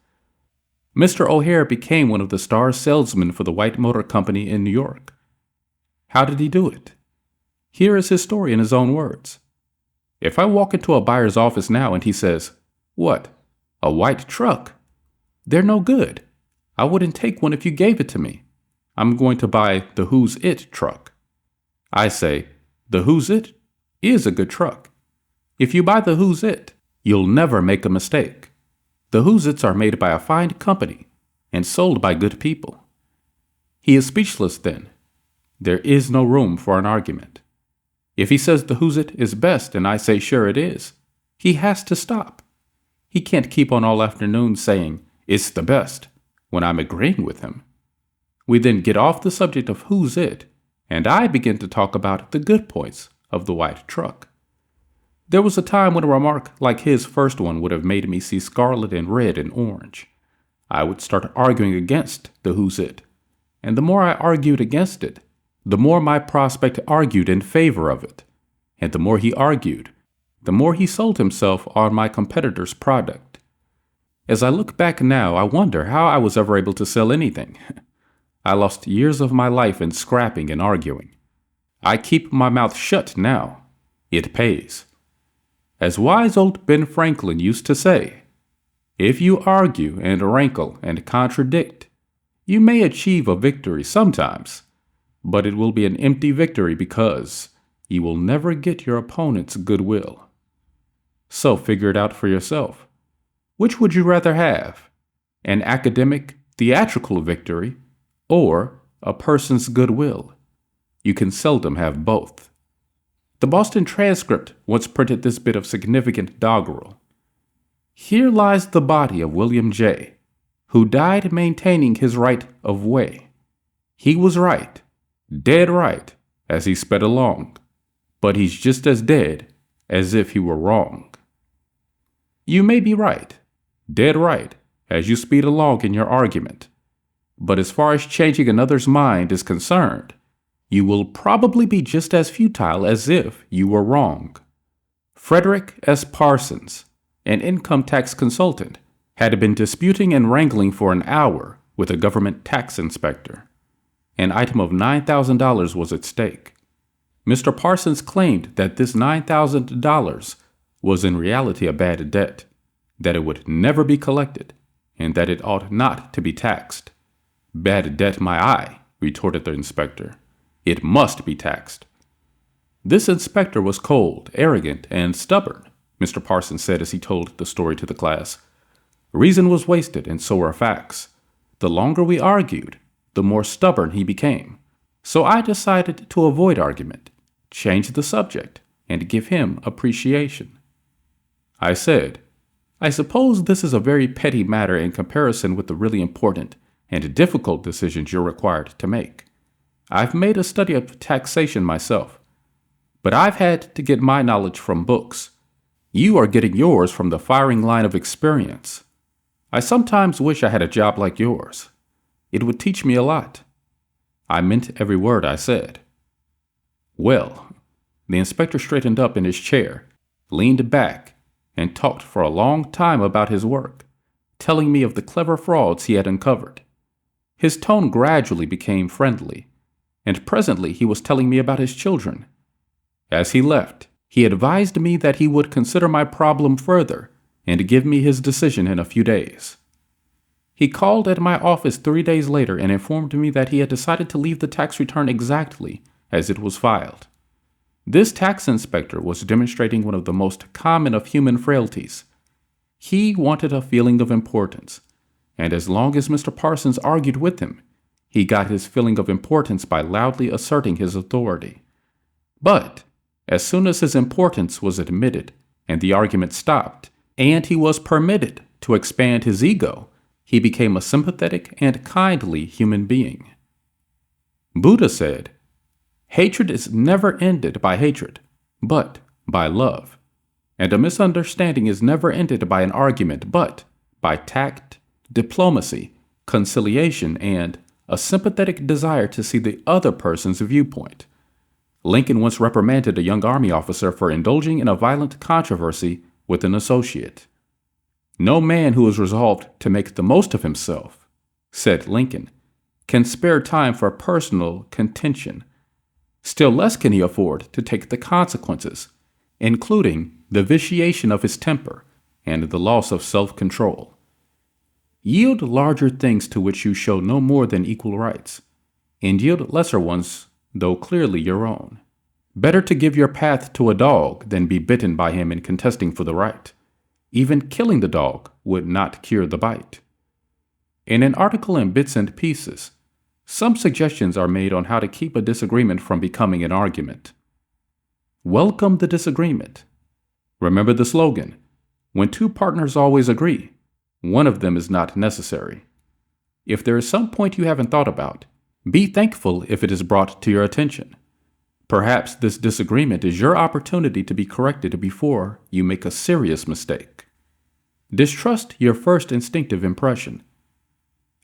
Speaker 1: Mr. O'Hare became one of the star salesmen for the White Motor Company in New York. How did he do it? Here is his story in his own words. If I walk into a buyer's office now and he says, "What? A white truck? They're no good. I wouldn't take one if you gave it to me. I'm going to buy the Who's It truck. I say, the Who's It is a good truck. If you buy the Who's It, you'll never make a mistake. The Who's Its are made by a fine company and sold by good people. He is speechless then. There is no room for an argument. If he says the Who's It is best and I say sure it is, he has to stop. He can't keep on all afternoon saying it's the best when I'm agreeing with him. We then get off the subject of Who's It, and I begin to talk about the good points of the white truck. There was a time when a remark like his first one would have made me see scarlet and red and orange. I would start arguing against the Who's It, and the more I argued against it, the more my prospect argued in favor of it, and the more he argued, the more he sold himself on my competitor's product. As I look back now, I wonder how I was ever able to sell anything. I lost years of my life in scrapping and arguing. I keep my mouth shut now. It pays. As wise old Ben Franklin used to say, if you argue and rankle and contradict, you may achieve a victory sometimes, but it will be an empty victory because you will never get your opponent's goodwill. So figure it out for yourself. Which would you rather have? An academic, theatrical victory or a person's goodwill? You can seldom have both. The Boston Transcript once printed this bit of significant doggerel. Here lies the body of William J., who died maintaining his right of way. He was right, dead right, as he sped along, but he's just as dead as if he were wrong. You may be right, dead right, as you speed along in your argument, but as far as changing another's mind is concerned, you will probably be just as futile as if you were wrong. Frederick S. Parsons, an income tax consultant, had been disputing and wrangling for an hour with a government tax inspector. An item of $9,000 was at stake. Mr. Parsons claimed that this $9,000 was in reality a bad debt, that it would never be collected, and that it ought not to be taxed. Bad debt, my eye, retorted the inspector. It must be taxed. This inspector was cold, arrogant, and stubborn, Mr. Parsons said as he told the story to the class. Reason was wasted, and so were facts. The longer we argued, the more stubborn he became. So I decided to avoid argument, change the subject, and give him appreciation. I said, I suppose this is a very petty matter in comparison with the really important and difficult decisions you're required to make. I've made a study of taxation myself, but I've had to get my knowledge from books. You are getting yours from the firing line of experience. I sometimes wish I had a job like yours. It would teach me a lot. I meant every word I said. Well, the inspector straightened up in his chair, leaned back, and talked for a long time about his work, telling me of the clever frauds he had uncovered. His tone gradually became friendly, and presently he was telling me about his children. As he left, he advised me that he would consider my problem further and give me his decision in a few days. He called at my office 3 days later and informed me that he had decided to leave the tax return exactly as it was filed. This tax inspector was demonstrating one of the most common of human frailties. He wanted a feeling of importance, and as long as Mr. Parsons argued with him, he got his feeling of importance by loudly asserting his authority. But as soon as his importance was admitted and the argument stopped, and he was permitted to expand his ego, he became a sympathetic and kindly human being. Buddha said, hatred is never ended by hatred, but by love. And a misunderstanding is never ended by an argument, but by tact, diplomacy, conciliation, and a sympathetic desire to see the other person's viewpoint. Lincoln once reprimanded a young army officer for indulging in a violent controversy with an associate. No man who is resolved to make the most of himself, said Lincoln, can spare time for personal contention. Still less can he afford to take the consequences, including the vitiation of his temper and the loss of self-control. Yield larger things to which you show no more than equal rights. and yield lesser ones, though clearly your own. Better to give your path to a dog than be bitten by him in contesting for the right. Even killing the dog would not cure the bite. In an article in Bits and Pieces, some suggestions are made on how to keep a disagreement from becoming an argument. Welcome the disagreement. Remember the slogan, when two partners always agree, one of them is not necessary. If there is some point you haven't thought about, be thankful if it is brought to your attention. Perhaps this disagreement is your opportunity to be corrected before you make a serious mistake. Distrust your first instinctive impression.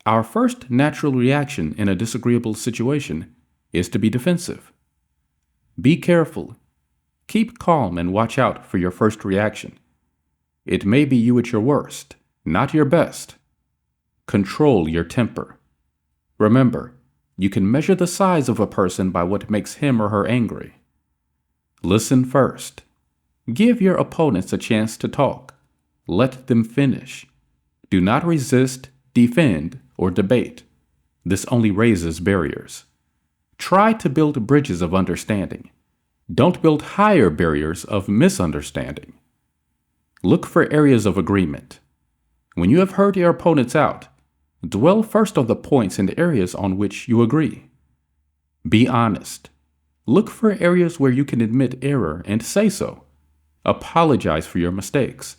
Speaker 1: Our first natural reaction in a disagreeable situation is to be defensive. Be careful. Keep calm and watch out for your first reaction. It may be you at your worst, not your best. Control your temper. Remember, you can measure the size of a person by what makes him or her angry. Listen first. Give your opponents a chance to talk. Let them finish. Do not resist, defend, or debate. This only raises barriers. Try to build bridges of understanding. Don't build higher barriers of misunderstanding. Look for areas of agreement. When you have heard your opponents out, dwell first on the points and areas on which you agree. Be honest. Look for areas where you can admit error and say so. Apologize for your mistakes.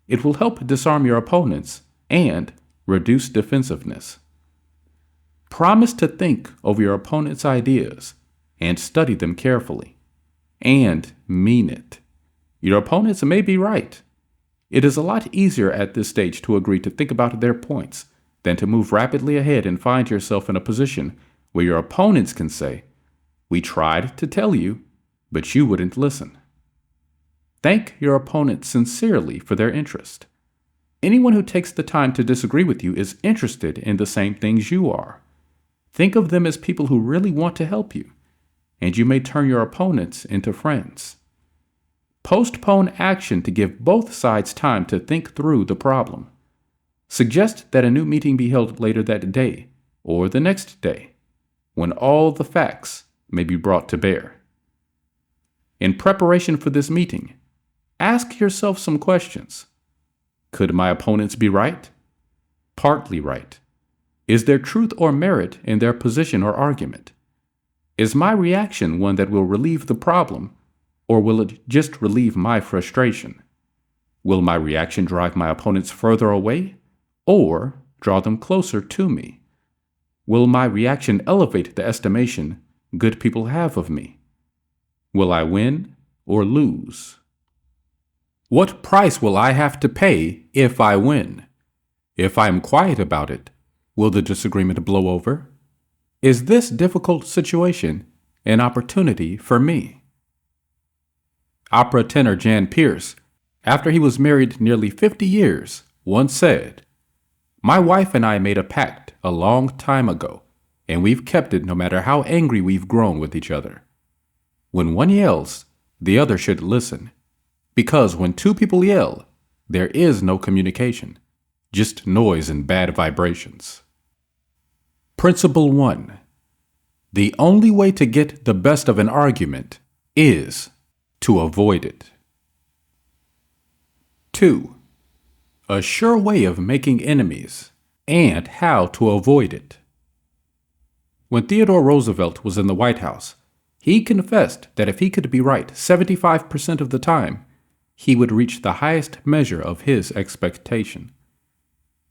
Speaker 1: It will help disarm your opponents and reduce defensiveness. Promise to think over your opponent's ideas and study them carefully. And mean it. Your opponents may be right. It is a lot easier at this stage to agree to think about their points than to move rapidly ahead and find yourself in a position where your opponents can say, "We tried to tell you, but you wouldn't listen." Thank your opponent sincerely for their interest. Anyone who takes the time to disagree with you is interested in the same things you are. Think of them as people who really want to help you, and you may turn your opponents into friends. Postpone action to give both sides time to think through the problem. Suggest that a new meeting be held later that day or the next day, when all the facts may be brought to bear. In preparation for this meeting, ask yourself some questions. Could my opponents be right? Partly right. Is there truth or merit in their position or argument? Is my reaction one that will relieve the problem, or will it just relieve my frustration? Will my reaction drive my opponents further away, or draw them closer to me? Will my reaction elevate the estimation good people have of me? Will I win or lose? What price will I have to pay if I win? If I am quiet about it, will the disagreement blow over? Is this difficult situation an opportunity for me? Opera tenor Jan Pearce, after he was married nearly 50 years, once said, "My wife and I made a pact a long time ago, and we've kept it no matter how angry we've grown with each other. When one yells, the other should listen. Because when two people yell, there is no communication, just noise and bad vibrations." Principle 1. The only way to get the best of an argument is to avoid it. 2. A sure way of making enemies and how to avoid it. When Theodore Roosevelt was in the White House, he confessed that if he could be right 75% of the time, he would reach the highest measure of his expectation.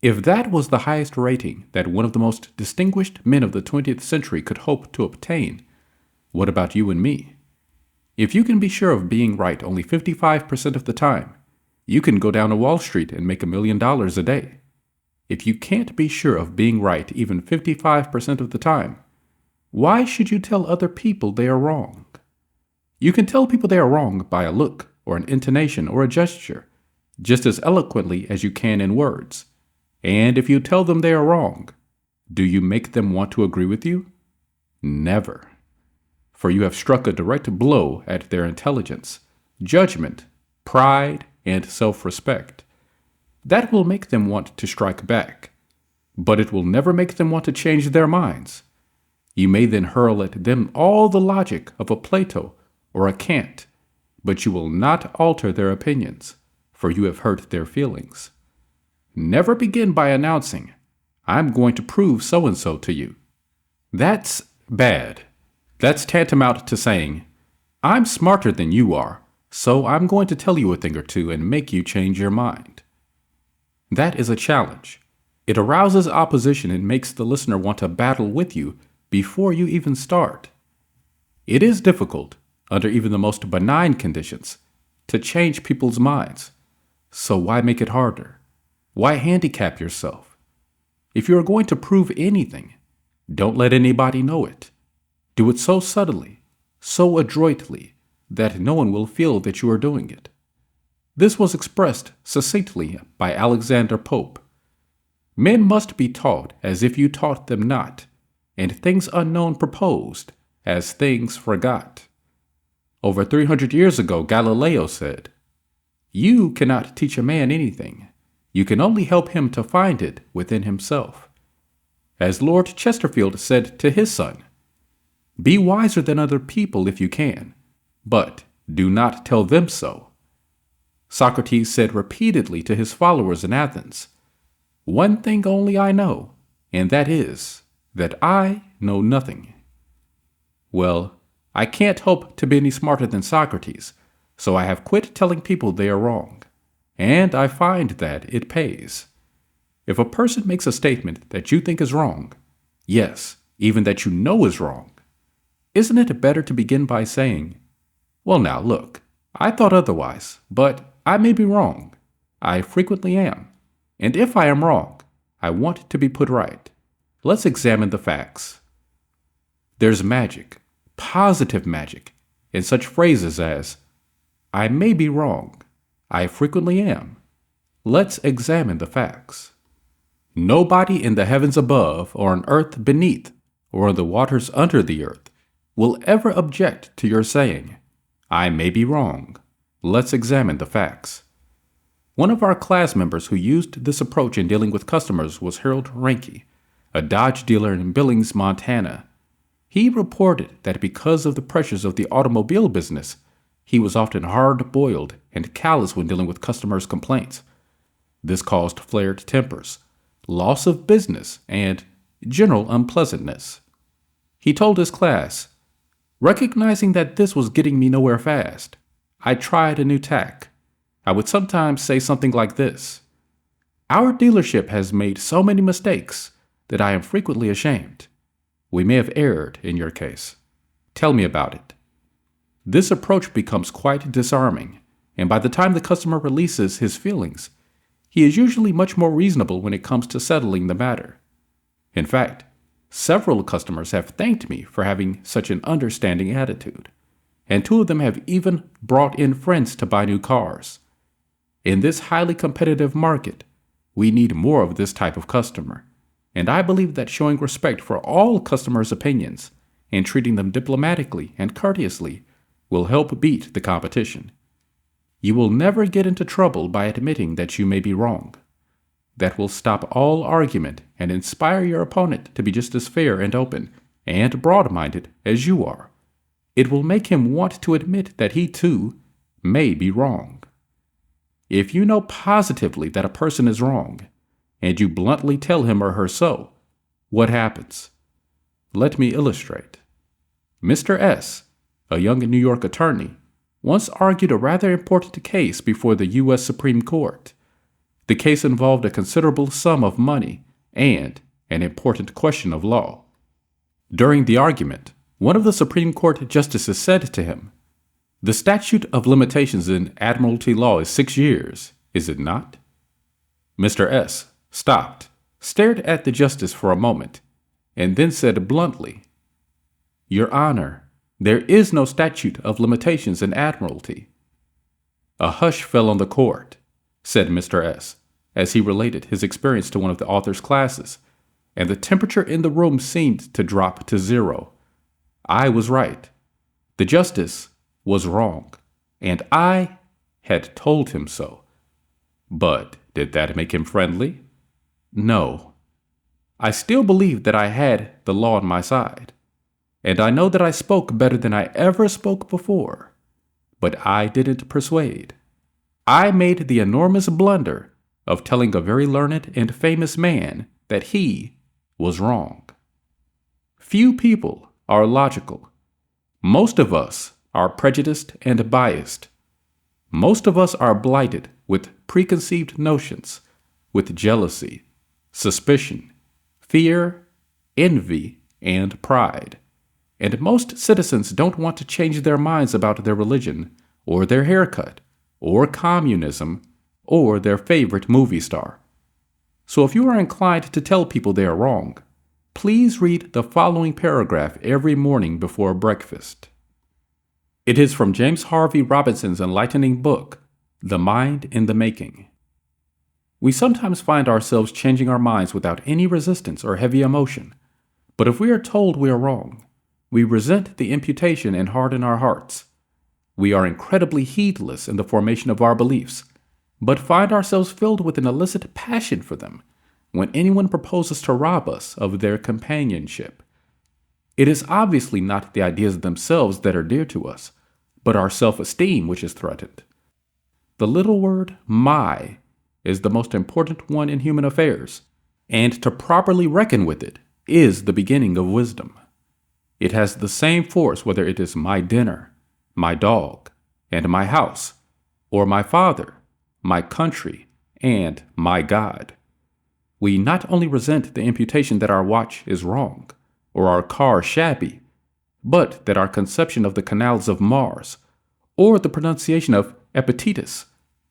Speaker 1: If that was the highest rating that one of the most distinguished men of the 20th century could hope to obtain, what about you and me? If you can be sure of being right only 55% of the time, you can go down to Wall Street and make $1 million a day. If you can't be sure of being right even 55% of the time, why should you tell other people they are wrong? You can tell people they are wrong by a look or an intonation or a gesture, just as eloquently as you can in words. And if you tell them they are wrong, do you make them want to agree with you? Never. For you have struck a direct blow at their intelligence, judgment, pride, and self-respect. That will make them want to strike back, but it will never make them want to change their minds. You may then hurl at them all the logic of a Plato or a Kant, but you will not alter their opinions, for you have hurt their feelings. Never begin by announcing, "I'm going to prove so-and-so to you." That's bad. That's tantamount to saying, "I'm smarter than you are, so I'm going to tell you a thing or two and make you change your mind." That is a challenge. It arouses opposition and makes the listener want to battle with you before you even start. It is difficult, under even the most benign conditions, to change people's minds. So why make it harder? Why handicap yourself? If you are going to prove anything, don't let anybody know it. Do it so subtly, so adroitly, that no one will feel that you are doing it. This was expressed succinctly by Alexander Pope. Men must be taught as if you taught them not, and things unknown proposed as things forgot. Over 300 years ago, Galileo said, "You cannot teach a man anything. You can only help him to find it within himself." As Lord Chesterfield said to his son, "Be wiser than other people if you can, but do not tell them so." Socrates said repeatedly to his followers in Athens, "One thing only I know, and that is that I know nothing." Well, I can't hope to be any smarter than Socrates, so I have quit telling people they are wrong, and I find that it pays. If a person makes a statement that you think is wrong, yes, even that you know is wrong, isn't it better to begin by saying, "Well now, look, I thought otherwise, but I may be wrong. I frequently am. And if I am wrong, I want to be put right. Let's examine the facts." There's magic, positive magic, in such phrases as, "I may be wrong. I frequently am. Let's examine the facts." Nobody in the heavens above, or on earth beneath, or in the waters under the earth will ever object to your saying, "I may be wrong. Let's examine the facts." One of our class members who used this approach in dealing with customers was Harold Ranke, a Dodge dealer in Billings, Montana. He reported that because of the pressures of the automobile business, he was often hard-boiled and callous when dealing with customers' complaints. This caused flared tempers, loss of business, and general unpleasantness. He told his class, "Recognizing that this was getting me nowhere fast, I tried a new tack. I would sometimes say something like this: 'Our dealership has made so many mistakes that I am frequently ashamed. We may have erred in your case. Tell me about it.' This approach becomes quite disarming, and by the time the customer releases his feelings, he is usually much more reasonable when it comes to settling the matter. In fact, several customers have thanked me for having such an understanding attitude, and 2 of them have even brought in friends to buy new cars. In this highly competitive market, we need more of this type of customer, and I believe that showing respect for all customers' opinions and treating them diplomatically and courteously will help beat the competition. You will never get into trouble by admitting that you may be wrong. That will stop all argument and inspire your opponent to be just as fair and open and broad-minded as you are. It will make him want to admit that he too may be wrong. If you know positively that a person is wrong, and you bluntly tell him or her so, what happens? Let me illustrate. Mr. S., a young New York attorney, once argued a rather important case before the U.S. Supreme Court. The case involved a considerable sum of money and an important question of law. During the argument, one of the Supreme Court justices said to him, "The statute of limitations in admiralty law is 6 years, is it not?" Mr. S. stopped, stared at the justice for a moment, and then said bluntly, "Your Honor, there is no statute of limitations in admiralty." A hush fell on the court, said Mr. S., as he related his experience to one of the author's classes, and the temperature in the room seemed to drop to 0. I was right. The justice was wrong, and I had told him so. But did that make him friendly? No. I still believed that I had the law on my side, And I know that I spoke better than I ever spoke before, but I didn't persuade. I made the enormous blunder of telling a very learned and famous man that he was wrong. Few people are logical. Most of us are prejudiced and biased. Most of us are blighted with preconceived notions, with jealousy, suspicion, fear, envy, and pride. And most citizens don't want to change their minds about their religion, or their haircut, or communism, or their favorite movie star. So if you are inclined to tell people they are wrong, please read the following paragraph every morning before breakfast. It is from James Harvey Robinson's enlightening book, The Mind in the Making. We sometimes find ourselves changing our minds without any resistance or heavy emotion. But if we are told we are wrong, we resent the imputation and harden our hearts. We are incredibly heedless in the formation of our beliefs, but find ourselves filled with an illicit passion for them when anyone proposes to rob us of their companionship. It is obviously not the ideas themselves that are dear to us, but our self-esteem which is threatened. The little word "my" is the most important one in human affairs, and to properly reckon with it is the beginning of wisdom. It has the same force whether it is my dinner, my dog, and my house, or my father, my country, and my God. We not only resent the imputation that our watch is wrong, or our car shabby, but that our conception of the canals of Mars, or the pronunciation of Epictetus,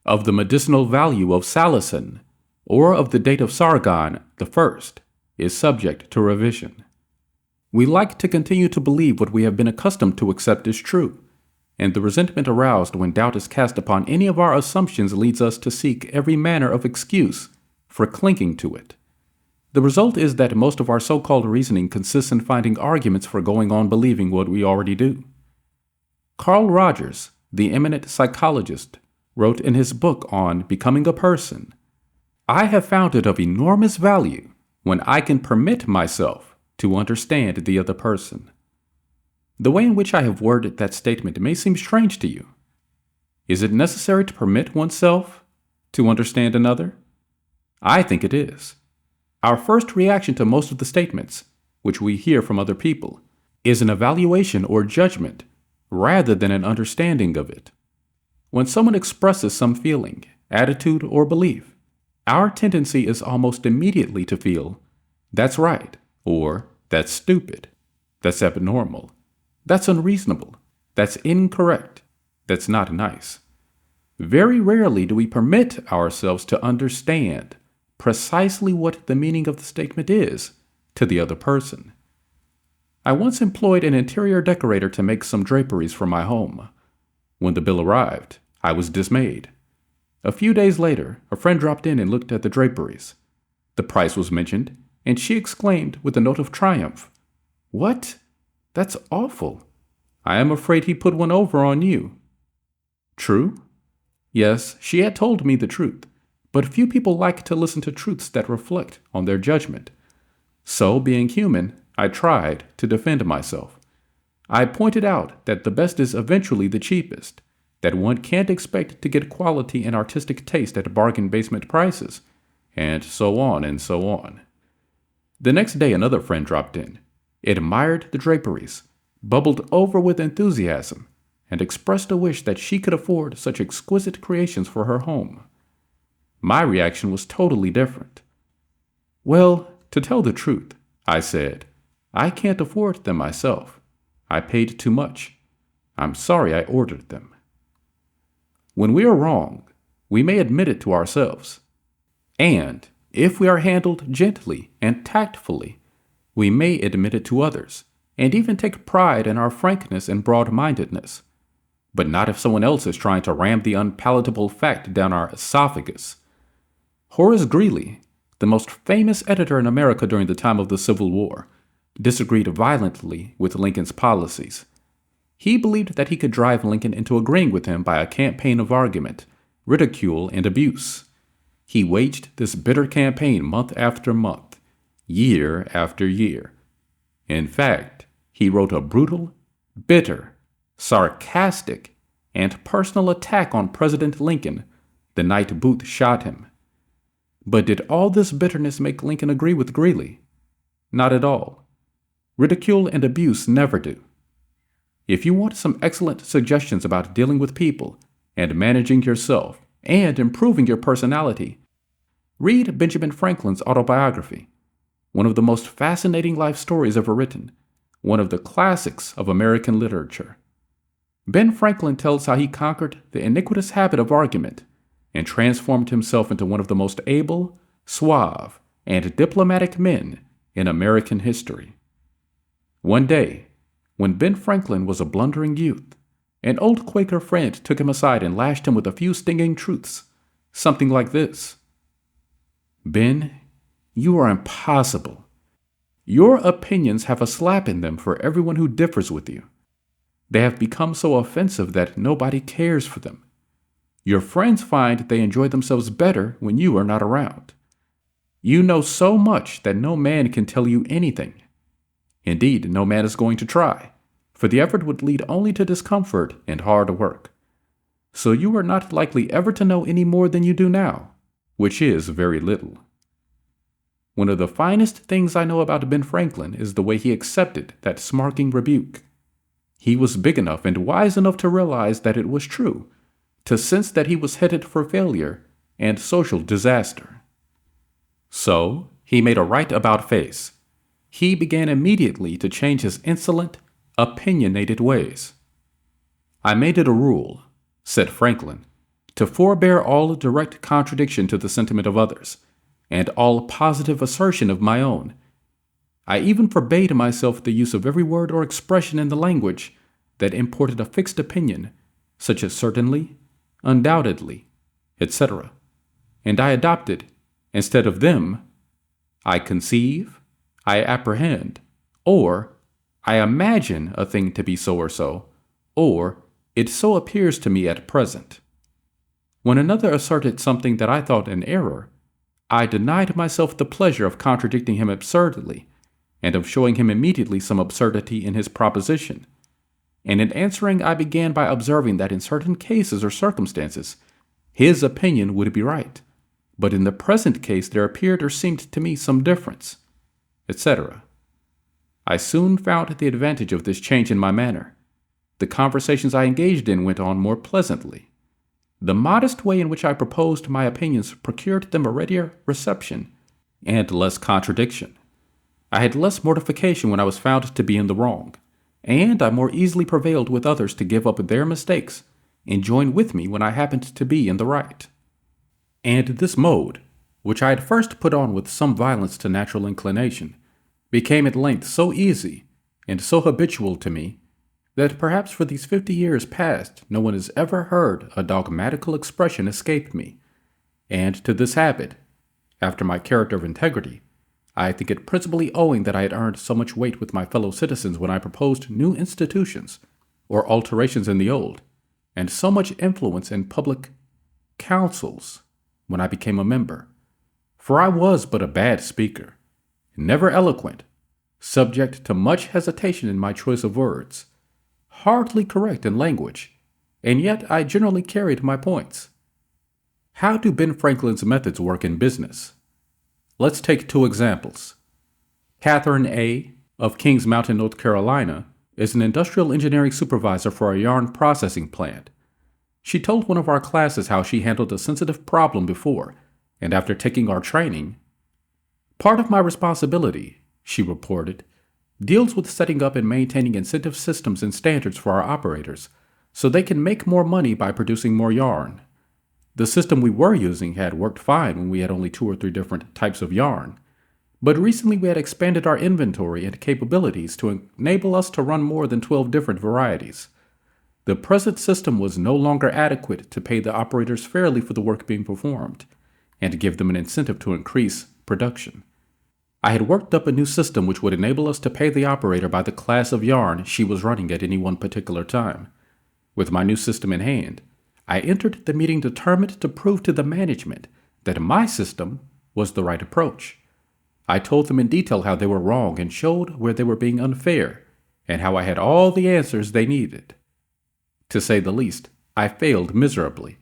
Speaker 1: of the medicinal value of salicin, or of the date of Sargon I, is subject to revision. We like to continue to believe what we have been accustomed to accept as true, and the resentment aroused when doubt is cast upon any of our assumptions leads us to seek every manner of excuse for clinging to it. The result is that most of our so-called reasoning consists in finding arguments for going on believing what we already do. Carl Rogers, the eminent psychologist, wrote in his book on Becoming a Person, "I have found it of enormous value when I can permit myself to understand the other person." The way in which I have worded that statement may seem strange to you. Is it necessary to permit oneself to understand another? I think it is. Our first reaction to most of the statements, which we hear from other people, is an evaluation or judgment rather than an understanding of it. When someone expresses some feeling, attitude, or belief, our tendency is almost immediately to feel, "That's right," or "That's stupid," "That's abnormal," "That's unreasonable," "That's incorrect," "That's not nice." Very rarely do we permit ourselves to understand precisely what the meaning of the statement is to the other person. I once employed an interior decorator to make some draperies for my home. When the bill arrived, I was dismayed. A few days later, a friend dropped in and looked at the draperies. The price was mentioned, and she exclaimed with a note of triumph, "What? That's awful. I am afraid he put one over on you." True? Yes, she had told me the truth, but few people like to listen to truths that reflect on their judgment. So, being human, I tried to defend myself. I pointed out that the best is eventually the cheapest, that one can't expect to get quality and artistic taste at bargain basement prices, and so on and so on. The next day another friend dropped in, admired the draperies, bubbled over with enthusiasm, and expressed a wish that she could afford such exquisite creations for her home. My reaction was totally different. "Well, to tell the truth," I said, "I can't afford them myself. I paid too much. I'm sorry I ordered them." When we are wrong, we may admit it to ourselves. And, if we are handled gently and tactfully, we may admit it to others, and even take pride in our frankness and broad-mindedness. But not if someone else is trying to ram the unpalatable fact down our esophagus. Horace Greeley, the most famous editor in America during the time of the Civil War, disagreed violently with Lincoln's policies. He believed that he could drive Lincoln into agreeing with him by a campaign of argument, ridicule, and abuse. He waged this bitter campaign month after month, year after year. In fact, he wrote a brutal, bitter, sarcastic, and personal attack on President Lincoln the night Booth shot him. But did all this bitterness make Lincoln agree with Greeley? Not at all. Ridicule and abuse never do. If you want some excellent suggestions about dealing with people and managing yourself and improving your personality, read Benjamin Franklin's autobiography, one of the most fascinating life stories ever written, one of the classics of American literature. Ben Franklin tells how he conquered the iniquitous habit of argument and transformed himself into one of the most able, suave, and diplomatic men in American history. One day, when Ben Franklin was a blundering youth, an old Quaker friend took him aside and lashed him with a few stinging truths, something like this. Ben, you are impossible. Your opinions have a slap in them for everyone who differs with you. They have become so offensive that nobody cares for them. Your friends find they enjoy themselves better when you are not around. You know so much that no man can tell you anything. Indeed, no man is going to try, for the effort would lead only to discomfort and hard work. So you are not likely ever to know any more than you do now, which is very little. One of the finest things I know about Ben Franklin is the way he accepted that smarking rebuke. He was big enough and wise enough to realize that it was true, to sense that he was headed for failure and social disaster. So, he made a right about face. He began immediately to change his insolent, opinionated ways. I made it a rule, said Franklin, to forbear all direct contradiction to the sentiment of others, and all positive assertion of my own. I even forbade myself the use of every word or expression in the language that imported a fixed opinion, such as certainly, undoubtedly, etc. And I adopted, instead of them, I conceive, I apprehend, or I imagine a thing to be so or so, or it so appears to me at present. When another asserted something that I thought an error, I denied myself the pleasure of contradicting him absurdly, and of showing him immediately some absurdity in his proposition. And in answering, I began by observing that in certain cases or circumstances, his opinion would be right, but in the present case there appeared or seemed to me some difference, etc. I soon found the advantage of this change in my manner. The conversations I engaged in went on more pleasantly. The modest way in which I proposed my opinions procured them a readier reception and less contradiction. I had less mortification when I was found to be in the wrong, and I more easily prevailed with others to give up their mistakes and join with me when I happened to be in the right. And this mode, which I had first put on with some violence to natural inclination, became at length so easy and so habitual to me that perhaps for these 50 years past no one has ever heard a dogmatical expression escape me. And to this habit, after my character of integrity, I think it principally owing that I had earned so much weight with my fellow citizens when I proposed new institutions or alterations in the old, and so much influence in public councils when I became a member. For I was but a bad speaker, never eloquent, subject to much hesitation in my choice of words, hardly correct in language, and yet I generally carried my points. How do Ben Franklin's methods work in business? Let's take two examples. Catherine A. of Kings Mountain, North Carolina, is an industrial engineering supervisor for a yarn processing plant. She told one of our classes how she handled a sensitive problem before, and after taking our training, "Part of my responsibility," she reported, "deals with setting up and maintaining incentive systems and standards for our operators so they can make more money by producing more yarn. The system we were using had worked fine when we had only 2 or 3 different types of yarn, but recently we had expanded our inventory and capabilities to enable us to run more than 12 different varieties. The present system was no longer adequate to pay the operators fairly for the work being performed and give them an incentive to increase production. I had worked up a new system which would enable us to pay the operator by the class of yarn she was running at any one particular time. With my new system in hand, I entered the meeting determined to prove to the management that my system was the right approach. I told them in detail how they were wrong and showed where they were being unfair, and how I had all the answers they needed. To say the least, I failed miserably.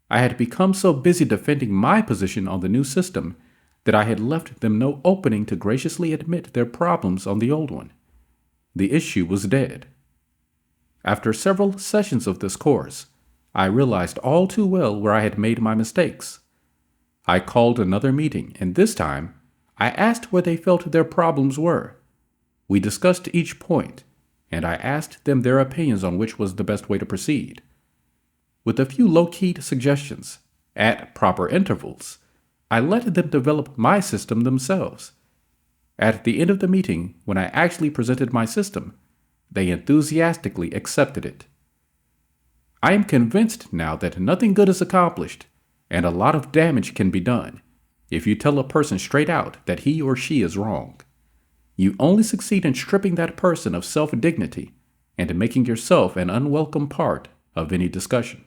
Speaker 1: I had become so busy defending my position on the new system that I had left them no opening to graciously admit their problems on the old one. The issue was dead. After several sessions of this course, I realized all too well where I had made my mistakes. I called another meeting, and this time, I asked where they felt their problems were. We discussed each point, and I asked them their opinions on which was the best way to proceed. With a few low-keyed suggestions, at proper intervals, I let them develop my system themselves. At the end of the meeting, when I actually presented my system, they enthusiastically accepted it. I am convinced now that nothing good is accomplished, and a lot of damage can be done, if you tell a person straight out that he or she is wrong. You only succeed in stripping that person of self-dignity and making yourself an unwelcome part of any discussion.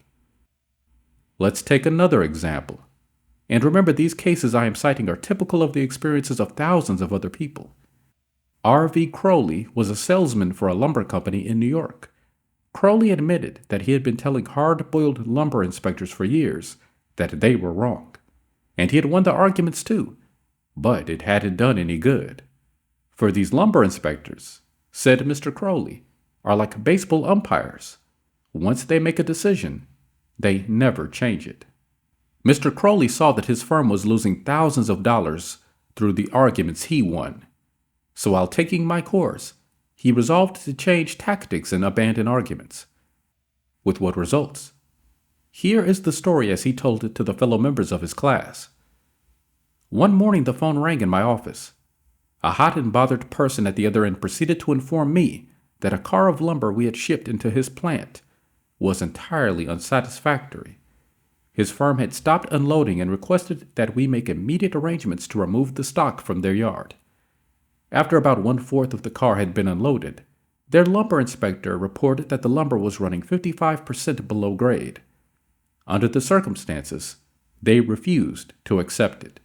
Speaker 1: Let's take another example. And remember, these cases I am citing are typical of the experiences of thousands of other people. R.V. Crowley was a salesman for a lumber company in New York. Crowley admitted that he had been telling hard-boiled lumber inspectors for years that they were wrong, and he had won the arguments too, but it hadn't done any good. For these lumber inspectors, said Mr. Crowley, are like baseball umpires. Once they make a decision, they never change it. Mr. Crowley saw that his firm was losing thousands of dollars through the arguments he won. So while taking my course, he resolved to change tactics and abandon arguments. With what results? Here is the story as he told it to the fellow members of his class. One morning the phone rang in my office. A hot and bothered person at the other end proceeded to inform me that a car of lumber we had shipped into his plant was entirely unsatisfactory. His firm had stopped unloading and requested that we make immediate arrangements to remove the stock from their yard. After about 1/4 of the car had been unloaded, their lumber inspector reported that the lumber was running 55% below grade. Under the circumstances, they refused to accept it.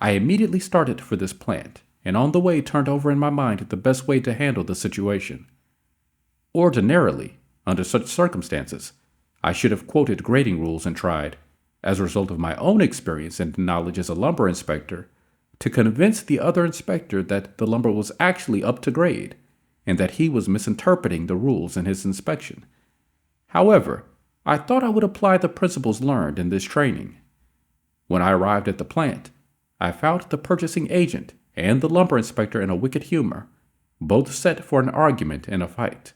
Speaker 1: I immediately started for this plant, and on the way turned over in my mind the best way to handle the situation. Ordinarily, under such circumstances, I should have quoted grading rules and tried, as a result of my own experience and knowledge as a lumber inspector, to convince the other inspector that the lumber was actually up to grade and that he was misinterpreting the rules in his inspection. However, I thought I would apply the principles learned in this training. When I arrived at the plant, I found the purchasing agent and the lumber inspector in a wicked humor, both set for an argument and a fight.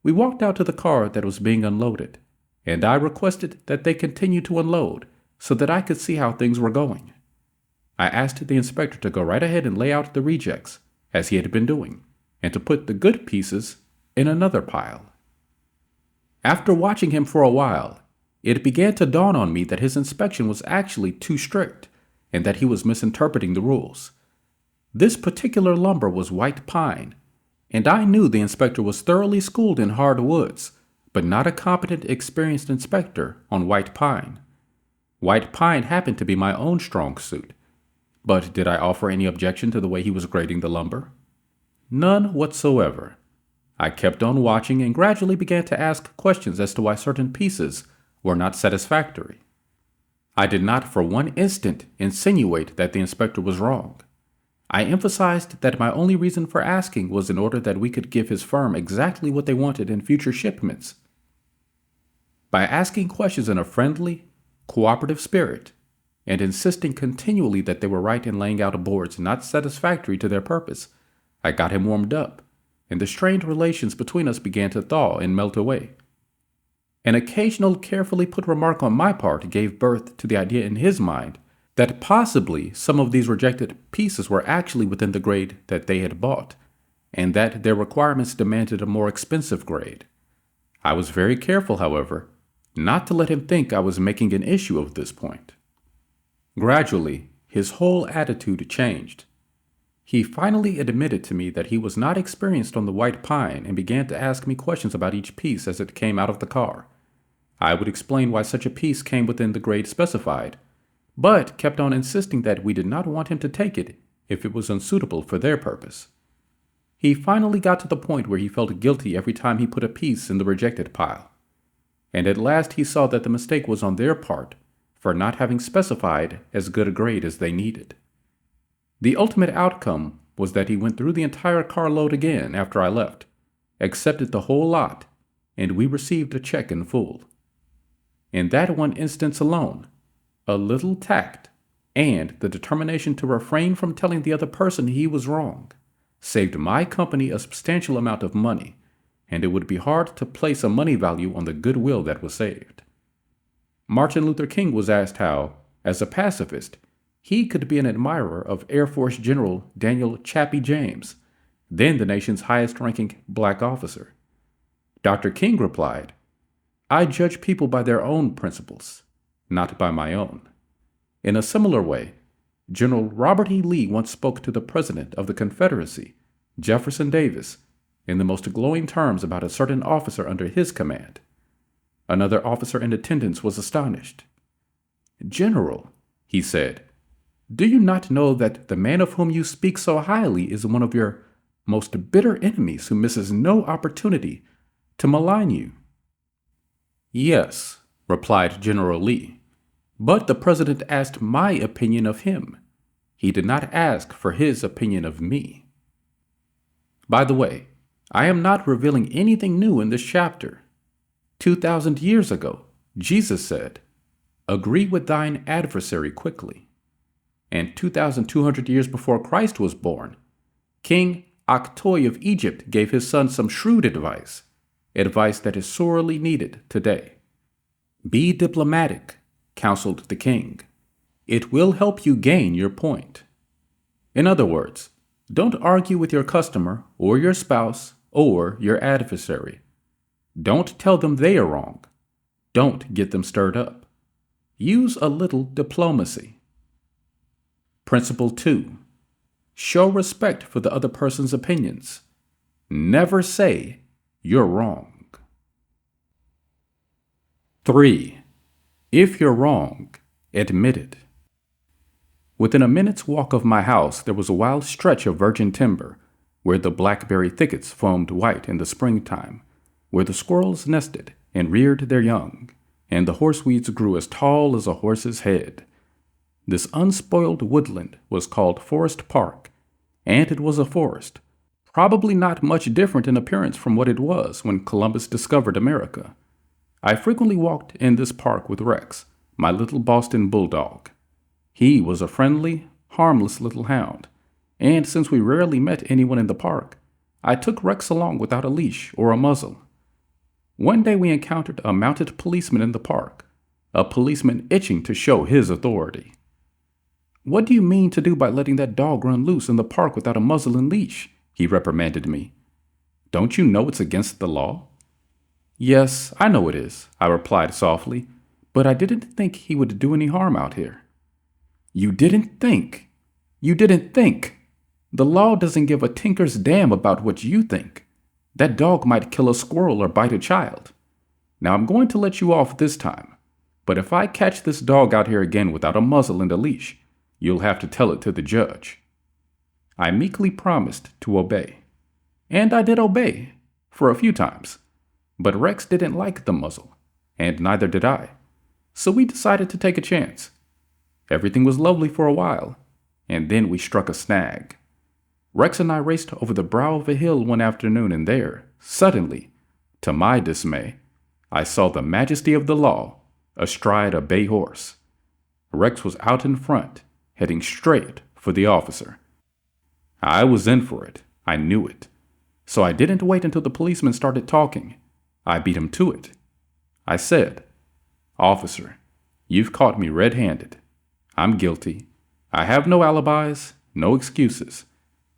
Speaker 1: We walked out to the car that was being unloaded, and I requested that they continue to unload so that I could see how things were going. I asked the inspector to go right ahead and lay out the rejects, as he had been doing, and to put the good pieces in another pile. After watching him for a while, it began to dawn on me that his inspection was actually too strict, and that he was misinterpreting the rules. This particular lumber was white pine, and I knew the inspector was thoroughly schooled in hardwoods, but not a competent, experienced inspector on white pine. White pine happened to be my own strong suit, but did I offer any objection to the way he was grading the lumber? None whatsoever. I kept on watching and gradually began to ask questions as to why certain pieces were not satisfactory. I did not for one instant insinuate that the inspector was wrong. I emphasized that my only reason for asking was in order that we could give his firm exactly what they wanted in future shipments. By asking questions in a friendly, cooperative spirit, and insisting continually that they were right in laying out boards not satisfactory to their purpose, I got him warmed up, and the strained relations between us began to thaw and melt away. An occasional carefully put remark on my part gave birth to the idea in his mind that possibly some of these rejected pieces were actually within the grade that they had bought, and that their requirements demanded a more expensive grade. I was very careful, however, not to let him think I was making an issue of this point. Gradually, his whole attitude changed. He finally admitted to me that he was not experienced on the white pine and began to ask me questions about each piece as it came out of the car. I would explain why such a piece came within the grade specified, but kept on insisting that we did not want him to take it if it was unsuitable for their purpose. He finally got to the point where he felt guilty every time he put a piece in the rejected pile. And at last he saw that the mistake was on their part for not having specified as good a grade as they needed. The ultimate outcome was that he went through the entire carload again after I left, accepted the whole lot, and we received a check in full. In that one instance alone, a little tact and the determination to refrain from telling the other person he was wrong saved my company a substantial amount of money, and it would be hard to place a money value on the goodwill that was saved. Martin Luther King was asked how, as a pacifist, he could be an admirer of Air Force General Daniel Chappie James, then the nation's highest-ranking black officer. Dr. King replied, "I judge people by their own principles, not by my own." In a similar way, General Robert E. Lee once spoke to the President of the Confederacy, Jefferson Davis, in the most glowing terms about a certain officer under his command. Another officer in attendance was astonished. "General," he said, "do you not know that the man of whom you speak so highly is one of your most bitter enemies who misses no opportunity to malign you?" "Yes," replied General Lee, "but the President asked my opinion of him. He did not ask for his opinion of me." By the way, I am not revealing anything new in this chapter. 2,000 years ago, Jesus said, "Agree with thine adversary quickly." And 2,200 years before Christ was born, King Akhtoy of Egypt gave his son some shrewd advice that is sorely needed today. "Be diplomatic," counseled the king. "It will help you gain your point." In other words, don't argue with your customer or your spouse or your adversary. Don't tell them they are wrong. Don't get them stirred up. Use a little diplomacy. Principle 2. Show respect for the other person's opinions. Never say you're wrong. 3. If you're wrong, admit it. Within a minute's walk of my house, there was a wild stretch of virgin timber, where the blackberry thickets foamed white in the springtime, where the squirrels nested and reared their young, and the horseweeds grew as tall as a horse's head. This unspoiled woodland was called Forest Park, and it was a forest, probably not much different in appearance from what it was when Columbus discovered America. I frequently walked in this park with Rex, my little Boston bulldog. He was a friendly, harmless little hound, and since we rarely met anyone in the park, I took Rex along without a leash or a muzzle. One day we encountered a mounted policeman in the park, a policeman itching to show his authority. "What do you mean to do by letting that dog run loose in the park without a muzzle and leash?" he reprimanded me. "Don't you know it's against the law?" "Yes, I know it is," I replied softly, "but I didn't think he would do any harm out here." "You didn't think? You didn't think? The law doesn't give a tinker's damn about what you think. That dog might kill a squirrel or bite a child. Now I'm going to let you off this time, but if I catch this dog out here again without a muzzle and a leash, you'll have to tell it to the judge." I meekly promised to obey. And I did obey, for a few times. But Rex didn't like the muzzle, and neither did I. So we decided to take a chance. Everything was lovely for a while, and then we struck a snag. Rex and I raced over the brow of a hill one afternoon, and there, suddenly, to my dismay, I saw the majesty of the law astride a bay horse. Rex was out in front, heading straight for the officer. I was in for it. I knew it. So I didn't wait until the policeman started talking. I beat him to it. I said, "Officer, you've caught me red-handed. I'm guilty. I have no alibis, no excuses.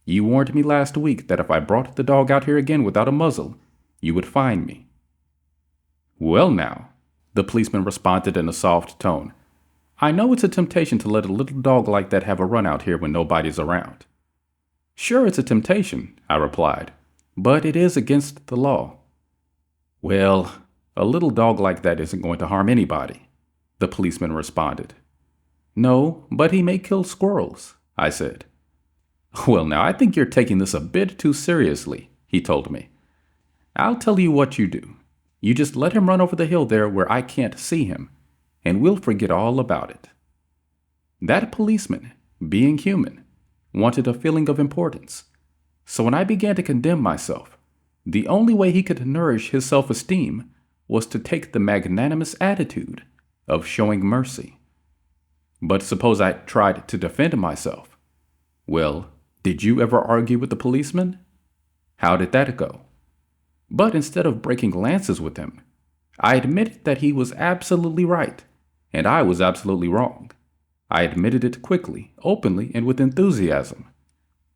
Speaker 1: You warned me last week that if I brought the dog out here again without a muzzle, you would fine me." "Well now," the policeman responded in a soft tone, "I know it's a temptation to let a little dog like that have a run out here when nobody's around." "Sure, it's a temptation," I replied, "but it is against the law." "Well, a little dog like that isn't going to harm anybody," the policeman responded. "No, but he may kill squirrels," I said. Well, now I think you're taking this a bit too seriously, he told me. I'll tell you what you do. You just let him run over the hill there where I can't see him, and we'll forget all about it. That policeman, being human, wanted a feeling of importance. So when I began to condemn myself, the only way he could nourish his self-esteem was to take the magnanimous attitude of showing mercy. But suppose I tried to defend myself. Well, did you ever argue with the policeman? How did that go? But instead of breaking lances with him, I admitted that he was absolutely right, and I was absolutely wrong. I admitted it quickly, openly, and with enthusiasm.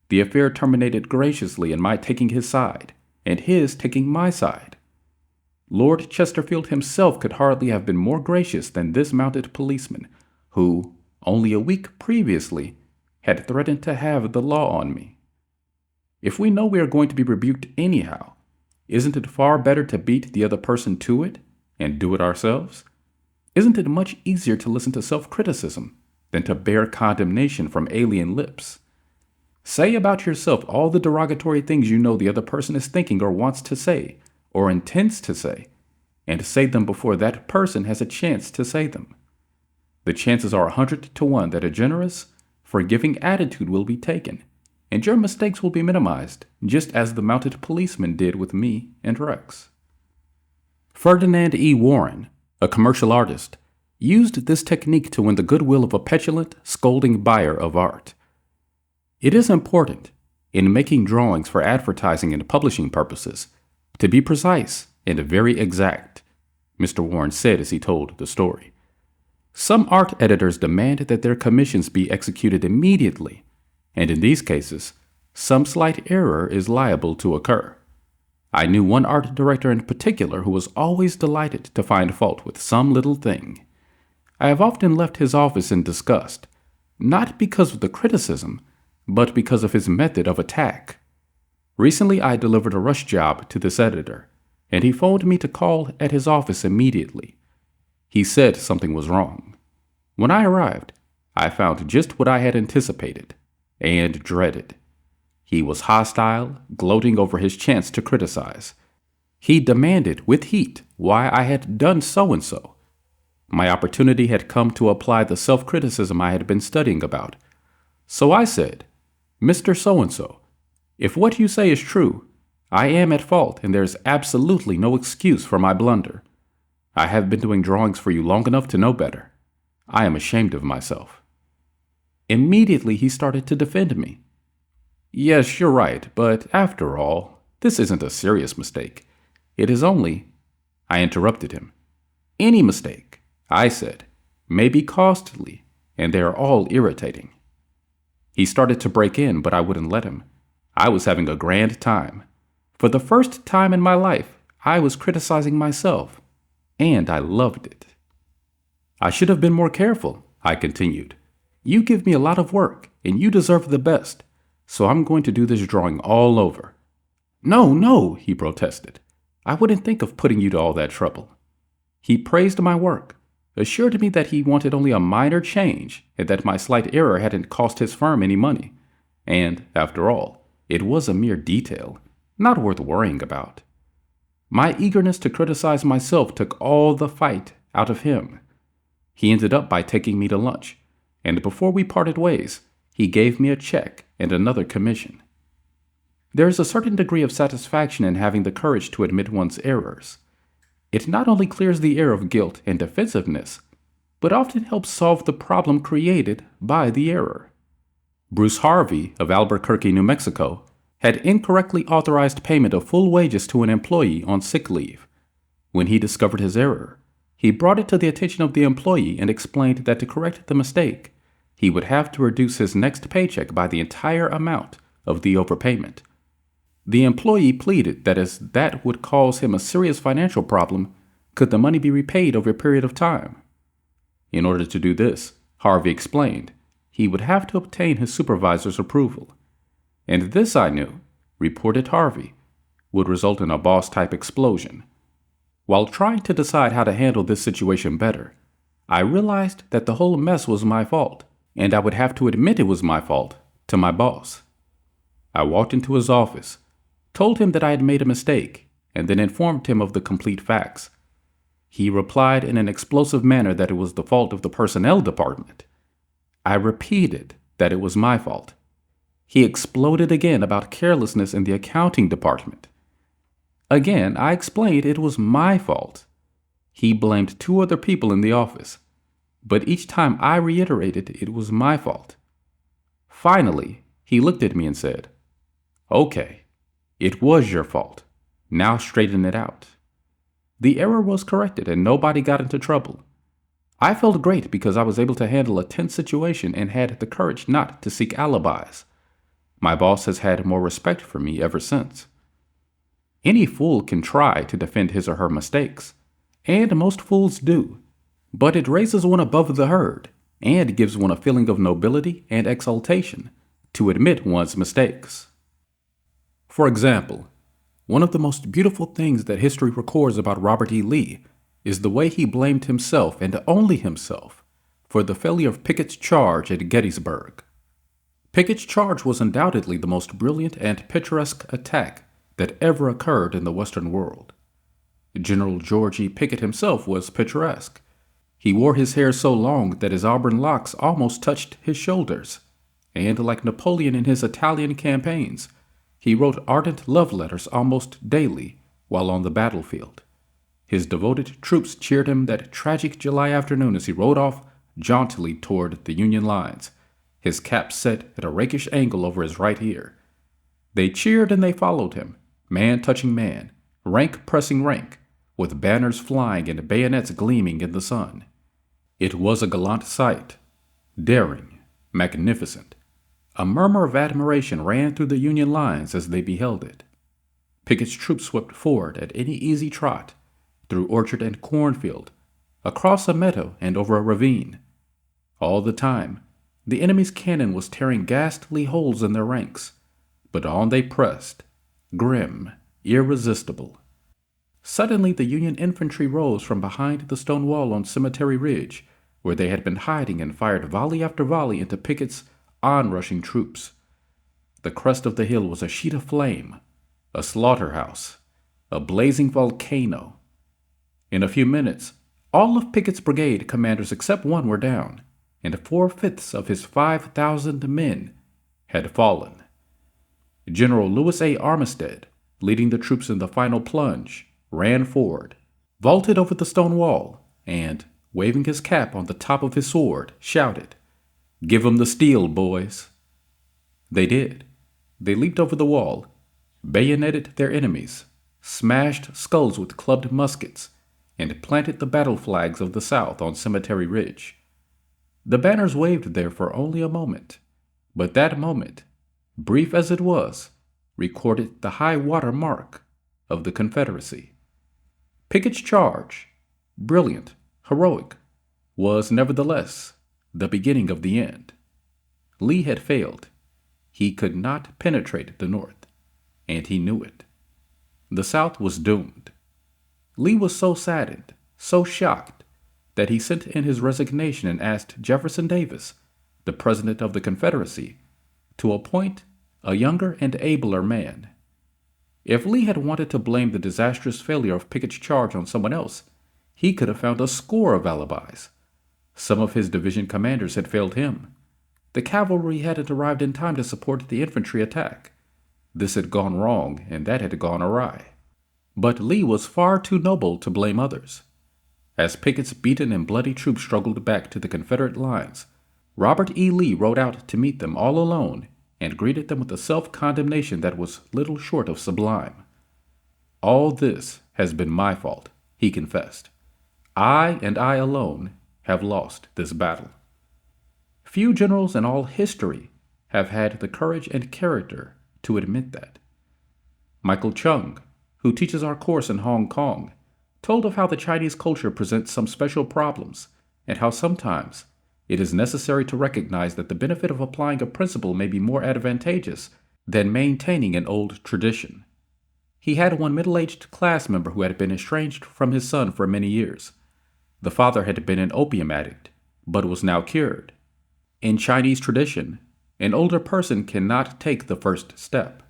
Speaker 1: The affair terminated graciously in my taking his side, and his taking my side. Lord Chesterfield himself could hardly have been more gracious than this mounted policeman, who, only a week previously, had threatened to have the law on me. If we know we are going to be rebuked anyhow, isn't it far better to beat the other person to it and do it ourselves? Isn't it much easier to listen to self-criticism than to bear condemnation from alien lips? Say about yourself all the derogatory things you know the other person is thinking or wants to say, or intends to say, and say them before that person has a chance to say them. The chances are 100 to 1 that a generous, forgiving attitude will be taken, and your mistakes will be minimized, just as the mounted policeman did with me and Rex. Ferdinand E. Warren, a commercial artist, used this technique to win the goodwill of a petulant, scolding buyer of art. It is important, in making drawings for advertising and publishing purposes, to be precise and very exact, Mr. Warren said as he told the story. Some art editors demand that their commissions be executed immediately, and in these cases, some slight error is liable to occur. I knew one art director in particular who was always delighted to find fault with some little thing. I have often left his office in disgust, not because of the criticism, but because of his method of attack. Recently, I delivered a rush job to this editor, and he phoned me to call at his office immediately. He said something was wrong. When I arrived, I found just what I had anticipated and dreaded. He was hostile, gloating over his chance to criticize. He demanded with heat why I had done so-and-so. My opportunity had come to apply the self-criticism I had been studying about. So I said, Mr. So-and-so, if what you say is true, I am at fault and there is absolutely no excuse for my blunder. I have been doing drawings for you long enough to know better. I am ashamed of myself. Immediately he started to defend me. Yes, you're right, but after all, this isn't a serious mistake. It is only, I interrupted him. Any mistake, I said, may be costly, and they are all irritating. He started to break in, but I wouldn't let him. I was having a grand time. For the first time in my life, I was criticizing myself, and I loved it. I should have been more careful, I continued. You give me a lot of work, and you deserve the best, so I'm going to do this drawing all over. No, he protested. I wouldn't think of putting you to all that trouble. He praised my work, assured me that he wanted only a minor change and that my slight error hadn't cost his firm any money. And, after all, it was a mere detail, not worth worrying about. My eagerness to criticize myself took all the fight out of him. He ended up by taking me to lunch, and before we parted ways, he gave me a check and another commission. There is a certain degree of satisfaction in having the courage to admit one's errors. It not only clears the air of guilt and defensiveness, but often helps solve the problem created by the error. Bruce Harvey of Albuquerque, New Mexico, had incorrectly authorized payment of full wages to an employee on sick leave. When he discovered his error, he brought it to the attention of the employee and explained that to correct the mistake, he would have to reduce his next paycheck by the entire amount of the overpayment. The employee pleaded that as that would cause him a serious financial problem, could the money be repaid over a period of time? In order to do this, Harvey explained, he would have to obtain his supervisor's approval. And this, I knew, reported Harvey, would result in a boss-type explosion. While trying to decide how to handle this situation better, I realized that the whole mess was my fault, and I would have to admit it was my fault to my boss. I walked into his office, told him that I had made a mistake, and then informed him of the complete facts. He replied in an explosive manner that it was the fault of the personnel department. I repeated that it was my fault. He exploded again about carelessness in the accounting department. Again, I explained it was my fault. He blamed 2 other people in the office, but each time I reiterated it was my fault. Finally, he looked at me and said, "Okay, it was your fault. Now straighten it out." The error was corrected and nobody got into trouble. I felt great because I was able to handle a tense situation and had the courage not to seek alibis. My boss has had more respect for me ever since. Any fool can try to defend his or her mistakes, and most fools do, but it raises one above the herd and gives one a feeling of nobility and exaltation to admit one's mistakes. For example, one of the most beautiful things that history records about Robert E. Lee is the way he blamed himself and only himself for the failure of Pickett's charge at Gettysburg. Pickett's charge was undoubtedly the most brilliant and picturesque attack that ever occurred in the Western world. General George E. Pickett himself was picturesque. He wore his hair so long that his auburn locks almost touched his shoulders, and like Napoleon in his Italian campaigns, he wrote ardent love letters almost daily while on the battlefield. His devoted troops cheered him that tragic July afternoon as he rode off jauntily toward the Union lines, his cap set at a rakish angle over his right ear. They cheered and they followed him, man touching man, rank pressing rank, with banners flying and bayonets gleaming in the sun. It was a gallant sight, daring, magnificent. A murmur of admiration ran through the Union lines as they beheld it. Pickett's troops swept forward at any easy trot, through orchard and cornfield, across a meadow and over a ravine. All the time, the enemy's cannon was tearing ghastly holes in their ranks, but on they pressed, grim, irresistible. Suddenly the Union infantry rose from behind the stone wall on Cemetery Ridge, where they had been hiding, and fired volley after volley into Pickett's onrushing troops. The crest of the hill was a sheet of flame, a slaughterhouse, a blazing volcano. In a few minutes, all of Pickett's brigade commanders except one were down, and 4/5 of his 5,000 men had fallen. General Lewis A. Armistead, leading the troops in the final plunge, ran forward, vaulted over the stone wall, and, waving his cap on the top of his sword, shouted, "Give 'em the steel, boys." They did. They leaped over the wall, bayoneted their enemies, smashed skulls with clubbed muskets, and planted the battle flags of the South on Cemetery Ridge. The banners waved there for only a moment, but that moment, brief as it was, recorded the high water mark of the Confederacy. Pickett's charge, brilliant, heroic, was nevertheless the beginning of the end. Lee had failed. He could not penetrate the North, and he knew it. The South was doomed. Lee was so saddened, so shocked, that he sent in his resignation and asked Jefferson Davis, the president of the Confederacy, to appoint a younger and abler man. If Lee had wanted to blame the disastrous failure of Pickett's charge on someone else, he could have found a score of alibis. Some of his division commanders had failed him. The cavalry hadn't arrived in time to support the infantry attack. This had gone wrong, and that had gone awry. But Lee was far too noble to blame others. As Pickett's beaten and bloody troops struggled back to the Confederate lines, Robert E. Lee rode out to meet them all alone and greeted them with a self-condemnation that was little short of sublime. "All this has been my fault," he confessed. "I and I alone have lost this battle." Few generals in all history have had the courage and character to admit that. Michael Chung, who teaches our course in Hong Kong, told of how the Chinese culture presents some special problems and how sometimes it is necessary to recognize that the benefit of applying a principle may be more advantageous than maintaining an old tradition. He had one middle-aged class member who had been estranged from his son for many years. The father had been an opium addict, but was now cured. In Chinese tradition, An older person cannot take the first step.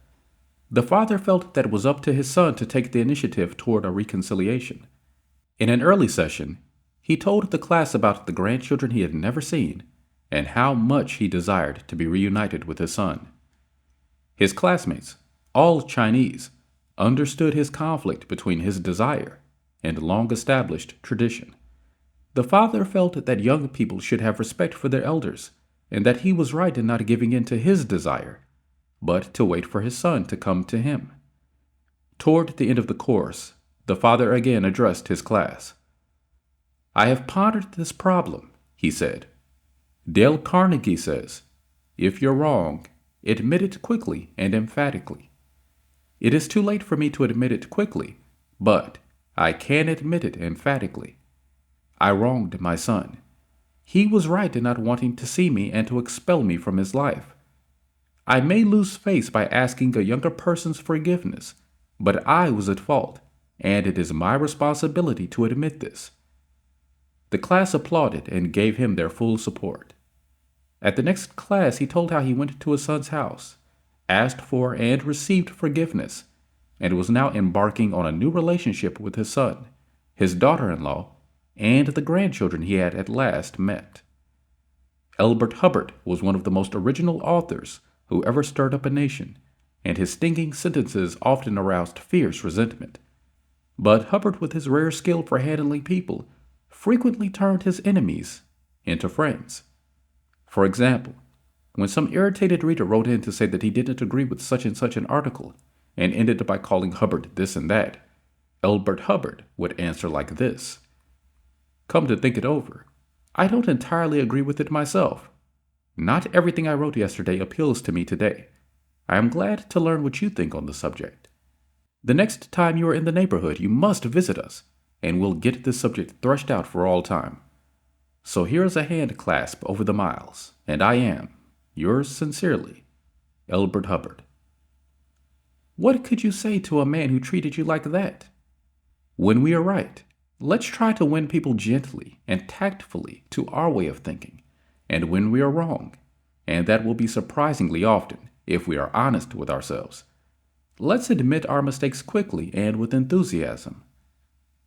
Speaker 1: The father felt that it was up to his son to take the initiative toward a reconciliation. In an early session, he told the class about the grandchildren he had never seen and how much he desired to be reunited with his son. His classmates, all Chinese, understood his conflict between his desire and long-established tradition. The father felt that young people should have respect for their elders and that he was right in not giving in to his desire, but to wait for his son to come to him. Toward the end of the course, the father again addressed his class. "I have pondered this problem," he said. "Dale Carnegie says, if you're wrong, admit it quickly and emphatically. It is too late for me to admit it quickly, but I can admit it emphatically. I wronged my son. He was right in not wanting to see me and to expel me from his life. I may lose face by asking a younger person's forgiveness, but I was at fault, and it is my responsibility to admit this." The class applauded and gave him their full support. At the next class, he told how he went to his son's house, asked for and received forgiveness, and was now embarking on a new relationship with his son, his daughter-in-law, and the grandchildren he had at last met. Elbert Hubbard was one of the most original authors who ever stirred up a nation, and his stinging sentences often aroused fierce resentment. But Hubbard, with his rare skill for handling people, frequently turned his enemies into friends. For example, when some irritated reader wrote in to say that he didn't agree with such and such an article, and ended by calling Hubbard this and that, Elbert Hubbard would answer like this: "Come to think it over, I don't entirely agree with it myself. Not everything I wrote yesterday appeals to me today. I am glad to learn what you think on the subject. The next time you are in the neighborhood, you must visit us, and we'll get this subject threshed out for all time. So here is a hand clasp over the miles, and I am, yours sincerely, Elbert Hubbard." What could you say to a man who treated you like that? When we are right, let's try to win people gently and tactfully to our way of thinking, and when we are wrong, and that will be surprisingly often if we are honest with ourselves, let's admit our mistakes quickly and with enthusiasm.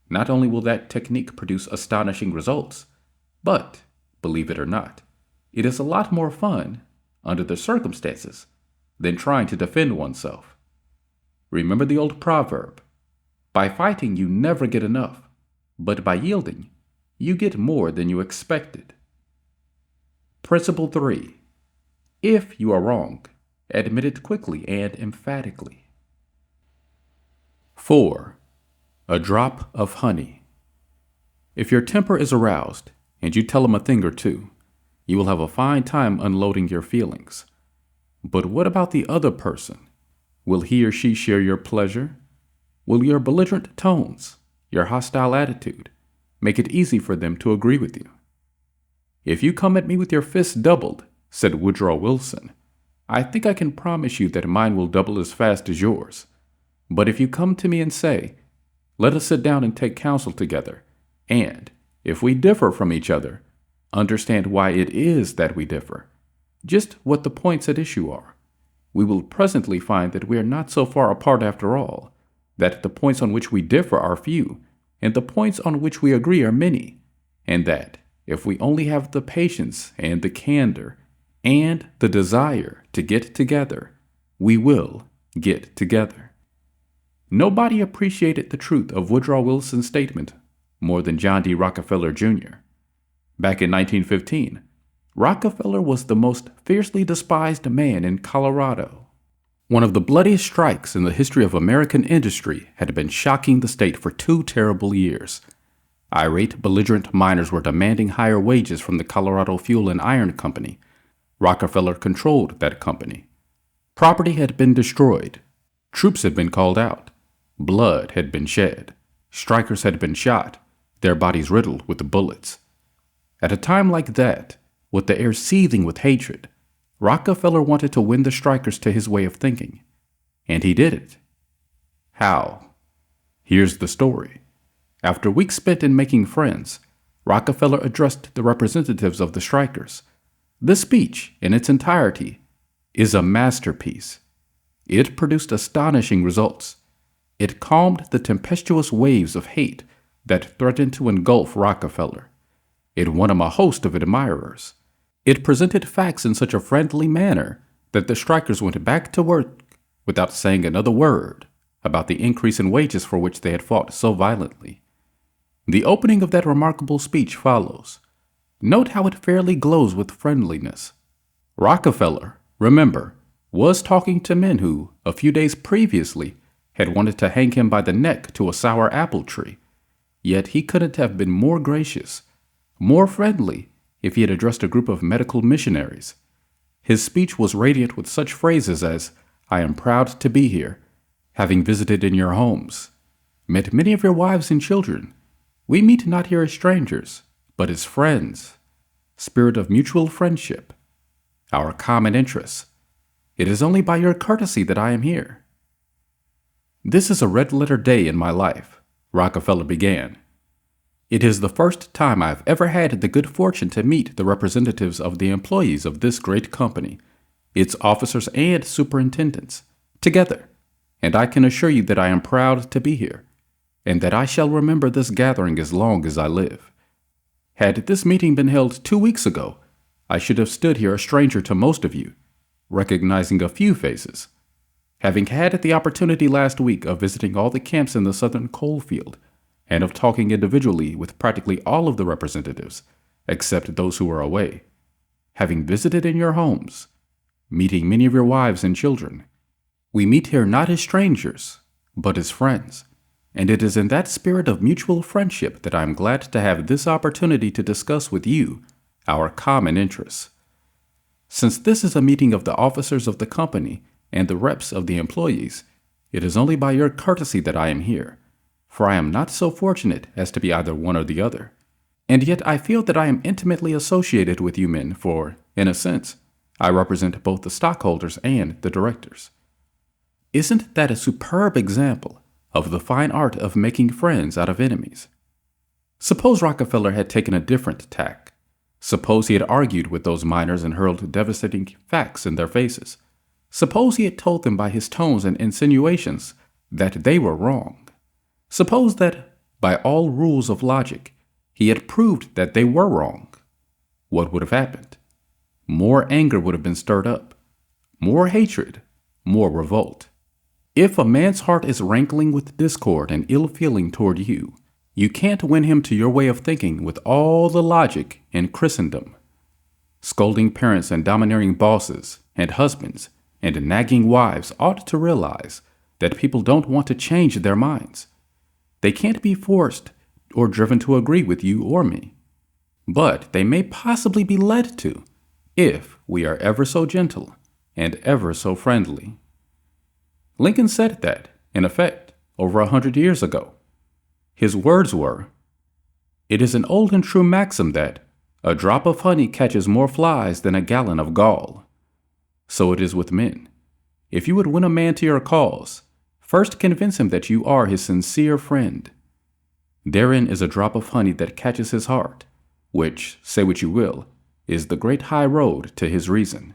Speaker 1: Not only will that technique produce astonishing results, but, believe it or not, it is a lot more fun, under the circumstances, than trying to defend oneself. Remember the old proverb, "By fighting you never get enough, but by yielding you get more than you expected." Principle 3. If you are wrong, admit it quickly and emphatically. 4. A drop of honey. If your temper is aroused, and you tell him a thing or two, you will have a fine time unloading your feelings. But what about the other person? Will he or she share your pleasure? Will your belligerent tones, your hostile attitude, make it easy for them to agree with you? "If you come at me with your fists doubled," said Woodrow Wilson, "I think I can promise you that mine will double as fast as yours. But if you come to me and say, 'Let us sit down and take counsel together,' and, if we differ from each other, understand why it is that we differ, just what the points at issue are, we will presently find that we are not so far apart after all, that the points on which we differ are few, and the points on which we agree are many, and that, if we only have the patience and the candor and the desire to get together, we will get together." Nobody appreciated the truth of Woodrow Wilson's statement more than John D. Rockefeller Jr. Back in 1915, Rockefeller was the most fiercely despised man in Colorado. One of the bloodiest strikes in the history of American industry had been shocking the state for 2 terrible years. Irate, belligerent miners were demanding higher wages from the Colorado Fuel and Iron Company. Rockefeller controlled that company. Property had been destroyed. Troops had been called out. Blood had been shed. Strikers had been shot, their bodies riddled with bullets. At a time like that, with the air seething with hatred, Rockefeller wanted to win the strikers to his way of thinking. And he did it. How? Here's the story. After weeks spent in making friends, Rockefeller addressed the representatives of the strikers. This speech, in its entirety, is a masterpiece. It produced astonishing results. It calmed the tempestuous waves of hate that threatened to engulf Rockefeller. It won him a host of admirers. It presented facts in such a friendly manner that the strikers went back to work without saying another word about the increase in wages for which they had fought so violently. The opening of that remarkable speech follows. Note how it fairly glows with friendliness. Rockefeller, remember, was talking to men who, a few days previously, had wanted to hang him by the neck to a sour apple tree. Yet he couldn't have been more gracious, more friendly, if he had addressed a group of medical missionaries. His speech was radiant with such phrases as, "I am proud to be here, having visited in your homes, met many of your wives and children. We meet not here as strangers, but as friends. Spirit of mutual friendship. Our common interests. It is only by your courtesy that I am here." "This is a red-letter day in my life," Rockefeller began. "It is the first time I've ever had the good fortune to meet the representatives of the employees of this great company, its officers and superintendents, together, and I can assure you that I am proud to be here, and that I shall remember this gathering as long as I live. Had this meeting been held 2 weeks ago, I should have stood here a stranger to most of you, recognizing a few faces. Having had the opportunity last week of visiting all the camps in the southern coal field, and of talking individually with practically all of the representatives, except those who were away, having visited in your homes, meeting many of your wives and children, we meet here not as strangers, but as friends, and it is in that spirit of mutual friendship that I am glad to have this opportunity to discuss with you our common interests. Since this is a meeting of the officers of the company and the reps of the employees, it is only by your courtesy that I am here, for I am not so fortunate as to be either one or the other. And yet I feel that I am intimately associated with you men, for, in a sense, I represent both the stockholders and the directors. Isn't that a superb example of the fine art of making friends out of enemies? Suppose Rockefeller had taken a different tack. Suppose he had argued with those miners and hurled devastating facts in their faces. Suppose he had told them by his tones and insinuations that they were wrong. Suppose that, by all rules of logic, he had proved that they were wrong. What would have happened? More anger would have been stirred up, more hatred, more revolt. If a man's heart is rankling with discord and ill feeling toward you, you can't win him to your way of thinking with all the logic in Christendom. Scolding parents and domineering bosses and husbands and nagging wives ought to realize that people don't want to change their minds. They can't be forced or driven to agree with you or me, but they may possibly be led to if we are ever so gentle and ever so friendly. Lincoln said that, in effect, over 100 years ago. His words were, "It is an old and true maxim that a drop of honey catches more flies than a gallon of gall." So it is with men. If you would win a man to your cause, first convince him that you are his sincere friend. Therein is a drop of honey that catches his heart, which, say what you will, is the great high road to his reason.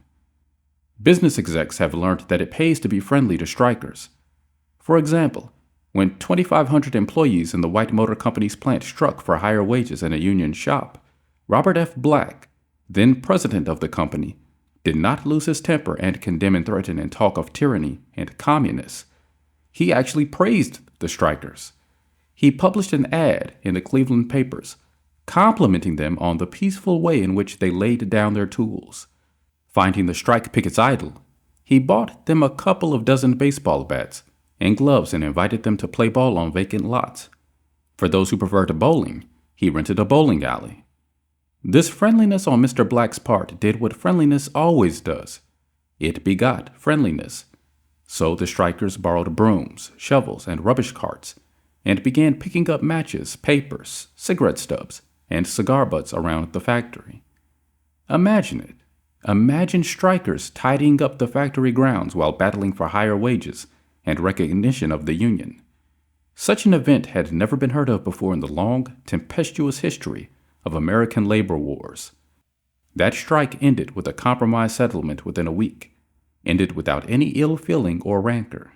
Speaker 1: Business execs have learned that it pays to be friendly to strikers. For example, when 2,500 employees in the White Motor Company's plant struck for higher wages in a union shop, Robert F. Black, then president of the company, did not lose his temper and condemn and threaten and talk of tyranny and communists. He actually praised the strikers. He published an ad in the Cleveland papers, complimenting them on the peaceful way in which they laid down their tools. Finding the strike pickets idle, he bought them a couple of dozen baseball bats and gloves and invited them to play ball on vacant lots. For those who preferred bowling, he rented a bowling alley. This friendliness on Mr. Black's part did what friendliness always does. It begot friendliness. So the strikers borrowed brooms, shovels, and rubbish carts, and began picking up matches, papers, cigarette stubs, and cigar butts around the factory. Imagine it. Imagine strikers tidying up the factory grounds while battling for higher wages and recognition of the union. Such an event had never been heard of before in the long, tempestuous history of American labor wars. That strike ended with a compromise settlement within a week. ended without any ill feeling or rancor.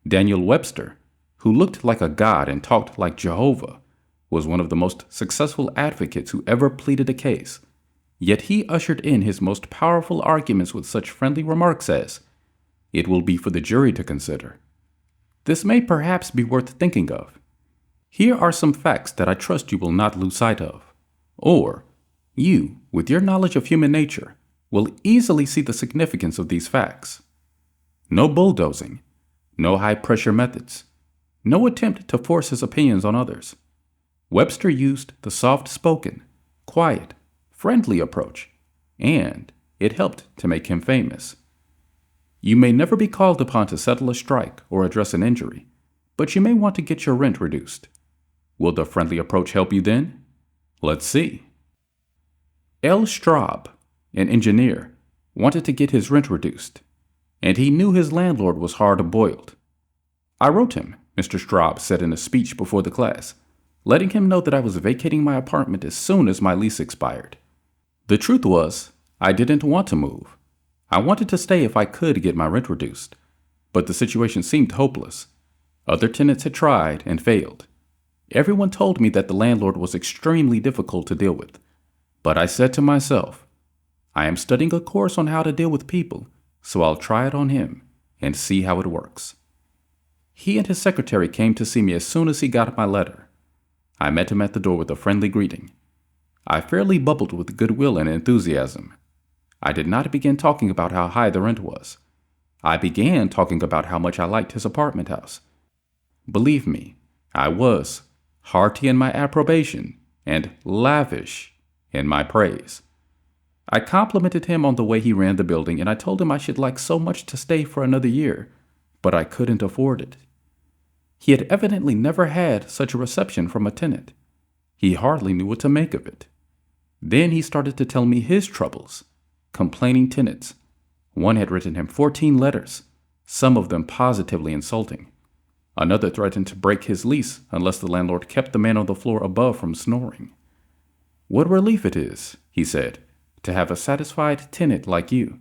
Speaker 1: Daniel Webster, who looked like a god and talked like Jehovah, was one of the most successful advocates who ever pleaded a case, yet he ushered in his most powerful arguments with such friendly remarks as, "It will be for the jury to consider." This may perhaps be worth thinking of. Here are some facts that I trust you will not lose sight of. Or, you, with your knowledge of human nature, will easily see the significance of these facts. No bulldozing, no high-pressure methods, no attempt to force his opinions on others. Webster used the soft-spoken, quiet, friendly approach, and it helped to make him famous. You may never be called upon to settle a strike or address an injury, but you may want to get your rent reduced. Will the friendly approach help you then? Let's see. L. Straub, an engineer, wanted to get his rent reduced, and he knew his landlord was hard-boiled. "I wrote him," Mr. Straub said in a speech before the class, letting him know that I was vacating my apartment as soon as my lease expired. The truth was, I didn't want to move. I wanted to stay if I could get my rent reduced, but the situation seemed hopeless. Other tenants had tried and failed. Everyone told me that the landlord was extremely difficult to deal with, but I said to myself, I am studying a course on how to deal with people, so I'll try it on him and see how it works. He and his secretary came to see me as soon as he got my letter. I met him at the door with a friendly greeting. I fairly bubbled with goodwill and enthusiasm. I did not begin talking about how high the rent was. I began talking about how much I liked his apartment house. Believe me, I was hearty in my approbation and lavish in my praise. I complimented him on the way he ran the building, and I told him I should like so much to stay for another year, but I couldn't afford it. He had evidently never had such a reception from a tenant. He hardly knew what to make of it. Then he started to tell me his troubles. Complaining tenants. One had written him 14 letters, some of them positively insulting. Another threatened to break his lease unless the landlord kept the man on the floor above from snoring. "What relief it is," he said, "to have a satisfied tenant like you."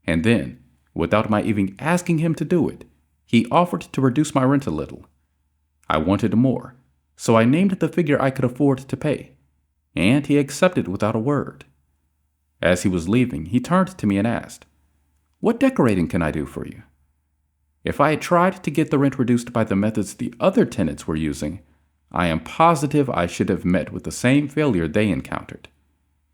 Speaker 1: And then, without my even asking him to do it, he offered to reduce my rent a little. I wanted more, so I named the figure I could afford to pay, and he accepted without a word. As he was leaving, he turned to me and asked, "What decorating can I do for you?" If I had tried to get the rent reduced by the methods the other tenants were using, I am positive I should have met with the same failure they encountered.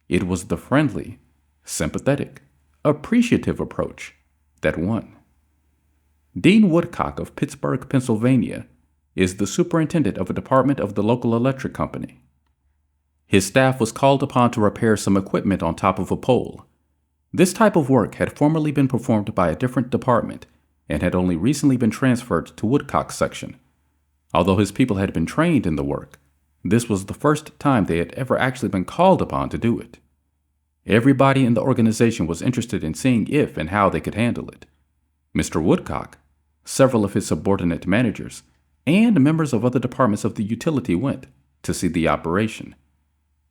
Speaker 1: It was the friendly, sympathetic, appreciative approach that won. Dean Woodcock of Pittsburgh, Pennsylvania, is the superintendent of a department of the local electric company. His staff was called upon to repair some equipment on top of a pole. This type of work had formerly been performed by a different department and had only recently been transferred to Woodcock's section. Although his people had been trained in the work, this was the first time they had ever actually been called upon to do it. Everybody in the organization was interested in seeing if and how they could handle it. Mr. Woodcock, several of his subordinate managers, and members of other departments of the utility went to see the operation.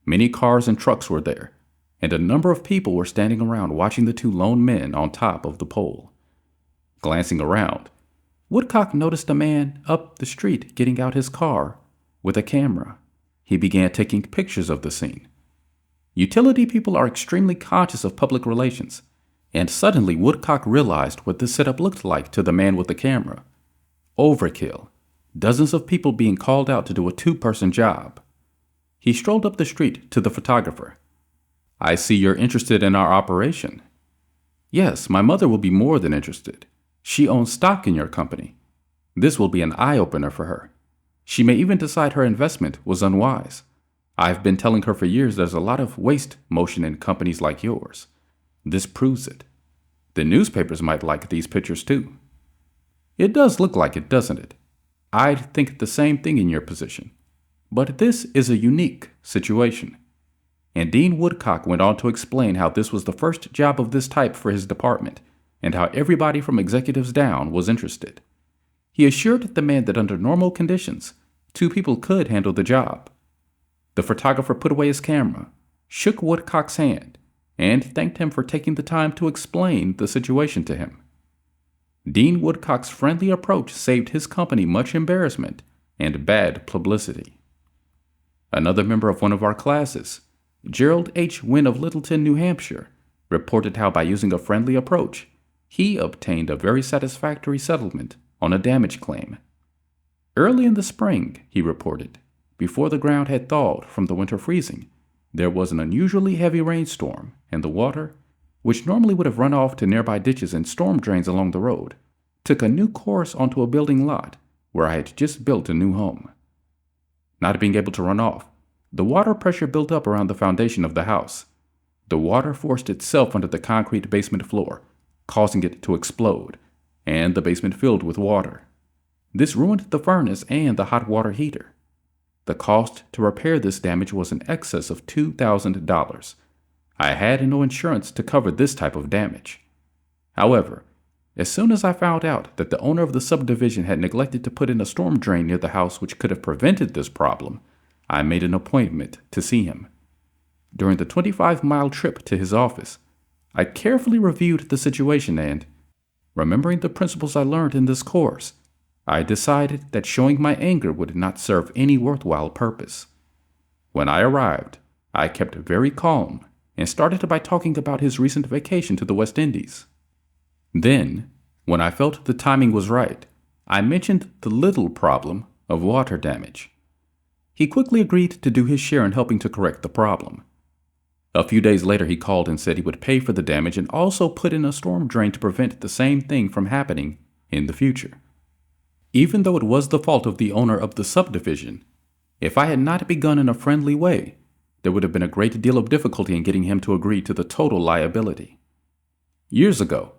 Speaker 1: Many cars and trucks were there, and a number of people were standing around watching the two lone men on top of the pole. Glancing around, Woodcock noticed a man up the street getting out his car with a camera. He began taking pictures of the scene. Utility people are extremely conscious of public relations, and suddenly Woodcock realized what this setup looked like to the man with the camera. Overkill. Dozens of people being called out to do a two-person job. He strolled up the street to the photographer. "I see you're interested in our operation." "Yes, my mother will be more than interested. She owns stock in your company. This will be an eye-opener for her. She may even decide her investment was unwise. I've been telling her for years there's a lot of waste motion in companies like yours. This proves it. The newspapers might like these pictures too." It does look like it, doesn't it? I'd think the same thing in your position. But this is a unique situation. And Dean Woodcock went on to explain how this was the first job of this type for his department, and how everybody from executives down was interested. He assured the man that under normal conditions, two people could handle the job. The photographer put away his camera, shook Woodcock's hand, and thanked him for taking the time to explain the situation to him. Dean Woodcock's friendly approach saved his company much embarrassment and bad publicity. Another member of one of our classes, Gerald H. Wynn of Littleton, New Hampshire, reported how by using a friendly approach, he obtained a very satisfactory settlement on a damage claim. Early in the spring, he reported, before the ground had thawed from the winter freezing, there was an unusually heavy rainstorm, and the water, which normally would have run off to nearby ditches and storm drains along the road, took a new course onto a building lot where I had just built a new home. Not being able to run off, the water pressure built up around the foundation of the house. The water forced itself under the concrete basement floor, causing it to explode, and the basement filled with water. This ruined the furnace and the hot water heater. The cost to repair this damage was in excess of $2,000. I had no insurance to cover this type of damage. However, as soon as I found out that the owner of the subdivision had neglected to put in a storm drain near the house which could have prevented this problem, I made an appointment to see him. During the 25-mile trip to his office, I carefully reviewed the situation and, remembering the principles I learned in this course, I decided that showing my anger would not serve any worthwhile purpose. When I arrived, I kept very calm and started by talking about his recent vacation to the West Indies. Then, when I felt the timing was right, I mentioned the little problem of water damage. He quickly agreed to do his share in helping to correct the problem. A few days later, he called and said he would pay for the damage and also put in a storm drain to prevent the same thing from happening in the future. Even though it was the fault of the owner of the subdivision, if I had not begun in a friendly way, there would have been a great deal of difficulty in getting him to agree to the total liability. Years ago,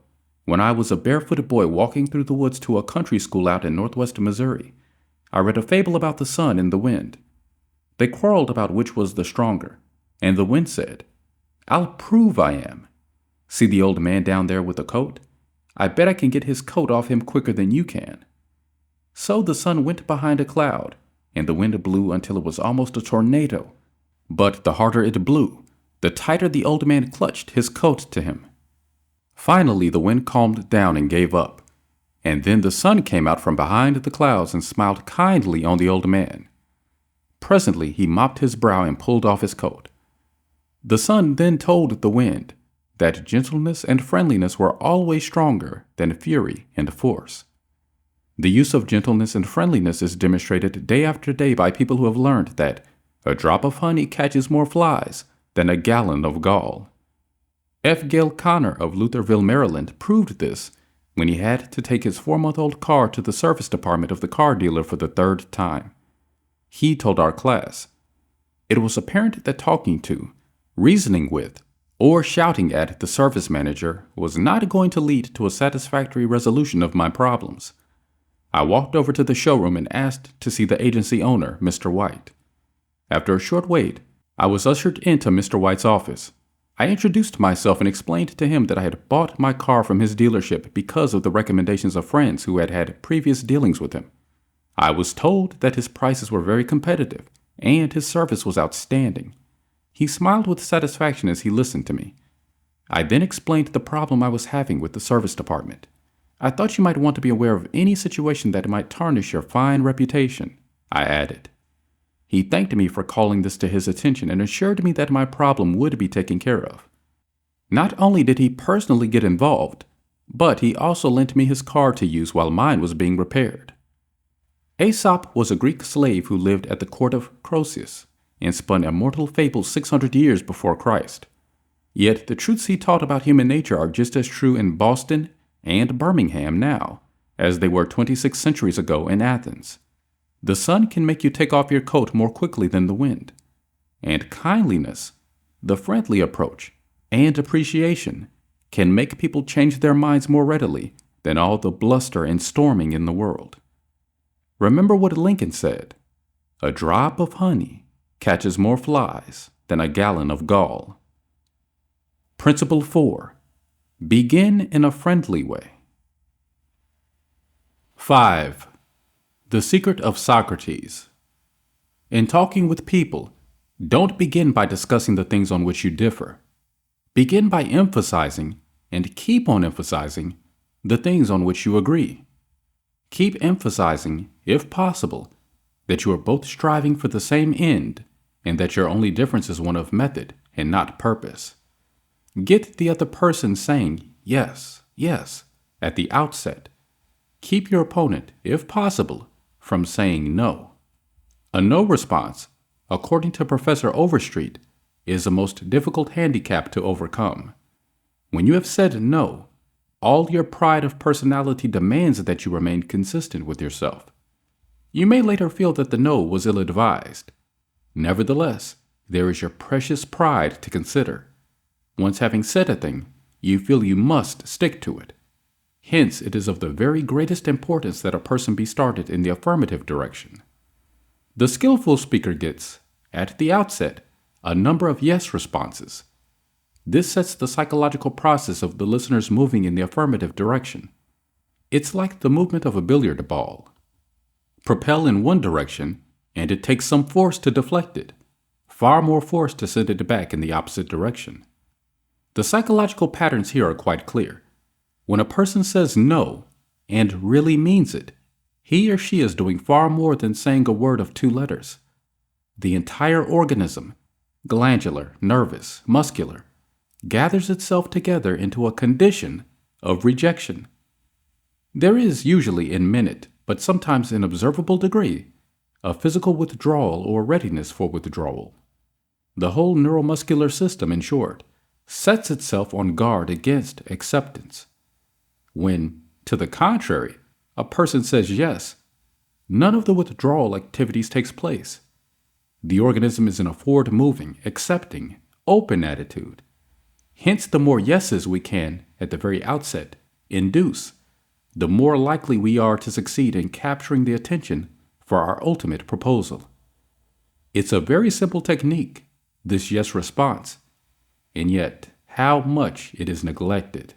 Speaker 1: when I was a barefooted boy walking through the woods to a country school out in northwest Missouri, I read a fable about the sun and the wind. They quarreled about which was the stronger, and the wind said, "I'll prove I am. See the old man down there with the coat? I bet I can get his coat off him quicker than you can." So the sun went behind a cloud, and the wind blew until it was almost a tornado. But the harder it blew, the tighter the old man clutched his coat to him. Finally, the wind calmed down and gave up, and then the sun came out from behind the clouds and smiled kindly on the old man. Presently, he mopped his brow and pulled off his coat. The sun then told the wind that gentleness and friendliness were always stronger than fury and force. The use of gentleness and friendliness is demonstrated day after day by people who have learned that a drop of honey catches more flies than a gallon of gall. F. Gale Connor of Lutherville, Maryland, proved this when he had to take his 4-month-old car to the service department of the car dealer for the 3rd time. He told our class, "It was apparent that talking to, reasoning with, or shouting at the service manager was not going to lead to a satisfactory resolution of my problems. I walked over to the showroom and asked to see the agency owner, Mr. White. After a short wait, I was ushered into Mr. White's office. I introduced myself and explained to him that I had bought my car from his dealership because of the recommendations of friends who had had previous dealings with him. I was told that his prices were very competitive and his service was outstanding. He smiled with satisfaction as he listened to me. I then explained the problem I was having with the service department. I thought you might want to be aware of any situation that might tarnish your fine reputation," I added. He thanked me for calling this to his attention and assured me that my problem would be taken care of. Not only did he personally get involved, but he also lent me his car to use while mine was being repaired. Aesop was a Greek slave who lived at the court of Croesus and spun immortal fables 600 years before Christ. Yet the truths he taught about human nature are just as true in Boston and Birmingham now as they were 26 centuries ago in Athens. The sun can make you take off your coat more quickly than the wind. And kindliness, the friendly approach, and appreciation can make people change their minds more readily than all the bluster and storming in the world. Remember what Lincoln said, "A drop of honey catches more flies than a gallon of gall." Principle 4. Begin in a friendly way. 5. The Secret of Socrates. In talking with people, don't begin by discussing the things on which you differ. Begin by emphasizing, and keep on emphasizing, the things on which you agree. Keep emphasizing, if possible, that you are both striving for the same end and that your only difference is one of method and not purpose. Get the other person saying yes, yes at the outset. Keep your opponent, if possible, from saying no. A no response, according to Professor Overstreet, is the most difficult handicap to overcome. When you have said no, all your pride of personality demands that you remain consistent with yourself. You may later feel that the no was ill-advised. Nevertheless, there is your precious pride to consider. Once having said a thing, you feel you must stick to it. Hence, it is of the very greatest importance that a person be started in the affirmative direction. The skillful speaker gets, at the outset, a number of yes responses. This sets the psychological process of the listeners moving in the affirmative direction. It's like the movement of a billiard ball. Propel in one direction, and it takes some force to deflect it, far more force to send it back in the opposite direction. The psychological patterns here are quite clear. When a person says no, and really means it, he or she is doing far more than saying a word of 2 letters. The entire organism, glandular, nervous, muscular, gathers itself together into a condition of rejection. There is usually in minute, but sometimes in observable degree, a physical withdrawal or readiness for withdrawal. The whole neuromuscular system, in short, sets itself on guard against acceptance. When, to the contrary, a person says yes, none of the withdrawal activities takes place. The organism is in a forward-moving, accepting, open attitude. Hence, the more yeses we can, at the very outset, induce, the more likely we are to succeed in capturing the attention for our ultimate proposal. It's a very simple technique, this yes response, and yet how much it is neglected.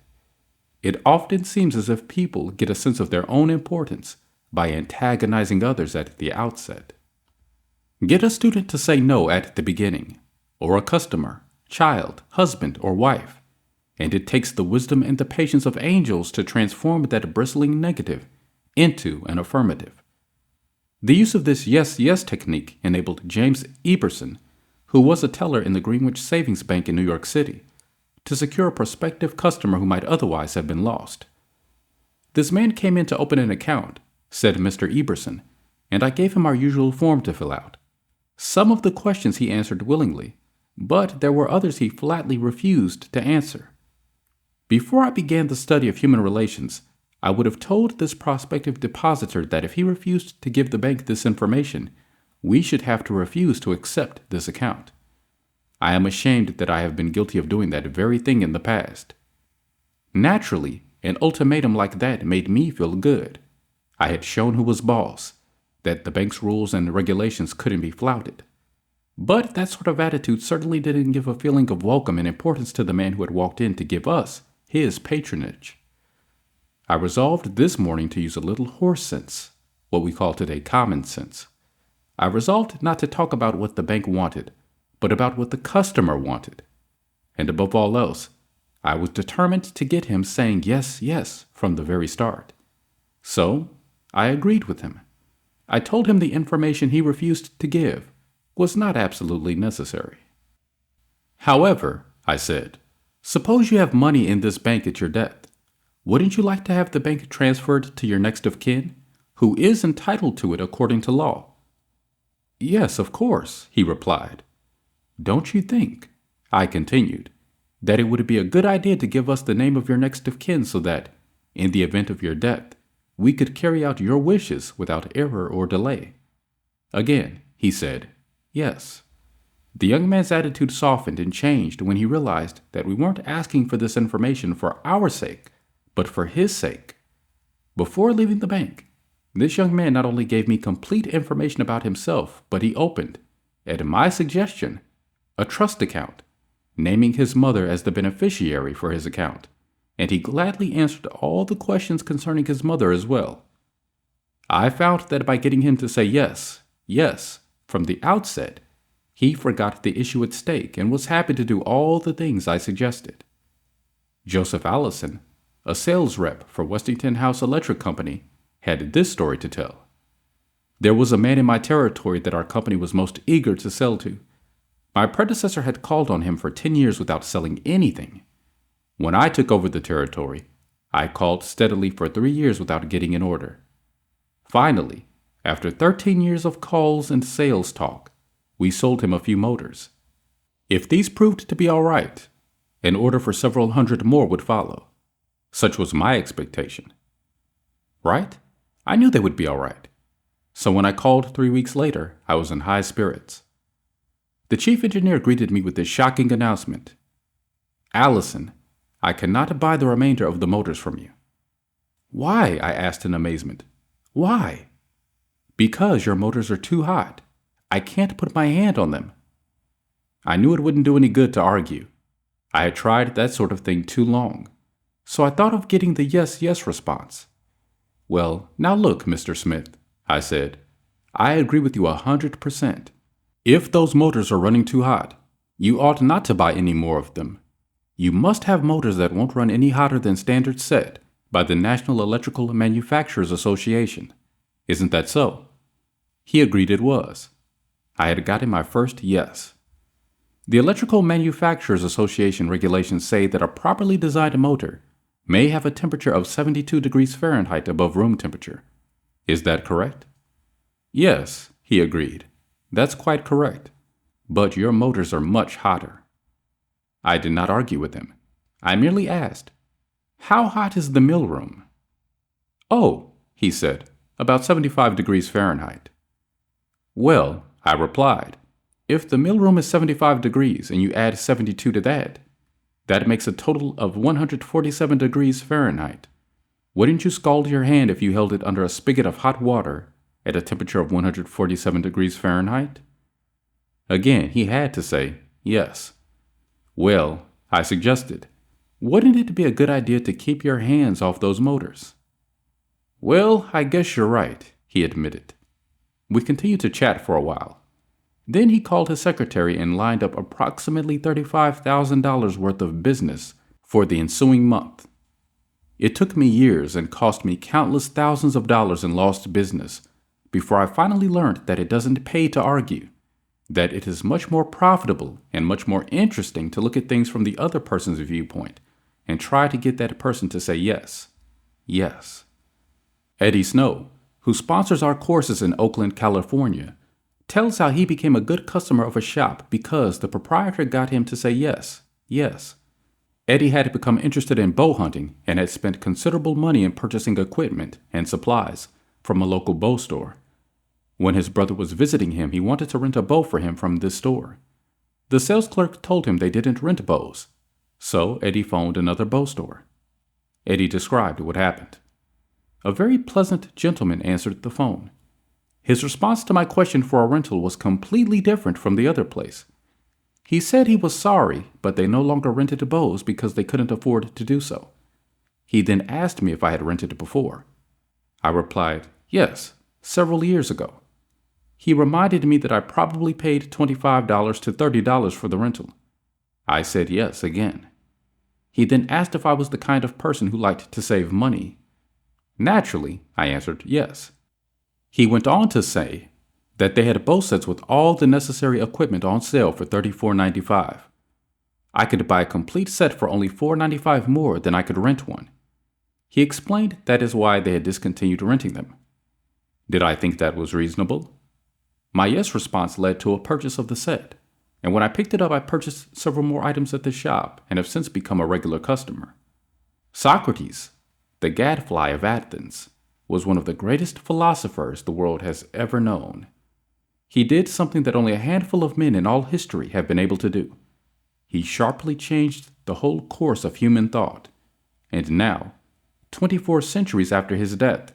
Speaker 1: It often seems as if people get a sense of their own importance by antagonizing others at the outset. Get a student to say no at the beginning, or a customer, child, husband, or wife, and it takes the wisdom and the patience of angels to transform that bristling negative into an affirmative. The use of this yes technique enabled James Eberson, who was a teller in the Greenwich Savings Bank in New York City, to secure a prospective customer who might otherwise have been lost. This man came in to open an account, said Mr. Eberson, and I gave him our usual form to fill out. Some of the questions he answered willingly, but there were others he flatly refused to answer. Before I began the study of human relations, I would have told this prospective depositor that if he refused to give the bank this information, we should have to refuse to accept this account. I am ashamed that I have been guilty of doing that very thing in the past. Naturally, an ultimatum like that made me feel good. I had shown who was boss, that the bank's rules and regulations couldn't be flouted. But that sort of attitude certainly didn't give a feeling of welcome and importance to the man who had walked in to give us his patronage. I resolved this morning to use a little horse sense, what we call today common sense. I resolved not to talk about what the bank wanted, but about what the customer wanted. And above all else, I was determined to get him saying yes from the very start. So, I agreed with him. I told him the information he refused to give was not absolutely necessary. However, I said, suppose you have money in this bank at your death. Wouldn't you like to have the bank transferred to your next of kin, who is entitled to it according to law? Yes, of course, he replied. Don't you think, I continued, that it would be a good idea to give us the name of your next of kin so that, in the event of your death, we could carry out your wishes without error or delay? Again, he said, yes. The young man's attitude softened and changed when he realized that we weren't asking for this information for our sake, but for his sake. Before leaving the bank, this young man not only gave me complete information about himself, but he opened, at my suggestion, a trust account, naming his mother as the beneficiary for his account, and he gladly answered all the questions concerning his mother as well. I found that by getting him to say yes, from the outset, He forgot the issue at stake and was happy to do all the things I suggested. Joseph Allison, a sales rep for Westinghouse Electric Company, had this story to tell. There was a man in my territory that our company was most eager to sell to. My predecessor had called on him for 10 years without selling anything. When I took over the territory, I called steadily for 3 years without getting an order. Finally, after 13 years of calls and sales talk, we sold him a few motors. If these proved to be all right, an order for several hundred more would follow. Such was my expectation. Right? I knew they would be all right. So when I called 3 weeks later, I was in high spirits. The chief engineer greeted me with this shocking announcement. Allison, I cannot buy the remainder of the motors from you. Why? I asked in amazement. Why? Because your motors are too hot. I can't put my hand on them. I knew it wouldn't do any good to argue. I had tried that sort of thing too long. So I thought of getting the yes, yes response. Well, now look, Mr. Smith, I said. I agree with you 100%. If those motors are running too hot, you ought not to buy any more of them. You must have motors that won't run any hotter than standards set by the National Electrical Manufacturers Association. Isn't that so? He agreed it was. I had gotten my first yes. The Electrical Manufacturers Association regulations say that a properly designed motor may have a temperature of 72 degrees Fahrenheit above room temperature. Is that correct? Yes, he agreed. That's quite correct. But your motors are much hotter. I did not argue with him. I merely asked, how hot is the mill room? Oh, he said, about 75 degrees Fahrenheit. Well, I replied, if the mill room is 75 degrees and you add 72 to that makes a total of 147 degrees Fahrenheit. Wouldn't you scald your hand if you held it under a spigot of hot water at a temperature of 147 degrees Fahrenheit? Again, he had to say yes. Well, I suggested, wouldn't it be a good idea to keep your hands off those motors? Well, I guess you're right, he admitted. We continued to chat for a while. Then he called his secretary and lined up approximately $35,000 worth of business for the ensuing month. It took me years and cost me countless thousands of dollars in lost business before I finally learned that it doesn't pay to argue, that it is much more profitable and much more interesting to look at things from the other person's viewpoint and try to get that person to say yes. Yes. Eddie Snow, who sponsors our courses in Oakland, California, tells how he became a good customer of a shop because the proprietor got him to say yes, yes. Eddie had become interested in bow hunting and had spent considerable money in purchasing equipment and supplies from a local bow store. When his brother was visiting him, he wanted to rent a bow for him from this store. The sales clerk told him they didn't rent bows, so Eddie phoned another bow store. Eddie described what happened. A very pleasant gentleman answered the phone. His response to my question for a rental was completely different from the other place. He said he was sorry, but they no longer rented bows because they couldn't afford to do so. He then asked me if I had rented before. I replied, yes, several years ago. He reminded me that I probably paid $25 to $30 for the rental. I said yes again. He then asked if I was the kind of person who liked to save money. Naturally, I answered yes. He went on to say that they had bow sets with all the necessary equipment on sale for $34.95. I could buy a complete set for only $4.95 more than I could rent one. He explained that is why they had discontinued renting them. Did I think that was reasonable? My yes response led to a purchase of the set, and when I picked it up, I purchased several more items at the shop and have since become a regular customer. Socrates, the gadfly of Athens, was one of the greatest philosophers the world has ever known. He did something that only a handful of men in all history have been able to do. He sharply changed the whole course of human thought, and now, 24 centuries after his death,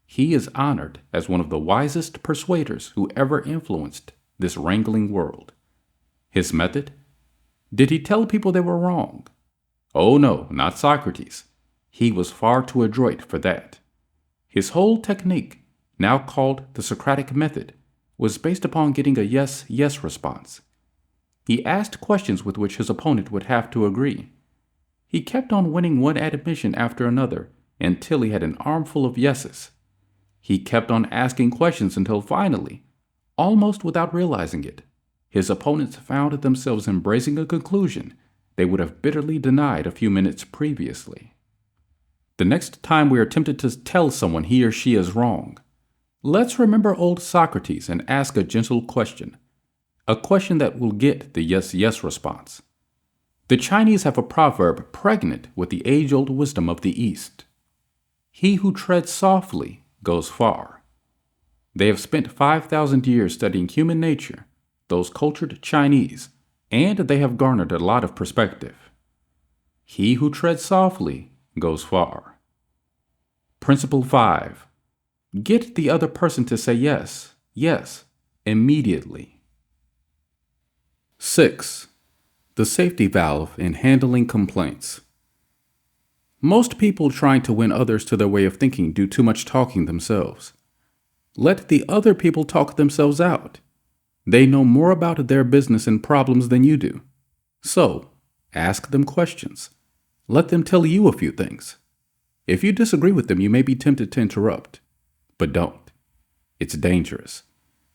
Speaker 1: he is honored as one of the wisest persuaders who ever influenced this wrangling world. His method? Did he tell people they were wrong? Oh no, not Socrates. He was far too adroit for that. His whole technique, now called the Socratic method, was based upon getting a yes, yes response He asked questions with which his opponent would have to agree. He kept on winning one admission after another until he had an armful of yeses. He kept on asking questions until finally, almost without realizing it, his opponents found themselves embracing a conclusion they would have bitterly denied a few minutes previously. The next time we are tempted to tell someone he or she is wrong, let's remember old Socrates and ask a gentle question. A question that will get the yes, yes response. The Chinese have a proverb pregnant with the age-old wisdom of the East. He who treads softly goes far. They have spent 5,000 years studying human nature, those cultured Chinese, and they have garnered a lot of perspective. He who treads softly goes far. Principle 5. Get the other person to say yes, yes, immediately. 6. The safety valve in handling complaints. Most people trying to win others to their way of thinking do too much talking themselves. Let the other people talk themselves out. They know more about their business and problems than you do. So, ask them questions. Let them tell you a few things. If you disagree with them, you may be tempted to interrupt. But don't. It's dangerous.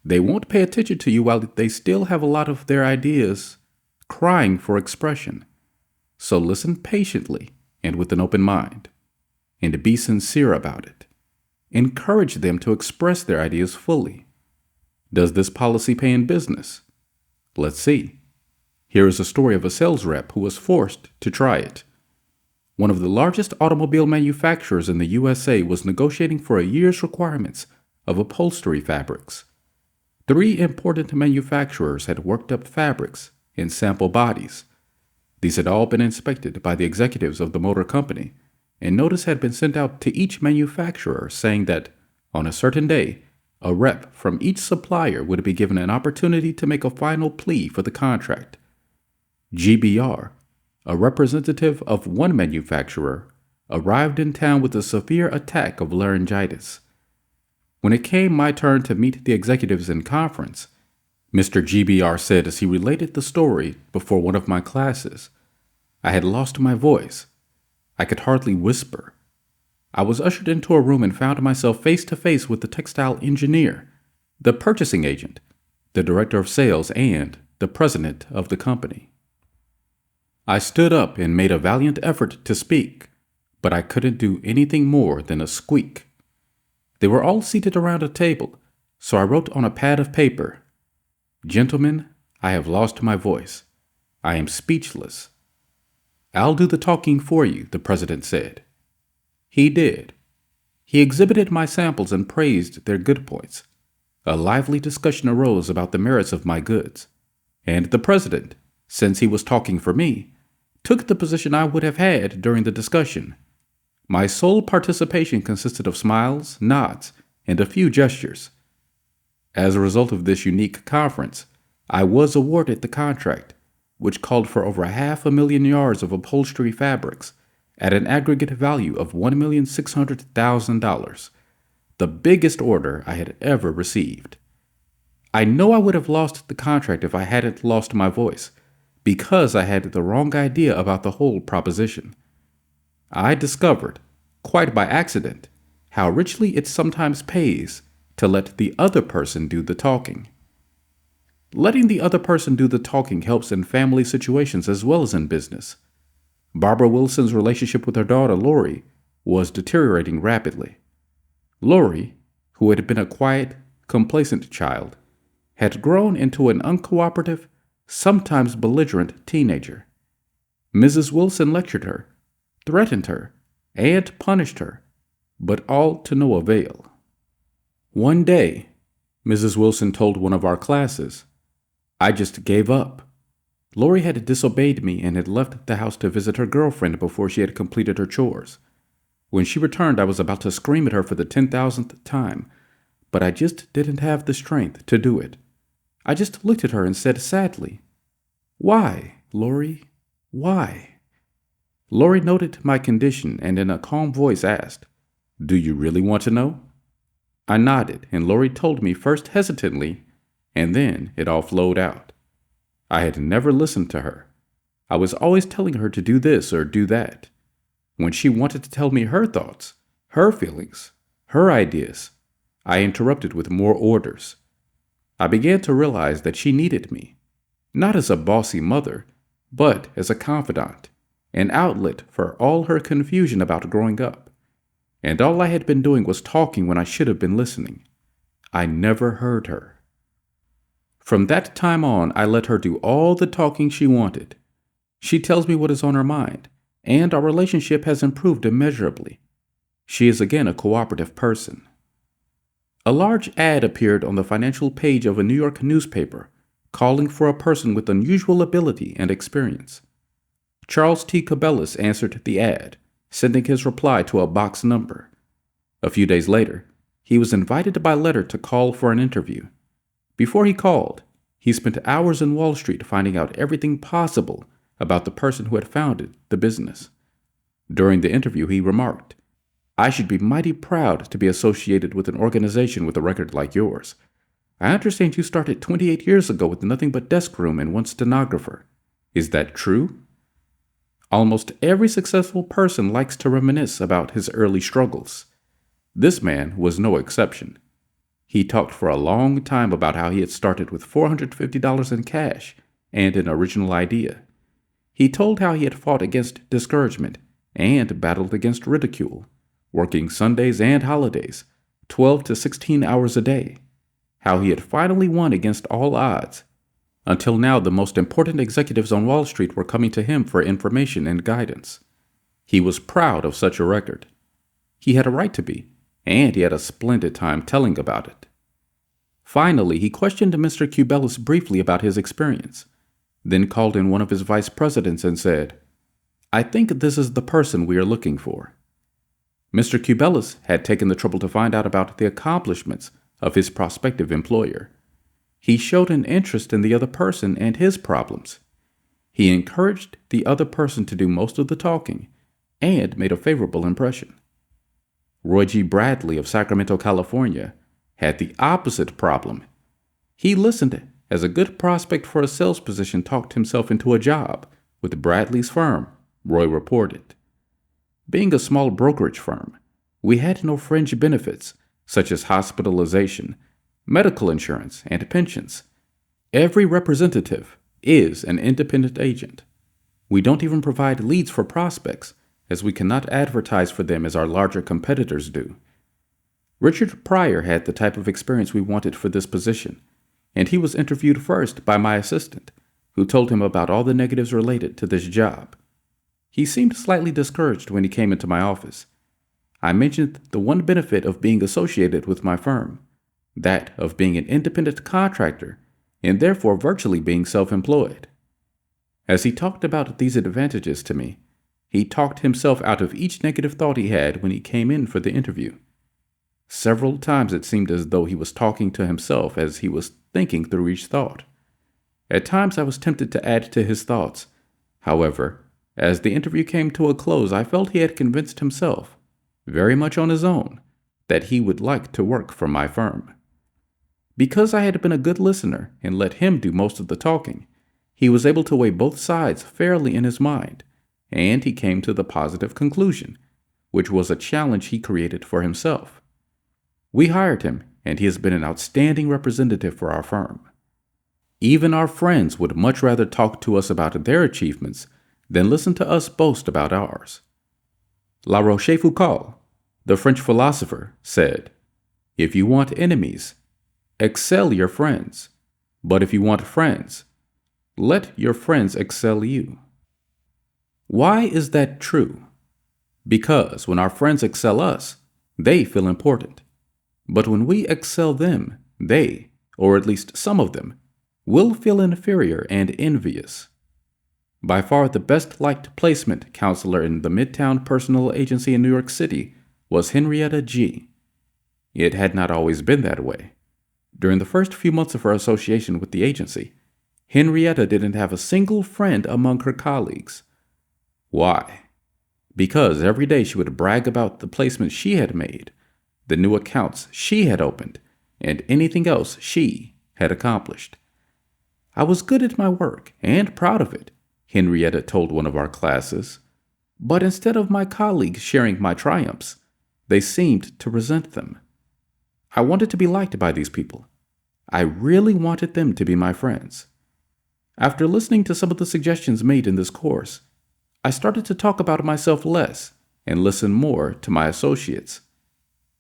Speaker 1: They won't pay attention to you while they still have a lot of their ideas crying for expression. So listen patiently and with an open mind. And be sincere about it. Encourage them to express their ideas fully. Does this policy pay in business? Let's see. Here is a story of a sales rep who was forced to try it. One of the largest automobile manufacturers in the USA was negotiating for a year's requirements of upholstery fabrics. 3 important manufacturers had worked up fabrics in sample bodies. These had all been inspected by the executives of the motor company, and notice had been sent out to each manufacturer saying that, on a certain day, a rep from each supplier would be given an opportunity to make a final plea for the contract. GBR, a representative of one manufacturer, arrived in town with a severe attack of laryngitis. When it came my turn to meet the executives in conference, Mr. GBR said as he related the story before one of my classes, I had lost my voice. I could hardly whisper. I was ushered into a room and found myself face to face with the textile engineer, the purchasing agent, the director of sales, and the president of the company. I stood up and made a valiant effort to speak, but I couldn't do anything more than a squeak. They were all seated around a table, so I wrote on a pad of paper, Gentlemen, I have lost my voice. I am speechless. I'll do the talking for you, the president said. He did. He exhibited my samples and praised their good points. A lively discussion arose about the merits of my goods, and the president, since he was talking for me, took the position I would have had during the discussion. My sole participation consisted of smiles, nods, and a few gestures. As a result of this unique conference, I was awarded the contract, which called for over 500,000 yards of upholstery fabrics at an aggregate value of $1,600,000, the biggest order I had ever received. I know I would have lost the contract if I hadn't lost my voice, because I had the wrong idea about the whole proposition. I discovered, quite by accident, how richly it sometimes pays to let the other person do the talking. Letting the other person do the talking helps in family situations as well as in business. Barbara Wilson's relationship with her daughter, Lori, was deteriorating rapidly. Lori, who had been a quiet, complacent child, had grown into an uncooperative, sometimes belligerent teenager. Mrs. Wilson lectured her, threatened her, and punished her, but all to no avail. One day, Mrs. Wilson told one of our classes, I just gave up. Lori had disobeyed me and had left the house to visit her girlfriend before she had completed her chores. When she returned, I was about to scream at her for the 10,000th time, but I just didn't have the strength to do it. I just looked at her and said sadly, Why, Lori? Why? Lori noted my condition and in a calm voice asked, Do you really want to know? I nodded, and Lori told me first hesitantly, and then it all flowed out. I had never listened to her. I was always telling her to do this or do that. When she wanted to tell me her thoughts, her feelings, her ideas, I interrupted with more orders. I began to realize that she needed me, not as a bossy mother, but as a confidant, an outlet for all her confusion about growing up. And all I had been doing was talking when I should have been listening. I never heard her. From that time on, I let her do all the talking she wanted. She tells me what is on her mind, and our relationship has improved immeasurably. She is again a cooperative person. A large ad appeared on the financial page of a New York newspaper, calling for a person with unusual ability and experience. Charles T. Cabellis answered the ad, sending his reply to a box number. A few days later, he was invited by letter to call for an interview. Before he called, he spent hours in Wall Street finding out everything possible about the person who had founded the business. During the interview, he remarked, "I should be mighty proud to be associated with an organization with a record like yours. I understand you started 28 years ago with nothing but desk room and one stenographer. Is that true?" Almost every successful person likes to reminisce about his early struggles. This man was no exception. He talked for a long time about how he had started with $450 in cash and an original idea. He told how he had fought against discouragement and battled against ridicule, working Sundays and holidays, 12 to 16 hours a day. How he had finally won against all odds. Until now, the most important executives on Wall Street were coming to him for information and guidance. He was proud of such a record. He had a right to be, and he had a splendid time telling about it. Finally, he questioned Mr. Cabellis briefly about his experience, then called in one of his vice presidents and said, "I think this is the person we are looking for." Mr. Cabellis had taken the trouble to find out about the accomplishments of his prospective employer. He showed an interest in the other person and his problems. He encouraged the other person to do most of the talking and made a favorable impression. Roy G. Bradley of Sacramento, California, had the opposite problem. He listened as a good prospect for a sales position talked himself into a job with Bradley's firm, Roy reported. Being a small brokerage firm, we had no fringe benefits such as hospitalization, medical insurance, and pensions. Every representative is an independent agent. We don't even provide leads for prospects, as we cannot advertise for them as our larger competitors do. Richard Pryor had the type of experience we wanted for this position, and he was interviewed first by my assistant, who told him about all the negatives related to this job. He seemed slightly discouraged when he came into my office. I mentioned the one benefit of being associated with my firm, that of being an independent contractor and therefore virtually being self-employed. As he talked about these advantages to me, he talked himself out of each negative thought he had when he came in for the interview. Several times it seemed as though he was talking to himself as he was thinking through each thought. At times I was tempted to add to his thoughts. However, as the interview came to a close, I felt he had convinced himself, very much on his own, that he would like to work for my firm. Because I had been a good listener and let him do most of the talking, he was able to weigh both sides fairly in his mind, and he came to the positive conclusion, which was a challenge he created for himself. We hired him, and he has been an outstanding representative for our firm. Even our friends would much rather talk to us about their achievements than listen to us boast about ours. La Rochefoucauld, the French philosopher, said, "If you want enemies, excel your friends, but if you want friends, let your friends excel you." Why is that true? Because when our friends excel us, they feel important. But when we excel them, they, or at least some of them, will feel inferior and envious. By far the best liked placement counselor in the Midtown Personal Agency in New York City was Henrietta G. It had not always been that way. During the first few months of her association with the agency, Henrietta didn't have a single friend among her colleagues. Why? Because every day she would brag about the placements she had made, the new accounts she had opened, and anything else she had accomplished. I was good at my work and proud of it, Henrietta told one of our classes. But instead of my colleagues sharing my triumphs, they seemed to resent them. I wanted to be liked by these people. I really wanted them to be my friends. After listening to some of the suggestions made in this course, I started to talk about myself less and listen more to my associates.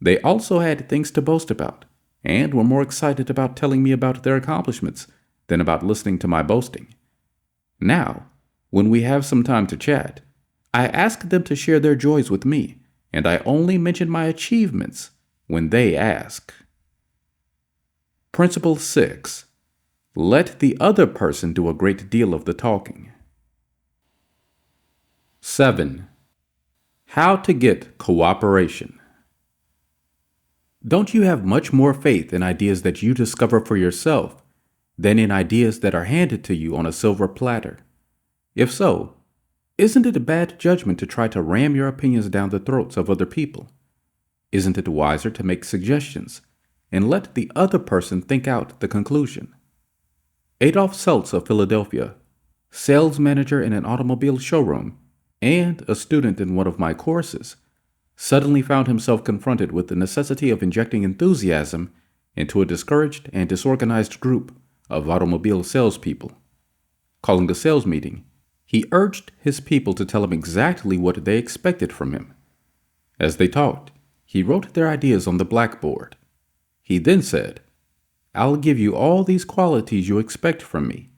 Speaker 1: They also had things to boast about and were more excited about telling me about their accomplishments than about listening to my boasting. Now, when we have some time to chat, I ask them to share their joys with me, and I only mention my achievements when they ask. Principle 6. Let the other person do a great deal of the talking. 7. How to get cooperation. Don't you have much more faith in ideas that you discover for yourself than in ideas that are handed to you on a silver platter? If so, isn't it a bad judgment to try to ram your opinions down the throats of other people? Isn't it wiser to make suggestions and let the other person think out the conclusion? Adolph Seltz of Philadelphia, sales manager in an automobile showroom and a student in one of my courses, suddenly found himself confronted with the necessity of injecting enthusiasm into a discouraged and disorganized group of automobile salespeople. Calling a sales meeting, he urged his people to tell him exactly what they expected from him. As they talked, he wrote their ideas on the blackboard. He then said, "I'll give you all these qualities you expect from me.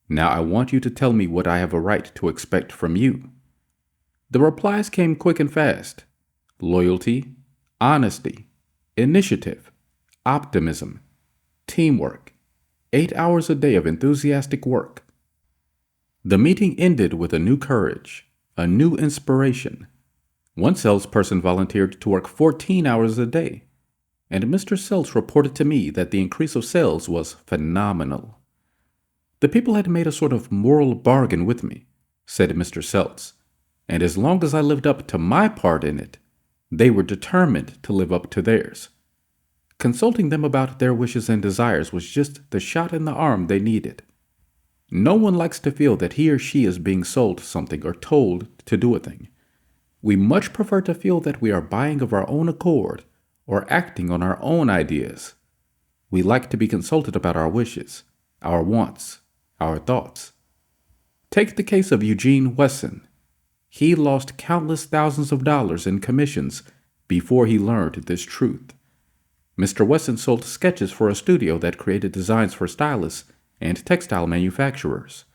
Speaker 1: Now I want you to tell me what I have a right to expect from you." The replies came quick and fast. Loyalty, honesty, initiative, optimism, teamwork, 8 hours a day of enthusiastic work. The meeting ended with a new courage, a new inspiration. One salesperson volunteered to work 14 hours a day, and Mr. Seltz reported to me that the increase of sales was phenomenal. The people had made a sort of moral bargain with me, said Mr. Seltz, and as long as I lived up to my part in it, they were determined to live up to theirs. Consulting them about their wishes and desires was just the shot in the arm they needed. No one likes to feel that he or she is being sold something or told to do a thing. We much prefer to feel that we are buying of our own accord or acting on our own ideas. We like to be consulted about our wishes, our wants, our thoughts. Take the case of Eugene Wesson. He lost countless thousands of dollars in commissions before he learned this truth. Mr. Wesson sold sketches for a studio that created designs for stylists and textile manufacturers.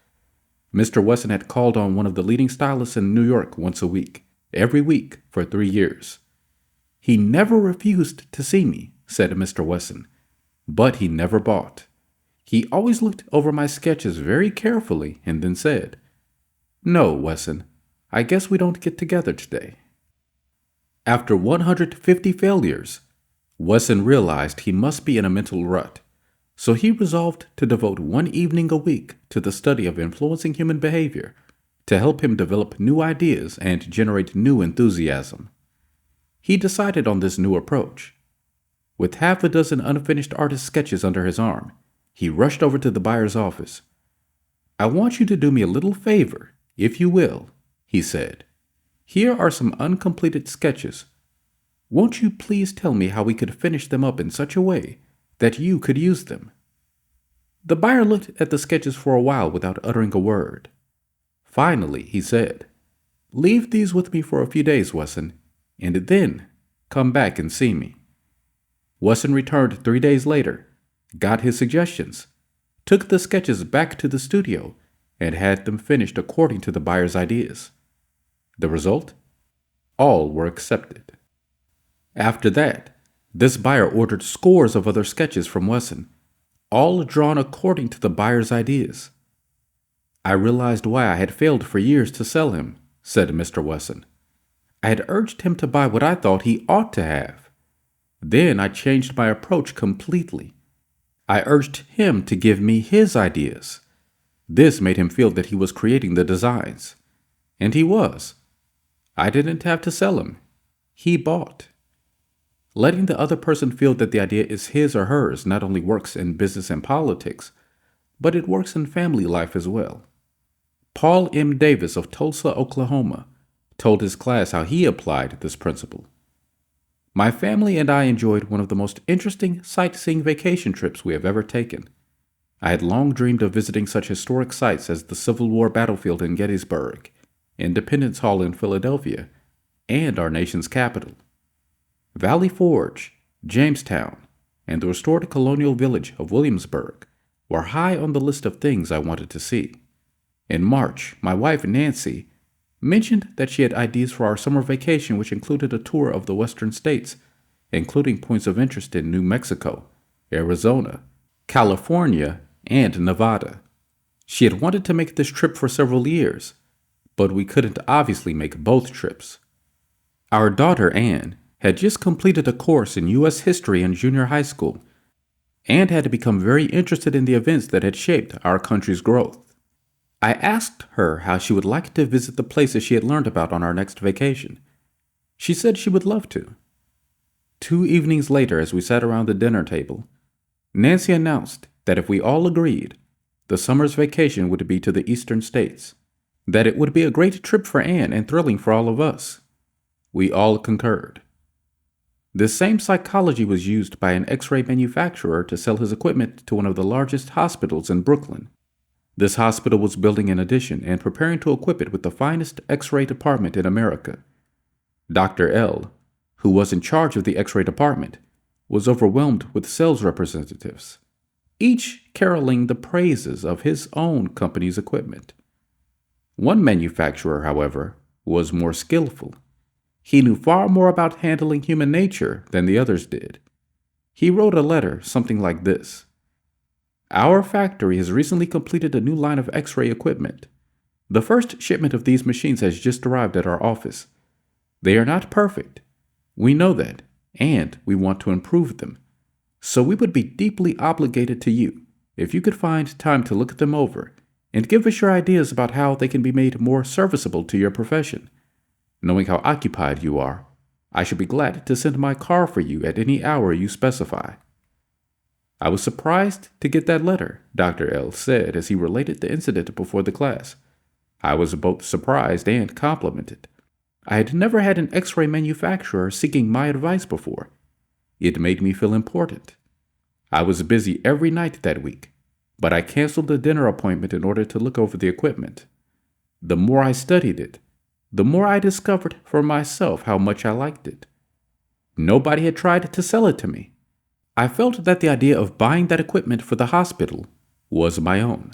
Speaker 1: Mr. Wesson had called on one of the leading stylists in New York once a week, every week for 3 years. He never refused to see me, said Mr. Wesson, but he never bought. He always looked over my sketches very carefully and then said, "No, Wesson, I guess we don't get together today." After 150 failures, Wesson realized he must be in a mental rut, so he resolved to devote 1 evening a week to the study of influencing human behavior to help him develop new ideas and generate new enthusiasm. He decided on this new approach. With half a dozen unfinished artist sketches under his arm, he rushed over to the buyer's office. "I want you to do me a little favor, if you will," he said. "Here are some uncompleted sketches. Won't you please tell me how we could finish them up in such a way that you could use them?" The buyer looked at the sketches for a while without uttering a word. Finally, he said, "Leave these with me for a few days, Wesson, and then come back and see me." Wesson returned 3 days later, got his suggestions, took the sketches back to the studio, and had them finished according to the buyer's ideas. The result? All were accepted. After that, this buyer ordered scores of other sketches from Wesson, all drawn according to the buyer's ideas. "I realized why I had failed for years to sell him," said Mr. Wesson. "I had urged him to buy what I thought he ought to have. Then I changed my approach completely. I urged him to give me his ideas. This made him feel that he was creating the designs. And he was. I didn't have to sell him. He bought." Letting the other person feel that the idea is his or hers not only works in business and politics, but it works in family life as well. Paul M. Davis of Tulsa, Oklahoma, told his class how he applied this principle. My family and I enjoyed one of the most interesting sightseeing vacation trips we have ever taken. I had long dreamed of visiting such historic sites as the Civil War battlefield in Gettysburg, Independence Hall in Philadelphia, and our nation's capital. Valley Forge, Jamestown, and the restored colonial village of Williamsburg were high on the list of things I wanted to see. In March, my wife Nancy mentioned that she had ideas for our summer vacation, which included a tour of the western states, including points of interest in New Mexico, Arizona, California, and Nevada. She had wanted to make this trip for several years, but we couldn't obviously make both trips. Our daughter Anne had just completed a course in U.S. history in junior high school and had become very interested in the events that had shaped our country's growth. I asked her how she would like to visit the places she had learned about on our next vacation. She said she would love to. 2 evenings later, as we sat around the dinner table, Nancy announced that if we all agreed, the summer's vacation would be to the eastern states, that it would be a great trip for Anne and thrilling for all of us. We all concurred. This same psychology was used by an X-ray manufacturer to sell his equipment to one of the largest hospitals in Brooklyn. This hospital was building an addition and preparing to equip it with the finest X-ray department in America. Dr. L, who was in charge of the X-ray department, was overwhelmed with sales representatives, each caroling the praises of his own company's equipment. One manufacturer, however, was more skillful. He knew far more about handling human nature than the others did. He wrote a letter something like this: Our factory has recently completed a new line of X-ray equipment. The first shipment of these machines has just arrived at our office. They are not perfect. We know that, and we want to improve them. So we would be deeply obligated to you if you could find time to look them over and give us your ideas about how they can be made more serviceable to your profession. Knowing how occupied you are, I should be glad to send my car for you at any hour you specify. I was surprised to get that letter, Dr. L said as he related the incident before the class. I was both surprised and complimented. I had never had an X-ray manufacturer seeking my advice before. It made me feel important. I was busy every night that week, but I canceled the dinner appointment in order to look over the equipment. The more I studied it, the more I discovered for myself how much I liked it. Nobody had tried to sell it to me. I felt that the idea of buying that equipment for the hospital was my own.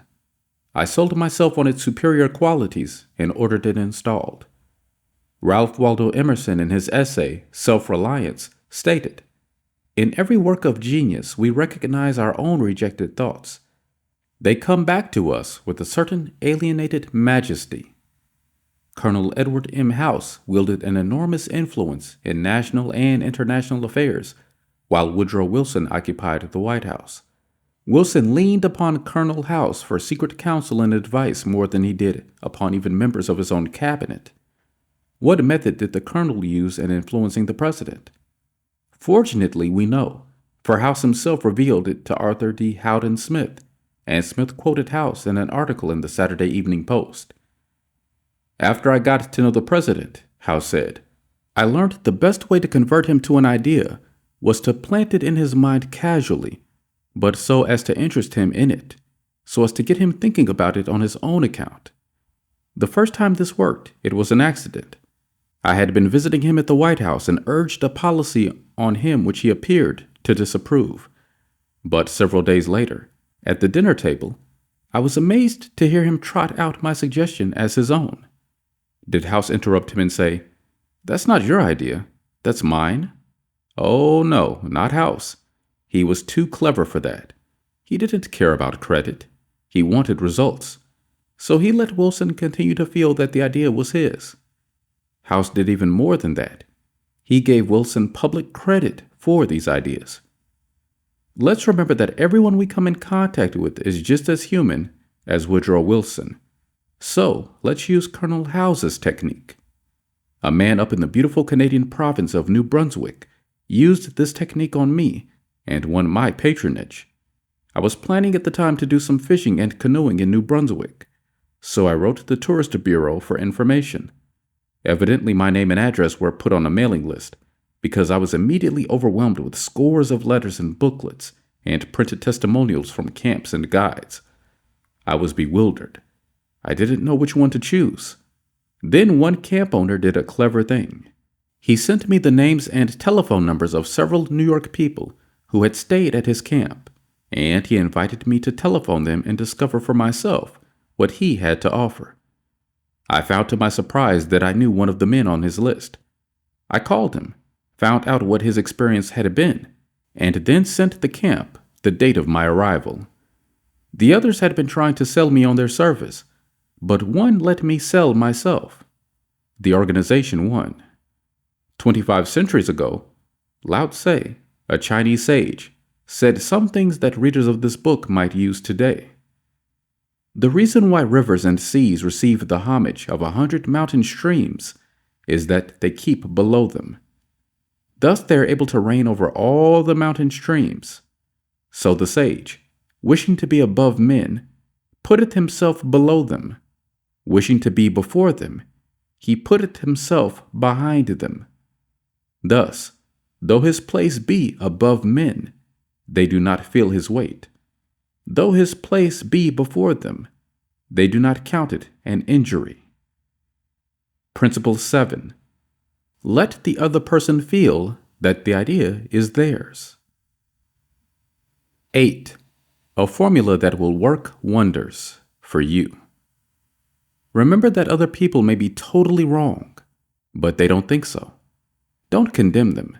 Speaker 1: I sold myself on its superior qualities and ordered it installed. Ralph Waldo Emerson, in his essay, Self-Reliance, stated, "In every work of genius, we recognize our own rejected thoughts. They come back to us with a certain alienated majesty." Colonel Edward M. House wielded an enormous influence in national and international affairs, while Woodrow Wilson occupied the White House. Wilson leaned upon Colonel House for secret counsel and advice more than he did upon even members of his own cabinet. What method did the colonel use in influencing the president? Fortunately, we know, for House himself revealed it to Arthur D. Howden Smith, and Smith quoted House in an article in the Saturday Evening Post. "After I got to know the president," House said, "I learned the best way to convert him to an idea was to plant it in his mind casually, but so as to interest him in it, so as to get him thinking about it on his own account. The first time this worked, it was an accident. I had been visiting him at the White House and urged a policy on him which he appeared to disapprove. But several days later, at the dinner table, I was amazed to hear him trot out my suggestion as his own." Did House interrupt him and say, "That's not your idea, that's mine"? Oh no, not House. He was too clever for that. He didn't care about credit. He wanted results. So he let Wilson continue to feel that the idea was his. House did even more than that. He gave Wilson public credit for these ideas. Let's remember that everyone we come in contact with is just as human as Woodrow Wilson. So let's use Colonel House's technique. A man up in the beautiful Canadian province of New Brunswick used this technique on me and won my patronage. I was planning at the time to do some fishing and canoeing in New Brunswick, so I wrote the tourist bureau for information. Evidently, my name and address were put on a mailing list because I was immediately overwhelmed with scores of letters and booklets and printed testimonials from camps and guides. I was bewildered. I didn't know which one to choose. Then one camp owner did a clever thing. He sent me the names and telephone numbers of several New York people who had stayed at his camp, and he invited me to telephone them and discover for myself what he had to offer. I found to my surprise that I knew one of the men on his list. I called him, found out what his experience had been, and then sent the camp the date of my arrival. The others had been trying to sell me on their service, but one let me sell myself. The organization won. 25 centuries ago, Lao Tse, a Chinese sage, said some things that readers of this book might use today. The reason why rivers and seas receive the homage of 100 mountain streams is that they keep below them. Thus they are able to reign over all the mountain streams. So the sage, wishing to be above men, putteth himself below them. Wishing to be before them, he putteth himself behind them. Thus, though his place be above men, they do not feel his weight. Though his place be before them, they do not count it an injury. Principle 7. Let the other person feel that the idea is theirs. 8. A formula that will work wonders for you. Remember that other people may be totally wrong, but they don't think so. Don't condemn them.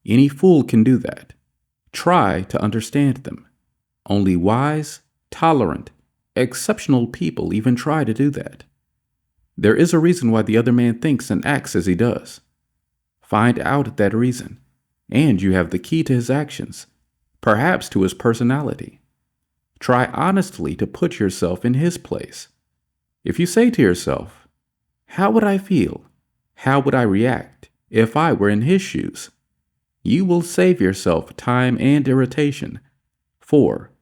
Speaker 1: Any fool can do that. Try to understand them. Only wise, tolerant, exceptional people even try to do that. There is a reason why the other man thinks and acts as he does. Find out that reason, and you have the key to his actions, perhaps to his personality. Try honestly to put yourself in his place. If you say to yourself, "How would I feel? How would I react if I were in his shoes?" you will save yourself time and irritation. For,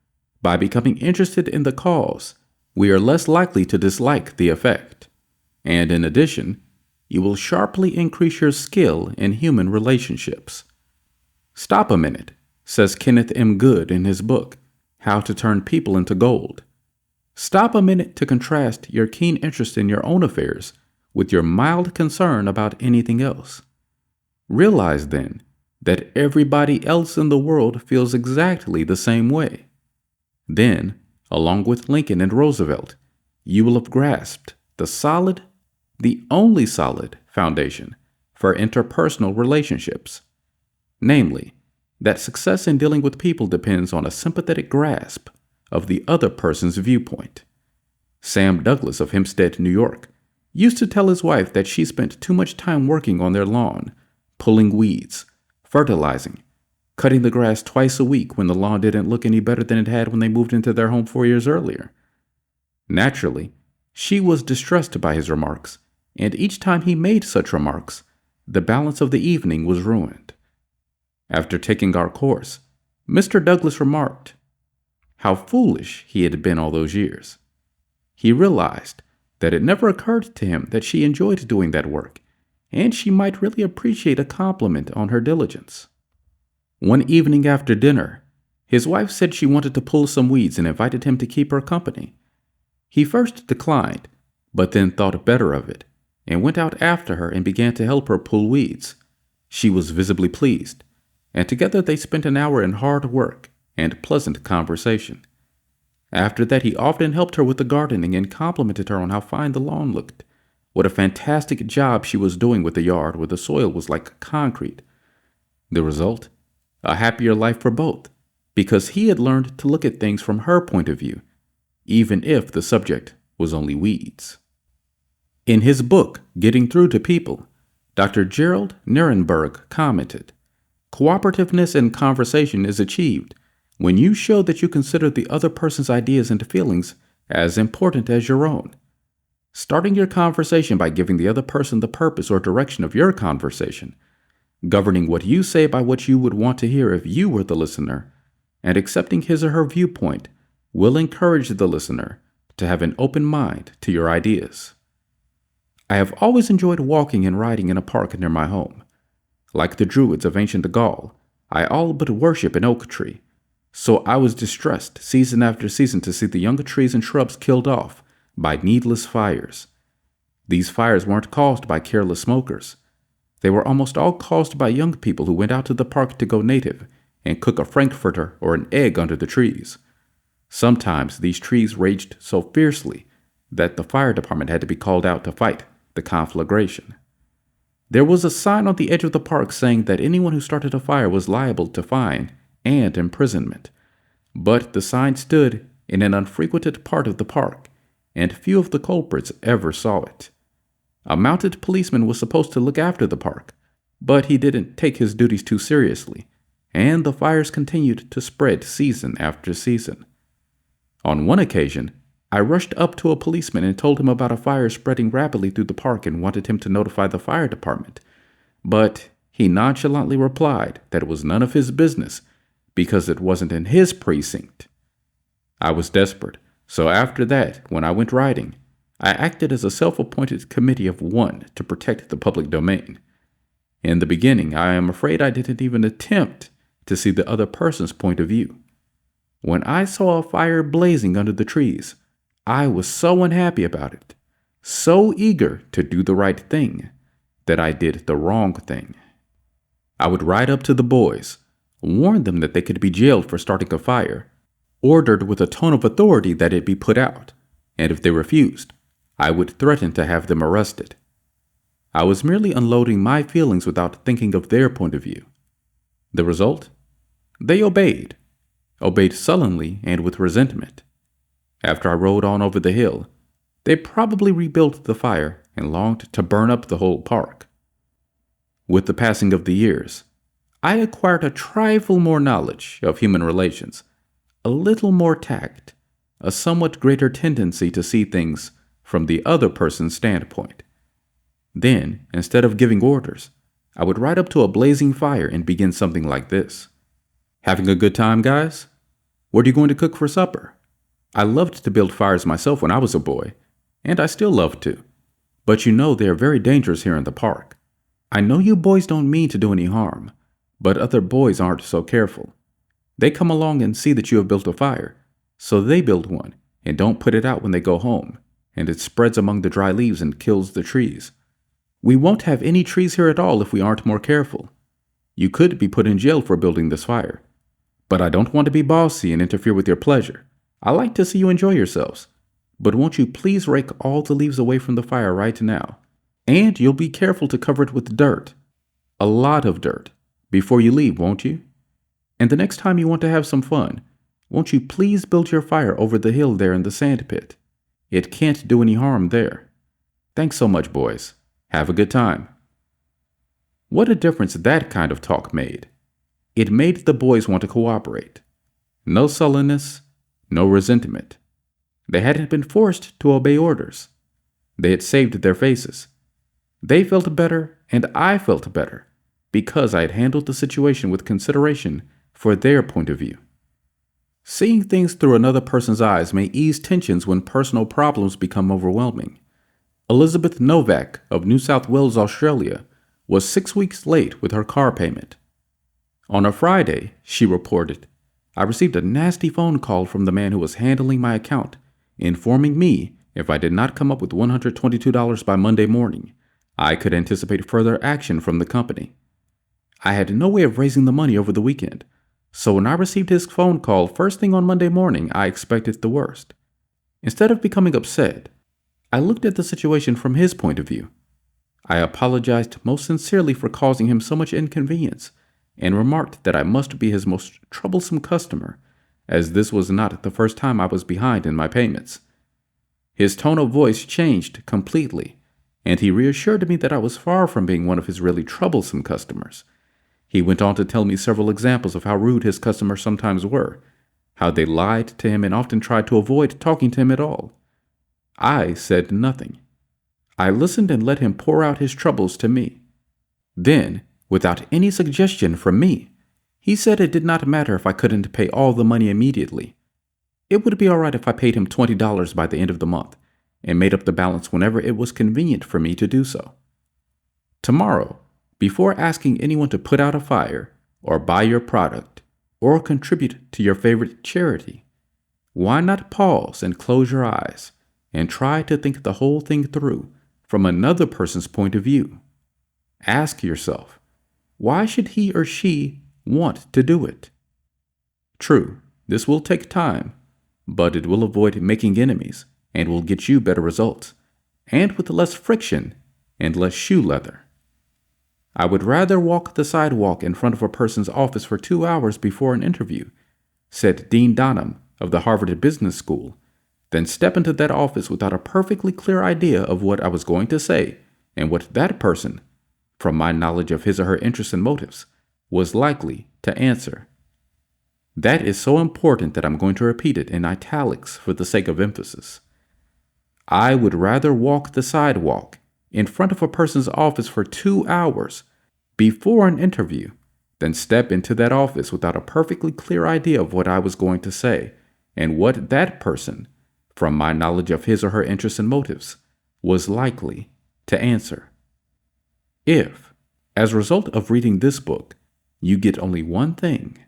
Speaker 1: by becoming interested in the cause, we are less likely to dislike the effect. And in addition, you will sharply increase your skill in human relationships. Stop a minute, says Kenneth M. Good in his book, How to Turn People into Gold. Stop a minute to contrast your keen interest in your own affairs with your mild concern about anything else. Realize then that everybody else in the world feels exactly the same way. Then, along with Lincoln and Roosevelt, you will have grasped the only solid foundation for interpersonal relationships. Namely, that success in dealing with people depends on a sympathetic grasp of the other person's viewpoint. Sam Douglas of Hempstead, New York, used to tell his wife that she spent too much time working on their lawn, pulling weeds, fertilizing, cutting the grass twice a week when the lawn didn't look any better than it had when they moved into their home 4 years earlier. Naturally, she was distressed by his remarks, and each time he made such remarks, the balance of the evening was ruined. After taking our course, Mr. Douglas remarked how foolish he had been all those years. He realized that it never occurred to him that she enjoyed doing that work, and she might really appreciate a compliment on her diligence. One evening after dinner, his wife said she wanted to pull some weeds and invited him to keep her company. He first declined, but then thought better of it, and went out after her and began to help her pull weeds. She was visibly pleased, and together they spent an hour in hard work and pleasant conversation. After that, he often helped her with the gardening and complimented her on how fine the lawn looked, what a fantastic job she was doing with the yard where the soil was like concrete. The result? A happier life for both, because he had learned to look at things from her point of view, even if the subject was only weeds. In his book, Getting Through to People, Dr. Gerald Nierenberg commented, "Cooperativeness in conversation is achieved when you show that you consider the other person's ideas and feelings as important as your own. Starting your conversation by giving the other person the purpose or direction of your conversation, governing what you say by what you would want to hear if you were the listener, and accepting his or her viewpoint will encourage the listener to have an open mind to your ideas. I have always enjoyed walking and riding in a park near my home. Like the Druids of ancient Gaul, I all but worship an oak tree, so I was distressed season after season to see the younger trees and shrubs killed off by needless fires. These fires weren't caused by careless smokers. They were almost all caused by young people who went out to the park to go native and cook a frankfurter or an egg under the trees. Sometimes these trees raged so fiercely that the fire department had to be called out to fight the conflagration. There was a sign on the edge of the park saying that anyone who started a fire was liable to fine and imprisonment. But the sign stood in an unfrequented part of the park, and few of the culprits ever saw it. A mounted policeman was supposed to look after the park, but he didn't take his duties too seriously, and the fires continued to spread season after season. On one occasion, I rushed up to a policeman and told him about a fire spreading rapidly through the park and wanted him to notify the fire department. But he nonchalantly replied that it was none of his business because it wasn't in his precinct. I was desperate, so after that, when I went riding, I acted as a self-appointed committee of one to protect the public domain. In the beginning, I am afraid I didn't even attempt to see the other person's point of view. When I saw a fire blazing under the trees, I was so unhappy about it, so eager to do the right thing, that I did the wrong thing. I would ride up to the boys, warn them that they could be jailed for starting a fire, ordered with a tone of authority that it be put out, and if they refused, I would threaten to have them arrested. I was merely unloading my feelings without thinking of their point of view. The result? They obeyed sullenly and with resentment. After I rode on over the hill, they probably rebuilt the fire and longed to burn up the whole park. With the passing of the years, I acquired a trifle more knowledge of human relations, a little more tact, a somewhat greater tendency to see things from the other person's standpoint. Then, instead of giving orders, I would ride up to a blazing fire and begin something like this. Having a good time, guys? What are you going to cook for supper? I loved to build fires myself when I was a boy, and I still love to. But you know they are very dangerous here in the park. I know you boys don't mean to do any harm, but other boys aren't so careful. They come along and see that you have built a fire, so they build one and don't put it out when they go home, and it spreads among the dry leaves and kills the trees. We won't have any trees here at all if we aren't more careful. You could be put in jail for building this fire. But I don't want to be bossy and interfere with your pleasure. I like to see you enjoy yourselves. But won't you please rake all the leaves away from the fire right now? And you'll be careful to cover it with dirt. A lot of dirt. Before you leave, won't you? And the next time you want to have some fun, won't you please build your fire over the hill there in the sand pit? It can't do any harm there. Thanks so much, boys. Have a good time. What a difference that kind of talk made. It made the boys want to cooperate. No sullenness, no resentment. They hadn't been forced to obey orders. They had saved their faces. They felt better, and I felt better, because I had handled the situation with consideration for their point of view. Seeing things through another person's eyes may ease tensions when personal problems become overwhelming. Elizabeth Novak of New South Wales, Australia, was 6 weeks late with her car payment. On a Friday, she reported, I received a nasty phone call from the man who was handling my account, informing me if I did not come up with $122 by Monday morning, I could anticipate further action from the company. I had no way of raising the money over the weekend, so when I received his phone call first thing on Monday morning, I expected the worst. Instead of becoming upset, I looked at the situation from his point of view. I apologized most sincerely for causing him so much inconvenience and remarked that I must be his most troublesome customer, as this was not the first time I was behind in my payments. His tone of voice changed completely, and he reassured me that I was far from being one of his really troublesome customers. He went on to tell me several examples of how rude his customers sometimes were, how they lied to him and often tried to avoid talking to him at all. I said nothing. I listened and let him pour out his troubles to me. Then, without any suggestion from me, He said it did not matter if I couldn't pay all the money immediately. It would be all right if I paid him $20 by the end of the month and made up the balance whenever it was convenient for me to do so. Tomorrow, before asking anyone to put out a fire or buy your product or contribute to your favorite charity, why not pause and close your eyes and try to think the whole thing through from another person's point of view? Ask yourself, why should he or she want to do it? True, this will take time, but it will avoid making enemies and will get you better results, and with less friction and less shoe leather. I would rather walk the sidewalk in front of a person's office for 2 hours before an interview, said Dean Donham of the Harvard Business School, than step into that office without a perfectly clear idea of what I was going to say and what that person, from my knowledge of his or her interests and motives, was likely to answer. That is so important that I'm going to repeat it in italics for the sake of emphasis. I would rather walk the sidewalk in front of a person's office for 2 hours before an interview than step into that office without a perfectly clear idea of what I was going to say and what that person, from my knowledge of his or her interests and motives, was likely to answer. If, as a result of reading this book, you get only one thing,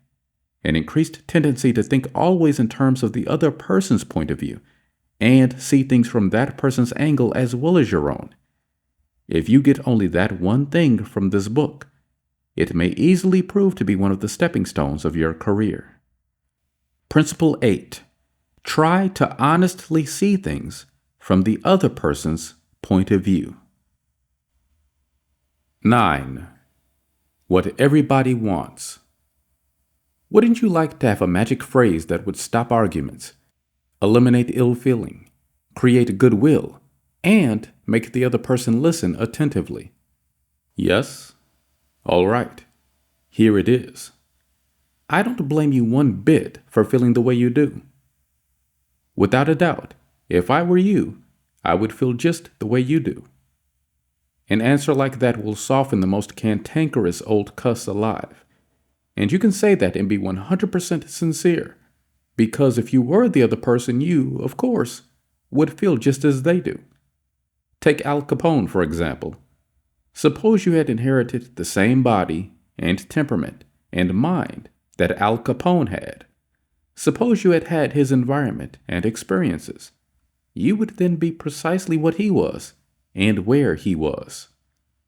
Speaker 1: an increased tendency to think always in terms of the other person's point of view and see things from that person's angle as well as your own. If you get only that one thing from this book, it may easily prove to be one of the stepping stones of your career. Principle 8. Try to honestly see things from the other person's point of view. 9. What everybody wants. Wouldn't you like to have a magic phrase that would stop arguments, eliminate ill feeling, create goodwill, and make the other person listen attentively? Yes? All right. Here it is. I don't blame you one bit for feeling the way you do. Without a doubt, if I were you, I would feel just the way you do. An answer like that will soften the most cantankerous old cuss alive. And you can say that and be 100% sincere, because if you were the other person, you, of course, would feel just as they do. Take Al Capone, for example. Suppose you had inherited the same body and temperament and mind that Al Capone had. Suppose you had had his environment and experiences. You would then be precisely what he was and where he was.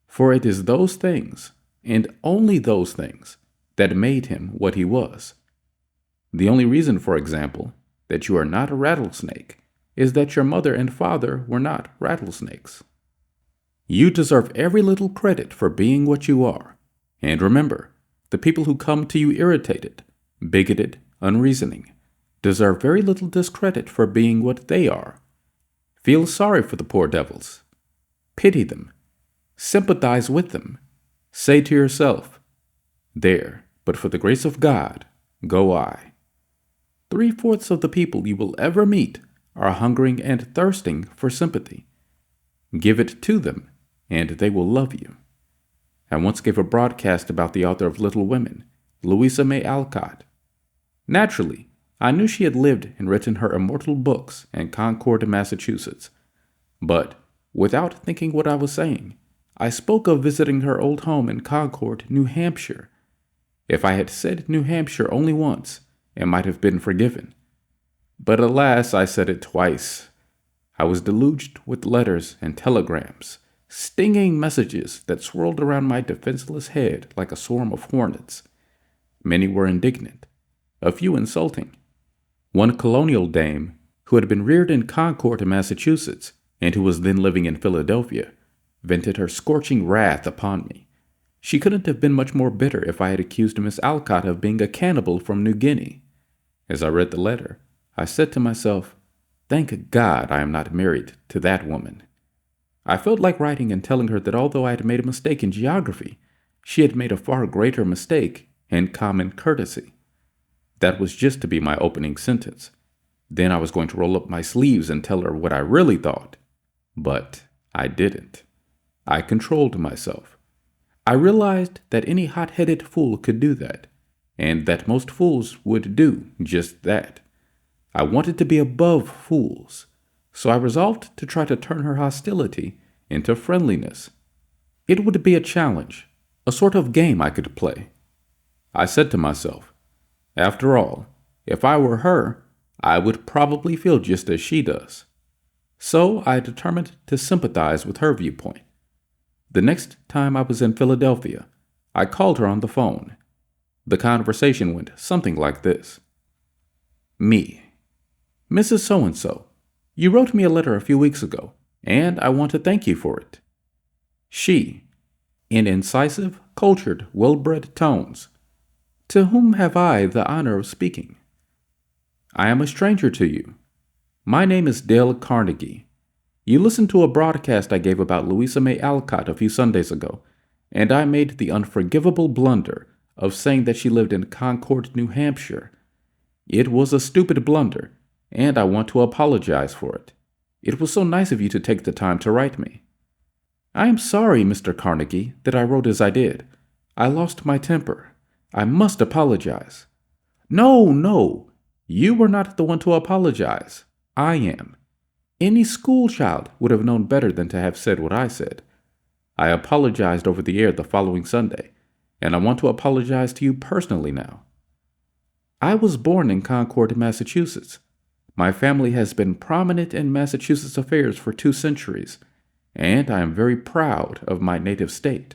Speaker 1: For it is those things, and only those things, that made him what he was. The only reason, for example, that you are not a rattlesnake is that your mother and father were not rattlesnakes. You deserve every little credit for being what you are. And remember, the people who come to you irritated, bigoted, unreasoning, deserve very little discredit for being what they are. Feel sorry for the poor devils. Pity them. Sympathize with them. Say to yourself, "There, but for the grace of God, go I." 3/4 of the people you will ever meet are hungering and thirsting for sympathy. Give it to them, and they will love you. I once gave a broadcast about the author of Little Women, Louisa May Alcott. Naturally, I knew she had lived and written her immortal books in Concord, Massachusetts. But, without thinking what I was saying, I spoke of visiting her old home in Concord, New Hampshire. If I had said New Hampshire only once, it might have been forgiven. But alas, I said it twice. I was deluged with letters and telegrams, stinging messages that swirled around my defenseless head like a swarm of hornets. Many were indignant, a few insulting. One colonial dame, who had been reared in Concord, Massachusetts, and who was then living in Philadelphia, vented her scorching wrath upon me. She couldn't have been much more bitter if I had accused Miss Alcott of being a cannibal from New Guinea. As I read the letter, I said to myself, "Thank God I am not married to that woman." I felt like writing and telling her that although I had made a mistake in geography, she had made a far greater mistake in common courtesy. That was just to be my opening sentence. Then I was going to roll up my sleeves and tell her what I really thought. But I didn't. I controlled myself. I realized that any hot-headed fool could do that. and that most fools would do just that. I wanted to be above fools, so I resolved to try to turn her hostility into friendliness. It would be a challenge, a sort of game I could play. I said to myself, after all, if I were her, I would probably feel just as she does. So I determined to sympathize with her viewpoint. The next time I was in Philadelphia, I called her on the phone. The conversation went something like this. Me. Mrs. So-and-so, you wrote me a letter a few weeks ago, and I want to thank you for it. She, in incisive, cultured, well-bred tones, to whom have I the honor of speaking? I am a stranger to you. My name is Dale Carnegie. You listened to a broadcast I gave about Louisa May Alcott a few Sundays ago, and I made the unforgivable blunder of saying that she lived in Concord, New Hampshire. It was a stupid blunder, and I want to apologize for it. It was so nice of you to take the time to write me. I am sorry, Mr. Carnegie, that I wrote as I did. I lost my temper. I must apologize. No, you were not the one to apologize. I am. Any schoolchild would have known better than to have said what I said. I apologized over the air the following Sunday, and I want to apologize to you personally now. I was born in Concord, Massachusetts. My family has been prominent in Massachusetts affairs for 2 centuries, and I am very proud of my native state.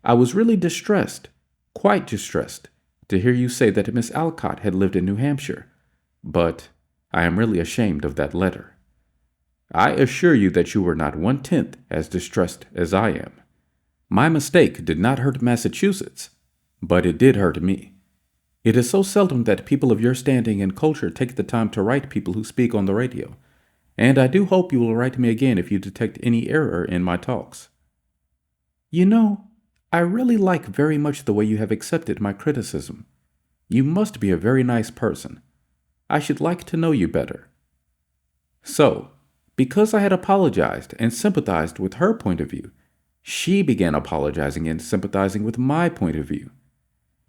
Speaker 1: I was really distressed, quite distressed, to hear you say that Miss Alcott had lived in New Hampshire, but I am really ashamed of that letter. I assure you that you were not 1/10 as distressed as I am. My mistake did not hurt Massachusetts, but it did hurt me. It is so seldom that people of your standing and culture take the time to write people who speak on the radio, and I do hope you will write me again if you detect any error in my talks. You know, I really like very much the way you have accepted my criticism. You must be a very nice person. I should like to know you better. So, because I had apologized and sympathized with her point of view, she began apologizing and sympathizing with my point of view.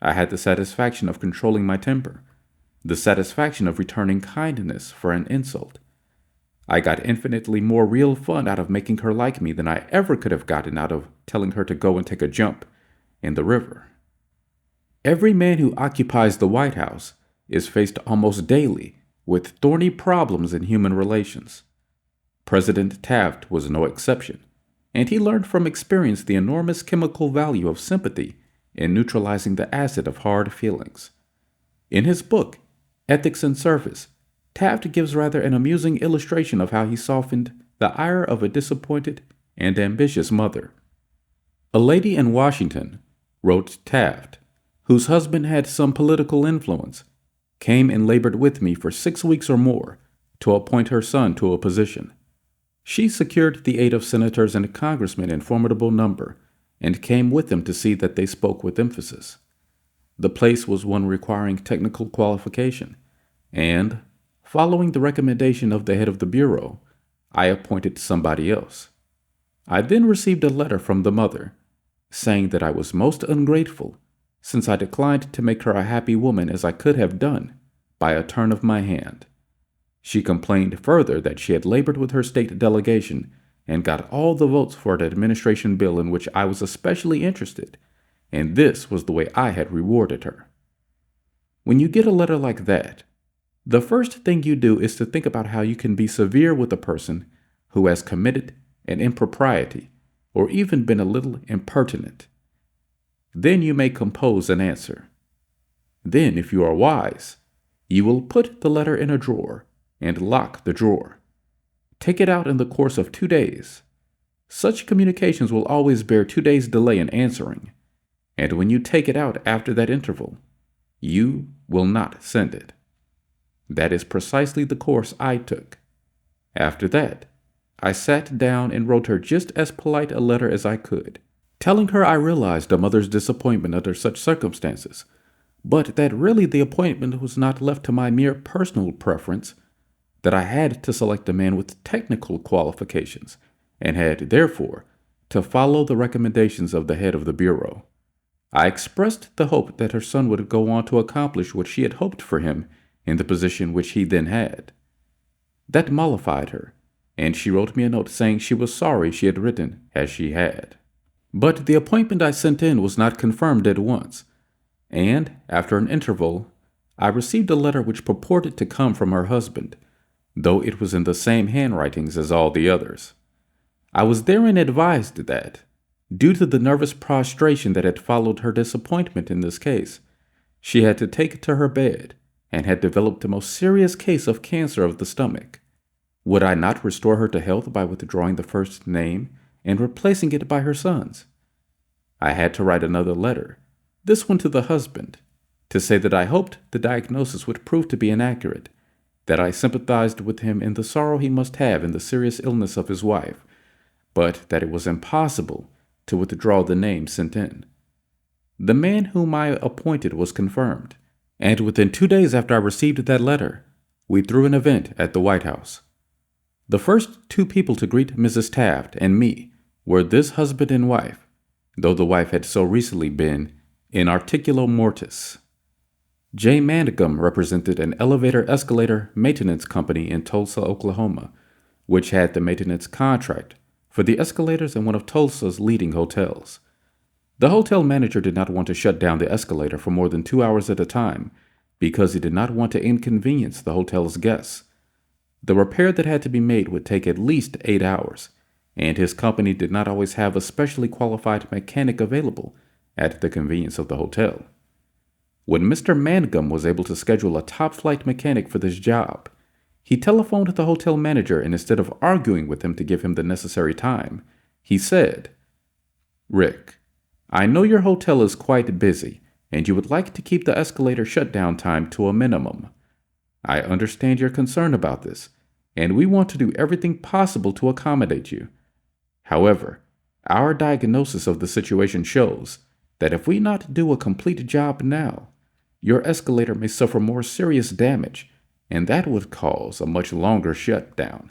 Speaker 1: I had the satisfaction of controlling my temper, the satisfaction of returning kindness for an insult. I got infinitely more real fun out of making her like me than I ever could have gotten out of telling her to go and take a jump in the river. Every man who occupies the White House is faced almost daily with thorny problems in human relations. President Taft was no exception, and he learned from experience the enormous chemical value of sympathy in neutralizing the acid of hard feelings. In his book, Ethics and Service, Taft gives rather an amusing illustration of how he softened the ire of a disappointed and ambitious mother. A lady in Washington, wrote Taft, whose husband had some political influence, came and labored with me for 6 weeks or more to appoint her son to a position. She secured the aid of senators and congressmen in formidable number, and came with them to see that they spoke with emphasis. The place was one requiring technical qualification, and, following the recommendation of the head of the bureau, I appointed somebody else. I then received a letter from the mother, saying that I was most ungrateful, since I declined to make her a happy woman as I could have done by a turn of my hand. She complained further that she had labored with her state delegation and got all the votes for an administration bill in which I was especially interested, and this was the way I had rewarded her. When you get a letter like that, the first thing you do is to think about how you can be severe with a person who has committed an impropriety or even been a little impertinent. Then you may compose an answer. Then, if you are wise, you will put the letter in a drawer and lock the drawer. Take it out in the course of 2 days. Such communications will always bear 2 days' delay in answering, and when you take it out after that interval, you will not send it. That is precisely the course I took. After that, I sat down and wrote her just as polite a letter as I could, telling her I realized a mother's disappointment under such circumstances, but that really the appointment was not left to my mere personal preference, that I had to select a man with technical qualifications, and had, therefore, to follow the recommendations of the head of the bureau. I expressed the hope that her son would go on to accomplish what she had hoped for him in the position which he then had. That mollified her, and she wrote me a note saying she was sorry she had written as she had. But the appointment I sent in was not confirmed at once, and, after an interval, I received a letter which purported to come from her husband, though it was in the same handwritings as all the others. I was therein advised that, due to the nervous prostration that had followed her disappointment in this case, she had to take to her bed and had developed a most serious case of cancer of the stomach. Would I not restore her to health by withdrawing the first name and replacing it by her son's? I had to write another letter, this one to the husband, to say that I hoped the diagnosis would prove to be inaccurate, that I sympathized with him in the sorrow he must have in the serious illness of his wife, but that it was impossible to withdraw the name sent in. The man whom I appointed was confirmed, and within 2 days after I received that letter, we threw an event at the White House. The first 2 people to greet Mrs. Taft and me were this husband and wife, though the wife had so recently been in articulo mortis. J. Mangum represented an elevator-escalator maintenance company in Tulsa, Oklahoma, which had the maintenance contract for the escalators in one of Tulsa's leading hotels. The hotel manager did not want to shut down the escalator for more than 2 hours at a time because he did not want to inconvenience the hotel's guests. The repair that had to be made would take at least 8 hours, and his company did not always have a specially qualified mechanic available at the convenience of the hotel. When Mr. Mangum was able to schedule a top-flight mechanic for this job, he telephoned the hotel manager, and instead of arguing with him to give him the necessary time, he said, "Rick, I know your hotel is quite busy, and you would like to keep the escalator shutdown time to a minimum. I understand your concern about this, and we want to do everything possible to accommodate you. However, our diagnosis of the situation shows that if we not do a complete job now, your escalator may suffer more serious damage, and that would cause a much longer shutdown.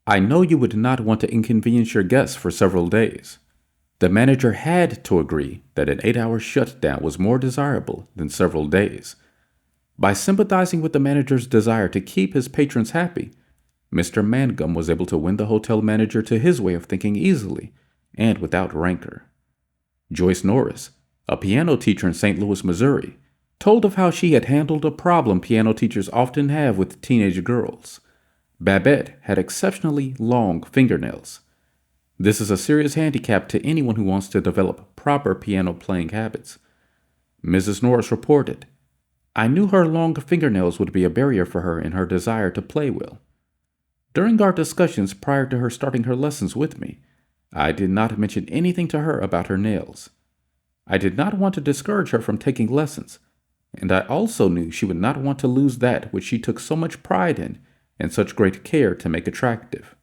Speaker 1: I know you would not want to inconvenience your guests for several days." The manager had to agree that an 8-hour shutdown was more desirable than several days. By sympathizing with the manager's desire to keep his patrons happy, Mr. Mangum was able to win the hotel manager to his way of thinking easily and without rancor. Joyce Norris, a piano teacher in St. Louis, Missouri, told of how she had handled a problem piano teachers often have with teenage girls. Babette had exceptionally long fingernails. This is a serious handicap to anyone who wants to develop proper piano playing habits. Mrs. Norris reported, "I knew her long fingernails would be a barrier for her in her desire to play well. During our discussions prior to her starting her lessons with me, I did not mention anything to her about her nails. I did not want to discourage her from taking lessons, and I also knew she would not want to lose that which she took so much pride in and such great care to make attractive.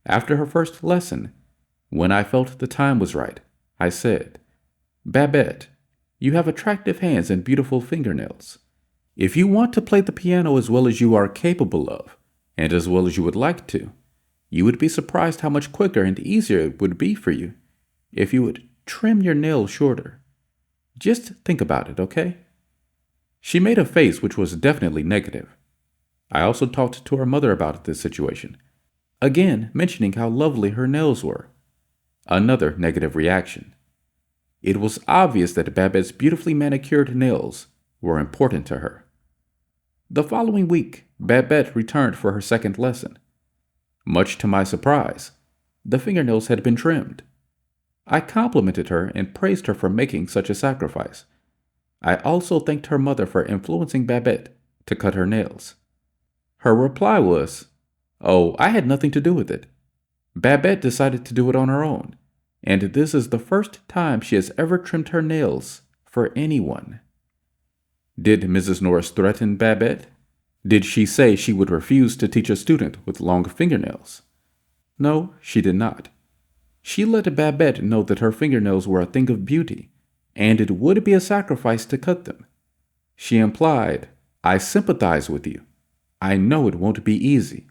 Speaker 1: After her first lesson, when I felt the time was right, I said, 'Babette, you have attractive hands and beautiful fingernails. If you want to play the piano as well as you are capable of, and as well as you would like to, you would be surprised how much quicker and easier it would be for you if you would trim your nails shorter. Just think about it, okay?' She made a face which was definitely negative. I also talked to her mother about this situation, again mentioning how lovely her nails were. Another negative reaction. It was obvious that Babette's beautifully manicured nails were important to her. The following week, Babette returned for her second lesson. Much to my surprise, the fingernails had been trimmed. I complimented her and praised her for making such a sacrifice. I also thanked her mother for influencing Babette to cut her nails. Her reply was, "Oh, I had nothing to do with it. Babette decided to do it on her own, and this is the first time she has ever trimmed her nails for anyone." Did Mrs. Norris threaten Babette? Did she say she would refuse to teach a student with long fingernails? No, she did not. She let Babette know that her fingernails were a thing of beauty, and it would be a sacrifice to cut them. She implied, "I sympathize with you. I know it won't be easy,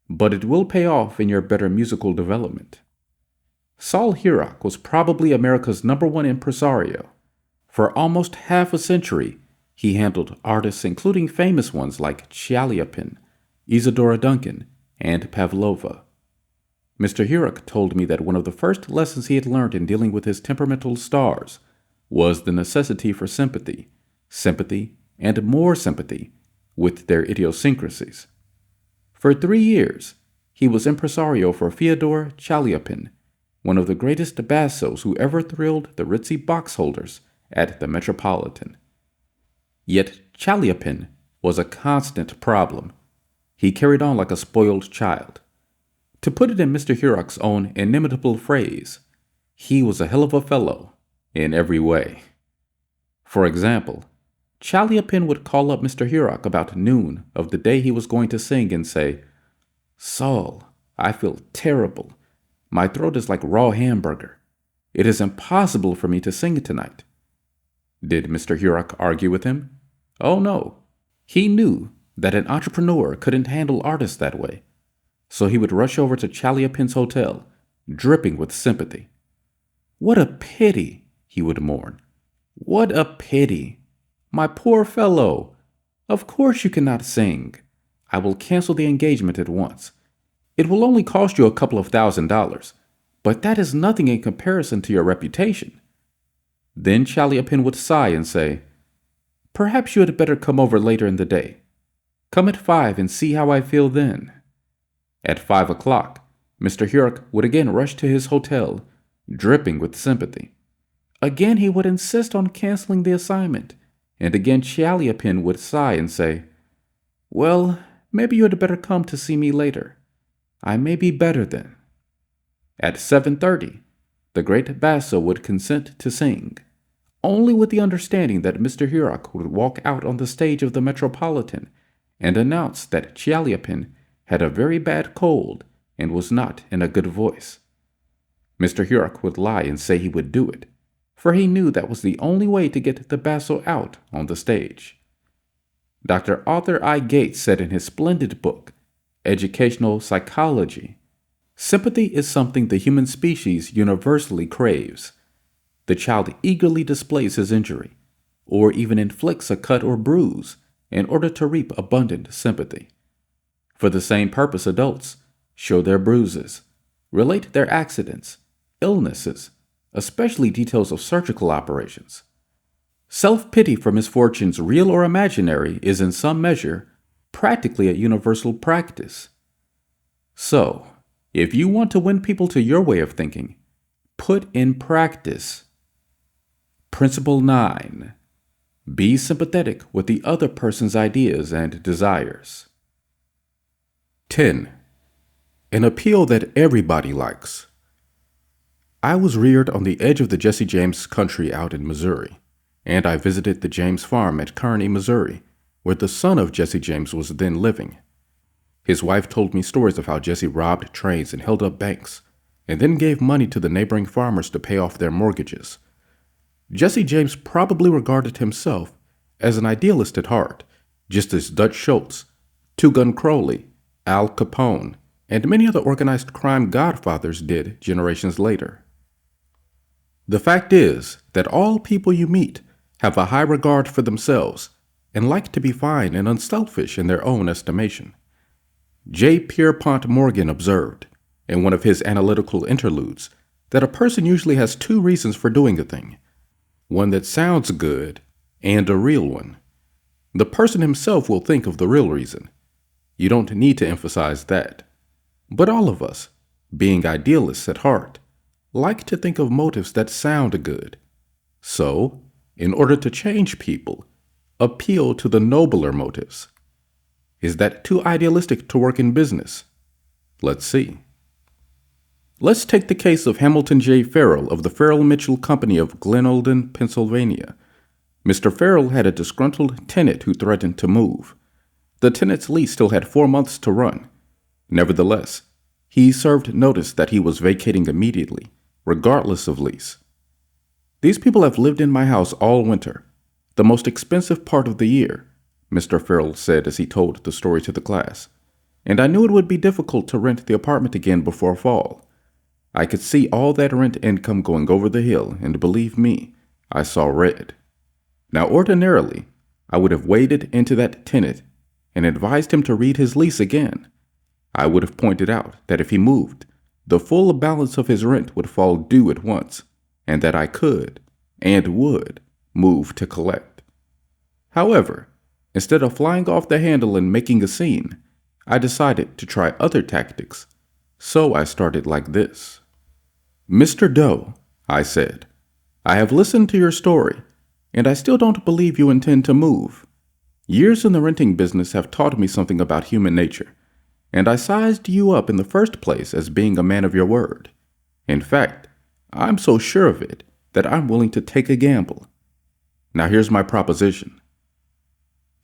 Speaker 1: but it will pay off in your better musical development." Saul Hurok was probably America's #1 impresario. For almost half a century, he handled artists including famous ones like Chaliapin, Isadora Duncan, and Pavlova. Mr. Hurok told me that one of the first lessons he had learned in dealing with his temperamental stars was the necessity for sympathy, and more sympathy with their idiosyncrasies. For 3 years, he was impresario for Fyodor Chaliapin, one of the greatest bassos who ever thrilled the ritzy box holders at the Metropolitan. Yet Chaliapin was a constant problem. He carried on like a spoiled child. To put it in Mr. Hurok's own inimitable phrase, he was a hell of a fellow in every way. For example, Chaliapin would call up Mr. Hurok about noon of the day he was going to sing and say, "Saul, I feel terrible. My throat is like raw hamburger. It is impossible for me to sing tonight." Did Mr. Hurok argue with him? Oh no. He knew that an entrepreneur couldn't handle artists that way. So he would rush over to Chaliapin's hotel, dripping with sympathy. "What a pity," he would mourn. "What a pity. My poor fellow. Of course you cannot sing. I will cancel the engagement at once. It will only cost you a couple of $1,000s, but that is nothing in comparison to your reputation." Then Chaliapin would sigh and say, "Perhaps you had better come over later in the day. Come at 5 and see how I feel then." At 5 o'clock, Mr. Hurok would again rush to his hotel, dripping with sympathy. Again he would insist on canceling the assignment, and again Chaliapin would sigh and say, "Well, maybe you had better come to see me later. I may be better then." At 7:30, the great basso would consent to sing, only with the understanding that Mr. Hurok would walk out on the stage of the Metropolitan and announce that Chaliapin had a very bad cold and was not in a good voice. Mr. Hurok would lie and say he would do it, for he knew that was the only way to get the basso out on the stage. Dr. Arthur I. Gates said in his splendid book, Educational Psychology, "Sympathy is something the human species universally craves. The child eagerly displays his injury, or even inflicts a cut or bruise in order to reap abundant sympathy. For the same purpose, adults show their bruises, relate their accidents, illnesses, especially details of surgical operations. Self-pity for misfortunes, real or imaginary, is in some measure practically a universal practice. So, if you want to win people to your way of thinking, put in practice. Principle 9. Be sympathetic with the other person's ideas and desires. 10. An appeal that everybody likes. I was reared on the edge of the Jesse James country out in Missouri, and I visited the James farm at Carnegie, Missouri, where the son of Jesse James was then living. His wife told me stories of how Jesse robbed trains and held up banks, and then gave money to the neighboring farmers to pay off their mortgages. Jesse James probably regarded himself as an idealist at heart, just as Dutch Schultz, Two Gun Crowley, Al Capone, and many other organized crime godfathers did generations later. The fact is that all people you meet have a high regard for themselves and like to be fine and unselfish in their own estimation. J. Pierpont Morgan observed, in one of his analytical interludes, that a person usually has 2 reasons for doing a thing, one that sounds good and a real one. The person himself will think of the real reason. You don't need to emphasize that. But all of us, being idealists at heart, like to think of motives that sound good. So, in order to change people, appeal to the nobler motives. Is that too idealistic to work in business? Let's see. Let's take the case of Hamilton J. Farrell of the Farrell Mitchell Company of Glenolden, Pennsylvania. Mr. Farrell had a disgruntled tenant who threatened to move. The tenant's lease still had 4 months to run. Nevertheless, he served notice that he was vacating immediately, regardless of lease. "These people have lived in my house all winter, the most expensive part of the year," Mr. Farrell said as he told the story to the class, "and I knew it would be difficult to rent the apartment again before fall. I could see all that rent income going over the hill, and believe me, I saw red." Now, ordinarily, I would have waded into that tenant and advised him to read his lease again. I would have pointed out that if he moved, the full balance of his rent would fall due at once, and that I could, and would, move to collect. However, instead of flying off the handle and making a scene, I decided to try other tactics. So I started like this. "Mr. Doe," I said, "I have listened to your story, and I still don't believe you intend to move. Years in the renting business have taught me something about human nature, and I sized you up in the first place as being a man of your word. In fact, I'm so sure of it that I'm willing to take a gamble. Now here's my proposition.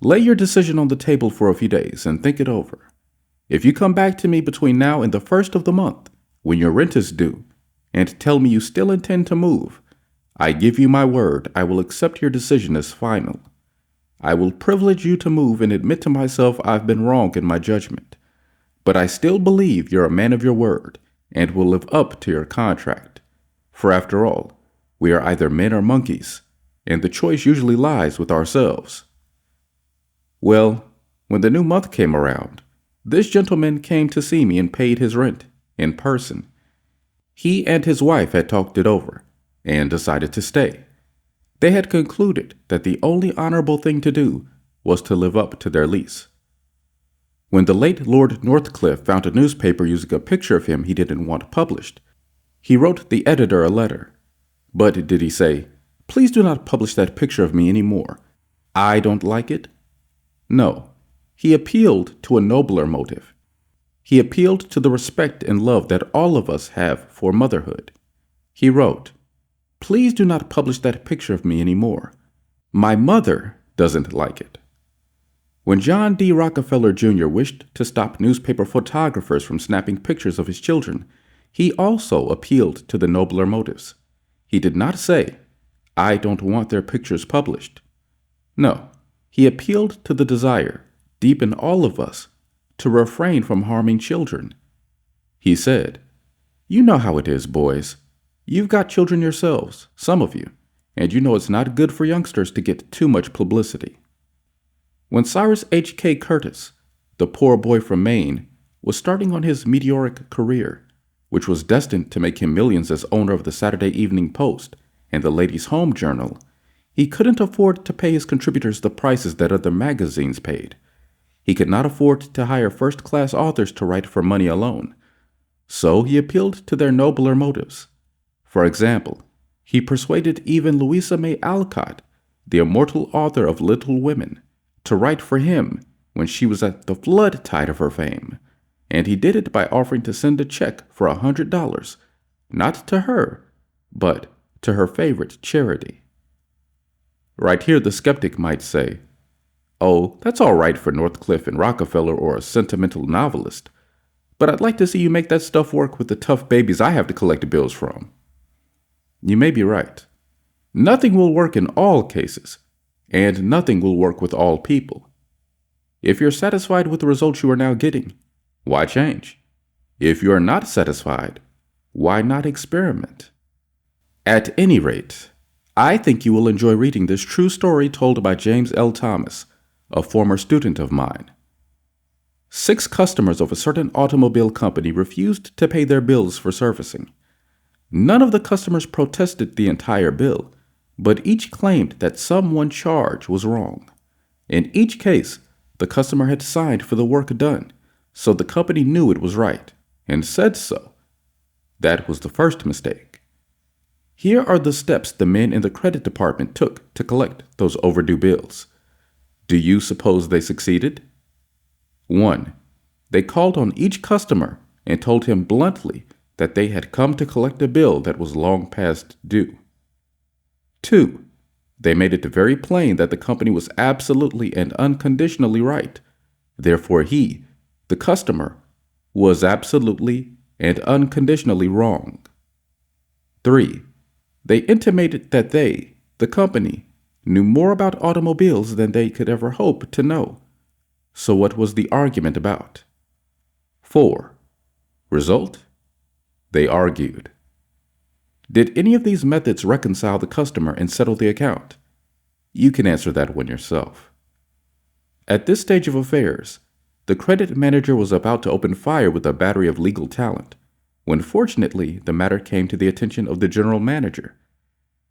Speaker 1: Lay your decision on the table for a few days and think it over. If you come back to me between now and the first of the month, when your rent is due, and tell me you still intend to move, I give you my word I will accept your decision as final. I will privilege you to move and admit to myself I've been wrong in my judgment. But I still believe you're a man of your word and will live up to your contract. For after all, we are either men or monkeys, and the choice usually lies with ourselves." Well, when the new month came around, this gentleman came to see me and paid his rent in person. He and his wife had talked it over and decided to stay. They had concluded that the only honorable thing to do was to live up to their lease. When the late Lord Northcliffe found a newspaper using a picture of him he didn't want published, he wrote the editor a letter. But did he say, "Please do not publish that picture of me anymore. I don't like it"? No. He appealed to a nobler motive. He appealed to the respect and love that all of us have for motherhood. He wrote, "Please do not publish that picture of me anymore. My mother doesn't like it." When John D. Rockefeller Jr. wished to stop newspaper photographers from snapping pictures of his children, he also appealed to the nobler motives. He did not say, "I don't want their pictures published." No, he appealed to the desire, deep in all of us, to refrain from harming children. He said, "You know how it is, boys. You've got children yourselves, some of you, and you know it's not good for youngsters to get too much publicity." When Cyrus H.K. Curtis, the poor boy from Maine, was starting on his meteoric career, which was destined to make him millions as owner of the Saturday Evening Post and the Ladies' Home Journal, he couldn't afford to pay his contributors the prices that other magazines paid. He could not afford to hire first-class authors to write for money alone. So he appealed to their nobler motives. For example, he persuaded even Louisa May Alcott, the immortal author of Little Women, to write for him when she was at the flood tide of her fame, and he did it by offering to send a check for $100, not to her, but to her favorite charity. Right here, the skeptic might say, "Oh, that's all right for Northcliffe and Rockefeller or a sentimental novelist, but I'd like to see you make that stuff work with the tough babies I have to collect bills from." You may be right. Nothing will work in all cases, and nothing will work with all people. If you're satisfied with the results you are now getting, why change? If you are not satisfied, why not experiment? At any rate, I think you will enjoy reading this true story told by James L. Thomas, a former student of mine. 6 customers of a certain automobile company refused to pay their bills for servicing. None of the customers protested the entire bill, but each claimed that some one charge was wrong. In each case, the customer had signed for the work done, so the company knew it was right, and said so. That was the first mistake. Here are the steps the men in the credit department took to collect those overdue bills. Do you suppose they succeeded? 1. They called on each customer and told him bluntly that they had come to collect a bill that was long past due. 2. They made it very plain that the company was absolutely and unconditionally right. Therefore he, the customer, was absolutely and unconditionally wrong. 3. They intimated that they, the company, knew more about automobiles than they could ever hope to know. So what was the argument about? 4. Result? They argued. Did any of these methods reconcile the customer and settle the account? You can answer that one yourself. At this stage of affairs, the credit manager was about to open fire with a battery of legal talent, when fortunately the matter came to the attention of the general manager.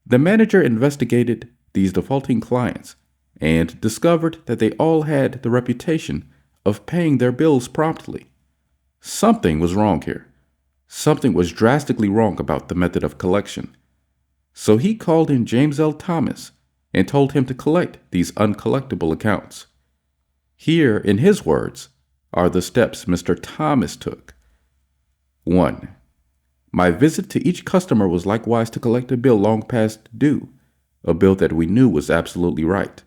Speaker 1: The manager investigated these defaulting clients and discovered that they all had the reputation of paying their bills promptly. Something was wrong here. Something was drastically wrong about the method of collection. So he called in James L. Thomas and told him to collect these uncollectible accounts. Here, in his words, are the steps Mr. Thomas took. 1. My visit to each customer was likewise to collect a bill long past due, a bill that we knew was absolutely right.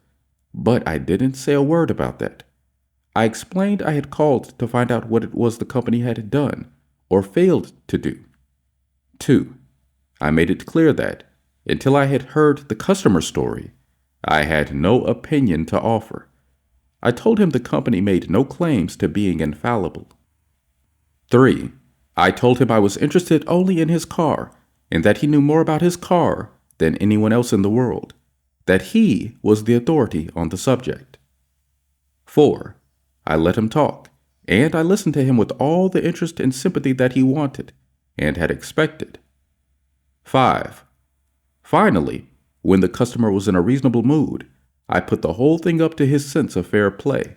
Speaker 1: But I didn't say a word about that. I explained I had called to find out what it was the company had done or failed to do. 2. I made it clear that, until I had heard the customer story, I had no opinion to offer. I told him the company made no claims to being infallible. 3. I told him I was interested only in his car and that he knew more about his car than anyone else in the world, that he was the authority on the subject. 4. I let him talk, and I listened to him with all the interest and sympathy that he wanted and had expected. 5. Finally, when the customer was in a reasonable mood, I put the whole thing up to his sense of fair play.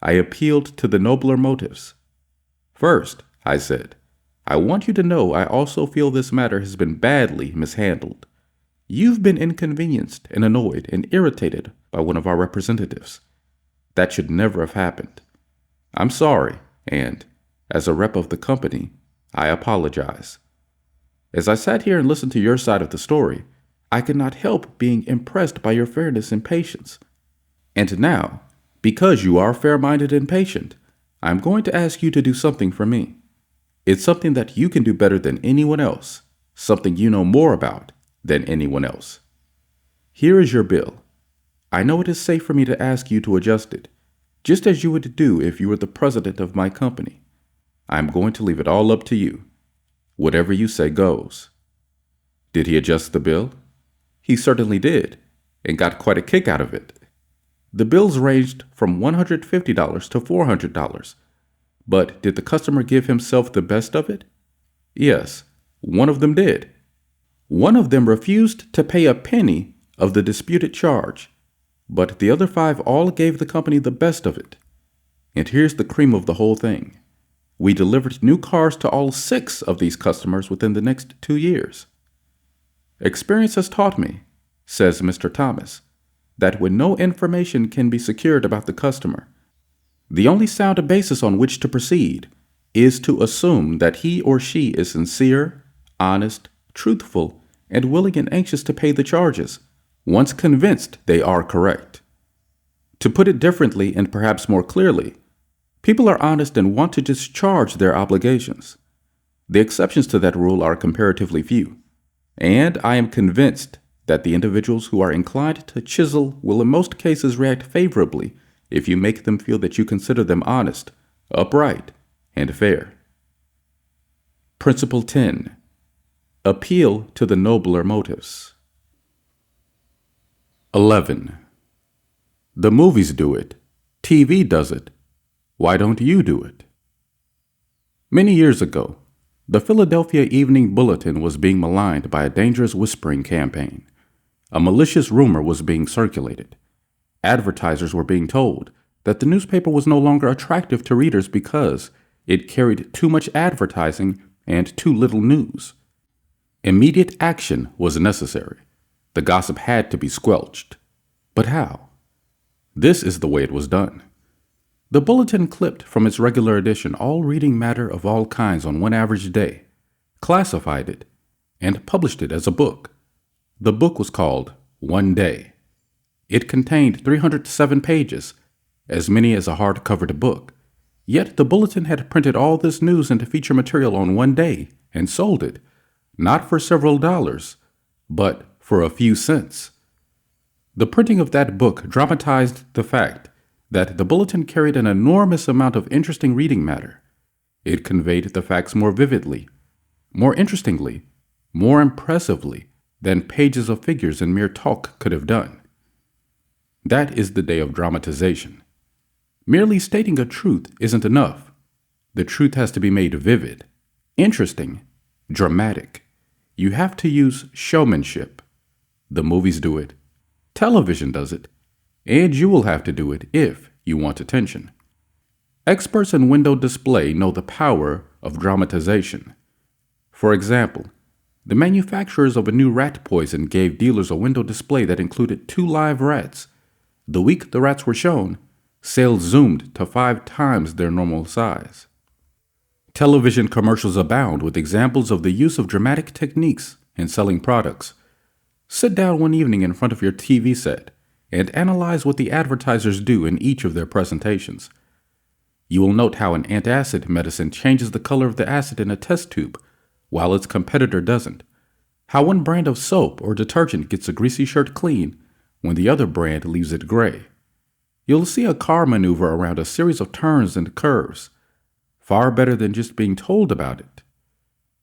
Speaker 1: I appealed to the nobler motives. First, I said, I want you to know I also feel this matter has been badly mishandled. You've been inconvenienced and annoyed and irritated by one of our representatives. That should never have happened. I'm sorry, and, as a rep of the company, I apologize. As I sat here and listened to your side of the story, I could not help being impressed by your fairness and patience. And now, because you are fair-minded and patient, I'm going to ask you to do something for me. It's something that you can do better than anyone else, something you know more about than anyone else. Here is your bill. I know it is safe for me to ask you to adjust it, just as you would do if you were the president of my company. I'm going to leave it all up to you. Whatever you say goes. Did he adjust the bill? He certainly did, and got quite a kick out of it. The bills ranged from $150 to $400, but did the customer give himself the best of it? Yes, one of them did. One of them refused to pay a penny of the disputed charge, but the other 5 all gave the company the best of it. And here's the cream of the whole thing. We delivered new cars to all 6 of these customers within the next 2 years. Experience has taught me, says Mr. Thomas, that when no information can be secured about the customer, the only sound basis on which to proceed is to assume that he or she is sincere, honest, truthful, and willing and anxious to pay the charges, once convinced they are correct. To put it differently and perhaps more clearly, people are honest and want to discharge their obligations. The exceptions to that rule are comparatively few. And I am convinced that the individuals who are inclined to chisel will in most cases react favorably if you make them feel that you consider them honest, upright, and fair. Principle 10. Appeal to the nobler motives. 11. The movies do it. TV does it. Why don't you do it? Many years ago, the Philadelphia Evening Bulletin was being maligned by a dangerous whispering campaign. A malicious rumor was being circulated. Advertisers were being told that the newspaper was no longer attractive to readers because it carried too much advertising and too little news. Immediate action was necessary. The gossip had to be squelched. But how? This is the way it was done. The bulletin clipped from its regular edition all reading matter of all kinds on one average day, classified it, and published it as a book. The book was called One Day. It contained 307 pages, as many as a hard-covered book. Yet the bulletin had printed all this news into feature material on one day and sold it, not for several dollars, but for a few cents. The printing of that book dramatized the fact that the bulletin carried an enormous amount of interesting reading matter. It conveyed the facts more vividly, more interestingly, more impressively than pages of figures and mere talk could have done. That is the day of dramatization. Merely stating a truth isn't enough. The truth has to be made vivid, interesting, dramatic. You have to use showmanship. The movies do it, television does it, and you will have to do it if you want attention. Experts in window display know the power of dramatization. For example, the manufacturers of a new rat poison gave dealers a window display that included 2 live rats. The week the rats were shown, sales zoomed to 5 times their normal size. Television commercials abound with examples of the use of dramatic techniques in selling products. Sit down one evening in front of your TV set and analyze what the advertisers do in each of their presentations. You will note how an antacid medicine changes the color of the acid in a test tube, while its competitor doesn't. How one brand of soap or detergent gets a greasy shirt clean when the other brand leaves it gray. You'll see a car maneuver around a series of turns and curves. Far better than just being told about it.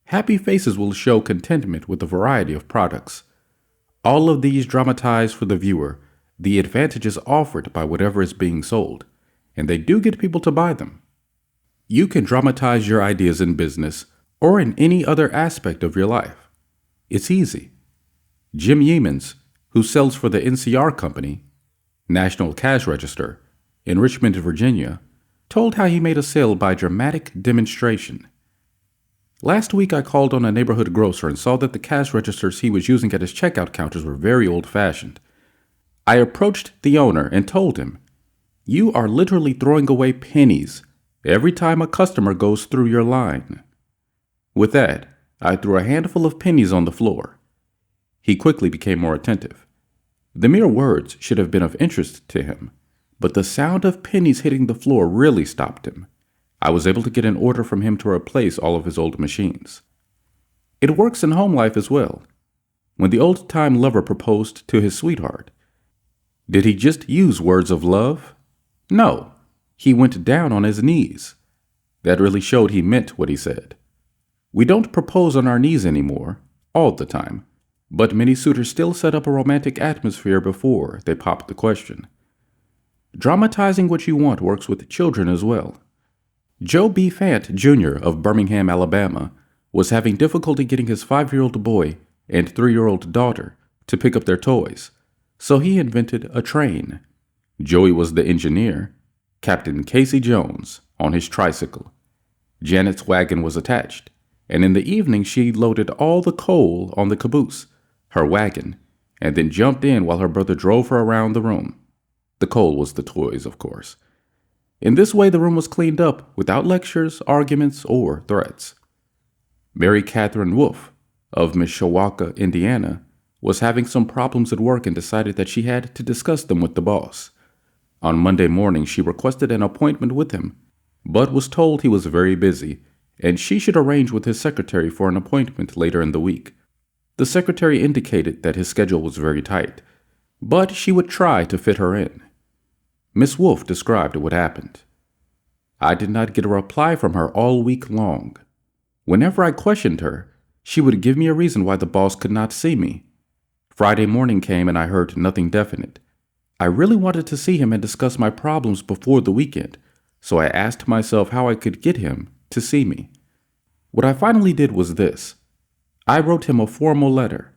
Speaker 1: Happy faces will show contentment with a variety of products. All of these dramatize for the viewer the advantages offered by whatever is being sold, and they do get people to buy them. You can dramatize your ideas in business or in any other aspect of your life. It's easy. Jim Yeamans, who sells for the NCR Company, National Cash Register, in Richmond, Virginia, told how he made a sale by dramatic demonstration. Last week I called on a neighborhood grocer and saw that the cash registers he was using at his checkout counters were very old-fashioned. I approached the owner and told him, "You are literally throwing away pennies every time a customer goes through your line." With that, I threw a handful of pennies on the floor. He quickly became more attentive. The mere words should have been of interest to him, but the sound of pennies hitting the floor really stopped him. I was able to get an order from him to replace all of his old machines. It works in home life as well. When the old-time lover proposed to his sweetheart, did he just use words of love? No, he went down on his knees. That really showed he meant what he said. We don't propose on our knees anymore, all the time, but many suitors still set up a romantic atmosphere before they pop the question. Dramatizing what you want works with children as well. Joe B. Fant, Jr. of Birmingham, Alabama, was having difficulty getting his 5-year-old boy and 3-year-old daughter to pick up their toys, so he invented a train. Joey was the engineer, Captain Casey Jones, on his tricycle. Janet's wagon was attached, and in the evening she loaded all the coal on the caboose, her wagon, and then jumped in while her brother drove her around the room. The coal was the toys, of course. In this way, the room was cleaned up without lectures, arguments, or threats. Mary Catherine Wolfe of Mishawaka, Indiana, was having some problems at work and decided that she had to discuss them with the boss. On Monday morning, she requested an appointment with him, but was told he was very busy and she should arrange with his secretary for an appointment later in the week. The secretary indicated that his schedule was very tight, but she would try to fit her in. Miss Wolfe described what happened. I did not get a reply from her all week long. Whenever I questioned her, she would give me a reason why the boss could not see me. Friday morning came and I heard nothing definite. I really wanted to see him and discuss my problems before the weekend, so I asked myself how I could get him to see me. What I finally did was this. I wrote him a formal letter.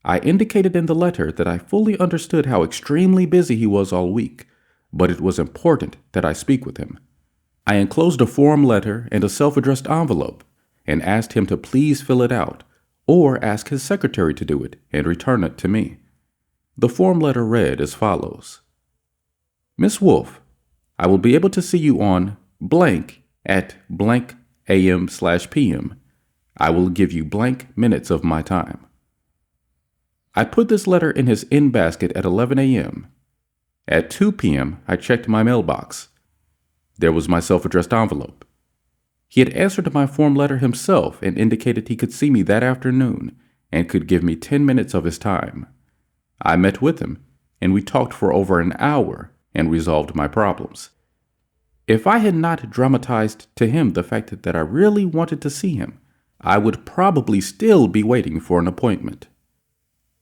Speaker 1: I indicated in the letter that I fully understood how extremely busy he was all week, but it was important that I speak with him. I enclosed a form letter and a self-addressed envelope and asked him to please fill it out or ask his secretary to do it and return it to me. The form letter read as follows. Miss Wolfe, I will be able to see you on blank at blank AM/PM. I will give you blank minutes of my time. I put this letter in his in-basket at 11 a.m. At 2 p.m., I checked my mailbox. There was my self-addressed envelope. He had answered my form letter himself and indicated he could see me that afternoon and could give me 10 minutes of his time. I met with him, and we talked for over an hour and resolved my problems. If I had not dramatized to him the fact that I really wanted to see him, I would probably still be waiting for an appointment.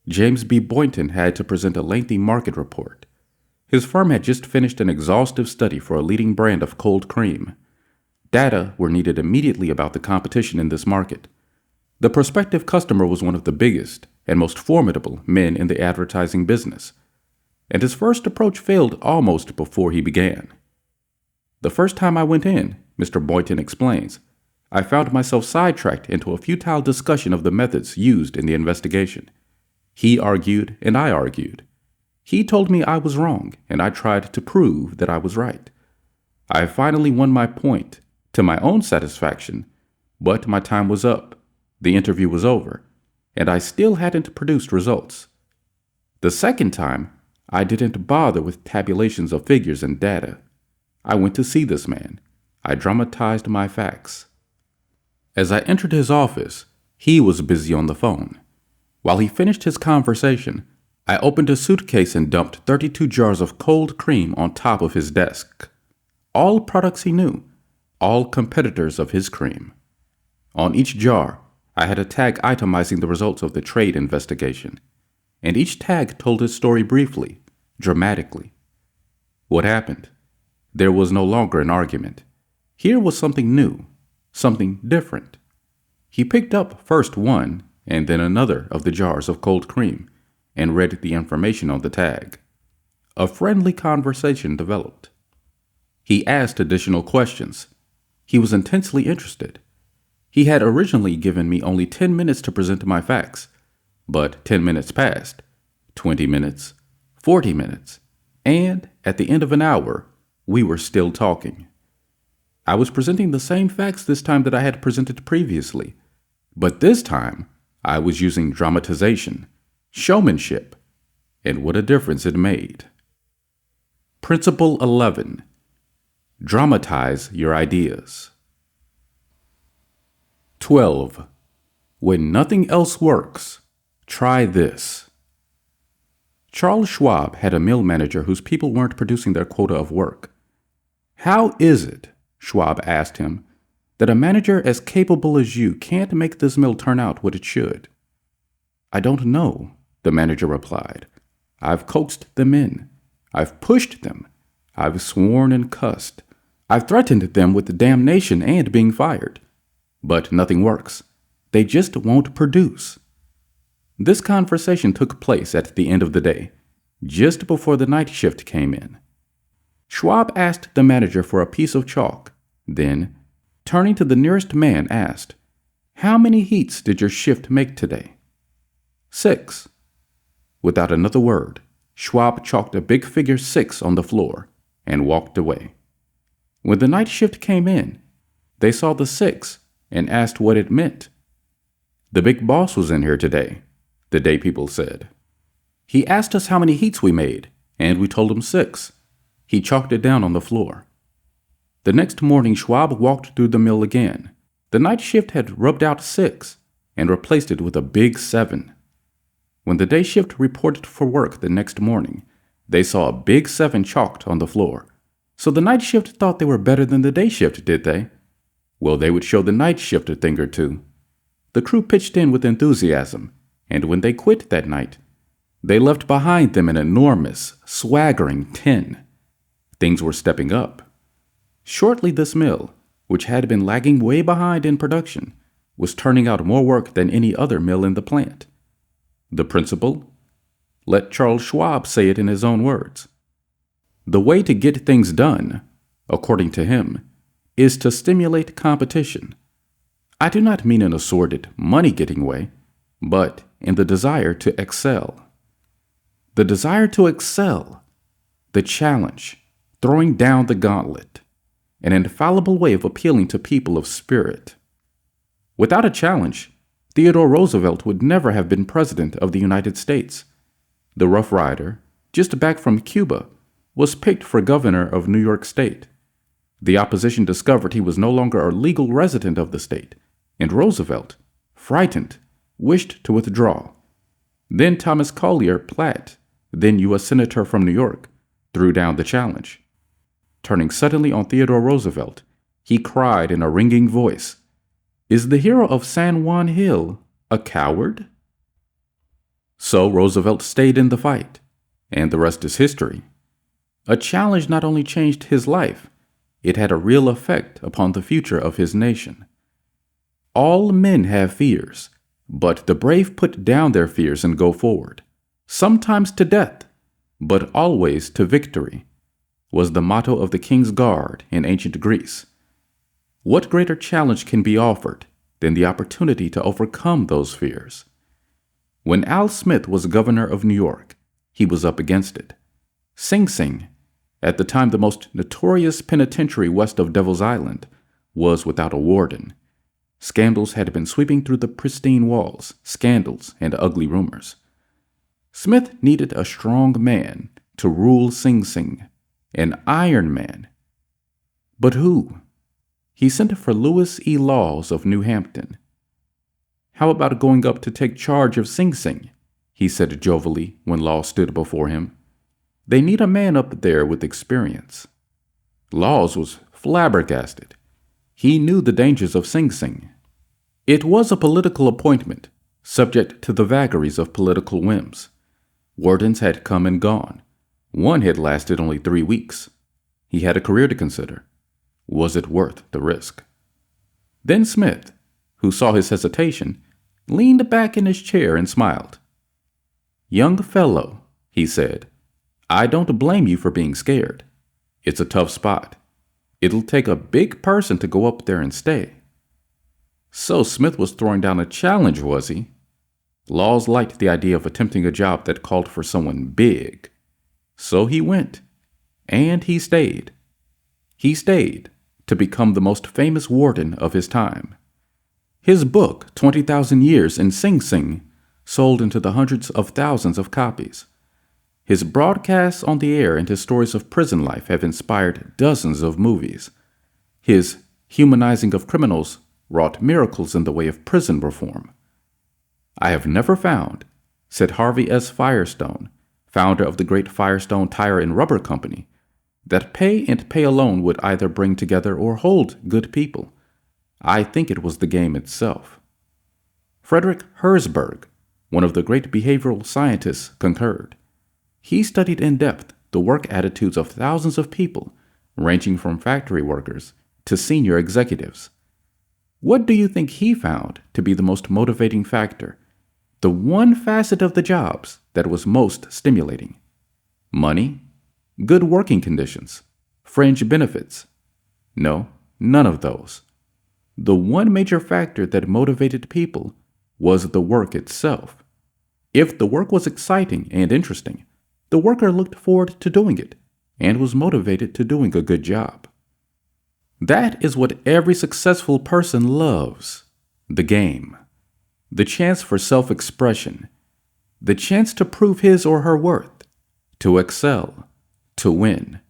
Speaker 1: James B. Boynton had to present a lengthy market report. His firm had just finished an exhaustive study for a leading brand of cold cream. Data were needed immediately about the competition in this market. The prospective customer was one of the biggest and most formidable men in the advertising business, and his first approach failed almost before he began. "The first time I went in," Mr. Boynton explains, "I found myself sidetracked into a futile discussion of the methods used in the investigation. He argued and I argued. He told me I was wrong, and I tried to prove that I was right. I finally won my point, to my own satisfaction, but my time was up. The interview was over, and I still hadn't produced results. The second time, I didn't bother with tabulations of figures and data. I went to see this man. I dramatized my facts." As I entered his office, he was busy on the phone. While he finished his conversation, I opened a suitcase and dumped 32 jars of cold cream on top of his desk. All products he knew, all competitors of his cream. On each jar, I had a tag itemizing the results of the trade investigation, and each tag told its story briefly, dramatically. What happened? There was no longer an argument. Here was something new, something different. He picked up first one and then another of the jars of cold cream and read the information on the tag. A friendly conversation developed. He asked additional questions. He was intensely interested. He had originally given me only 10 minutes to present my facts, but 10 minutes passed, 20 minutes, 40 minutes, and at the end of an hour, we were still talking. I was presenting the same facts this time that I had presented previously, but this time I was using dramatization, showmanship, and what a difference it made. Principle 11. Dramatize your ideas. 12. When nothing else works, try this. Charles Schwab had a mill manager whose people weren't producing their quota of work. "How is it," Schwab asked him, "that a manager as capable as you can't make this mill turn out what it should?" "I don't know," the manager replied. "I've coaxed them in. I've pushed them. I've sworn and cussed. I've threatened them with damnation and being fired. But nothing works. They just won't produce." This conversation took place at the end of the day, just before the night shift came in. Schwab asked the manager for a piece of chalk, then, turning to the nearest man, asked, "How many heats did your shift make today?" 6. Without another word, Schwab chalked a big figure 6 on the floor and walked away. When the night shift came in, they saw the 6 and asked what it meant. "The big boss was in here today," the day people said. "He asked us how many heats we made, and we told him 6. He chalked it down on the floor." The next morning, Schwab walked through the mill again. The night shift had rubbed out 6 and replaced it with a big 7. When the day shift reported for work the next morning, they saw a big 7 chalked on the floor. So the night shift thought they were better than the day shift, did they? Well, they would show the night shift a thing or two. The crew pitched in with enthusiasm, and when they quit that night, they left behind them an enormous, swaggering 10. Things were stepping up. Shortly, this mill, which had been lagging way behind in production, was turning out more work than any other mill in the plant. The principle? Let Charles Schwab say it in his own words. The way to get things done, according to him, is to stimulate competition. I do not mean in a sordid, money-getting way, but in the desire to excel. The desire to excel, the challenge, throwing down the gauntlet, an infallible way of appealing to people of spirit. Without a challenge, Theodore Roosevelt would never have been president of the United States. The Rough Rider, just back from Cuba, was picked for governor of New York State. The opposition discovered he was no longer a legal resident of the state, and Roosevelt, frightened, wished to withdraw. Then Thomas Collier Platt, then U.S. Senator from New York, threw down the challenge. Turning suddenly on Theodore Roosevelt, he cried in a ringing voice, "Is the hero of San Juan Hill a coward?" So Roosevelt stayed in the fight, and the rest is history. A challenge not only changed his life, it had a real effect upon the future of his nation. All men have fears, but the brave put down their fears and go forward, sometimes to death, but always to victory, was the motto of the King's Guard in ancient Greece. What greater challenge can be offered than the opportunity to overcome those fears? When Al Smith was governor of New York, he was up against it. Sing Sing, at the time the most notorious penitentiary west of Devil's Island, was without a warden. Scandals had been sweeping through the pristine walls, scandals and ugly rumors. Smith needed a strong man to rule Sing Sing, an Iron Man. But who? He sent for Lewis E. Laws of New Hampton. "How about going up to take charge of Sing Sing?" he said jovially when Laws stood before him. "They need a man up there with experience." Laws was flabbergasted. He knew the dangers of Sing Sing. It was a political appointment, subject to the vagaries of political whims. Wardens had come and gone. One had lasted only 3 weeks. He had a career to consider. Was it worth the risk? Then Smith, who saw his hesitation, leaned back in his chair and smiled. "Young fellow," he said, "I don't blame you for being scared. It's a tough spot. It'll take a big person to go up there and stay." So Smith was throwing down a challenge, was he? Laws liked the idea of attempting a job that called for someone big. So he went. And he stayed. He stayed to become the most famous warden of his time. His book, 20,000 Years in Sing Sing, sold into the hundreds of thousands of copies. His broadcasts on the air and his stories of prison life have inspired dozens of movies. His humanizing of criminals wrought miracles in the way of prison reform. "I have never found," said Harvey S. Firestone, founder of the great Firestone Tire and Rubber Company, "that pay and pay alone would either bring together or hold good people. I think it was the game itself." Frederick Herzberg, one of the great behavioral scientists, concurred. He studied in depth the work attitudes of thousands of people, ranging from factory workers to senior executives. What do you think he found to be the most motivating factor? The one facet of the jobs that was most stimulating? Money? Good working conditions? Fringe benefits? No, none of those. The one major factor that motivated people was the work itself. If the work was exciting and interesting, the worker looked forward to doing it and was motivated to doing a good job. That is what every successful person loves: the game, the chance for self-expression, the chance to prove his or her worth, to excel, to win.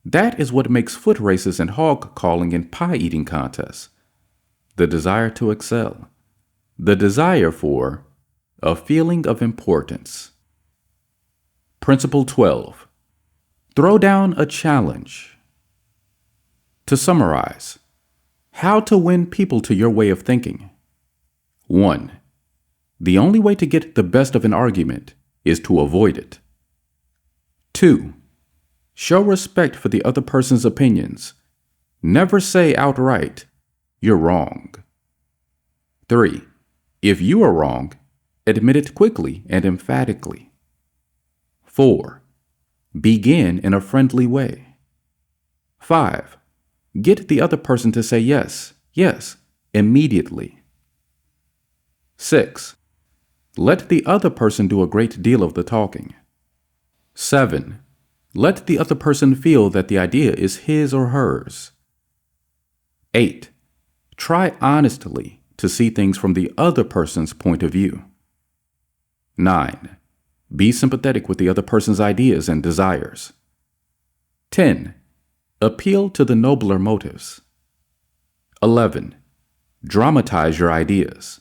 Speaker 1: That is what makes foot races and hog calling and pie eating contests. The desire to excel, the desire for a feeling of importance. Principle 12. Throw down a challenge. To summarize, how to win people to your way of thinking. 1. The only way to get the best of an argument is to avoid it. 2. Show respect for the other person's opinions. Never say outright, "You're wrong." 3. If you are wrong, admit it quickly and emphatically. 4. Begin in a friendly way. 5. Get the other person to say yes, immediately. 6. Let the other person do a great deal of the talking. 7. Let the other person feel that the idea is his or hers. 8. Try honestly to see things from the other person's point of view. 9. Be sympathetic with the other person's ideas and desires. 10. Appeal to the nobler motives. 11. Dramatize your ideas.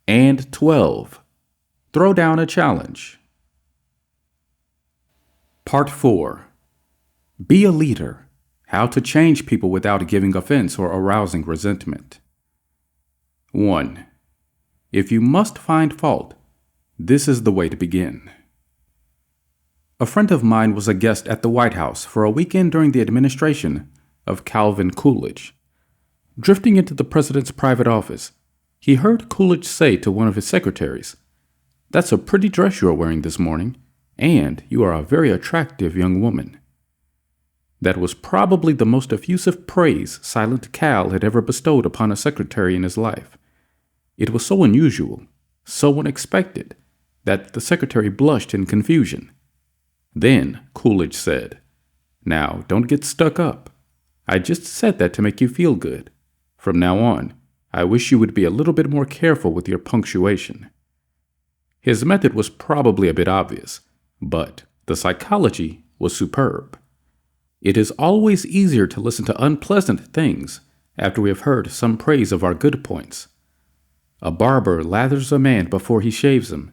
Speaker 1: And 12. Throw down a challenge. Part 4. Be a leader. How to change people without giving offense or arousing resentment. 1. If you must find fault, this is the way to begin. A friend of mine was a guest at the White House for a weekend during the administration of Calvin Coolidge. Drifting into the president's private office, he heard Coolidge say to one of his secretaries, "That's a pretty dress you are wearing this morning, and you are a very attractive young woman." That was probably the most effusive praise Silent Cal had ever bestowed upon a secretary in his life. It was so unusual, so unexpected, that the secretary blushed in confusion. Then Coolidge said, "Now, don't get stuck up. I just said that to make you feel good. From now on, I wish you would be a little bit more careful with your punctuation." His method was probably a bit obvious, but the psychology was superb. It is always easier to listen to unpleasant things after we have heard some praise of our good points. A barber lathers a man before he shaves him,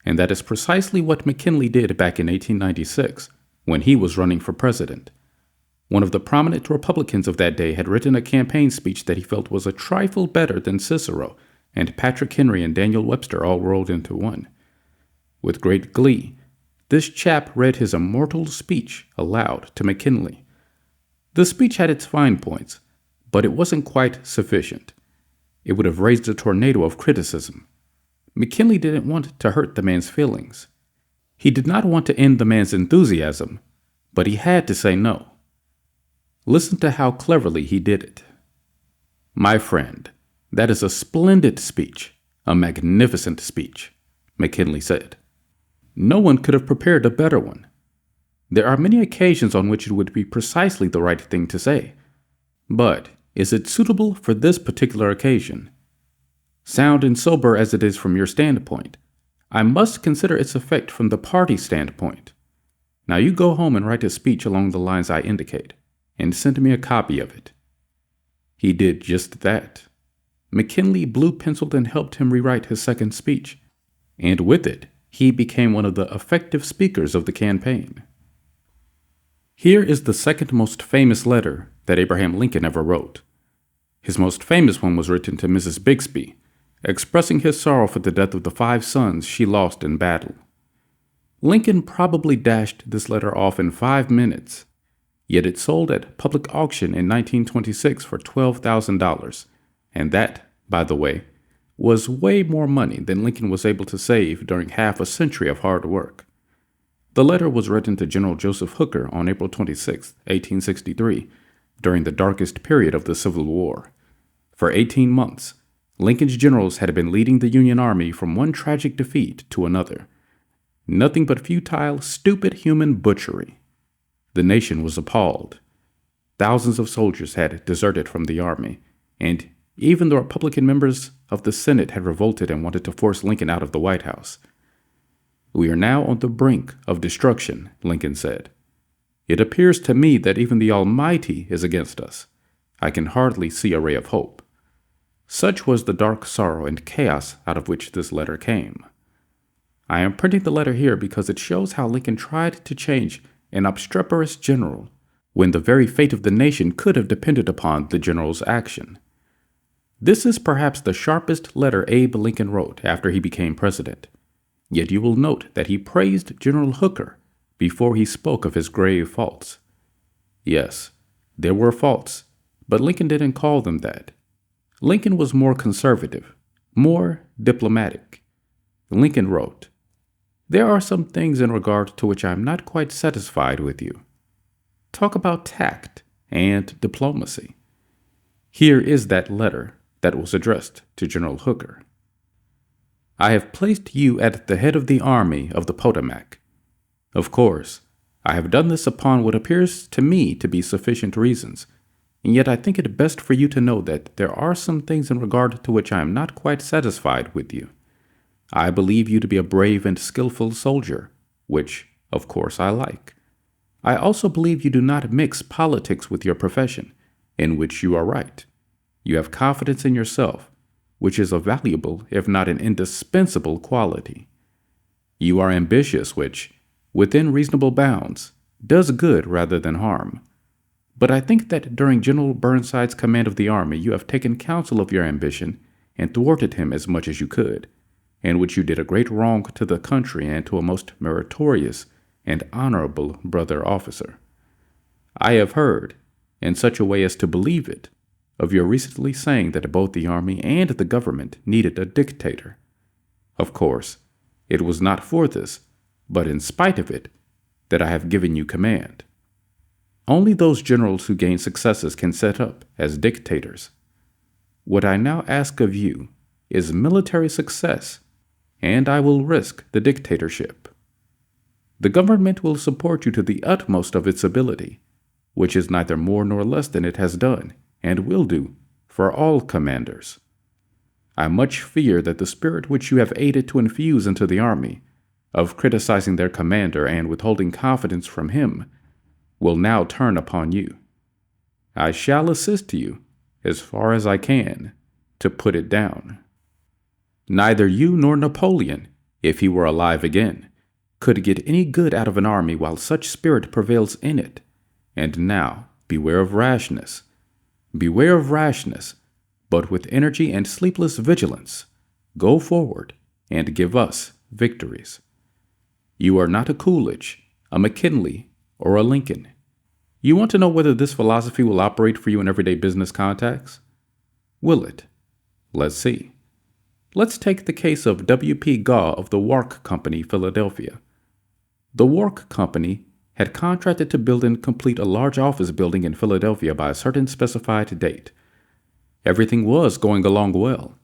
Speaker 1: and that is precisely what McKinley did back in 1896 when he was running for president. One of the prominent Republicans of that day had written a campaign speech that he felt was a trifle better than Cicero and Patrick Henry and Daniel Webster all rolled into one. With great glee, this chap read his immortal speech aloud to McKinley. The speech had its fine points, but it wasn't quite sufficient. It would have raised a tornado of criticism. McKinley didn't want to hurt the man's feelings. He did not want to end the man's enthusiasm, but he had to say no. Listen to how cleverly he did it. "My friend, that is a splendid speech, a magnificent speech," McKinley said. "No one could have prepared a better one. There are many occasions on which it would be precisely the right thing to say. But is it suitable for this particular occasion? Sound and sober as it is from your standpoint, I must consider its effect from the party standpoint. Now you go home and write a speech along the lines I indicate, and send me a copy of it." He did just that. McKinley blue-penciled and helped him rewrite his second speech, and with it, he became one of the effective speakers of the campaign. Here is the second most famous letter that Abraham Lincoln ever wrote. His most famous one was written to Mrs. Bixby, expressing his sorrow for the death of the 5 sons she lost in battle. Lincoln probably dashed this letter off in 5 minutes, yet it sold at public auction in 1926 for $12,000, and that, by the way, was way more money than Lincoln was able to save during half a century of hard work. The letter was written to General Joseph Hooker on April 26, 1863, during the darkest period of the Civil War. For 18 months, Lincoln's generals had been leading the Union Army from one tragic defeat to another. Nothing but futile, stupid human butchery. The nation was appalled. Thousands of soldiers had deserted from the army, and even the Republican members of the Senate had revolted and wanted to force Lincoln out of the White House. "We are now on the brink of destruction," Lincoln said. "It appears to me that even the Almighty is against us. I can hardly see a ray of hope." Such was the dark sorrow and chaos out of which this letter came. I am printing the letter here because it shows how Lincoln tried to change an obstreperous general when the very fate of the nation could have depended upon the general's action. This is perhaps the sharpest letter Abe Lincoln wrote after he became president. Yet you will note that he praised General Hooker before he spoke of his grave faults. Yes, there were faults, but Lincoln didn't call them that. Lincoln was more conservative, more diplomatic. Lincoln wrote, "There are some things in regard to which I am not quite satisfied with you. Talk about tact and diplomacy." Here is that letter that was addressed to General Hooker. "I have placed you at the head of the Army of the Potomac. Of course, I have done this upon what appears to me to be sufficient reasons, and yet I think it best for you to know that there are some things in regard to which I am not quite satisfied with you. I believe you to be a brave and skillful soldier, which, of course, I like. I also believe you do not mix politics with your profession, in which you are right. You have confidence in yourself, which is a valuable, if not an indispensable, quality. You are ambitious, which, within reasonable bounds, does good rather than harm. But I think that during General Burnside's command of the army, you have taken counsel of your ambition and thwarted him as much as you could, in which you did a great wrong to the country and to a most meritorious and honorable brother officer. I have heard, in such a way as to believe it, of your recently saying that both the army and the government needed a dictator. Of course, it was not for this, but in spite of it, that I have given you command. Only those generals who gain successes can set up as dictators. What I now ask of you is military success, and I will risk the dictatorship. The government will support you to the utmost of its ability, which is neither more nor less than it has done and will do for all commanders. I much fear that the spirit which you have aided to infuse into the army, of criticizing their commander and withholding confidence from him, will now turn upon you. I shall assist you, as far as I can, to put it down. Neither you nor Napoleon, if he were alive again, could get any good out of an army while such spirit prevails in it. And now, beware of rashness. Beware of rashness, but with energy and sleepless vigilance, go forward and give us victories. You are not a Coolidge, a McKinley, or a Lincoln. You want to know whether this philosophy will operate for you in everyday business contacts? Will it? Let's see. Let's take the case of W.P. Gaw of the Wark Company, Philadelphia. The Wark Company had contracted to build and complete a large office building in Philadelphia by a certain specified date. Everything was going along well.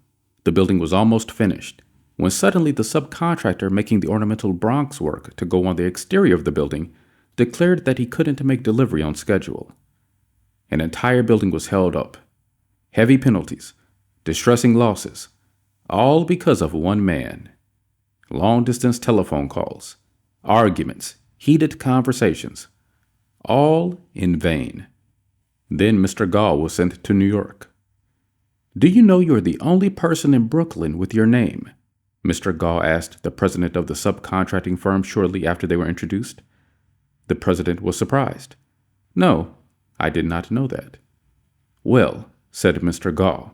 Speaker 1: The building was almost finished, when suddenly the subcontractor making the ornamental bronze work to go on the exterior of the building declared that he couldn't make delivery on schedule. An entire building was held up. Heavy penalties, distressing losses, all because of one man. Long-distance telephone calls, arguments, heated conversations, all in vain. Then Mr. Gaw was sent to New York. Do you know you're the only person in Brooklyn with your name? Mr. Gaw asked the president of the subcontracting firm shortly after they were introduced. The president was surprised. No, I did not know that. Well, said Mr. Gaw,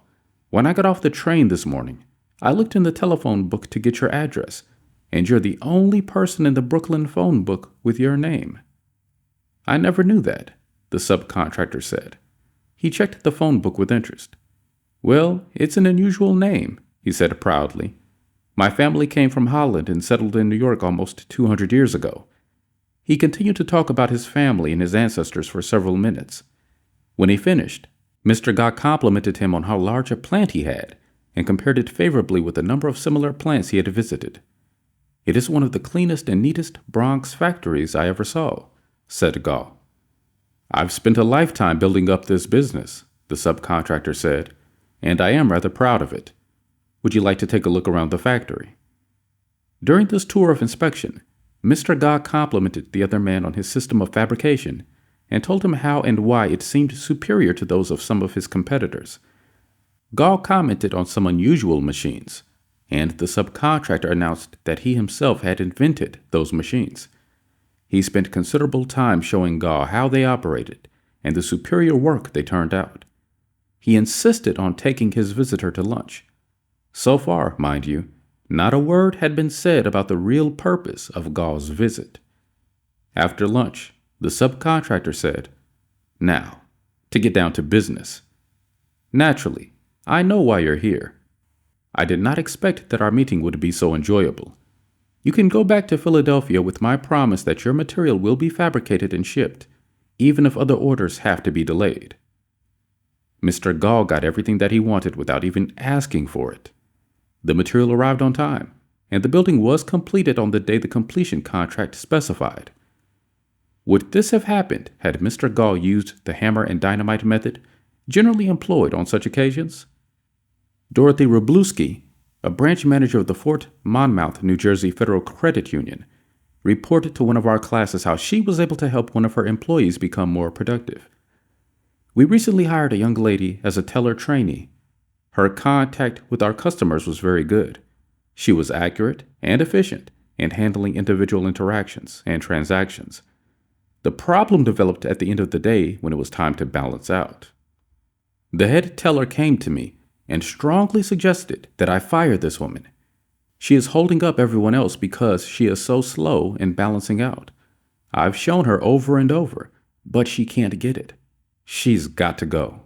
Speaker 1: when I got off the train this morning, I looked in the telephone book to get your address, and you're the only person in the Brooklyn phone book with your name. I never knew that, the subcontractor said. He checked the phone book with interest. Well, it's an unusual name, he said proudly. My family came from Holland and settled in New York almost 200 years ago. He continued to talk about his family and his ancestors for several minutes. When he finished, Mr. Gaw complimented him on how large a plant he had and compared it favorably with a number of similar plants he had visited. It is one of the cleanest and neatest Bronx factories I ever saw, said Gaw. I've spent a lifetime building up this business, the subcontractor said, and I am rather proud of it. Would you like to take a look around the factory? During this tour of inspection, Mr. Gaw complimented the other man on his system of fabrication and told him how and why it seemed superior to those of some of his competitors. Gaw commented on some unusual machines, and the subcontractor announced that he himself had invented those machines. He spent considerable time showing Gaw how they operated and the superior work they turned out. He insisted on taking his visitor to lunch. So far, mind you, not a word had been said about the real purpose of Gaw's visit. After lunch, the subcontractor said, Now, to get down to business. Naturally, I know why you're here. I did not expect that our meeting would be so enjoyable. You can go back to Philadelphia with my promise that your material will be fabricated and shipped, even if other orders have to be delayed. Mr. Gaw got everything that he wanted without even asking for it. The material arrived on time, and the building was completed on the day the completion contract specified. Would this have happened had Mr. Gaw used the hammer and dynamite method generally employed on such occasions? Dorothy Wroblewski, a branch manager of the Fort Monmouth, New Jersey Federal Credit Union, reported to one of our classes how she was able to help one of her employees become more productive. We recently hired a young lady as a teller trainee. Her contact with our customers was very good. She was accurate and efficient in handling individual interactions and transactions. The problem developed at the end of the day when it was time to balance out. The head teller came to me and strongly suggested that I fire this woman. She is holding up everyone else because she is so slow in balancing out. I've shown her over and over, but she can't get it. She's got to go."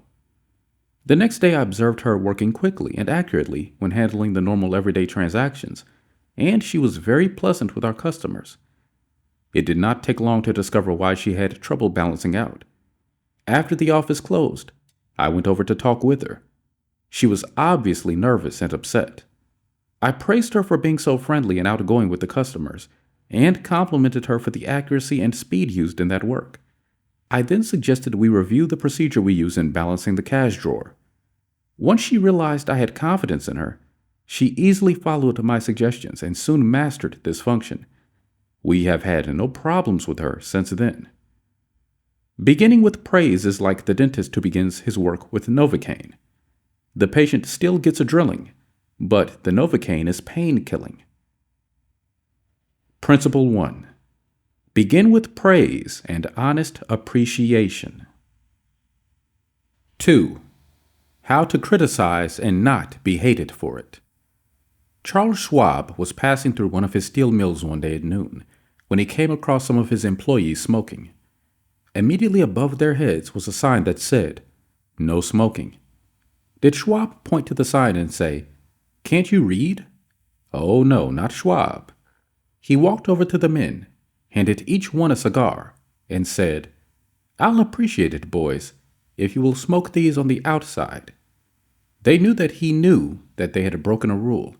Speaker 1: The next day I observed her working quickly and accurately when handling the normal everyday transactions, and she was very pleasant with our customers. It did not take long to discover why she had trouble balancing out. After the office closed, I went over to talk with her. She was obviously nervous and upset. I praised her for being so friendly and outgoing with the customers, and complimented her for the accuracy and speed used in that work. I then suggested we review the procedure we use in balancing the cash drawer. Once she realized I had confidence in her, she easily followed my suggestions and soon mastered this function. We have had no problems with her since then. Beginning with praise is like the dentist who begins his work with Novocaine. The patient still gets a drilling, but the Novocaine is pain-killing. Principle 1. Begin with praise and honest appreciation. 2. How to criticize and not be hated for it. Charles Schwab was passing through one of his steel mills one day at noon when he came across some of his employees smoking. Immediately above their heads was a sign that said, "No smoking." Did Schwab point to the sign and say, "Can't you read?" Oh no, not Schwab. He walked over to the men, handed each one a cigar, and said, "I'll appreciate it, boys, if you will smoke these on the outside." They knew that they had broken a rule,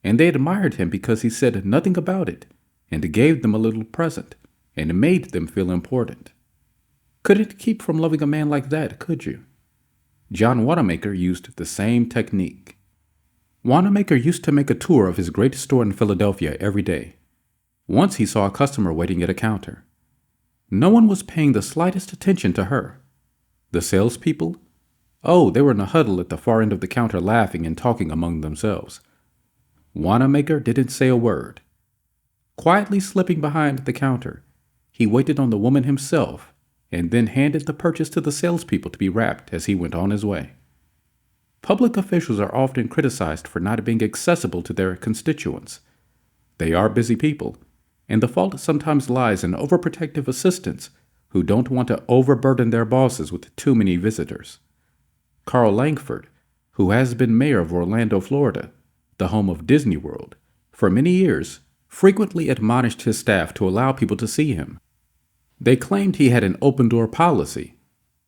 Speaker 1: and they admired him because he said nothing about it and gave them a little present and made them feel important. Couldn't keep from loving a man like that, could you? John Wanamaker used the same technique. Wanamaker used to make a tour of his great store in Philadelphia every day. Once he saw a customer waiting at a counter. No one was paying the slightest attention to her. The salespeople? Oh, they were in a huddle at the far end of the counter laughing and talking among themselves. Wanamaker didn't say a word. Quietly slipping behind the counter, he waited on the woman himself and then handed the purchase to the salespeople to be wrapped as he went on his way. Public officials are often criticized for not being accessible to their constituents. They are busy people, and the fault sometimes lies in overprotective assistants who don't want to overburden their bosses with too many visitors. Carl Langford, who has been mayor of Orlando, Florida, the home of Disney World, for many years, frequently admonished his staff to allow people to see him. They claimed he had an open-door policy,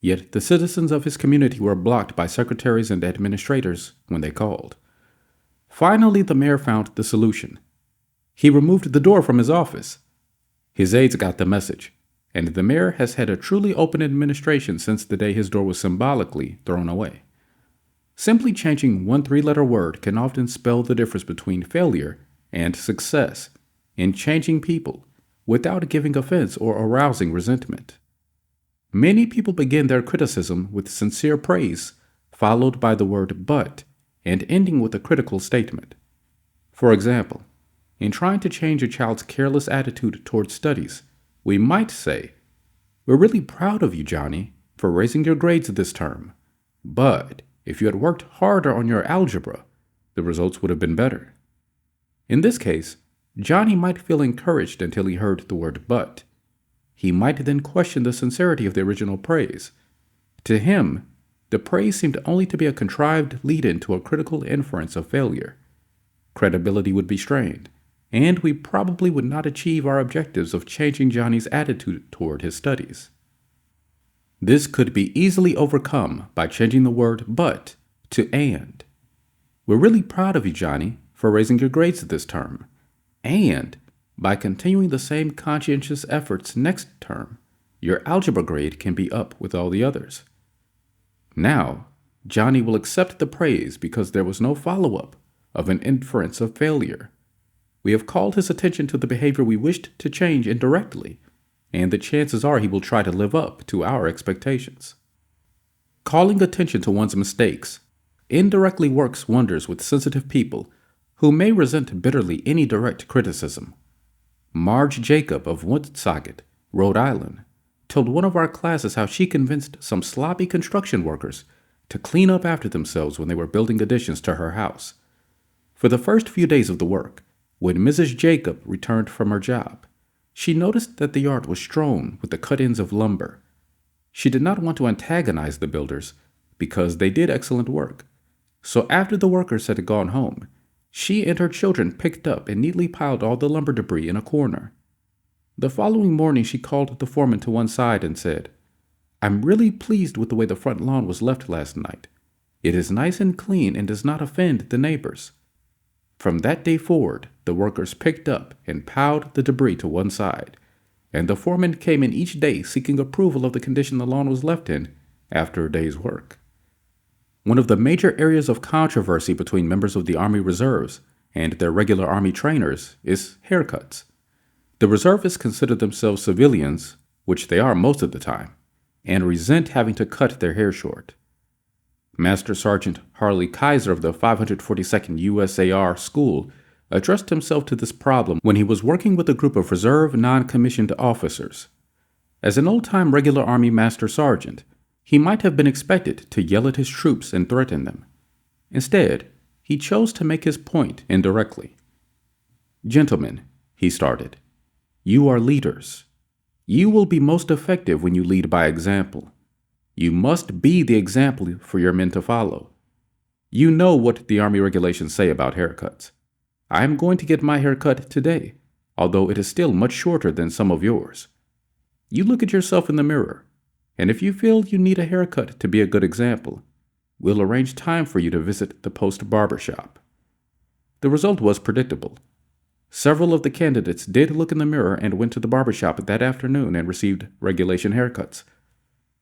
Speaker 1: yet the citizens of his community were blocked by secretaries and administrators when they called. Finally, the mayor found the solution. He removed the door from his office. His aides got the message, and the mayor has had a truly open administration since the day his door was symbolically thrown away. Simply changing one three-letter word can often spell the difference between failure and success in changing people without giving offense or arousing resentment. Many people begin their criticism with sincere praise, followed by the word "but," and ending with a critical statement. For example, in trying to change a child's careless attitude towards studies, we might say, "We're really proud of you, Johnny, for raising your grades this term. But if you had worked harder on your algebra, the results would have been better." In this case, Johnny might feel encouraged until he heard the word "but." He might then question the sincerity of the original praise. To him, the praise seemed only to be a contrived lead-in to a critical inference of failure. Credibility would be strained, and we probably would not achieve our objectives of changing Johnny's attitude toward his studies. This could be easily overcome by changing the word "but" to "and." We're really proud of you, Johnny, for raising your grades this term. And by continuing the same conscientious efforts next term, your algebra grade can be up with all the others. Now, Johnny will accept the praise because there was no follow-up of an inference of failure. We have called his attention to the behavior we wished to change indirectly, and the chances are he will try to live up to our expectations. Calling attention to one's mistakes indirectly works wonders with sensitive people who may resent bitterly any direct criticism. Marge Jacob of Woonsocket, Rhode Island, told one of our classes how she convinced some sloppy construction workers to clean up after themselves when they were building additions to her house. For the first few days of the work, when Mrs. Jacob returned from her job, She noticed that the yard was strewn with the cut ends of lumber. She did not want to antagonize the builders because they did excellent work. So after the workers had gone home, she and her children picked up and neatly piled all the lumber debris in a corner. The following morning, she called the foreman to one side and said, "I'm really pleased with the way the front lawn was left last night. It is nice and clean and does not offend the neighbors." From that day forward, the workers picked up and piled the debris to one side, and the foreman came in each day seeking approval of the condition the lawn was left in after a day's work. One of the major areas of controversy between members of the Army Reserves and their regular Army trainers is haircuts. The reservists consider themselves civilians, which they are most of the time, and resent having to cut their hair short. Master Sergeant Harley Kaiser of the 542nd USAR School addressed himself to this problem when he was working with a group of reserve non-commissioned officers. As an old-time regular Army Master Sergeant, he might have been expected to yell at his troops and threaten them. Instead, he chose to make his point indirectly. "Gentlemen," he started, "you are leaders. You will be most effective when you lead by example. You must be the example for your men to follow. You know what the Army regulations say about haircuts. I am going to get my hair cut today, although it is still much shorter than some of yours. You look at yourself in the mirror, and if you feel you need a haircut to be a good example, we'll arrange time for you to visit the post barber shop." The result was predictable. Several of the candidates did look in the mirror and went to the barber shop that afternoon and received regulation haircuts.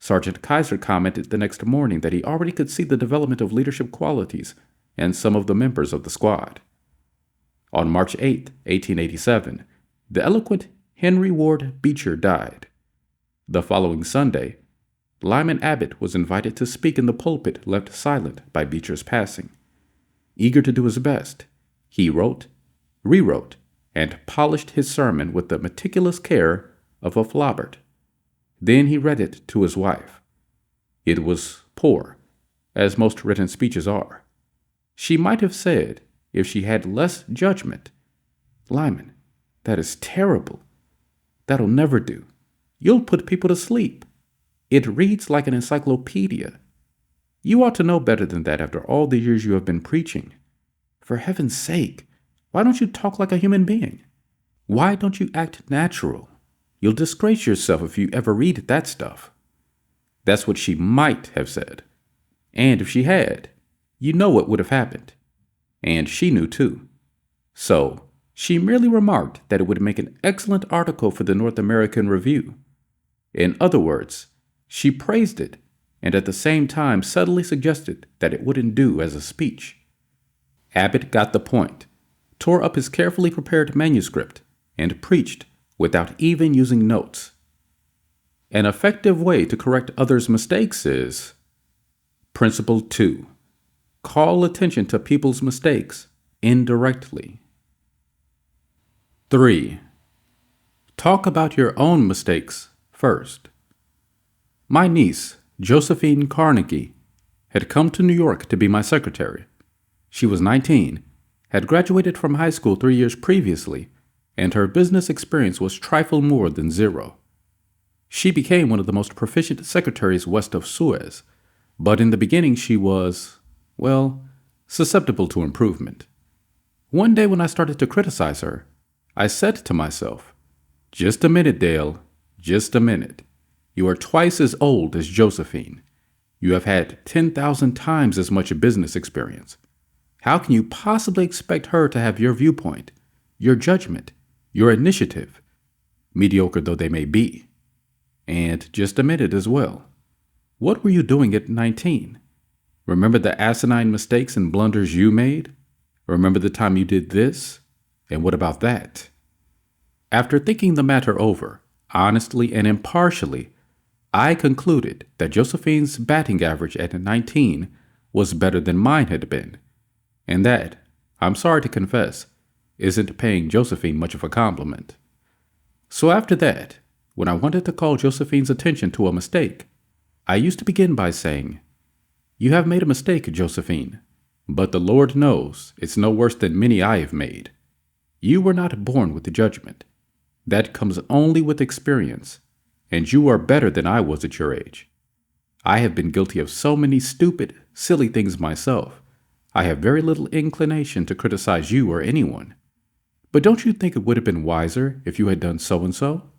Speaker 1: Sergeant Kaiser commented the next morning that he already could see the development of leadership qualities in some of the members of the squad. On March 8, 1887, the eloquent Henry Ward Beecher died. The following Sunday, Lyman Abbott was invited to speak in the pulpit left silent by Beecher's passing. Eager to do his best, he wrote, rewrote, and polished his sermon with the meticulous care of a Flaubert. Then he read it to his wife. It was poor, as most written speeches are. She might have said, if she had less judgment, "Lyman, that is terrible. That'll never do. You'll put people to sleep. It reads like an encyclopedia. You ought to know better than that after all the years you have been preaching. For heaven's sake, why don't you talk like a human being? Why don't you act natural? You'll disgrace yourself if you ever read that stuff." That's what she might have said. And if she had, you know what would have happened. And she knew too. So, she merely remarked that it would make an excellent article for the North American Review. In other words, she praised it, and at the same time subtly suggested that it wouldn't do as a speech. Abbott got the point, tore up his carefully prepared manuscript, and preached without even using notes. An effective way to correct others' mistakes is Principle 2. Call attention to people's mistakes indirectly. 3. Talk about your own mistakes first. My niece, Josephine Carnegie, had come to New York to be my secretary. She was 19, had graduated from high school 3 years previously, and her business experience was trifle more than zero. She became one of the most proficient secretaries west of Suez, but in the beginning she was, well, susceptible to improvement. One day when I started to criticize her, I said to myself, "Just a minute, Dale, just a minute. You are twice as old as Josephine. You have had 10,000 times as much business experience. How can you possibly expect her to have your viewpoint, your judgment, your initiative, mediocre though they may be? And just a minute as well. What were you doing at 19? Remember the asinine mistakes and blunders you made? Remember the time you did this? And what about that?" After thinking the matter over, honestly and impartially, I concluded that Josephine's batting average at 19 was better than mine had been, and that, I'm sorry to confess, isn't paying Josephine much of a compliment. So after that, when I wanted to call Josephine's attention to a mistake, I used to begin by saying, "You have made a mistake, Josephine, but the Lord knows it's no worse than many I have made. You were not born with judgment. That comes only with experience, and you are better than I was at your age. I have been guilty of so many stupid, silly things myself. I have very little inclination to criticize you or anyone. But don't you think it would have been wiser if you had done so and so?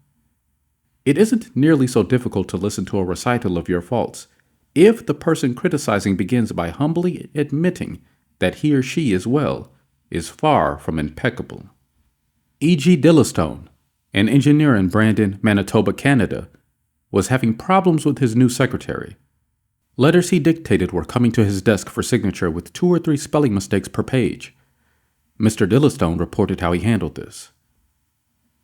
Speaker 1: It isn't nearly so difficult to listen to a recital of your faults if the person criticizing begins by humbly admitting that he or she is far from impeccable. E.G. Dillistone, an engineer in Brandon, Manitoba, Canada, was having problems with his new secretary. Letters he dictated were coming to his desk for signature with 2 or 3 spelling mistakes per page. Mr. Dillistone reported how he handled this.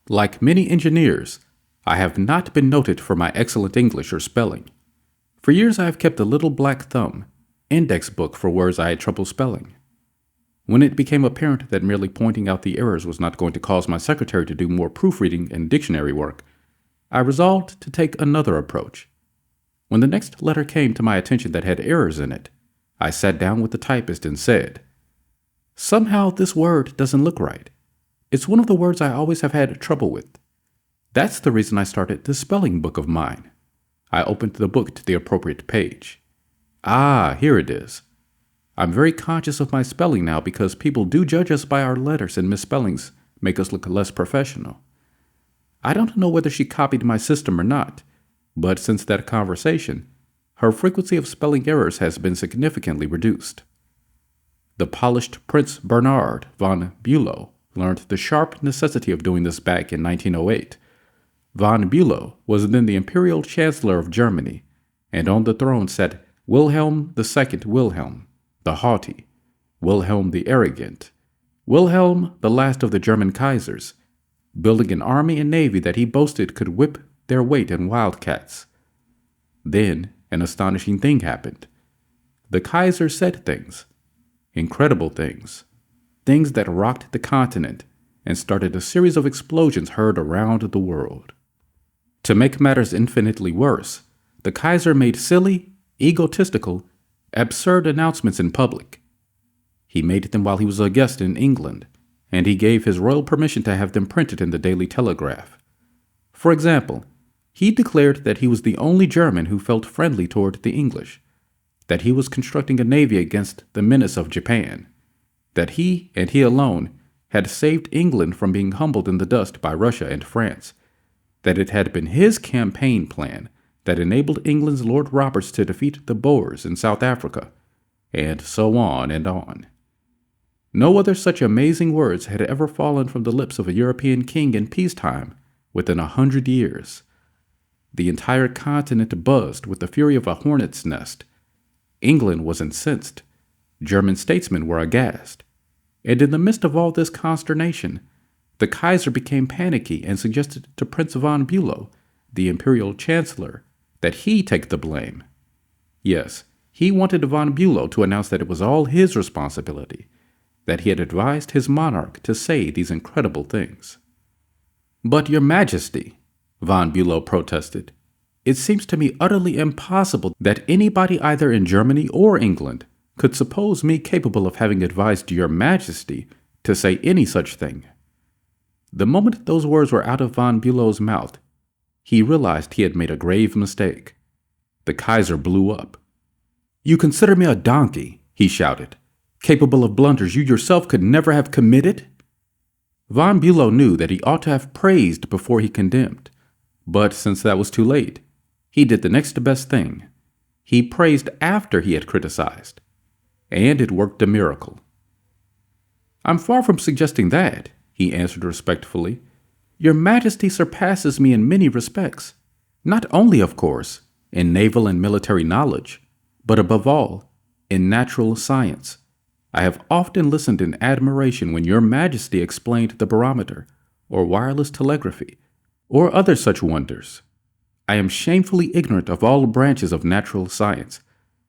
Speaker 1: Like many engineers, I have not been noted for my excellent English or spelling. For years I have kept a little black thumb, index book for words I had trouble spelling. When it became apparent that merely pointing out the errors was not going to cause my secretary to do more proofreading and dictionary work, I resolved to take another approach. When the next letter came to my attention that had errors in it, I sat down with the typist and said, "Somehow this word doesn't look right. It's one of the words I always have had trouble with. That's the reason I started this spelling book of mine." I opened the book to the appropriate page. Ah, here it is. I'm very conscious of my spelling now because people do judge us by our letters, and misspellings make us look less professional. I don't know whether she copied my system or not, but since that conversation, her frequency of spelling errors has been significantly reduced. The polished Prince Bernhard von Bülow learned the sharp necessity of doing this back in 1908. Von Bülow was then the Imperial Chancellor of Germany, and on the throne sat Wilhelm II Wilhelm, the haughty, Wilhelm the arrogant, Wilhelm the last of the German Kaisers, building an army and navy that he boasted could whip their weight in wildcats. Then an astonishing thing happened. The Kaiser said things, incredible things, things that rocked the continent and started a series of explosions heard around the world. To make matters infinitely worse, the Kaiser made silly, egotistical, absurd announcements in public. He made them while he was a guest in England, and he gave his royal permission to have them printed in the Daily Telegraph. For example, he declared that he was the only German who felt friendly toward the English, that he was constructing a navy against the menace of Japan, that he and he alone had saved England from being humbled in the dust by Russia and France, that it had been his campaign plan that enabled England's Lord Roberts to defeat the Boers in South Africa, and so on and on. No other such amazing words had ever fallen from the lips of a European king in peacetime within 100 years. The entire continent buzzed with the fury of a hornet's nest. England was incensed. German statesmen were aghast. And in the midst of all this consternation, the Kaiser became panicky and suggested to Prince von Bülow, the Imperial Chancellor, that he take the blame. Yes, he wanted von Bülow to announce that it was all his responsibility, that he had advised his monarch to say these incredible things. "But, Your Majesty," von Bülow protested, "it seems to me utterly impossible that anybody either in Germany or England could suppose me capable of having advised Your Majesty to say any such thing." The moment those words were out of von Bülow's mouth, he realized he had made a grave mistake. The Kaiser blew up. "You consider me a donkey," he shouted, "capable of blunders you yourself could never have committed?" Von Bülow knew that he ought to have praised before he condemned, but since that was too late, he did the next best thing. He praised after he had criticized, and it worked a miracle. "I'm far from suggesting that," he answered respectfully. "Your Majesty surpasses me in many respects, not only, of course, in naval and military knowledge, but above all, in natural science. I have often listened in admiration when Your Majesty explained the barometer, or wireless telegraphy, or other such wonders. I am shamefully ignorant of all branches of natural science,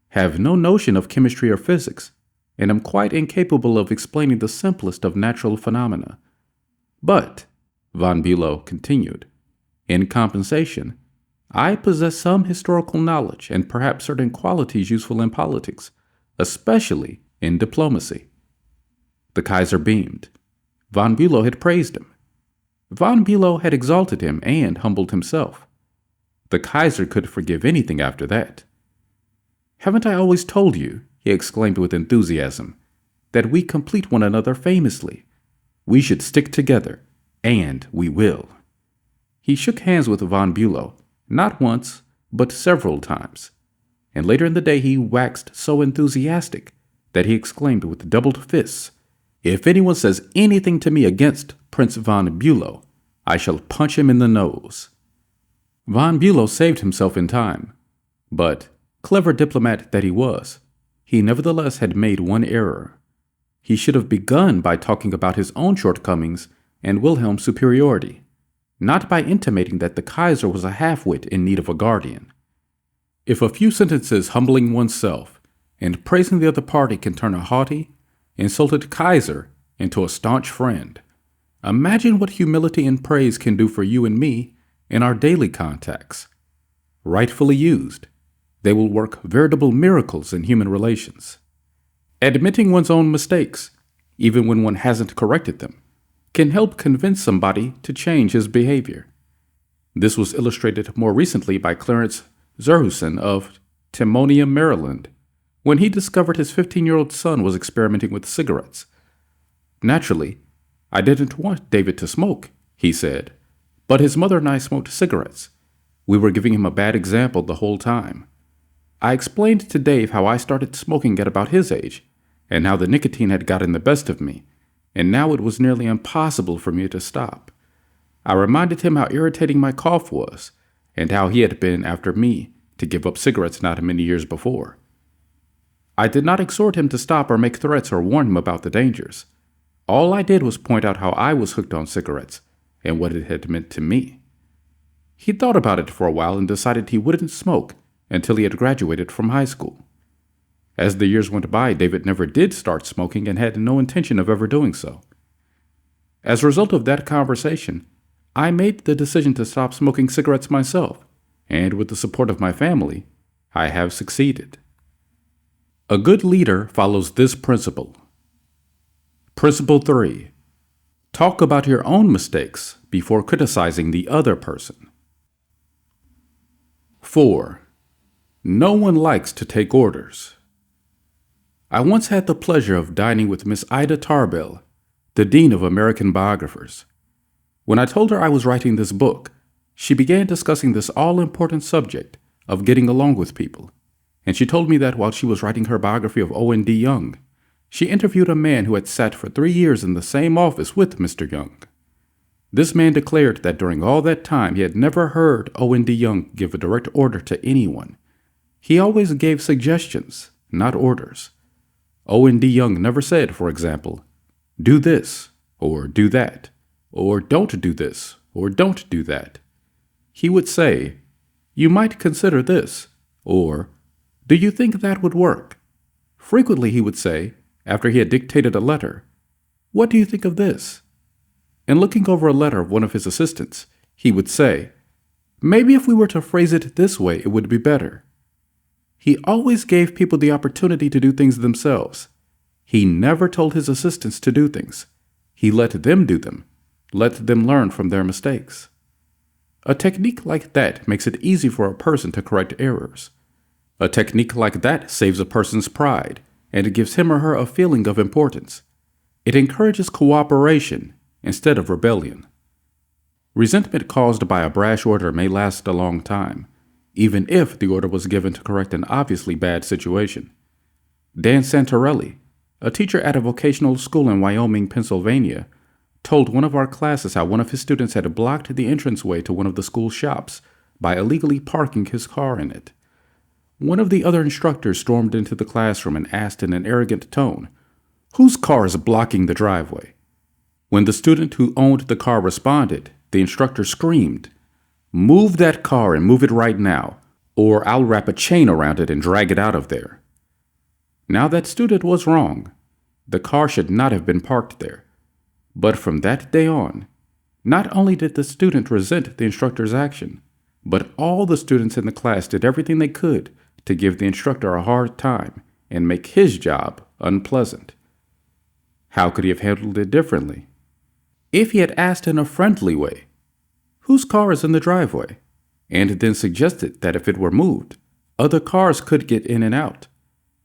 Speaker 1: have no notion of chemistry or physics, and am quite incapable of explaining the simplest of natural phenomena. But," von Bülow continued, "in compensation, I possess some historical knowledge and perhaps certain qualities useful in politics, especially in diplomacy." The Kaiser beamed. Von Bülow had praised him. Von Bülow had exalted him and humbled himself. The Kaiser could forgive anything after that. "Haven't I always told you," he exclaimed with enthusiasm, "that we complete one another famously? We should stick together, and we will." He shook hands with von Bülow, not once, but several times, and later in the day he waxed so enthusiastic that he exclaimed with doubled fists, "If anyone says anything to me against Prince von Bülow, I shall punch him in the nose." Von Bülow saved himself in time, but, clever diplomat that he was, he nevertheless had made one error. He should have begun by talking about his own shortcomings and Wilhelm's superiority, not by intimating that the Kaiser was a half-wit in need of a guardian. If a few sentences humbling oneself and praising the other party can turn a haughty, insulted Kaiser into a staunch friend, imagine what humility and praise can do for you and me in our daily contacts. Rightfully used, they will work veritable miracles in human relations. Admitting one's own mistakes, even when one hasn't corrected them, can help convince somebody to change his behavior. This was illustrated more recently by Clarence Zerhusen of Timonium, Maryland, when he discovered his 15-year-old son was experimenting with cigarettes. "Naturally, I didn't want David to smoke," he said, "but his mother and I smoked cigarettes. We were giving him a bad example the whole time. I explained to Dave how I started smoking at about his age, and how the nicotine had gotten the best of me, and now it was nearly impossible for me to stop. I reminded him how irritating my cough was, and how he had been after me to give up cigarettes not many years before. I did not exhort him to stop or make threats or warn him about the dangers. All I did was point out how I was hooked on cigarettes and what it had meant to me." He thought about it for a while and decided he wouldn't smoke until he had graduated from high school. As the years went by, David never did start smoking and had no intention of ever doing so. As a result of that conversation, I made the decision to stop smoking cigarettes myself, and with the support of my family, I have succeeded. A good leader follows this principle. Principle 3. Talk about your own mistakes before criticizing the other person. 4. No one likes to take orders. I once had the pleasure of dining with Miss Ida Tarbell, the Dean of American Biographers. When I told her I was writing this book, she began discussing this all-important subject of getting along with people, and she told me that while she was writing her biography of Owen D. Young, she interviewed a man who had sat for 3 years in the same office with Mr. Young. This man declared that during all that time he had never heard Owen D. Young give a direct order to anyone. He always gave suggestions, not orders. Owen D. Young never said, for example, "Do this," or "do that," or "don't do this," or "don't do that." He would say, "You might consider this," or "Do you think that would work?" Frequently he would say, after he had dictated a letter, "What do you think of this?" And looking over a letter of one of his assistants, he would say, "Maybe if we were to phrase it this way, it would be better." He always gave people the opportunity to do things themselves. He never told his assistants to do things. He let them do them, let them learn from their mistakes. A technique like that makes it easy for a person to correct errors. A technique like that saves a person's pride, and it gives him or her a feeling of importance. It encourages cooperation instead of rebellion. Resentment caused by a brash order may last a long time, even if the order was given to correct an obviously bad situation. Dan Santarelli, a teacher at a vocational school in Wyoming, Pennsylvania, told one of our classes how one of his students had blocked the entranceway to one of the school shops by illegally parking his car in it. One of the other instructors stormed into the classroom and asked in an arrogant tone, "Whose car is blocking the driveway?" When the student who owned the car responded, the instructor screamed, "Move that car and move it right now, or I'll wrap a chain around it and drag it out of there." Now that student was wrong. The car should not have been parked there. But from that day on, not only did the student resent the instructor's action, but all the students in the class did everything they could to give the instructor a hard time and make his job unpleasant. How could he have handled it differently? If he had asked in a friendly way, "Whose car is in the driveway?" and then suggested that if it were moved, other cars could get in and out,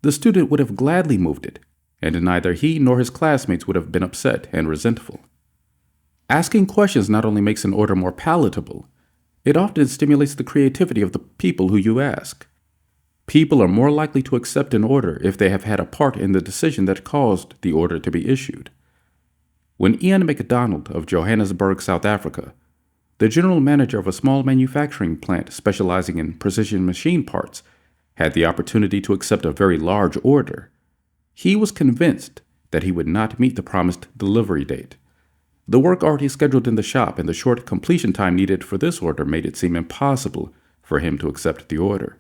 Speaker 1: the student would have gladly moved it, and neither he nor his classmates would have been upset and resentful. Asking questions not only makes an order more palatable, it often stimulates the creativity of the people who you ask. People are more likely to accept an order if they have had a part in the decision that caused the order to be issued. When Ian MacDonald of Johannesburg, South Africa, the general manager of a small manufacturing plant specializing in precision machine parts, had the opportunity to accept a very large order, he was convinced that he would not meet the promised delivery date. The work already scheduled in the shop and the short completion time needed for this order made it seem impossible for him to accept the order.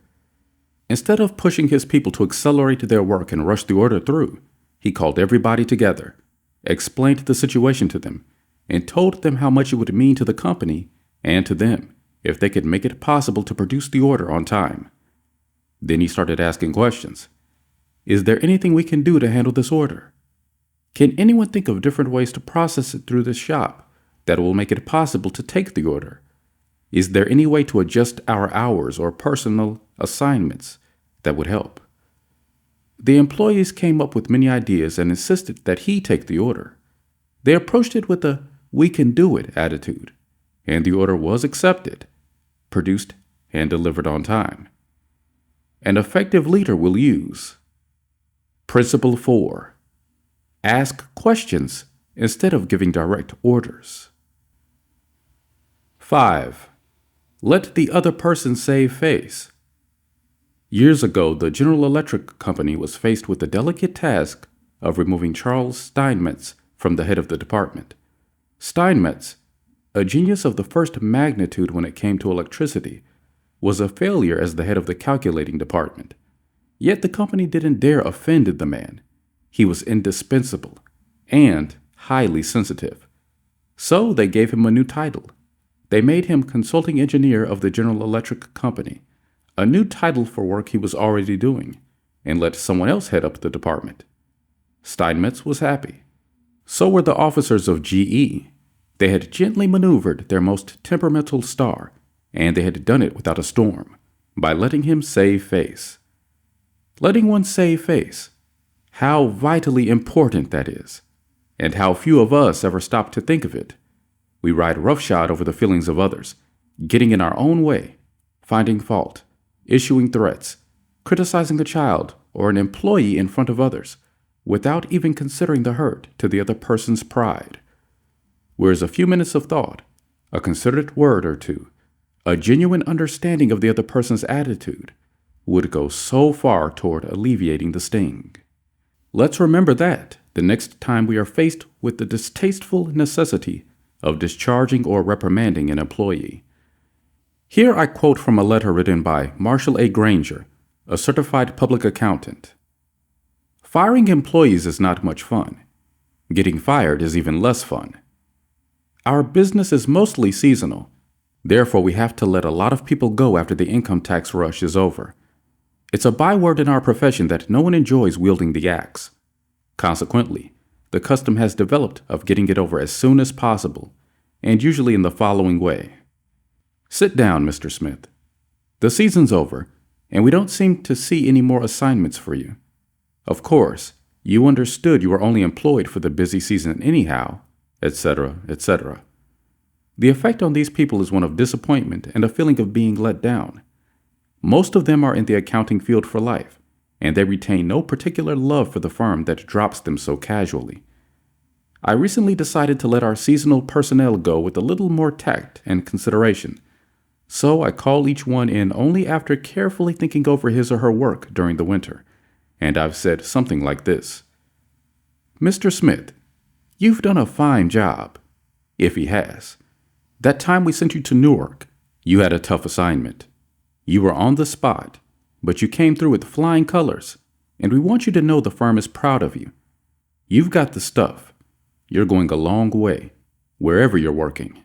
Speaker 1: Instead of pushing his people to accelerate their work and rush the order through, he called everybody together, explained the situation to them, and told them how much it would mean to the company and to them if they could make it possible to produce the order on time. Then he started asking questions. Is there anything we can do to handle this order? Can anyone think of different ways to process it through this shop that will make it possible to take the order? Is there any way to adjust our hours or personal assignments that would help? The employees came up with many ideas and insisted that he take the order. They approached it with a "we can do it" attitude, and the order was accepted, produced, and delivered on time. An effective leader will use Principle 4. Ask questions instead of giving direct orders. 5. Let the other person save face. Years ago, the General Electric Company was faced with the delicate task of removing Charles Steinmetz from the head of the department. Steinmetz, a genius of the first magnitude when it came to electricity, was a failure as the head of the calculating department. Yet the company didn't dare offend the man. He was indispensable and highly sensitive. So they gave him a new title. They made him consulting engineer of the General Electric Company, a new title for work he was already doing, and let someone else head up the department. Steinmetz was happy. So were the officers of GE. They had gently maneuvered their most temperamental star, and they had done it without a storm, by letting him save face. Letting one save face, how vitally important that is, and how few of us ever stop to think of it. We ride roughshod over the feelings of others, getting in our own way, finding fault, issuing threats, criticizing a child or an employee in front of others, without even considering the hurt to the other person's pride. Whereas a few minutes of thought, a considerate word or two, a genuine understanding of the other person's attitude would go so far toward alleviating the sting. Let's remember that the next time we are faced with the distasteful necessity of discharging or reprimanding an employee. Here I quote from a letter written by Marshall A. Granger, a certified public accountant. Firing employees is not much fun. Getting fired is even less fun. Our business is mostly seasonal. Therefore, we have to let a lot of people go after the income tax rush is over. It's a byword in our profession that no one enjoys wielding the axe. Consequently, the custom has developed of getting it over as soon as possible, and usually in the following way. Sit down, Mr. Smith. The season's over, and we don't seem to see any more assignments for you. Of course, you understood you were only employed for the busy season anyhow, etc., etc. The effect on these people is one of disappointment and a feeling of being let down. Most of them are in the accounting field for life, and they retain no particular love for the firm that drops them so casually. I recently decided to let our seasonal personnel go with a little more tact and consideration, so I call each one in only after carefully thinking over his or her work during the winter, and I've said something like this. Mr. Smith, you've done a fine job, if he has. That time we sent you to Newark, you had a tough assignment. You were on the spot, but you came through with flying colors, and we want you to know the firm is proud of you. You've got the stuff. You're going a long way, wherever you're working.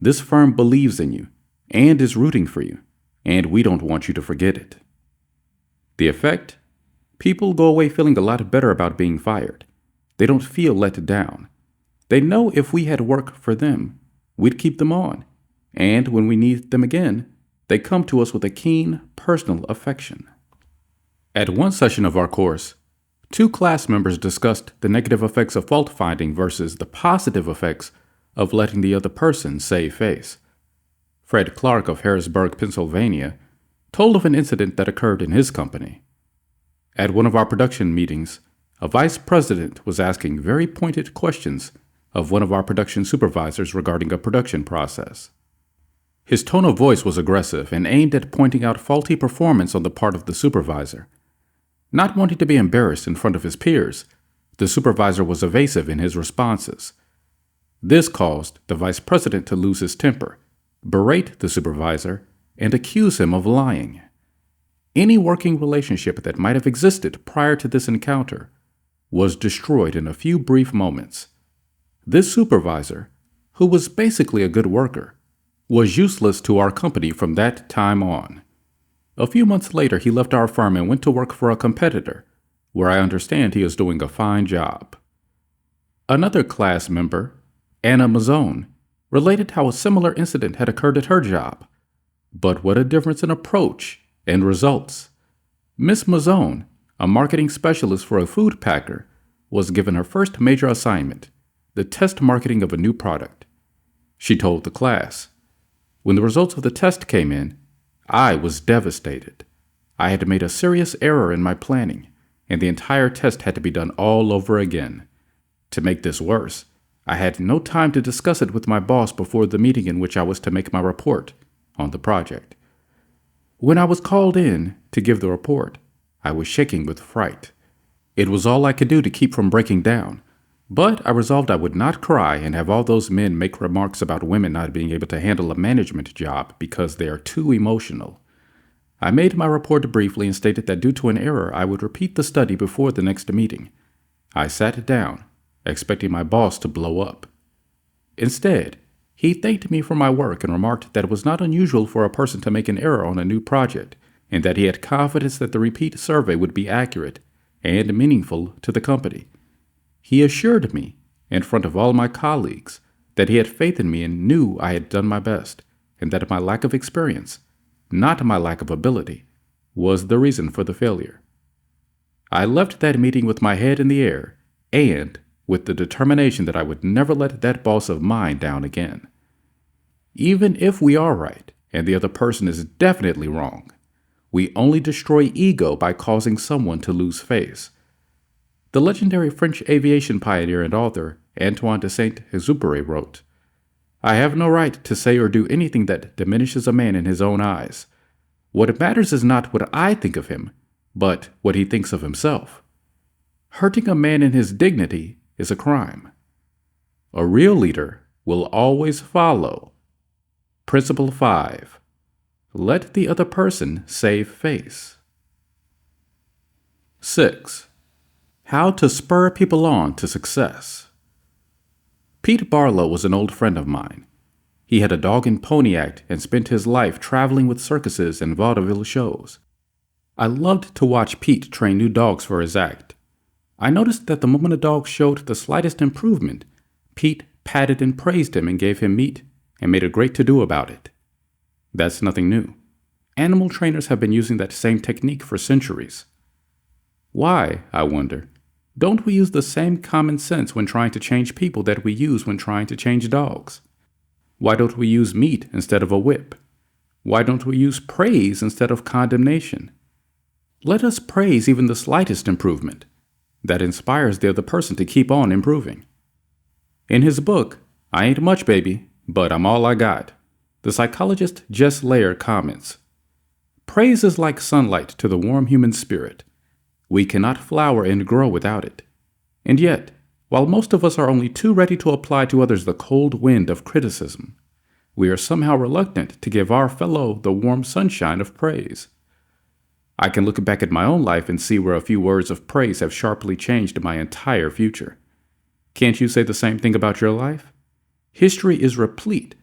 Speaker 1: This firm believes in you and is rooting for you, and we don't want you to forget it. The effect? People go away feeling a lot better about being fired. They don't feel let down. They know if we had work for them, we'd keep them on, and when we need them again, they come to us with a keen, personal affection. At one session of our course, 2 class members discussed the negative effects of fault-finding versus the positive effects of letting the other person save face. Fred Clark of Harrisburg, Pennsylvania, told of an incident that occurred in his company. At one of our production meetings, a vice president was asking very pointed questions of one of our production supervisors regarding a production process. His tone of voice was aggressive and aimed at pointing out faulty performance on the part of the supervisor. Not wanting to be embarrassed in front of his peers, the supervisor was evasive in his responses. This caused the vice president to lose his temper, berate the supervisor, and accuse him of lying. Any working relationship that might have existed prior to this encounter was destroyed in a few brief moments. This supervisor, who was basically a good worker, was useless to our company from that time on. A few months later, he left our firm and went to work for a competitor, where I understand he is doing a fine job. Another class member, Anna Mazzone, related how a similar incident had occurred at her job. But what a difference in approach and results. Miss Mazzone, a marketing specialist for a food packer, was given her first major assignment, the test marketing of a new product. She told the class, "When the results of the test came in, I was devastated. I had made a serious error in my planning, and the entire test had to be done all over again. To make this worse, I had no time to discuss it with my boss before the meeting in which I was to make my report on the project. When I was called in to give the report, I was shaking with fright. It was all I could do to keep from breaking down, but I resolved I would not cry and have all those men make remarks about women not being able to handle a management job because they are too emotional. I made my report briefly and stated that due to an error, I would repeat the study before the next meeting. I sat down, expecting my boss to blow up. Instead, he thanked me for my work and remarked that it was not unusual for a person to make an error on a new project, and that he had confidence that the repeat survey would be accurate and meaningful to the company. He assured me, in front of all my colleagues, that he had faith in me and knew I had done my best, and that my lack of experience, not my lack of ability, was the reason for the failure. I left that meeting with my head in the air and with the determination that I would never let that boss of mine down again. Even if we are right and the other person is definitely wrong, we only destroy ego by causing someone to lose face. The legendary French aviation pioneer and author Antoine de Saint-Exupéry wrote, "I have no right to say or do anything that diminishes a man in his own eyes. What matters is not what I think of him, but what he thinks of himself. Hurting a man in his dignity is a crime. A real leader will always follow. Principle 5. Let the other person save face." 6. How to spur people on to success. Pete Barlow was an old friend of mine. He had a dog and pony act and spent his life traveling with circuses and vaudeville shows. I loved to watch Pete train new dogs for his act. I noticed that the moment a dog showed the slightest improvement, Pete patted and praised him and gave him meat and made a great to-do about it. That's nothing new. Animal trainers have been using that same technique for centuries. Why, I wonder, don't we use the same common sense when trying to change people that we use when trying to change dogs? Why don't we use meat instead of a whip? Why don't we use praise instead of condemnation? Let us praise even the slightest improvement. That inspires the other person to keep on improving. In his book, I Ain't Much, Baby, But I'm All I Got, the psychologist Jess Lair comments, "Praise is like sunlight to the warm human spirit. We cannot flower and grow without it. And yet, while most of us are only too ready to apply to others the cold wind of criticism, we are somehow reluctant to give our fellow the warm sunshine of praise. I can look back at my own life and see where a few words of praise have sharply changed my entire future. Can't you say the same thing about your life? History is replete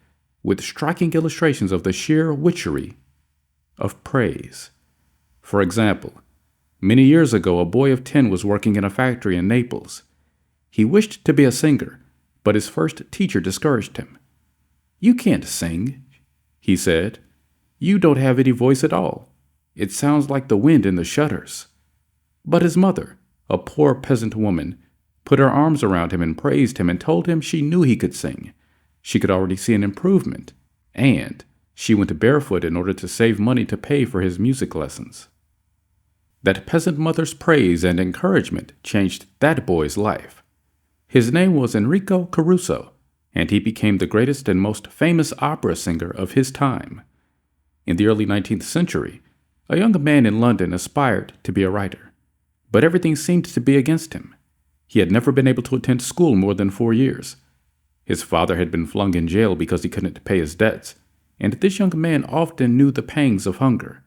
Speaker 1: with striking illustrations of the sheer witchery of praise. For example, many years ago, a boy of 10 was working in a factory in Naples. He wished to be a singer, but his first teacher discouraged him. "You can't sing," he said. "You don't have any voice at all. It sounds like the wind in the shutters." But his mother, a poor peasant woman, put her arms around him and praised him and told him she knew he could sing. She could already see an improvement, and she went barefoot in order to save money to pay for his music lessons. That peasant mother's praise and encouragement changed that boy's life. His name was Enrico Caruso, and he became the greatest and most famous opera singer of his time. In the early 19th century, a young man in London aspired to be a writer, but everything seemed to be against him. He had never been able to attend school more than 4 years. His father had been flung in jail because he couldn't pay his debts, and this young man often knew the pangs of hunger.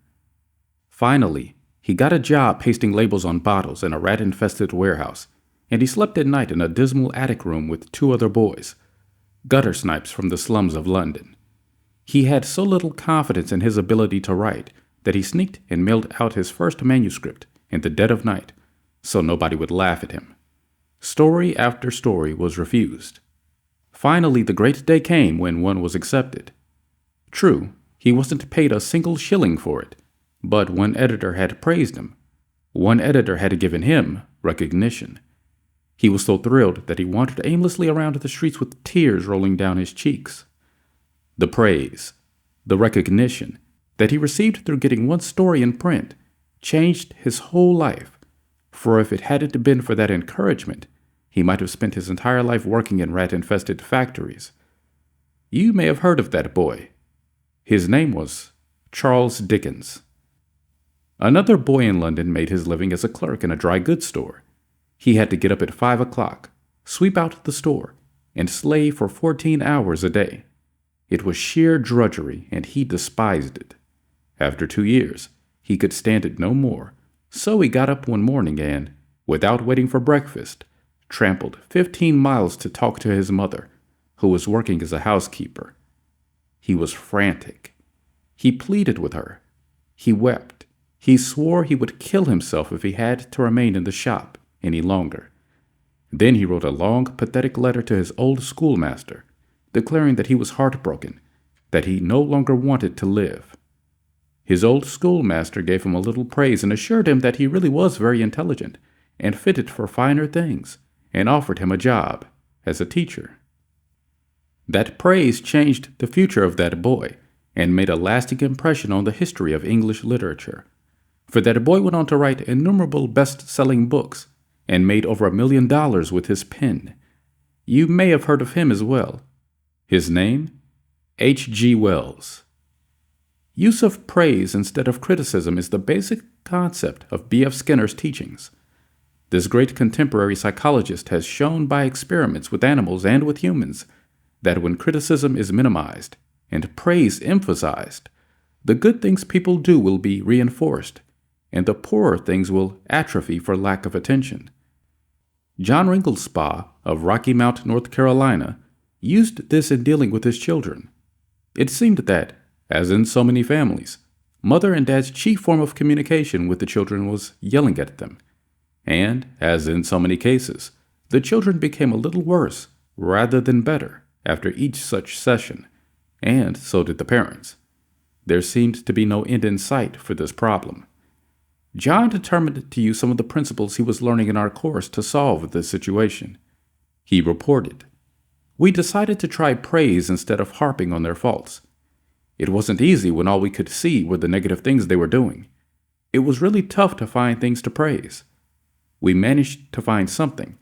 Speaker 1: Finally, he got a job pasting labels on bottles in a rat-infested warehouse, and he slept at night in a dismal attic room with 2 other boys, gutter snipes from the slums of London. He had so little confidence in his ability to write that he sneaked and mailed out his first manuscript in the dead of night so nobody would laugh at him. Story after story was refused. Finally, the great day came when one was accepted. True, he wasn't paid a single shilling for it, but one editor had praised him. One editor had given him recognition. He was so thrilled that he wandered aimlessly around the streets with tears rolling down his cheeks. The praise, the recognition that he received through getting one story in print changed his whole life, for if it hadn't been for that encouragement, he might have spent his entire life working in rat-infested factories. You may have heard of that boy. His name was Charles Dickens. Another boy in London made his living as a clerk in a dry goods store. He had to get up at 5 o'clock, sweep out the store, and slave for 14 hours a day. It was sheer drudgery, and he despised it. After 2 years, he could stand it no more, so he got up one morning and, without waiting for breakfast, trampled 15 miles to talk to his mother, who was working as a housekeeper. He was frantic. He pleaded with her. He wept. He swore he would kill himself if he had to remain in the shop any longer. Then he wrote a long, pathetic letter to his old schoolmaster, declaring that he was heartbroken, that he no longer wanted to live. His old schoolmaster gave him a little praise and assured him that he really was very intelligent and fitted for finer things, and offered him a job as a teacher. That praise changed the future of that boy and made a lasting impression on the history of English literature. For that boy went on to write innumerable best-selling books and made over $1 million with his pen. You may have heard of him as well. His name? H.G. Wells. Use of praise instead of criticism is the basic concept of B.F. Skinner's teachings. This great contemporary psychologist has shown by experiments with animals and with humans that when criticism is minimized and praise emphasized, the good things people do will be reinforced, and the poorer things will atrophy for lack of attention. John Ringlespaugh of Rocky Mount, North Carolina, used this in dealing with his children. It seemed that, as in so many families, mother and dad's chief form of communication with the children was yelling at them. And, as in so many cases, the children became a little worse rather than better after each such session, and so did the parents. There seemed to be no end in sight for this problem. John determined to use some of the principles he was learning in our course to solve this situation. He reported, "We decided to try praise instead of harping on their faults. It wasn't easy when all we could see were the negative things they were doing. It was really tough to find things to praise. We managed to find something,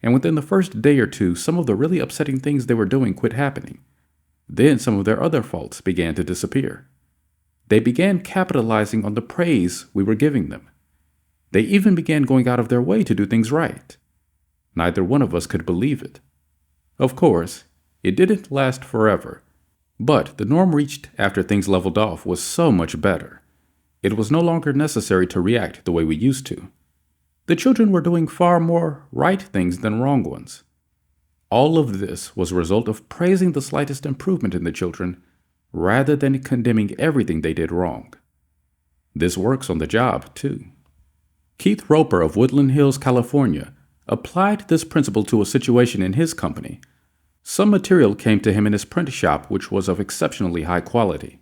Speaker 1: and within the first day or two, some of the really upsetting things they were doing quit happening. Then some of their other faults began to disappear. They began capitalizing on the praise we were giving them. They even began going out of their way to do things right. Neither one of us could believe it. Of course, it didn't last forever, but the norm reached after things leveled off was so much better. It was no longer necessary to react the way we used to. The children were doing far more right things than wrong ones. All of this was a result of praising the slightest improvement in the children rather than condemning everything they did wrong. This works on the job, too. Keith Roper of Woodland Hills, California, applied this principle to a situation in his company. Some material came to him in his print shop which was of exceptionally high quality.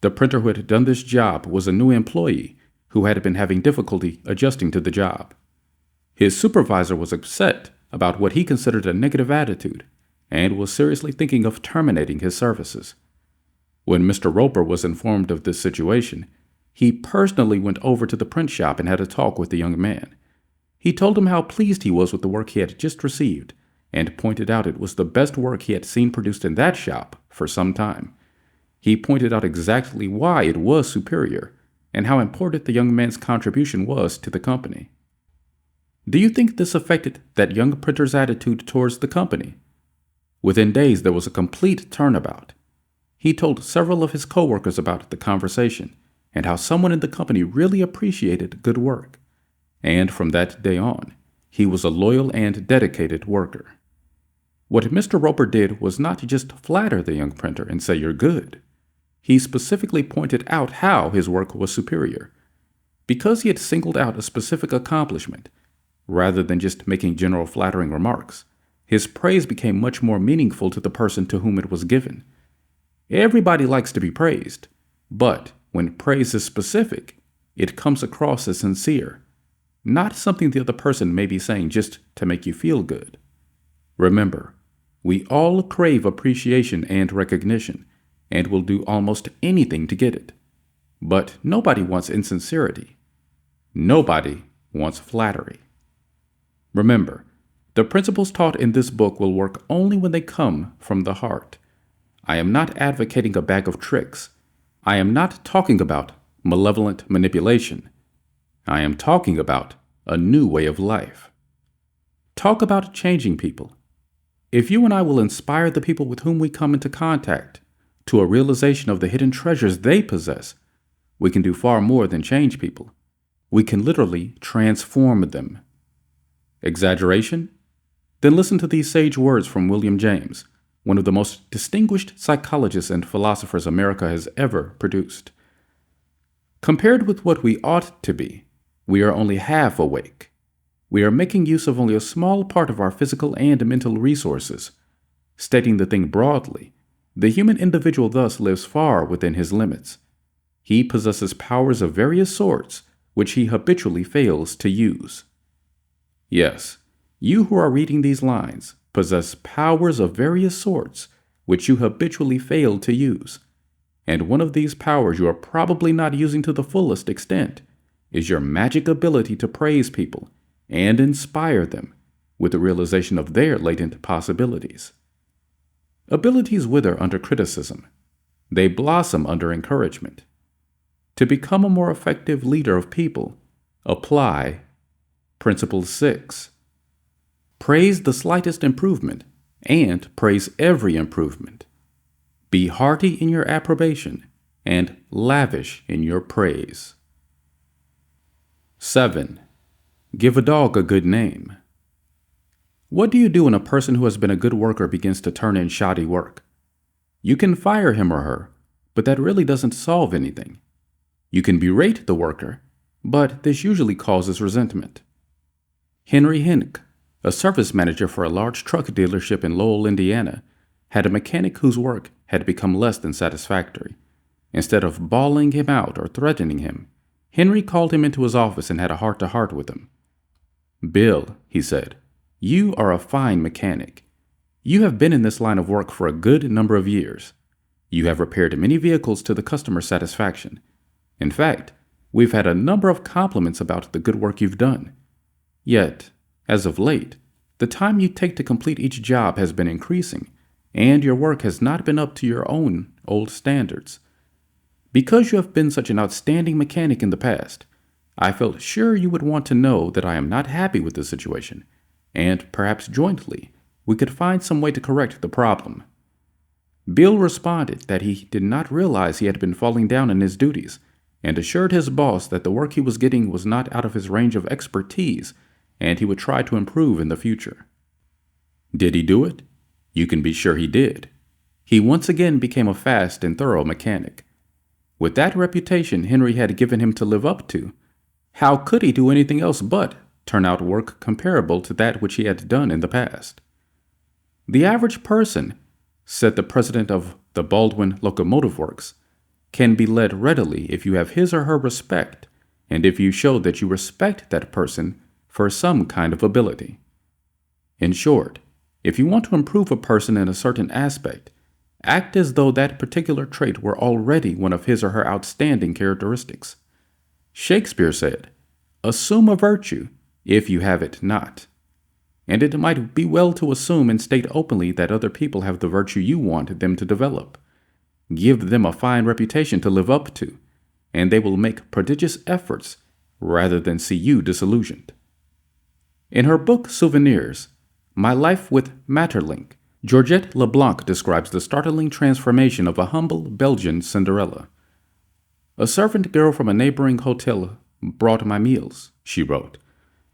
Speaker 1: The printer who had done this job was a new employee who had been having difficulty adjusting to the job. His supervisor was upset about what he considered a negative attitude and was seriously thinking of terminating his services. When Mr. Roper was informed of this situation, he personally went over to the print shop and had a talk with the young man. He told him how pleased he was with the work he had just received and pointed out it was the best work he had seen produced in that shop for some time. He pointed out exactly why it was superior and how important the young man's contribution was to the company. Do you think this affected that young printer's attitude towards the company? Within days, there was a complete turnabout. He told several of his coworkers about the conversation and how someone in the company really appreciated good work. And from that day on, he was a loyal and dedicated worker. What Mr. Roper did was not just flatter the young printer and say you're good. He specifically pointed out how his work was superior. Because he had singled out a specific accomplishment, rather than just making general flattering remarks, his praise became much more meaningful to the person to whom it was given. Everybody likes to be praised, but when praise is specific, it comes across as sincere, not something the other person may be saying just to make you feel good. Remember, we all crave appreciation and recognition, and will do almost anything to get it. But nobody wants insincerity. Nobody wants flattery. Remember, the principles taught in this book will work only when they come from the heart. I am not advocating a bag of tricks. I am not talking about malevolent manipulation. I am talking about a new way of life. Talk about changing people. If you and I will inspire the people with whom we come into contact to a realization of the hidden treasures they possess, we can do far more than change people. We can literally transform them. Exaggeration? Then listen to these sage words from William James, one of the most distinguished psychologists and philosophers America has ever produced. Compared with what we ought to be, we are only half awake. We are making use of only a small part of our physical and mental resources. Stating the thing broadly, the human individual thus lives far within his limits. He possesses powers of various sorts which he habitually fails to use. Yes, you who are reading these lines possess powers of various sorts which you habitually fail to use. And one of these powers you are probably not using to the fullest extent is your magic ability to praise people and inspire them with the realization of their latent possibilities. Abilities wither under criticism. They blossom under encouragement. To become a more effective leader of people, apply Principle 6. Praise the slightest improvement and praise every improvement. Be hearty in your approbation and lavish in your praise. 7. Give a dog a good name. What do you do when a person who has been a good worker begins to turn in shoddy work? You can fire him or her, but that really doesn't solve anything. You can berate the worker, but this usually causes resentment. Henry Hinck, a service manager for a large truck dealership in Lowell, Indiana, had a mechanic whose work had become less than satisfactory. Instead of bawling him out or threatening him, Henry called him into his office and had a heart-to-heart with him. "Bill," he said, "you are a fine mechanic. You have been in this line of work for a good number of years. You have repaired many vehicles to the customer's satisfaction. In fact, we've had a number of compliments about the good work you've done. Yet, as of late, the time you take to complete each job has been increasing, and your work has not been up to your own old standards. Because you have been such an outstanding mechanic in the past, I felt sure you would want to know that I am not happy with the situation, and perhaps jointly we could find some way to correct the problem." Bill responded that he did not realize he had been falling down in his duties, and assured his boss that the work he was getting was not out of his range of expertise, and he would try to improve in the future. Did he do it? You can be sure he did. He once again became a fast and thorough mechanic. With that reputation Henry had given him to live up to, how could he do anything else but turn out work comparable to that which he had done in the past? The average person, said the president of the Baldwin Locomotive Works, can be led readily if you have his or her respect, and if you show that you respect that person for some kind of ability. In short, if you want to improve a person in a certain aspect, act as though that particular trait were already one of his or her outstanding characteristics. Shakespeare said, "Assume a virtue, if you have it not." And it might be well to assume and state openly that other people have the virtue you want them to develop. Give them a fine reputation to live up to, and they will make prodigious efforts rather than see you disillusioned. In her book Souvenirs, My Life with Maeterlinck, Georgette Leblanc describes the startling transformation of a humble Belgian Cinderella. "A servant girl from a neighboring hotel brought my meals," she wrote.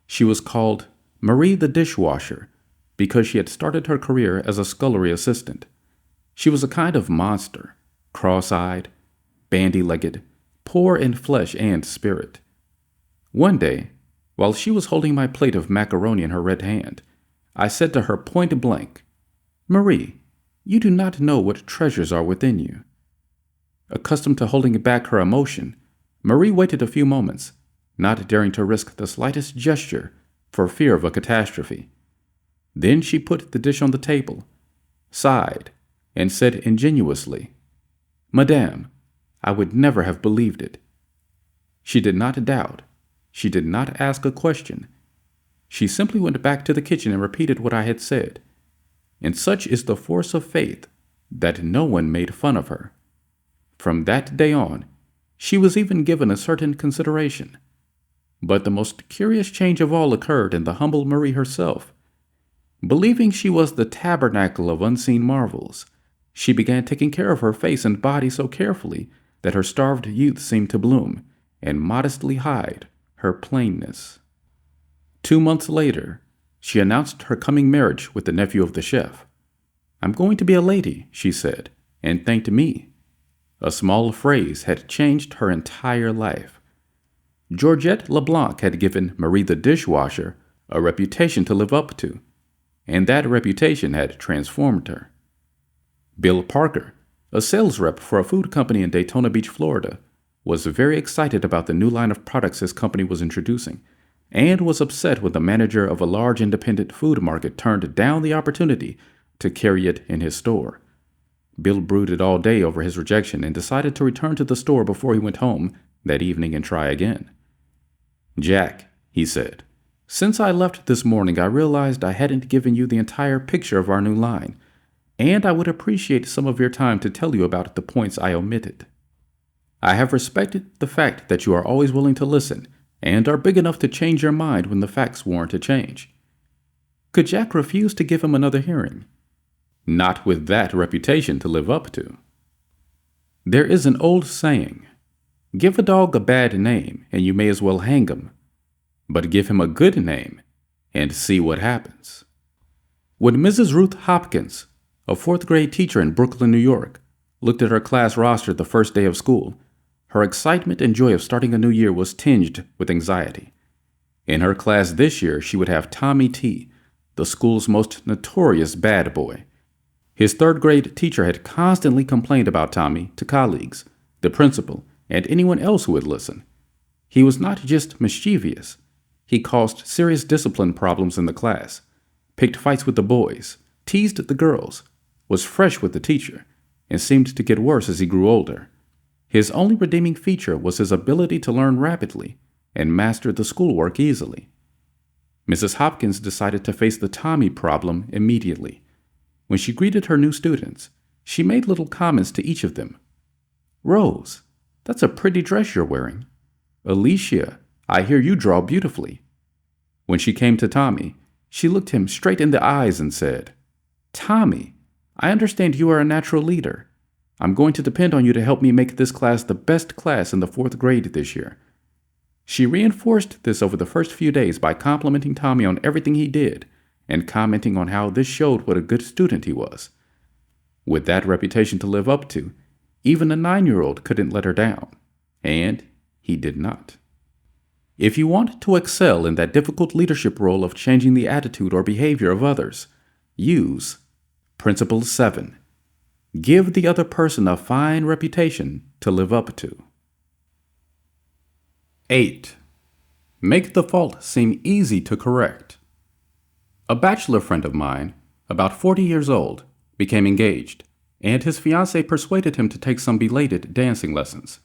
Speaker 1: She was called Marie the dishwasher because she had started her career as a scullery assistant. She was a kind of monster, cross-eyed, bandy-legged, poor in flesh and spirit. One day, while she was holding my plate of macaroni in her red hand, I said to her point blank, "Marie, you do not know what treasures are within you." Accustomed to holding back her emotion, Marie waited a few moments, not daring to risk the slightest gesture for fear of a catastrophe. Then she put the dish on the table, sighed, and said ingenuously, "Madame, I would never have believed it." She did not doubt. She did not ask a question. She simply went back to the kitchen and repeated what I had said. And such is the force of faith that no one made fun of her. From that day on, she was even given a certain consideration. But the most curious change of all occurred in the humble Marie herself. Believing she was the tabernacle of unseen marvels, she began taking care of her face and body so carefully that her starved youth seemed to bloom and modestly hide her plainness. 2 months later, she announced her coming marriage with the nephew of the chef. "I'm going to be a lady," she said, and thanked me. A small phrase had changed her entire life. Georgette Leblanc had given Marie the dishwasher a reputation to live up to, and that reputation had transformed her. Bill Parker, a sales rep for a food company in Daytona Beach, Florida, was very excited about the new line of products his company was introducing, and was upset when the manager of a large independent food market turned down the opportunity to carry it in his store. Bill brooded all day over his rejection and decided to return to the store before he went home that evening and try again. "Jack," he said, "since I left this morning, I realized I hadn't given you the entire picture of our new line, and I would appreciate some of your time to tell you about the points I omitted. I have respected the fact that you are always willing to listen and are big enough to change your mind when the facts warrant a change." Could Jack refuse to give him another hearing? Not with that reputation to live up to. There is an old saying, "Give a dog a bad name and you may as well hang him, but give him a good name and see what happens." When Mrs. Ruth Hopkins, a 4th grade teacher in Brooklyn, New York, looked at her class roster the first day of school, her excitement and joy of starting a new year was tinged with anxiety. In her class this year, she would have Tommy T., the school's most notorious bad boy. His 3rd grade teacher had constantly complained about Tommy to colleagues, the principal, and anyone else who would listen. He was not just mischievous. He caused serious discipline problems in the class, picked fights with the boys, teased the girls, was fresh with the teacher, and seemed to get worse as he grew older. His only redeeming feature was his ability to learn rapidly and master the schoolwork easily. Mrs. Hopkins decided to face the Tommy problem immediately. When she greeted her new students, she made little comments to each of them. "Rose, that's a pretty dress you're wearing. Alicia, I hear you draw beautifully." When she came to Tommy, she looked him straight in the eyes and said, "Tommy, I understand you are a natural leader. I'm going to depend on you to help me make this class the best class in the 4th grade this year." She reinforced this over the first few days by complimenting Tommy on everything he did and commenting on how this showed what a good student he was. With that reputation to live up to, even a 9-year-old couldn't let her down, and he did not. If you want to excel in that difficult leadership role of changing the attitude or behavior of others, use Principle 7. Give the other person a fine reputation to live up to. 8. Make the fault seem easy to correct. A bachelor friend of mine, about 40 years old, became engaged, and his fiancée persuaded him to take some belated dancing lessons.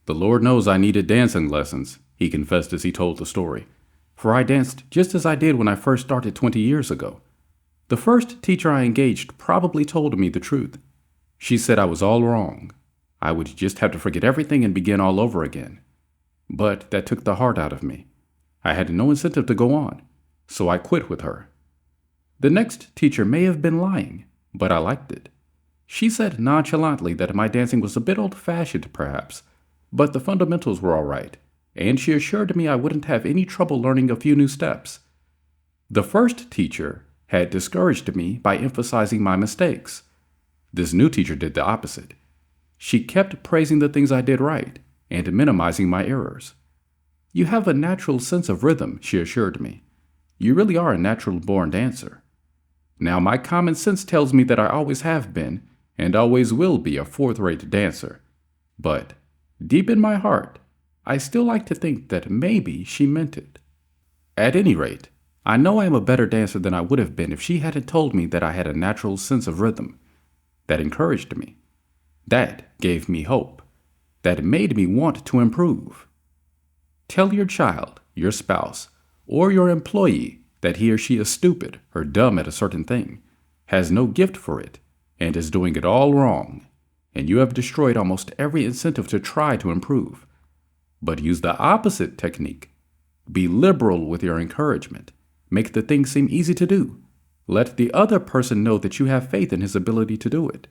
Speaker 1: "The Lord knows I needed dancing lessons," he confessed as he told the story, "for I danced just as I did when I first started 20 years ago. The first teacher I engaged probably told me the truth. She said I was all wrong. I would just have to forget everything and begin all over again. But that took the heart out of me. I had no incentive to go on, so I quit with her. The next teacher may have been lying, but I liked it. She said nonchalantly that my dancing was a bit old-fashioned, perhaps, but the fundamentals were all right, and she assured me I wouldn't have any trouble learning a few new steps. The first teacher had discouraged me by emphasizing my mistakes. This new teacher did the opposite. She kept praising the things I did right and minimizing my errors. "You have a natural sense of rhythm," she assured me. "You really are a natural-born dancer." Now, my common sense tells me that I always have been and always will be a fourth-rate dancer. But deep in my heart, I still like to think that maybe she meant it. At any rate, I know I am a better dancer than I would have been if she hadn't told me that I had a natural sense of rhythm. That encouraged me. That gave me hope. That made me want to improve. Tell your child, your spouse, or your employee that he or she is stupid or dumb at a certain thing, has no gift for it, and is doing it all wrong, and you have destroyed almost every incentive to try to improve. But use the opposite technique. Be liberal with your encouragement. Make the thing seem easy to do. Let the other person know that you have faith in his ability to do it,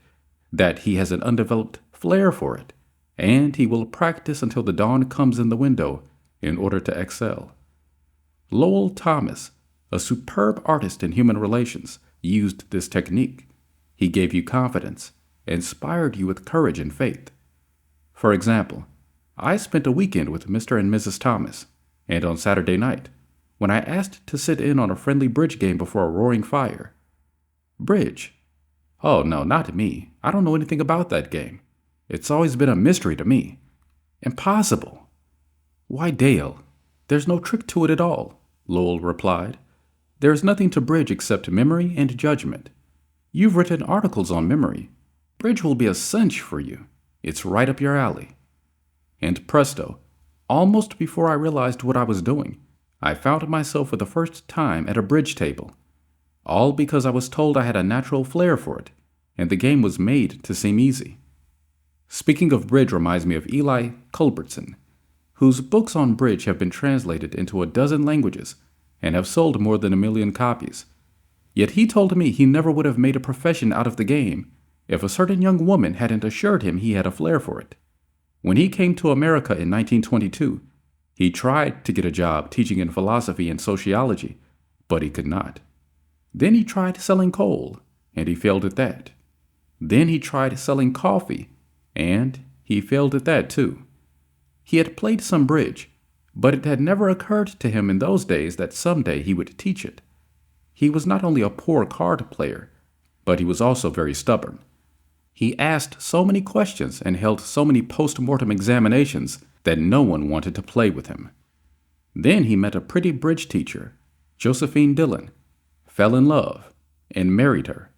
Speaker 1: that he has an undeveloped flair for it, and he will practice until the dawn comes in the window in order to excel. Lowell Thomas, a superb artist in human relations, used this technique. He gave you confidence, inspired you with courage and faith. For example, I spent a weekend with Mr. and Mrs. Thomas, and on Saturday night, when I asked to sit in on a friendly bridge game before a roaring fire. "Bridge? Oh, no, not me. I don't know anything about that game. It's always been a mystery to me. Impossible." "Why, Dale, there's no trick to it at all," Lowell replied. "There is nothing to bridge except memory and judgment. You've written articles on memory. Bridge will be a cinch for you. It's right up your alley." And presto, almost before I realized what I was doing, I found myself for the first time at a bridge table. All because I was told I had a natural flair for it, and the game was made to seem easy. Speaking of bridge reminds me of Eli Culbertson, whose books on bridge have been translated into a dozen languages and have sold more than 1 million copies. Yet he told me he never would have made a profession out of the game if a certain young woman hadn't assured him he had a flair for it. When he came to America in 1922, he tried to get a job teaching in philosophy and sociology, but he could not. Then he tried selling coal, and he failed at that. Then he tried selling coffee, and he failed at that too. He had played some bridge, but it had never occurred to him in those days that someday he would teach it. He was not only a poor card player, but he was also very stubborn. He asked so many questions and held so many post-mortem examinations that no one wanted to play with him. Then he met a pretty bridge teacher, Josephine Dillon, fell in love, and married her.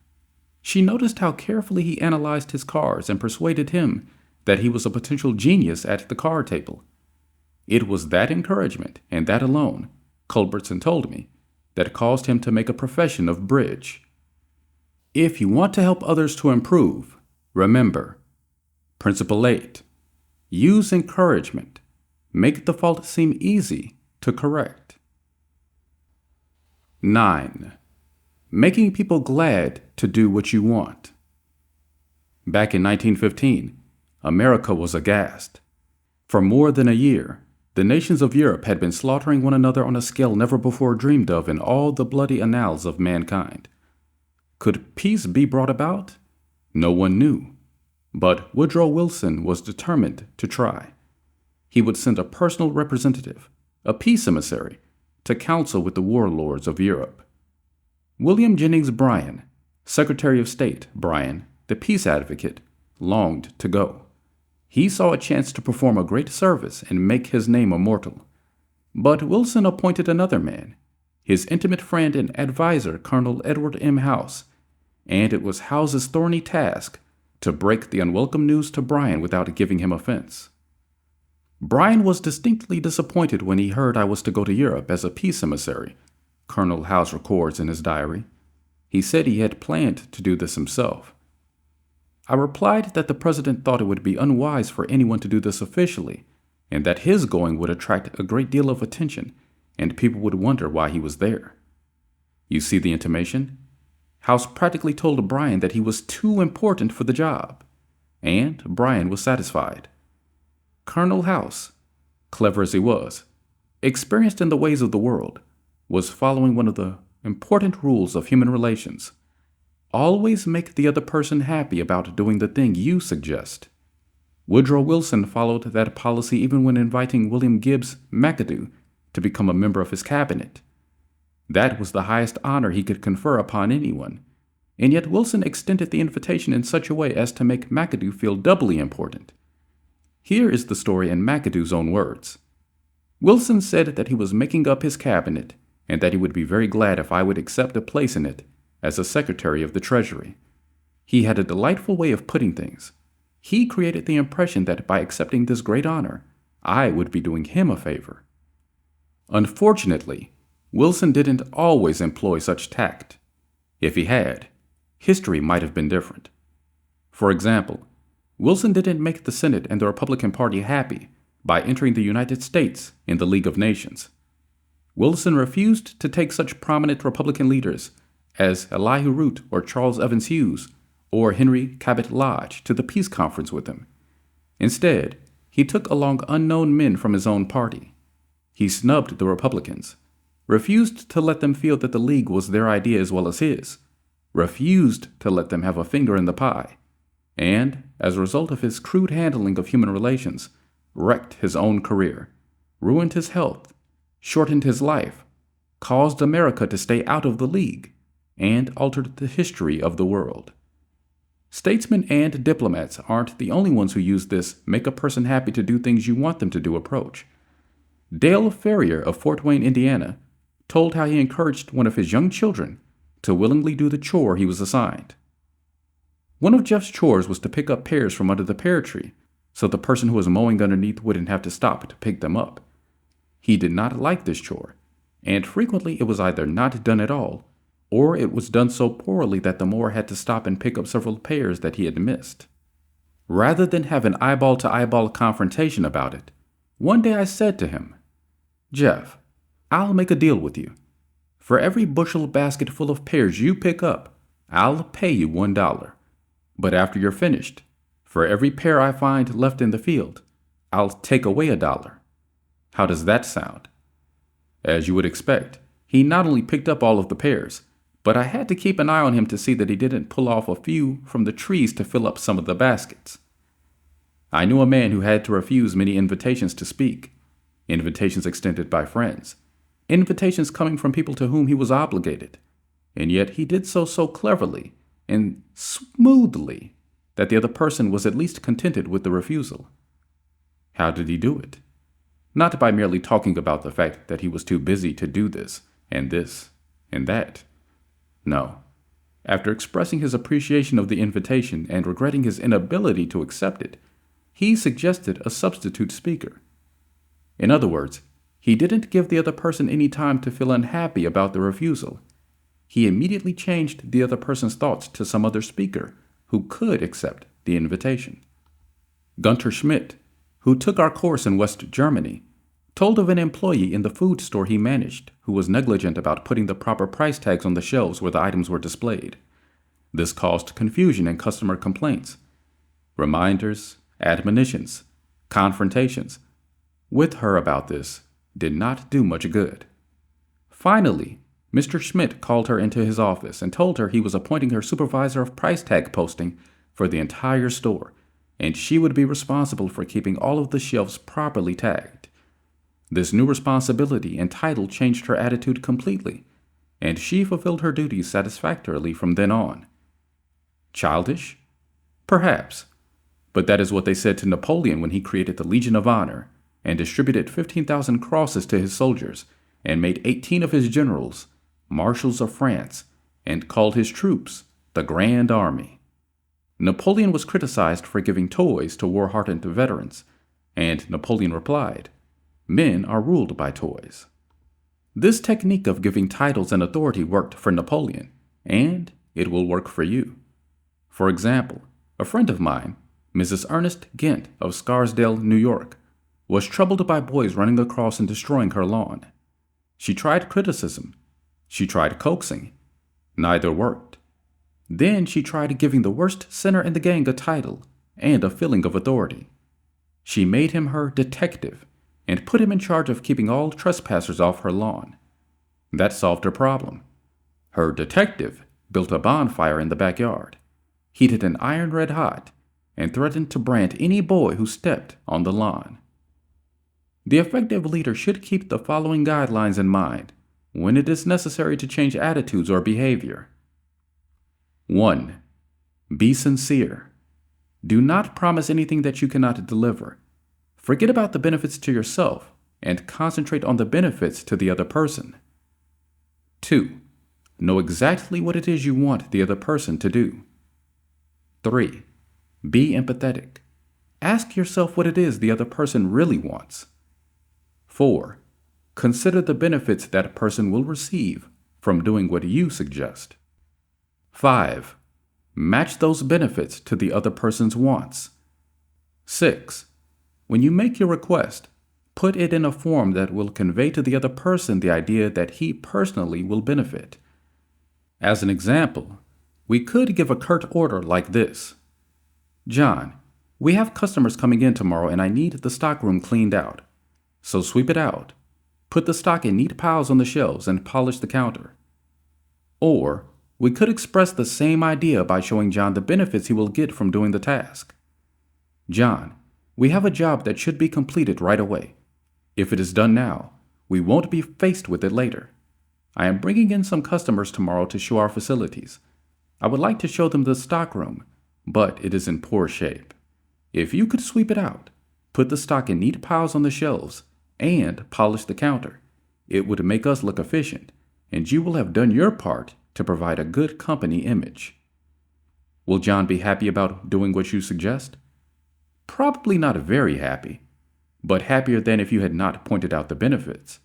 Speaker 1: She noticed how carefully he analyzed his cards and persuaded him that he was a potential genius at the card table. It was that encouragement, and that alone, Culbertson told me, that caused him to make a profession of bridge. If you want to help others to improve, remember, Principle 8. Use encouragement. Make the fault seem easy to correct. 9. Making people glad to do what you want. Back in 1915, America was aghast. For more than a year, the nations of Europe had been slaughtering one another on a scale never before dreamed of in all the bloody annals of mankind. Could peace be brought about? No one knew. But Woodrow Wilson was determined to try. He would send a personal representative, a peace emissary, to counsel with the warlords of Europe. William Jennings Bryan, Secretary of State Bryan, the peace advocate, longed to go. He saw a chance to perform a great service and make his name immortal. But Wilson appointed another man, his intimate friend and advisor, Colonel Edward M. House, and it was House's thorny task to break the unwelcome news to Bryan without giving him offense. Bryan was distinctly disappointed when he heard I was to go to Europe as a peace emissary, Colonel House records in his diary. He said he had planned to do this himself. I replied that the president thought it would be unwise for anyone to do this officially, and that his going would attract a great deal of attention, and people would wonder why he was there. You see the intimation? House practically told Bryan that he was too important for the job, and Bryan was satisfied. Colonel House, clever as he was, experienced in the ways of the world, was following one of the important rules of human relations. Always make the other person happy about doing the thing you suggest. Woodrow Wilson followed that policy even when inviting William Gibbs McAdoo to become a member of his cabinet. That was the highest honor he could confer upon anyone, and yet Wilson extended the invitation in such a way as to make McAdoo feel doubly important. Here is the story in McAdoo's own words. Wilson said that he was making up his cabinet and that he would be very glad if I would accept a place in it as a Secretary of the Treasury. He had a delightful way of putting things. He created the impression that by accepting this great honor, I would be doing him a favor. Unfortunately, Wilson didn't always employ such tact. If he had, history might have been different. For example, Wilson didn't make the Senate and the Republican Party happy by entering the United States in the League of Nations. Wilson refused to take such prominent Republican leaders as Elihu Root or Charles Evans Hughes or Henry Cabot Lodge to the peace conference with him. Instead, he took along unknown men from his own party. He snubbed the Republicans, refused to let them feel that the League was their idea as well as his, refused to let them have a finger in the pie, and, as a result of his crude handling of human relations, wrecked his own career, ruined his health, shortened his life, caused America to stay out of the League, and altered the history of the world. Statesmen and diplomats aren't the only ones who use this make a person happy to do things you want them to do approach. Dale Ferrier of Fort Wayne, Indiana, told how he encouraged one of his young children to willingly do the chore he was assigned. One of Jeff's chores was to pick up pears from under the pear tree, so the person who was mowing underneath wouldn't have to stop to pick them up. He did not like this chore, and frequently it was either not done at all, or it was done so poorly that the mower had to stop and pick up several pears that he had missed. Rather than have an eyeball-to-eyeball confrontation about it, one day I said to him, "Jeff, I'll make a deal with you. For every bushel basket full of pears you pick up, I'll pay you $1. But after you're finished, for every pear I find left in the field, I'll take away $1. How does that sound?" As you would expect, he not only picked up all of the pears, but I had to keep an eye on him to see that he didn't pull off a few from the trees to fill up some of the baskets. I knew a man who had to refuse many invitations to speak, invitations extended by friends, invitations coming from people to whom he was obligated, and yet he did so cleverly and smoothly that the other person was at least contented with the refusal. How did he do it? Not by merely talking about the fact that he was too busy to do this and that. No. After expressing his appreciation of the invitation and regretting his inability to accept it, he suggested a substitute speaker. In other words, he didn't give the other person any time to feel unhappy about the refusal. He immediately changed the other person's thoughts to some other speaker who could accept the invitation. Gunter Schmidt, who took our course in West Germany, told of an employee in the food store he managed who was negligent about putting the proper price tags on the shelves where the items were displayed. This caused confusion and customer complaints. Reminders, admonitions, confrontations with her about this did not do much good. Finally, Mr. Schmidt called her into his office and told her he was appointing her supervisor of price tag posting for the entire store, and she would be responsible for keeping all of the shelves properly tagged. This new responsibility and title changed her attitude completely, and she fulfilled her duties satisfactorily from then on, Childish? Perhaps. But that is what they said to Napoleon when he created the Legion of Honor and distributed 15,000 crosses to his soldiers and made 18 of his generals marshals of France and called his troops the Grand Army. Napoleon was criticized for giving toys to war-hardened veterans, and Napoleon replied, "Men are ruled by toys." This technique of giving titles and authority worked for Napoleon, and it will work for you. For example, a friend of mine, Mrs. Ernest Gent of Scarsdale, New York, was troubled by boys running across and destroying her lawn. She tried criticism. She tried coaxing. Neither worked. Then she tried giving the worst sinner in the gang a title and a feeling of authority. She made him her detective and put him in charge of keeping all trespassers off her lawn. That solved her problem. Her detective built a bonfire in the backyard, heated an iron red hot, and threatened to brand any boy who stepped on the lawn. The effective leader should keep the following guidelines in mind when it is necessary to change attitudes or behavior. 1. Be sincere. Do not promise anything that you cannot deliver. Forget about the benefits to yourself and concentrate on the benefits to the other person. 2. Know exactly what it is you want the other person to do. 3. Be empathetic. Ask yourself what it is the other person really wants. 4. Consider the benefits that person will receive from doing what you suggest. 5. Match those benefits to the other person's wants. 6. When you make your request, put it in a form that will convey to the other person the idea that he personally will benefit. As an example, we could give a curt order like this: "John, we have customers coming in tomorrow and I need the stockroom cleaned out. So sweep it out, put the stock in neat piles on the shelves, and polish the counter." Or we could express the same idea by showing John the benefits he will get from doing the task. "John, we have a job that should be completed right away. If it is done now, we won't be faced with it later. I am bringing in some customers tomorrow to show our facilities. I would like to show them the stockroom, but it is in poor shape. If you could sweep it out, put the stock in neat piles on the shelves, and polish the counter, it would make us look efficient, and you will have done your part to provide a good company image." Will John be happy about doing what you suggest? Probably not very happy, but happier than if you had not pointed out the benefits.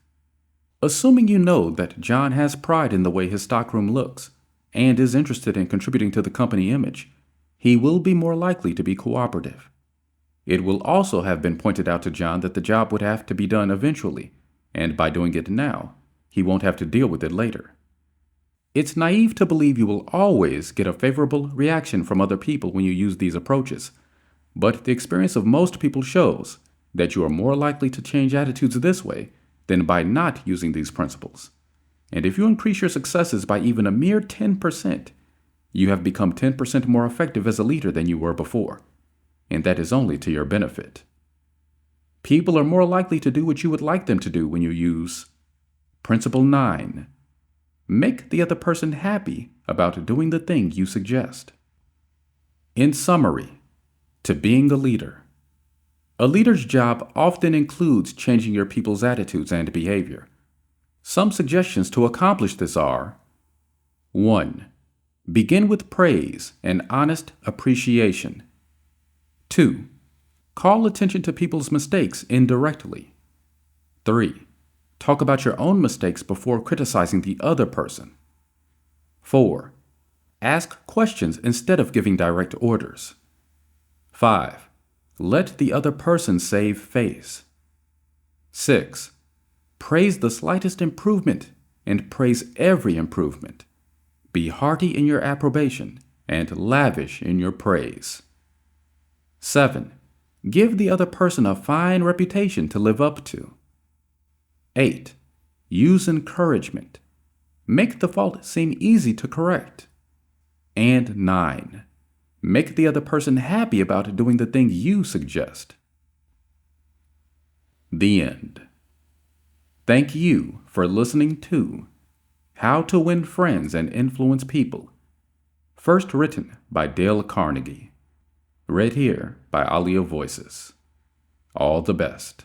Speaker 1: Assuming you know that John has pride in the way his stockroom looks and is interested in contributing to the company image, he will be more likely to be cooperative. It will also have been pointed out to John that the job would have to be done eventually, and by doing it now, he won't have to deal with it later. It's naive to believe you will always get a favorable reaction from other people when you use these approaches, but the experience of most people shows that you are more likely to change attitudes this way than by not using these principles. And if you increase your successes by even a mere 10%, you have become 10% more effective as a leader than you were before, and that is only to your benefit. People are more likely to do what you would like them to do when you use Principle 9. Make the other person happy about doing the thing you suggest. In summary, to being a leader. A leader's job often includes changing your people's attitudes and behavior. Some suggestions to accomplish this are: 1. Begin with praise and honest appreciation. 2. Call attention to people's mistakes indirectly. 3. Talk about your own mistakes before criticizing the other person. 4. Ask questions instead of giving direct orders. 5. Let the other person save face. 6. Praise the slightest improvement and praise every improvement. Be hearty in your approbation and lavish in your praise. 7. Give the other person a fine reputation to live up to. 8. Use encouragement. Make the fault seem easy to correct. And 9. Make the other person happy about doing the thing you suggest. The end. Thank you for listening to How to Win Friends and Influence People. First written by Dale Carnegie. Read here by ALIO Voices. All the best.